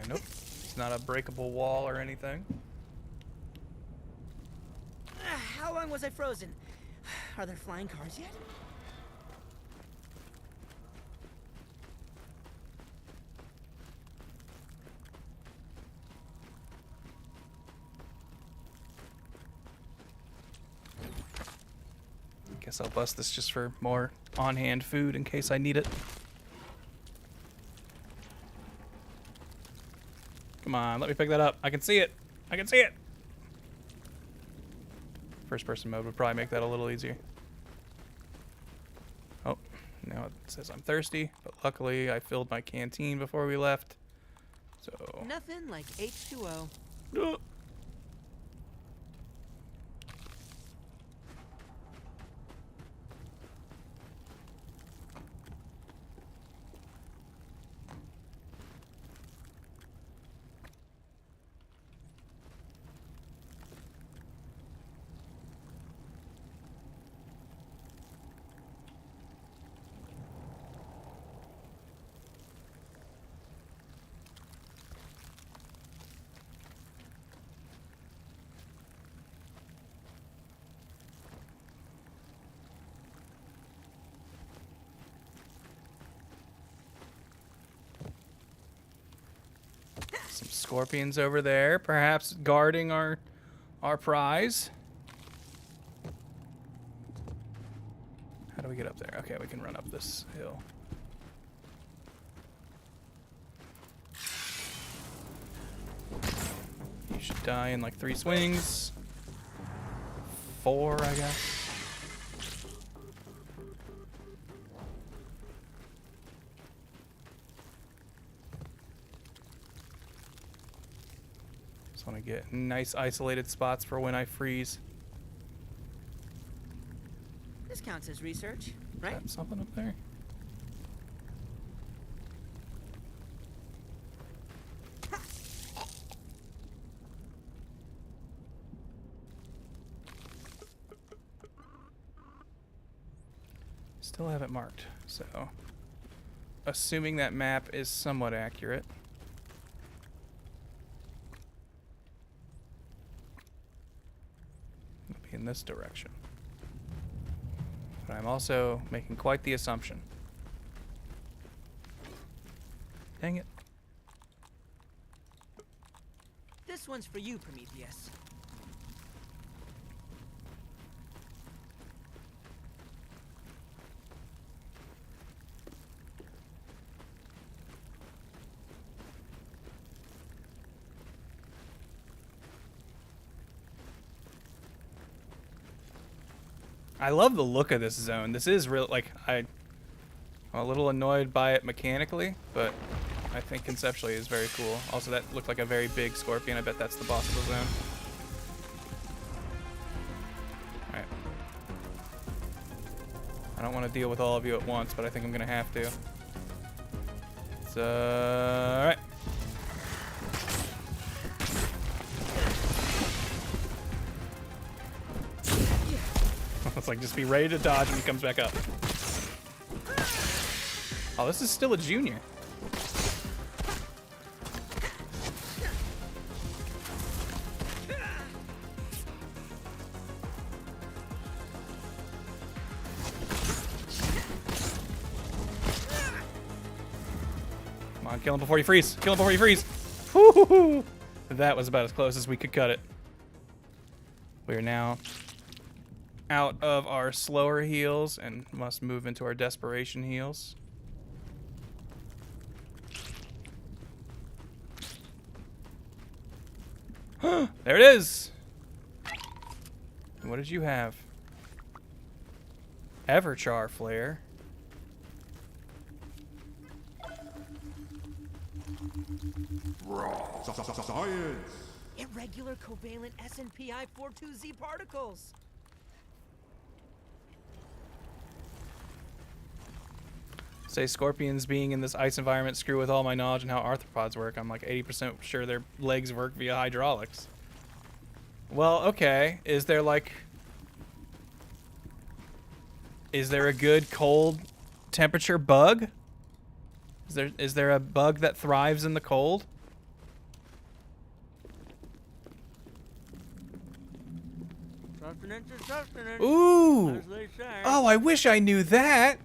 Nope. It's not a breakable wall or anything. How long was I frozen? Are there flying cars yet? Guess I'll bust this just for more on-hand food in case I need it. Come on, let me pick that up. I can see it. I can see it. First person mode would probably make that a little easier. Oh, now it says I'm thirsty, but luckily I filled my canteen before we left. So Nothing like H2O. some scorpions over there, perhaps guarding our prize. How do we get up there? Okay, we can run up this hill. You should die in like 3 swings. 4, I guess. Just want to get nice isolated spots for when I freeze. This counts as research, right? Is that something up there? Still have it marked, so assuming that map is somewhat accurate. It'll be in this direction. But I'm also making quite the assumption. Dang it. This one's for you, Prometheus. I love the look of this zone. This is real, like, I'm a little annoyed by it mechanically, but I think conceptually is very cool. Also, that looked like a very big scorpion. I bet that's the boss of the zone. Alright. I don't want to deal with all of you at once, but I think I'm going to have to. So, alright. It's like just be ready to dodge when he comes back up. Oh, this is still a junior. Come on, kill him before you freeze. Kill him before you freeze. Woo-hoo-hoo. That was about as close as we could cut it. We are now out of our slower heals and must move into our desperation heals. There it is. What did you have? Everchar flare. Science. Irregular covalent SNPI 42Z particles. Say scorpions being in this ice environment screw with all my knowledge and how arthropods work. I'm like 80% sure their legs work via hydraulics. Well, okay. Is there a good cold temperature bug? Is there a bug that thrives in the cold? Sustenance. Ooh! As they say. Oh, I wish I knew that.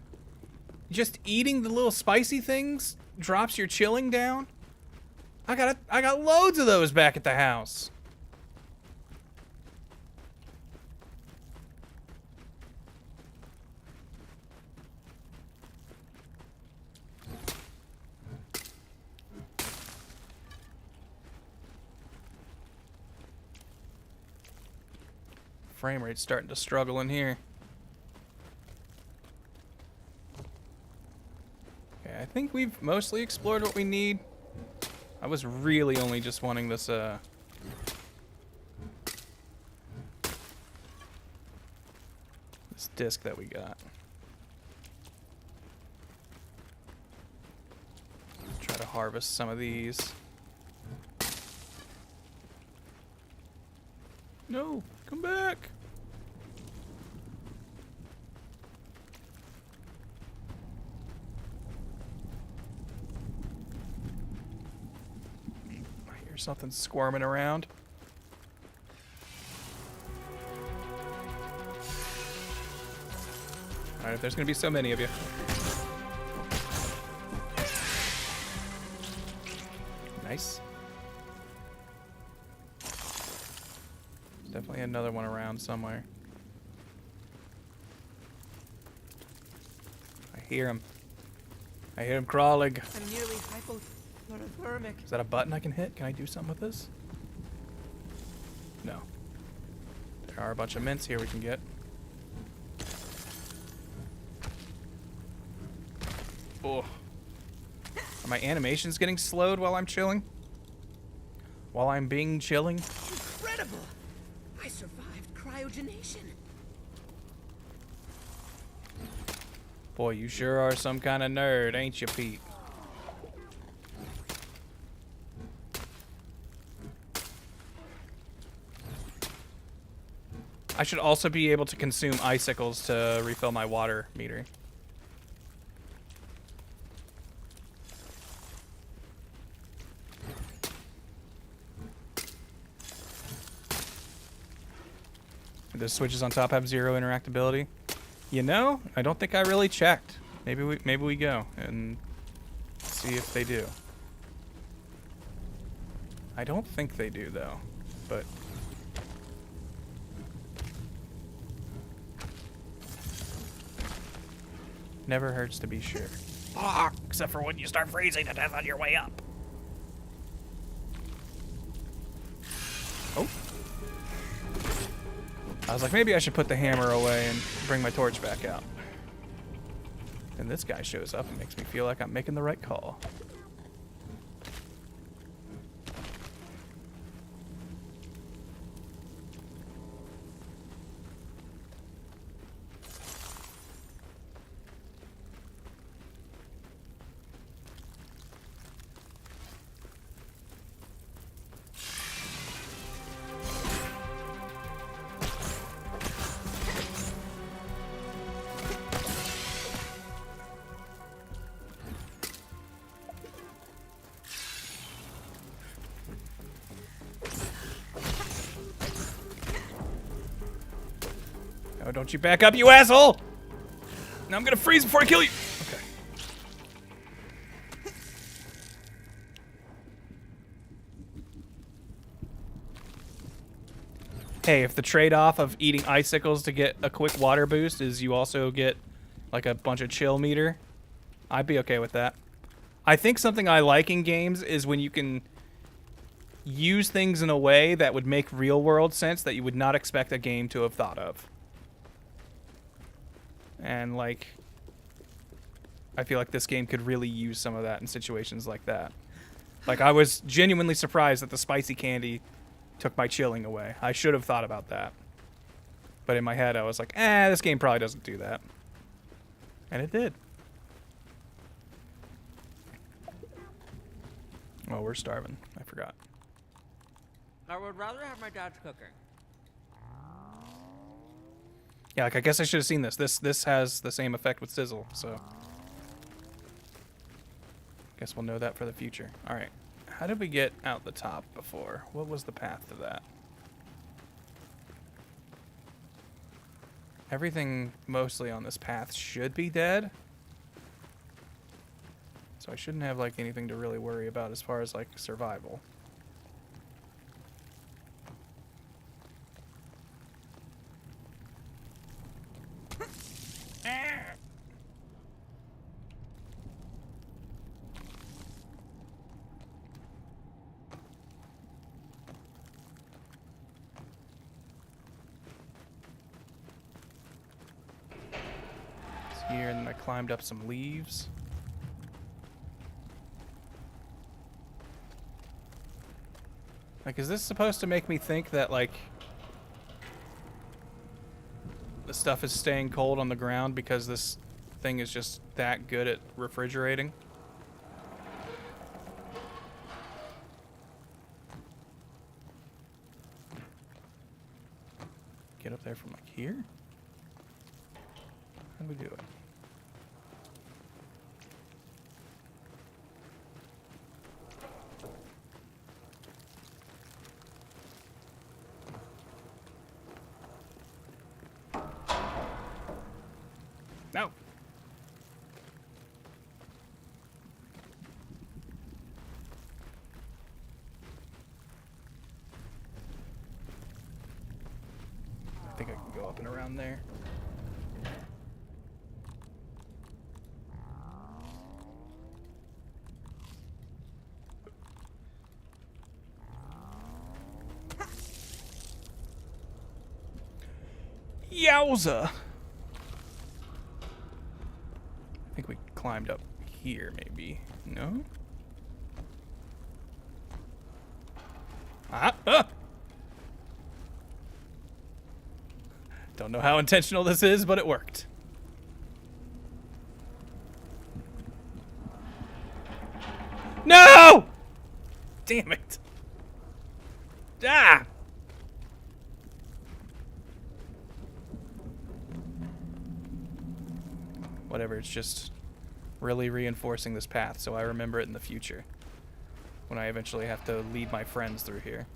Just eating the little spicy things drops your chilling down. I got loads of those back at the house. Frame rate's starting to struggle in here. Okay, I think we've mostly explored what we need. I was really only just wanting this, this disc that we got. Try to harvest some of these. No, come back. I hear something squirming around. All right, if there's gonna be so many of you. Nice. Definitely another one around somewhere. I hear him. I hear him crawling. I'm nearly hypothermic. Is that a button I can hit? Can I do something with this? No. There are a bunch of mints here we can get. Oh. Are my animations getting slowed while I'm chilling? While I'm being chilling? Incredible! I survived cryogenation. Boy, you sure are some kind of nerd, ain't you, Pete? I should also be able to consume icicles to refill my water meter. The switches on top have 0 interactability. You know, I don't think I really checked. Maybe we go and see if they do. I don't think they do though, but never hurts to be sure. Except for when you start freezing to death on your way up. Oh. I was like, maybe I should put the hammer away and bring my torch back out. And this guy shows up and makes me feel like I'm making the right call. Oh, don't you back up, you asshole! Now I'm gonna freeze before I kill you! Okay. Hey, if the trade-off of eating icicles to get a quick water boost is you also get like a bunch of chill meter, I'd be okay with that. I think something I like in games is when you can use things in a way that would make real-world sense that you would not expect a game to have thought of. And, like, I feel like this game could really use some of that in situations like that. Like, I was genuinely surprised that the spicy candy took my chilling away. I should have thought about that. But in my head, I was like, this game probably doesn't do that. And it did. Oh, we're starving. I forgot. I would rather have my dad's cooking. Yeah, like, I guess I should have seen this. This has the same effect with sizzle, so... Guess we'll know that for the future. Alright. How did we get out the top before? What was the path to that? Everything mostly on this path should be dead. So I shouldn't have, like, anything to really worry about as far as, like, survival. Here, and then I climbed up some leaves. Like, is this supposed to make me think that, like, the stuff is staying cold on the ground because this thing is just that good at refrigerating? Get up there from, like, here? How do we do it? No. I think I can go up and around there. Yowza! I think we climbed up here, maybe. No? Don't know how intentional this is, but it worked. No! Damn it. Ah! Whatever, it's just really reinforcing this path so I remember it in the future when I eventually have to lead my friends through here.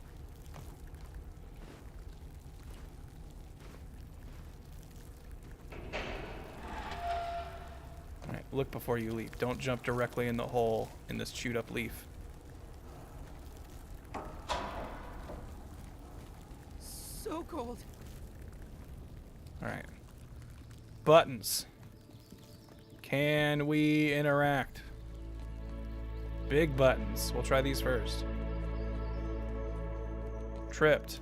Alright, look before you leap. Don't jump directly in the hole in this chewed up leaf. So cold. Alright. Buttons. Can we interact? Big buttons. We'll try these first. Tripped.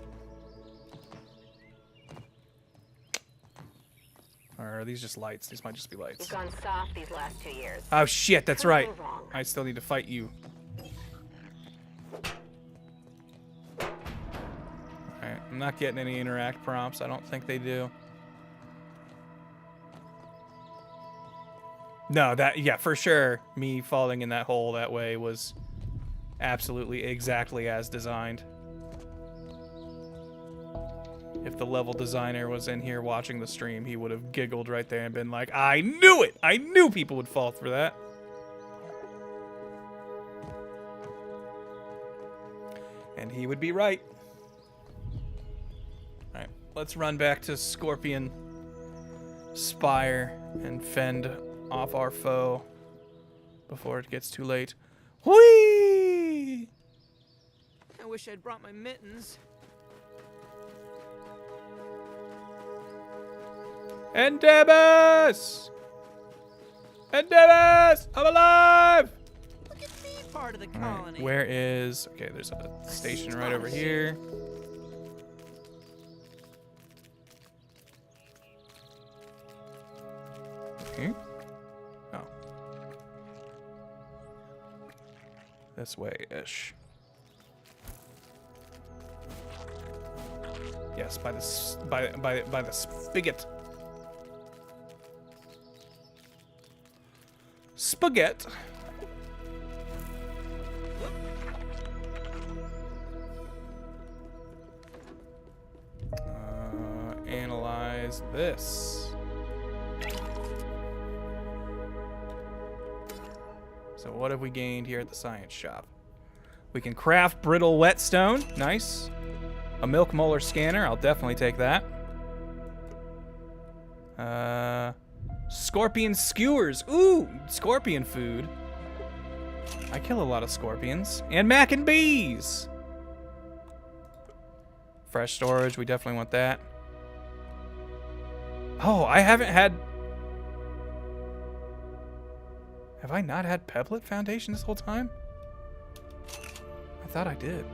Or are these just lights? These might just be lights. You've gone soft these last 2 years. Oh shit, that's right. Something wrong. I still need to fight you. Alright, I'm not getting any interact prompts. I don't think they do. No, yeah, for sure, me falling in that hole that way was absolutely exactly as designed. If the level designer was in here watching the stream, he would have giggled right there and been like, I knew it! I knew people would fall for that. And he would be right. Alright, let's run back to Scorpion Spire and fend off our foe before it gets too late. Whee! I wish I'd brought my mittens. Endebus! Endebus! I'm alive! Look at me, part of the All right, colony. where is... Okay, there's a station right over here. Okay. Oh. This way-ish. Yes, by the spigot. Spaghetti. Analyze this. So what have we gained here at the science shop? We can craft brittle whetstone. Nice. A milk molar scanner. I'll definitely take that. Scorpion skewers. Ooh, scorpion food. I kill a lot of scorpions. And mac and bees. Fresh storage. We definitely want that. Oh, I haven't had... Have I not had Pebblet Foundation this whole time? I thought I did.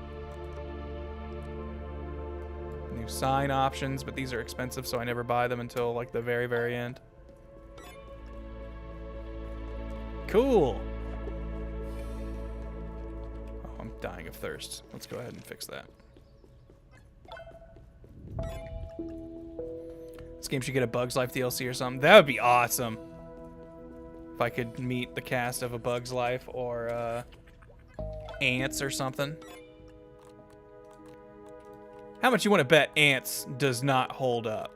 New sign options, but these are expensive, so I never buy them until like the very, very end. Cool. Oh, I'm dying of thirst. Let's go ahead and fix that. This game should get a Bugs Life DLC or something. That would be awesome. If I could meet the cast of A Bug's Life or Ants or something. How much you want to bet Ants does not hold up?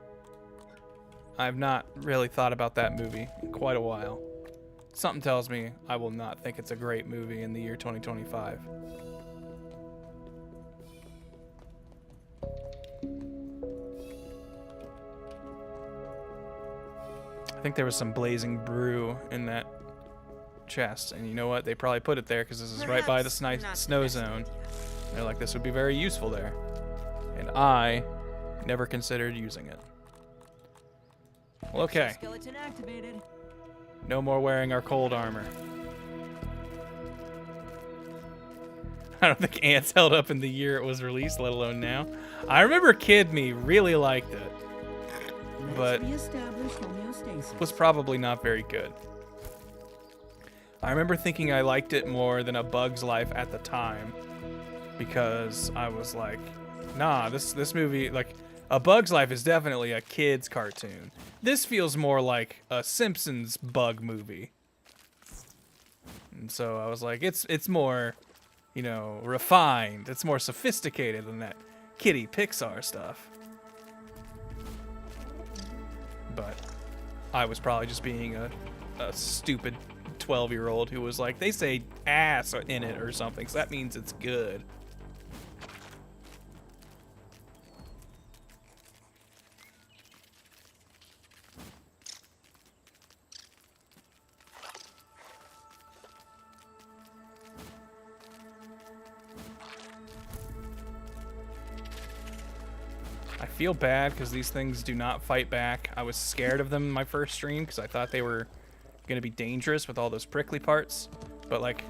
I've not really thought about that movie in quite a while. Something tells me I will not think it's a great movie in the year 2025. I think there was some blazing brew in that chest, and you know what? They probably put it there because this is right by the snow zone. They're like, this would be very useful there. And I never considered using it. Well, okay. Skeleton activated. No more wearing our cold armor. I don't think Ants held up in the year it was released, let alone now. I remember Kid Me really liked it, but was probably not very good. I remember thinking I liked it more than A Bug's Life at the time, because I was like, nah, this movie, like, A Bug's Life is definitely a kid's cartoon. This feels more like a Simpsons bug movie. And so I was like, it's more, you know, refined. It's more sophisticated than that kiddie Pixar stuff. But I was probably just being a stupid 12-year-old who was like, they say ass in it or something, so that means it's good. I feel bad because these things do not fight back. I was scared of them in my first stream because I thought they were going to be dangerous with all those prickly parts. But, like,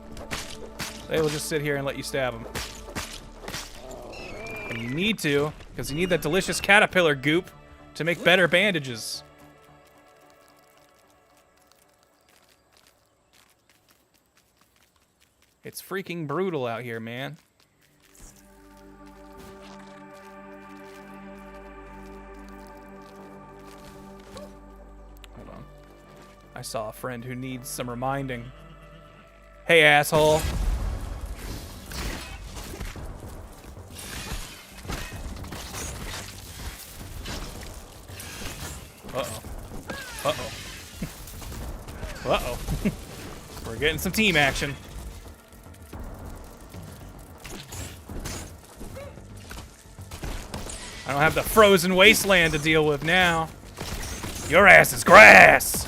they will just sit here and let you stab them. And you need to, because you need that delicious caterpillar goop to make better bandages. It's freaking brutal out here, man. I saw a friend who needs some reminding. Hey, asshole. Uh-oh. Uh-oh. Uh-oh. We're getting some team action. I don't have the frozen wasteland to deal with now. Your ass is grass!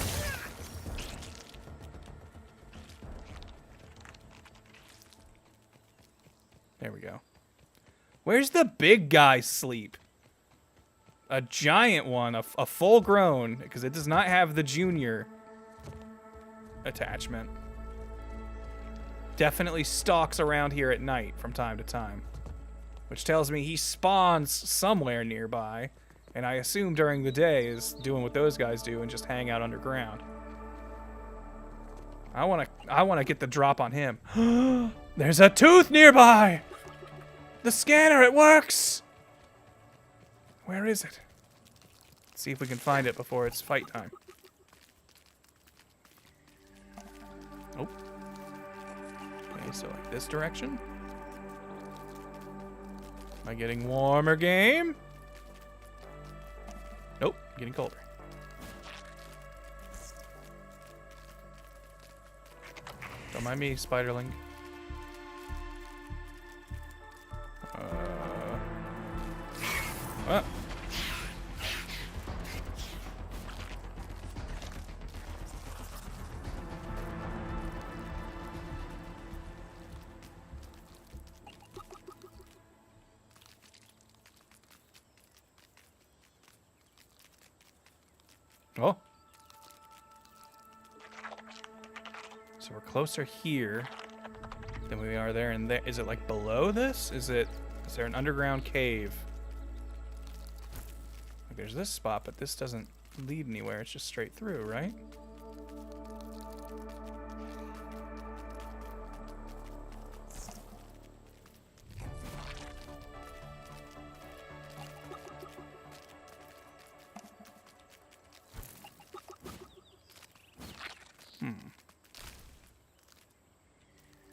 There we go. Where's the big guy sleep? A giant one, a full grown, because it does not have the junior attachment. Definitely stalks around here at night from time to time, which tells me he spawns somewhere nearby, and I assume during the day is doing what those guys do and just hang out underground. I wanna get the drop on him. There's a tooth nearby! The scanner, it works! Where is it? Let's see if we can find it before it's fight time. Oh. Okay, so like this direction. Am I getting warmer, game? Nope, getting colder. Don't mind me, Spiderling. Ah. Oh. So we're closer here than we are there and there. Is it like below this? Is there an underground cave? Like there's this spot, but this doesn't lead anywhere. It's just straight through, right?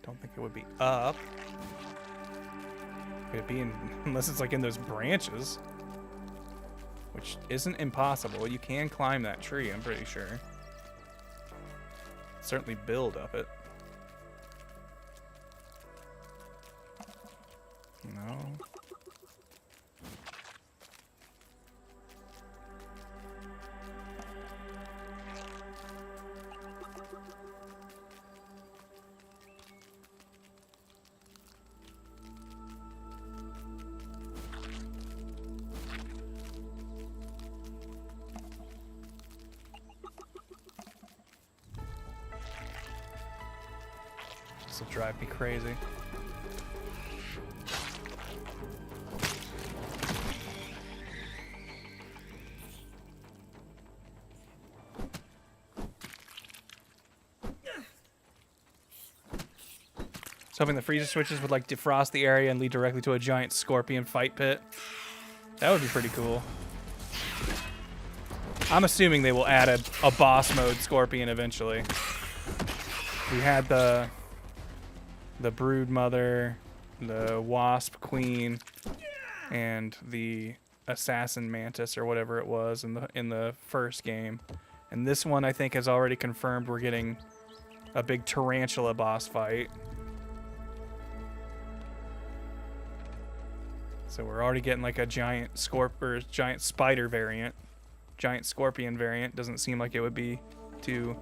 Don't think it would be up. Could it be in, unless it's like in those branches, which isn't impossible. You can climb that tree, I'm pretty sure. Certainly build up it. No. This will drive me crazy. So hoping the freezer switches would like defrost the area and lead directly to a giant scorpion fight pit. That would be pretty cool. I'm assuming they will add a boss mode scorpion eventually. We had the brood mother, the wasp queen, and the assassin mantis or whatever it was in the first game. And this one I think has already confirmed we're getting a big tarantula boss fight. So we're already getting like a giant giant spider variant. Giant scorpion variant. Doesn't seem like it would be too,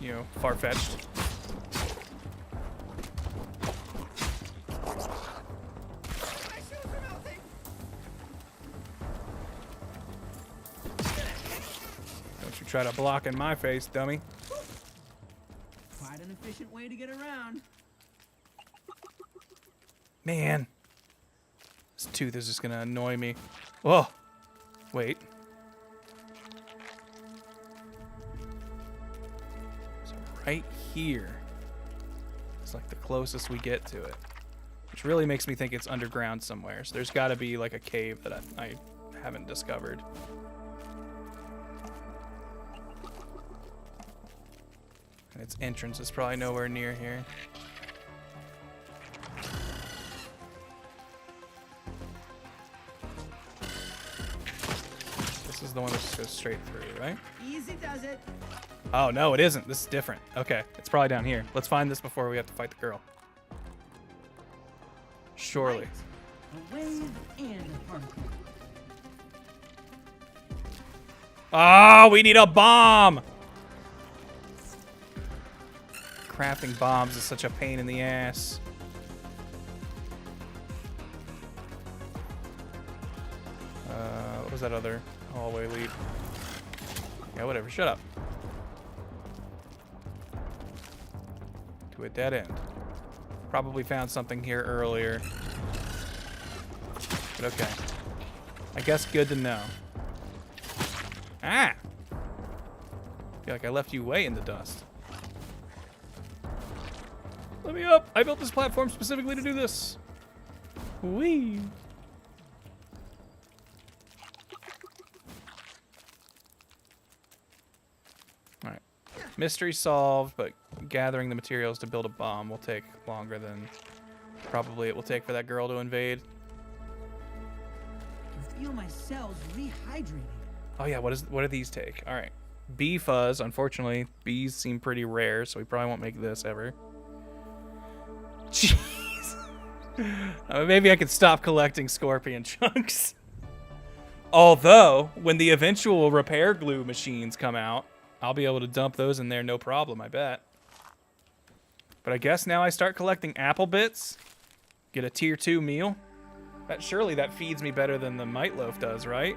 you know, far-fetched. Don't you try to block in my face, dummy. Quite an efficient way to get around. Man. This tooth is just gonna annoy me. Whoa. Wait. So right here is like the closest we get to it. Which really makes me think it's underground somewhere. So there's gotta be like a cave that I haven't discovered. And its entrance is probably nowhere near here. This is the one that just goes straight through, right? Easy does it. Oh, no, it isn't. This is different. Okay, it's probably down here. Let's find this before we have to fight the girl. Surely. A wave and a particle. Oh, we need a bomb! Crafting bombs is such a pain in the ass. What was that other hallway lead? Yeah, whatever. Shut up. To a dead end. Probably found something here earlier. But okay. I guess good to know. Ah! I feel like I left you way in the dust. Let me up. I built this platform specifically to do this. Whee! Alright. Mystery solved, but gathering the materials to build a bomb will take longer than probably it will take for that girl to invade. I feel my cells rehydrating. Oh yeah, what do these take? Alright. Bee fuzz, unfortunately, bees seem pretty rare, so we probably won't make this ever. Jeez. Maybe I could stop collecting scorpion chunks. Although, when the eventual repair glue machines come out, I'll be able to dump those in there no problem, I bet. But I guess now I start collecting apple bits. Get a tier 2 meal. Surely that feeds me better than the mite loaf does, right?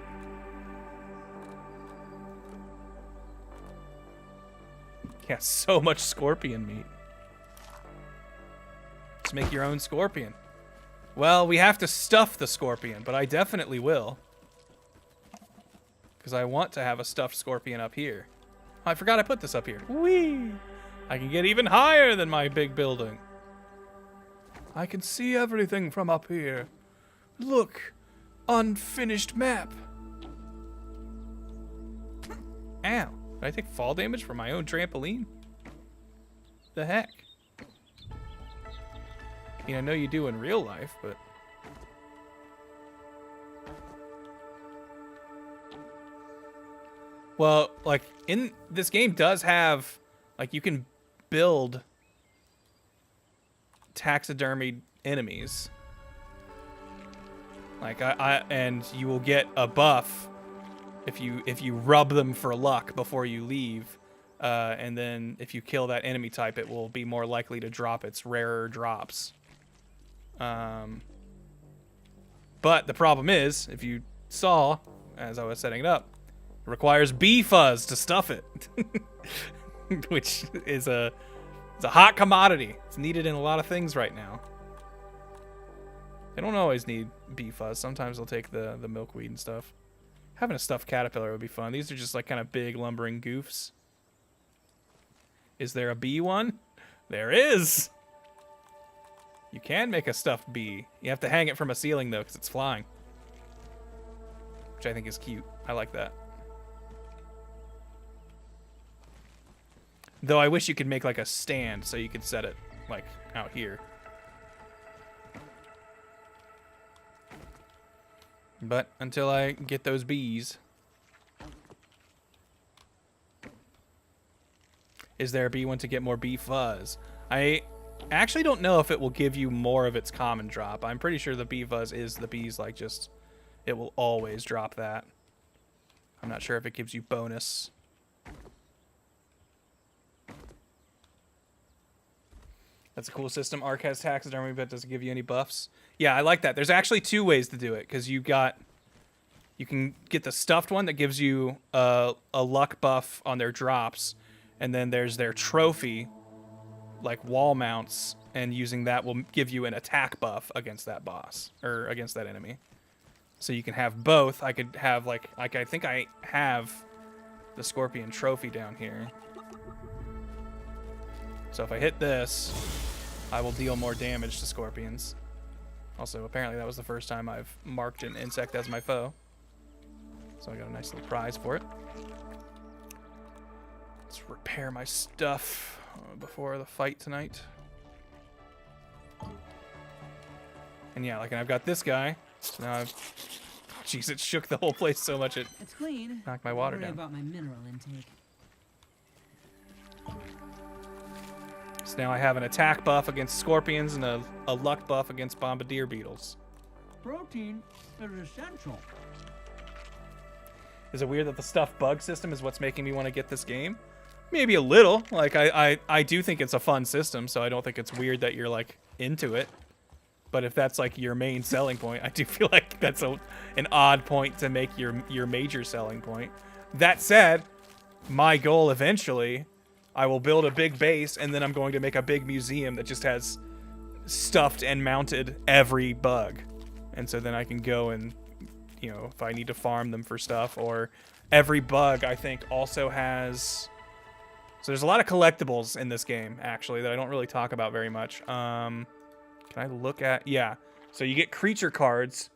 Yeah, so much scorpion meat. Let's make your own scorpion. Well, we have to stuff the scorpion, but I definitely will. Because I want to have a stuffed scorpion up here. Oh, I forgot I put this up here. Whee! I can get even higher than my big building. I can see everything from up here. Look, unfinished map. Ow. Did I take fall damage from my own trampoline? The heck? I mean, I know you do in real life, but... Well, like, in this game does have, like, you can build taxidermied enemies. Like, and you will get a buff if you rub them for luck before you leave. And then if you kill that enemy type, it will be more likely to drop its rarer drops. But the problem is, if you saw, as I was setting it up, it requires bee fuzz to stuff it. Which is it's a hot commodity. It's needed in a lot of things right now. They don't always need bee fuzz. Sometimes they'll take the milkweed and stuff. Having a stuffed caterpillar would be fun. These are just like kind of big lumbering goofs. Is there a bee one? There is! You can make a stuffed bee. You have to hang it from a ceiling though, because it's flying. Which I think is cute. I like that. Though I wish you could make like a stand so you could set it like out here. But until I get those bees. Is there a bee one to get more bee fuzz? I actually don't know if it will give you more of its common drop. I'm pretty sure the bee fuzz is the bees, like, just... It will always drop that. I'm not sure if it gives you bonus. That's a cool system. Ark has taxidermy, but does it give you any buffs? Yeah, I like that. There's actually two ways to do it, because you can get the stuffed one that gives you a luck buff on their drops, and then there's their trophy, like wall mounts, and using that will give you an attack buff against that boss, or against that enemy. So you can have both. I could have, like I think I have the scorpion trophy down here. So if I hit this, I will deal more damage to scorpions. Also, apparently that was the first time I've marked an insect as my foe. So I got a nice little prize for it. Let's repair my stuff before the fight tonight. And yeah, like, and I've got this guy. So now I've... Jeez, it shook the whole place so much it it's clean. knocked my water Don't worry down. about my mineral intake. So now I have an attack buff against scorpions and a luck buff against bombardier beetles. Protein is essential. Is it weird that the stuffed bug system is what's making me want to get this game? Maybe a little. Like, I do think it's a fun system, so I don't think it's weird that you're, like, into it. But if that's, like, your main selling point, I do feel like that's an odd point to make your major selling point. That said, my goal eventually, I will build a big base, and then I'm going to make a big museum that just has stuffed and mounted every bug. And so then I can go and, you know, if I need to farm them for stuff, or every bug, I think, also has So there's a lot of collectibles in this game, actually, that I don't really talk about very much. Can I look at... Yeah. So you get creature cards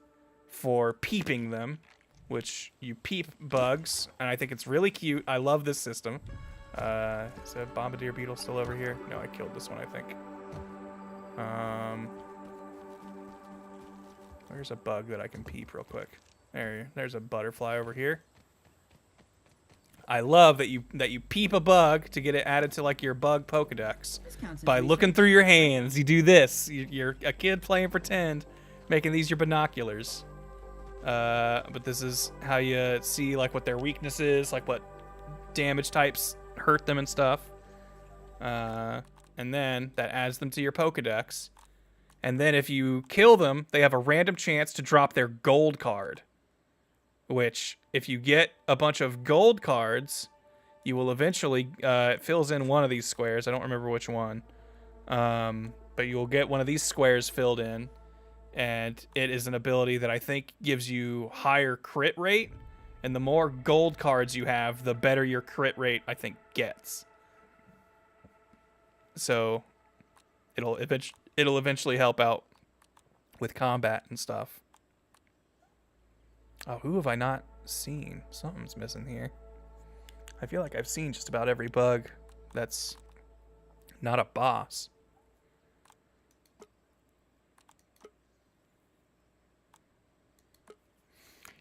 for peeping them, which you peep bugs, and I think it's really cute. I love this system. Is a bombardier beetle still over here? No, I killed this one, I think. Where's a bug that I can peep real quick? There's a butterfly over here. I love that you peep a bug to get it added to like your bug Pokedex by looking through your hands. You do this. You're a kid playing pretend, making these your binoculars. But this is how you see like what their weakness is, like what damage types hurt them and stuff. And then that adds them to your Pokedex. And then if you kill them, they have a random chance to drop their gold card. Which, if you get a bunch of gold cards, you will eventually, it fills in one of these squares. I don't remember which one. But you will get one of these squares filled in. And it is an ability that I think gives you higher crit rate. And the more gold cards you have, the better your crit rate, I think, gets. So, it'll eventually help out with combat and stuff. Oh, who have I not seen? Something's missing here. I feel like I've seen just about every bug that's not a boss.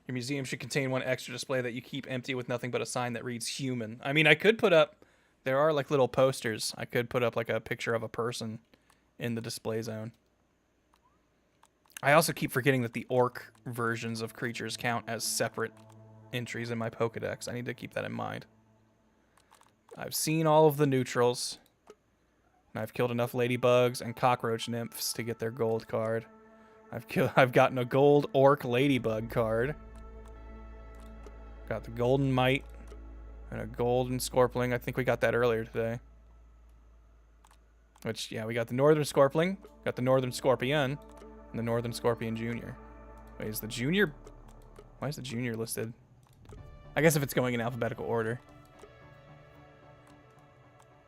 Your museum should contain one extra display that you keep empty with nothing but a sign that reads human. I mean, I could put up... There are like little posters. I could put up like a picture of a person in the display zone. I also keep forgetting that the orc versions of creatures count as separate entries in my Pokedex. I need to keep that in mind. I've seen all of the neutrals. And I've killed enough ladybugs and cockroach nymphs to get their gold card. I've gotten a gold orc ladybug card. Got the golden mite and a golden scorpling. I think we got that earlier today. Which, yeah, we got the northern scorpling, got the northern scorpion, and the northern scorpion junior. Wait, is the junior... Why is the junior listed? I guess if it's going in alphabetical order.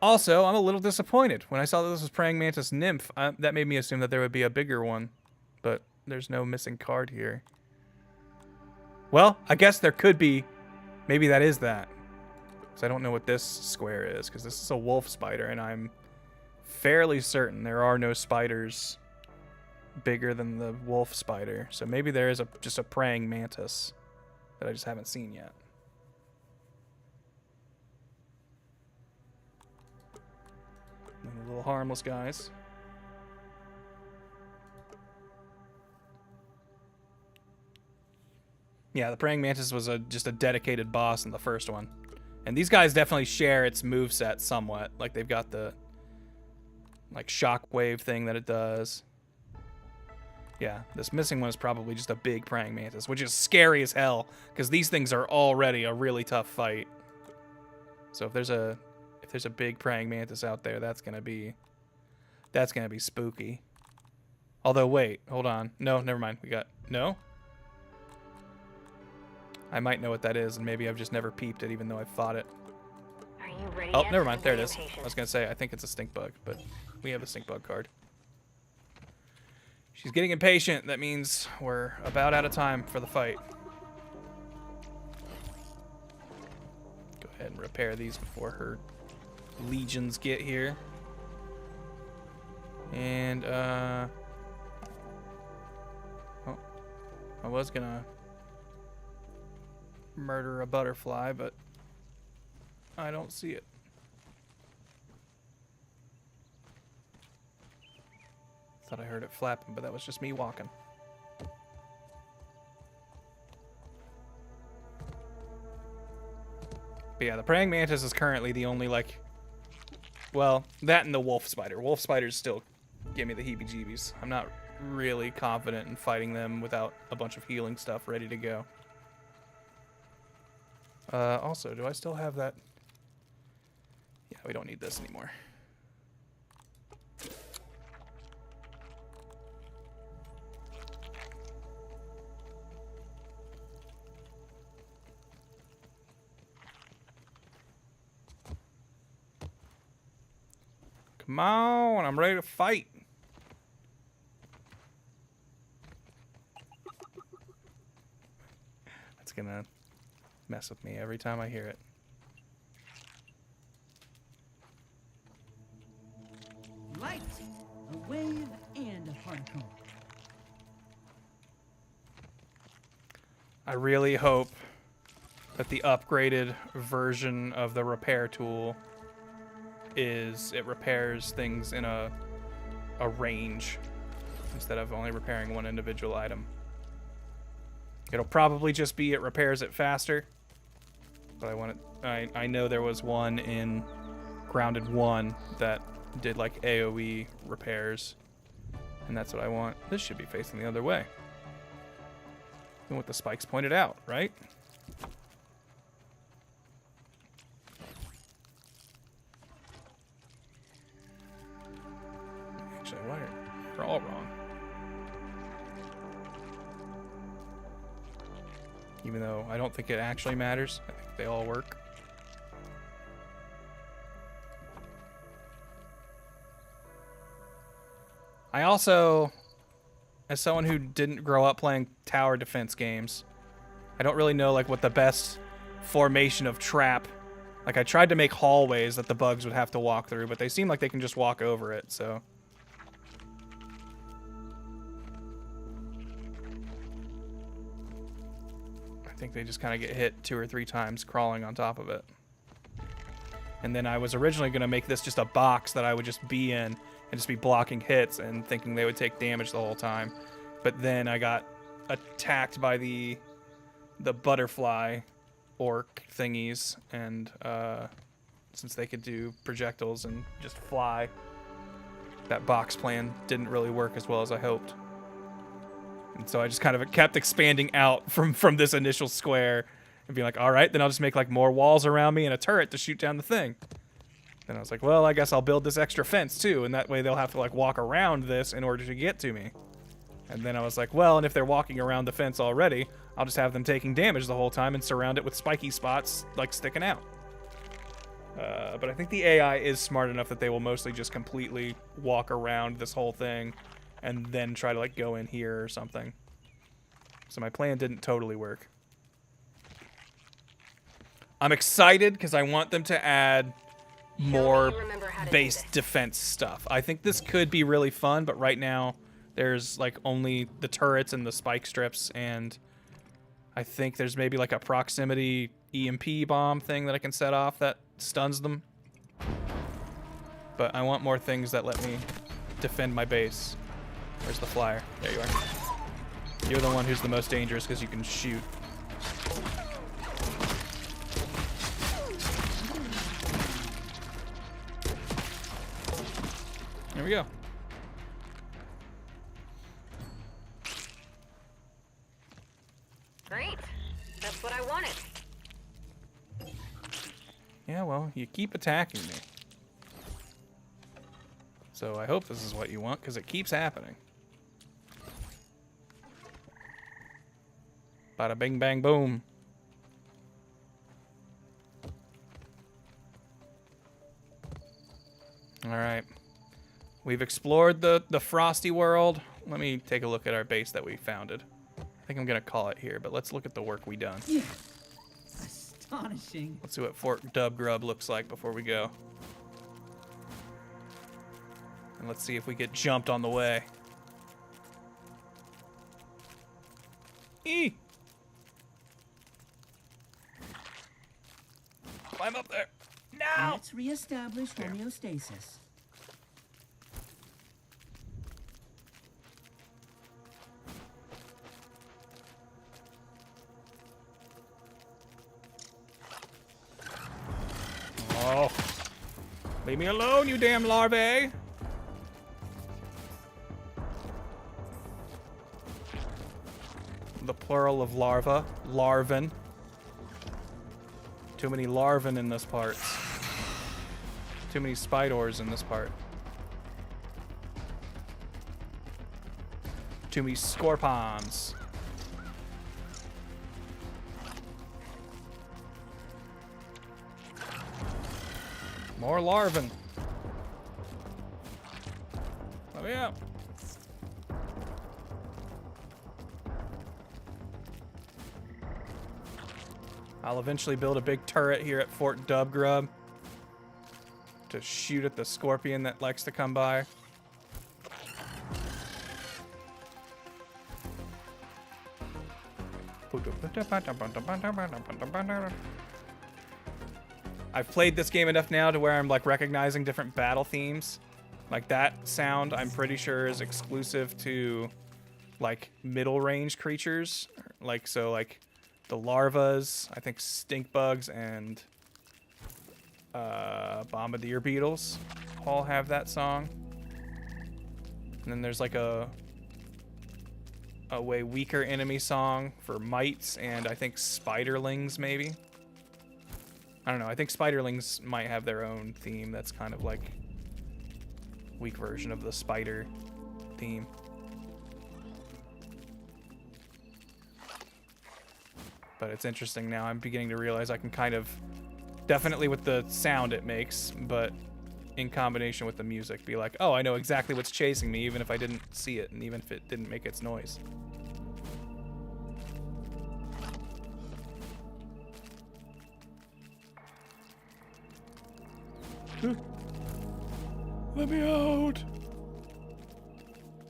Also, I'm a little disappointed. When I saw that this was Praying Mantis Nymph, that made me assume that there would be a bigger one. But there's no missing card here. Well, I guess there could be. Maybe that is that. Because I don't know what this square is. Because this is a wolf spider, and I'm fairly certain there are no spiders bigger than the wolf spider. So maybe there is just a praying mantis that I just haven't seen yet. And the little harmless guys. Yeah, the praying mantis was just a dedicated boss in the first one. And these guys definitely share its moveset somewhat. Like they've got the like shockwave thing that it does. Yeah, this missing one is probably just a big praying mantis, which is scary as hell because these things are already a really tough fight. So if there's a big praying mantis out there, that's gonna be spooky. Although wait, hold on. No, never mind. No? I might know what that is, and maybe I've just never peeped it, even though I've fought it. Are you ready? Oh, never mind. There it is. I was gonna say I think it's a stink bug, but we have a stink bug card. She's getting impatient. That means we're about out of time for the fight. Go ahead and repair these before her legions get here. And oh, I was gonna murder a butterfly, but I don't see it. Thought I heard it flapping, but that was just me walking. But yeah, the praying mantis is currently the only, like... Well, that and the wolf spider. Wolf spiders still give me the heebie-jeebies. I'm not really confident in fighting them without a bunch of healing stuff ready to go. Also, do I still have that? Yeah, we don't need this anymore. Come on, I'm ready to fight. That's gonna mess with me every time I hear it. Light, a wave, and a particle. I really hope that the upgraded version of the repair tool is it repairs things in a range instead of only repairing one individual item. It'll probably just be it repairs it faster, but I know there was one in Grounded 1 that did like AoE repairs, and that's what I want. This should be facing the other way. And what the spikes pointed out, right? Actually, they're all wrong. Even though I don't think it actually matters. I think they all work. I also, as someone who didn't grow up playing tower defense games, I don't really know like what the best formation of trap. Like I tried to make hallways that the bugs would have to walk through, but they seem like they can just walk over it, so. I think they just kind of get hit 2 or 3 times crawling on top of it. And then I was originally going to make this just a box that I would just be in and just be blocking hits and thinking they would take damage the whole time. But then I got attacked by the butterfly orc thingies, and since they could do projectiles and just fly, that box plan didn't really work as well as I hoped. And so I just kind of kept expanding out from this initial square and being like, all right, then I'll just make like more walls around me and a turret to shoot down the thing. Then I was like, well, I guess I'll build this extra fence too, and that way they'll have to like walk around this in order to get to me. And then I was like, well, and if they're walking around the fence already, I'll just have them taking damage the whole time and surround it with spiky spots like sticking out. But I think the AI is smart enough that they will mostly just completely walk around this whole thing and then try to like go in here or something. So my plan didn't totally work. I'm excited because I want them to add more base defense stuff. I think this could be really fun, but right now there's like only the turrets and the spike strips, and I think there's maybe like a proximity EMP bomb thing that I can set off that stuns them. But I want more things that let me defend my base. Where's the flyer? There you are. You're the one who's the most dangerous because you can shoot. There we go. Great. That's what I wanted. Yeah, well, you keep attacking me. So I hope this is what you want, because it keeps happening. Bada bing bang boom. Alright. We've explored the frosty world. Let me take a look at our base that we founded. I think I'm going to call it here, but let's look at the work we done. Yeah. Astonishing. Let's see what Fort Dub Grub looks like before we go. And let's see if we get jumped on the way. Eee! Climb up there. No! Let's reestablish homeostasis. Oh. Leave me alone, you damn larvae. The plural of larva. Larvin. Too many larvin in this part. Too many spiders in this part. Too many scorpions. More larvin. me out. I'll eventually build a big turret here at Fort Dubgrub to shoot at the scorpion that likes to come by. I've played this game enough now to where I'm like recognizing different battle themes. Like that sound, I'm pretty sure is exclusive to like middle range creatures. Like, so like the larvas, I think stink bugs and bombardier beetles all have that song. And then there's like a way weaker enemy song for mites and I think spiderlings maybe. I don't know, I think spiderlings might have their own theme that's kind of like weak version of the spider theme. But it's interesting now, I'm beginning to realize I can kind of, definitely with the sound it makes, but in combination with the music, be like, oh, I know exactly what's chasing me, even if I didn't see it, and even if it didn't make its noise. Let me out!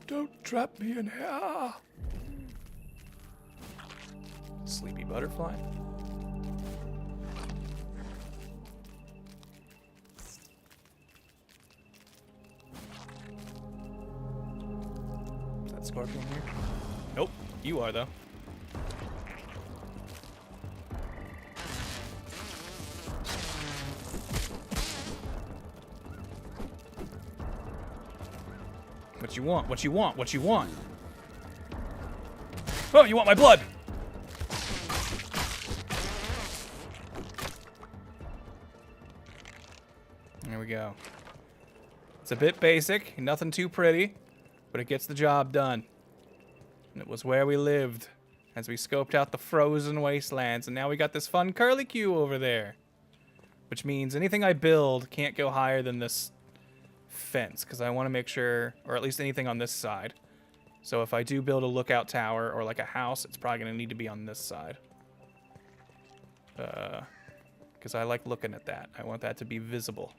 Don't trap me in here! Sleepy butterfly? Is that scorpion here? Nope, you are though. What you want? What you want? What you want? Oh, you want my blood! There we go. It's a bit basic, nothing too pretty, but it gets the job done. And it was where we lived as we scoped out the frozen wastelands, and now we got this fun curlicue over there. Which means anything I build can't go higher than this fence, because I want to make sure, or at least anything on this side. So if I do build a lookout tower or like a house, it's probably going to need to be on this side. Because I like looking at that. I want that to be visible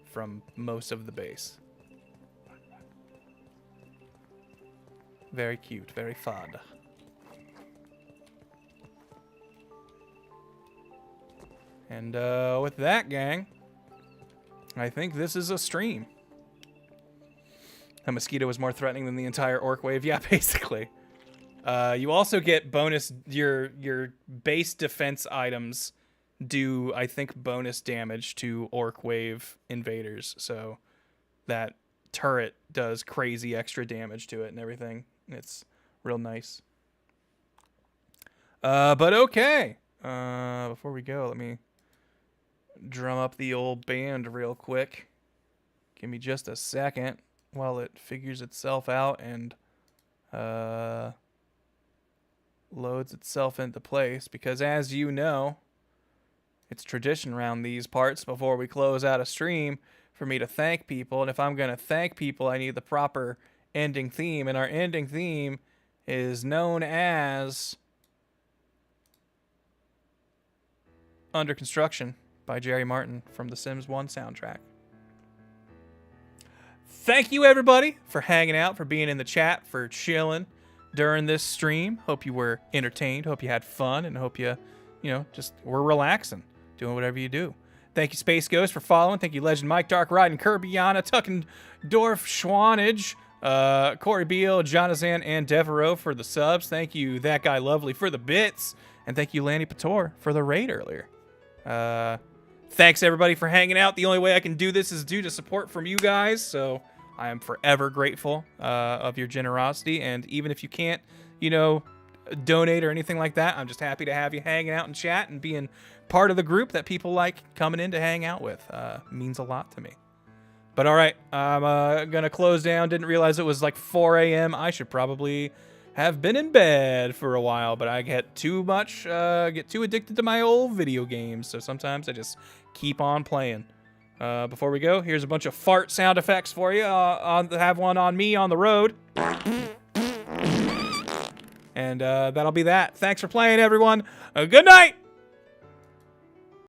from most of the base. Very cute, very fun. And with that, gang, I think this is a stream. A mosquito is more threatening than the entire orc wave. Yeah, basically. You also get bonus, your base defense items do, I think, bonus damage to orc wave invaders. So that turret does crazy extra damage to it and everything. It's real nice. But okay. Before we go, let me drum up the old band real quick. Give me just a second while it figures itself out and loads itself into place, because as you know, it's tradition around these parts before we close out a stream for me to thank people, and if I'm going to thank people, I need the proper ending theme, and our ending theme is known as Under Construction by Jerry Martin from the Sims 1 soundtrack. Thank you, everybody, for hanging out, for being in the chat, for chilling during this stream. Hope you were entertained. Hope you had fun, and hope you just were relaxing, doing whatever you do. Thank you, Space Ghost, for following. Thank you, Legend Mike, Dark Ride, and Kirby Yana, Tuckendorf, Schwanage, Corey Beal, Jonathan, and Devereaux for the subs. Thank you, That Guy Lovely, for the bits. And thank you, Lanny Pator, for the raid earlier. Thanks, everybody, for hanging out. The only way I can do this is due to support from you guys, so I am forever grateful of your generosity. And even if you can't, donate or anything like that, I'm just happy to have you hanging out and chat and being part of the group that people like coming in to hang out with. Means a lot to me. But all right, I'm going to close down. Didn't realize it was like 4 a.m. I should probably have been in bed for a while, but I get too addicted to my old video games, so sometimes I just keep on playing. Before we go, here's a bunch of fart sound effects for you. Have one on me on the road. And that'll be that. Thanks for playing, everyone. Good night!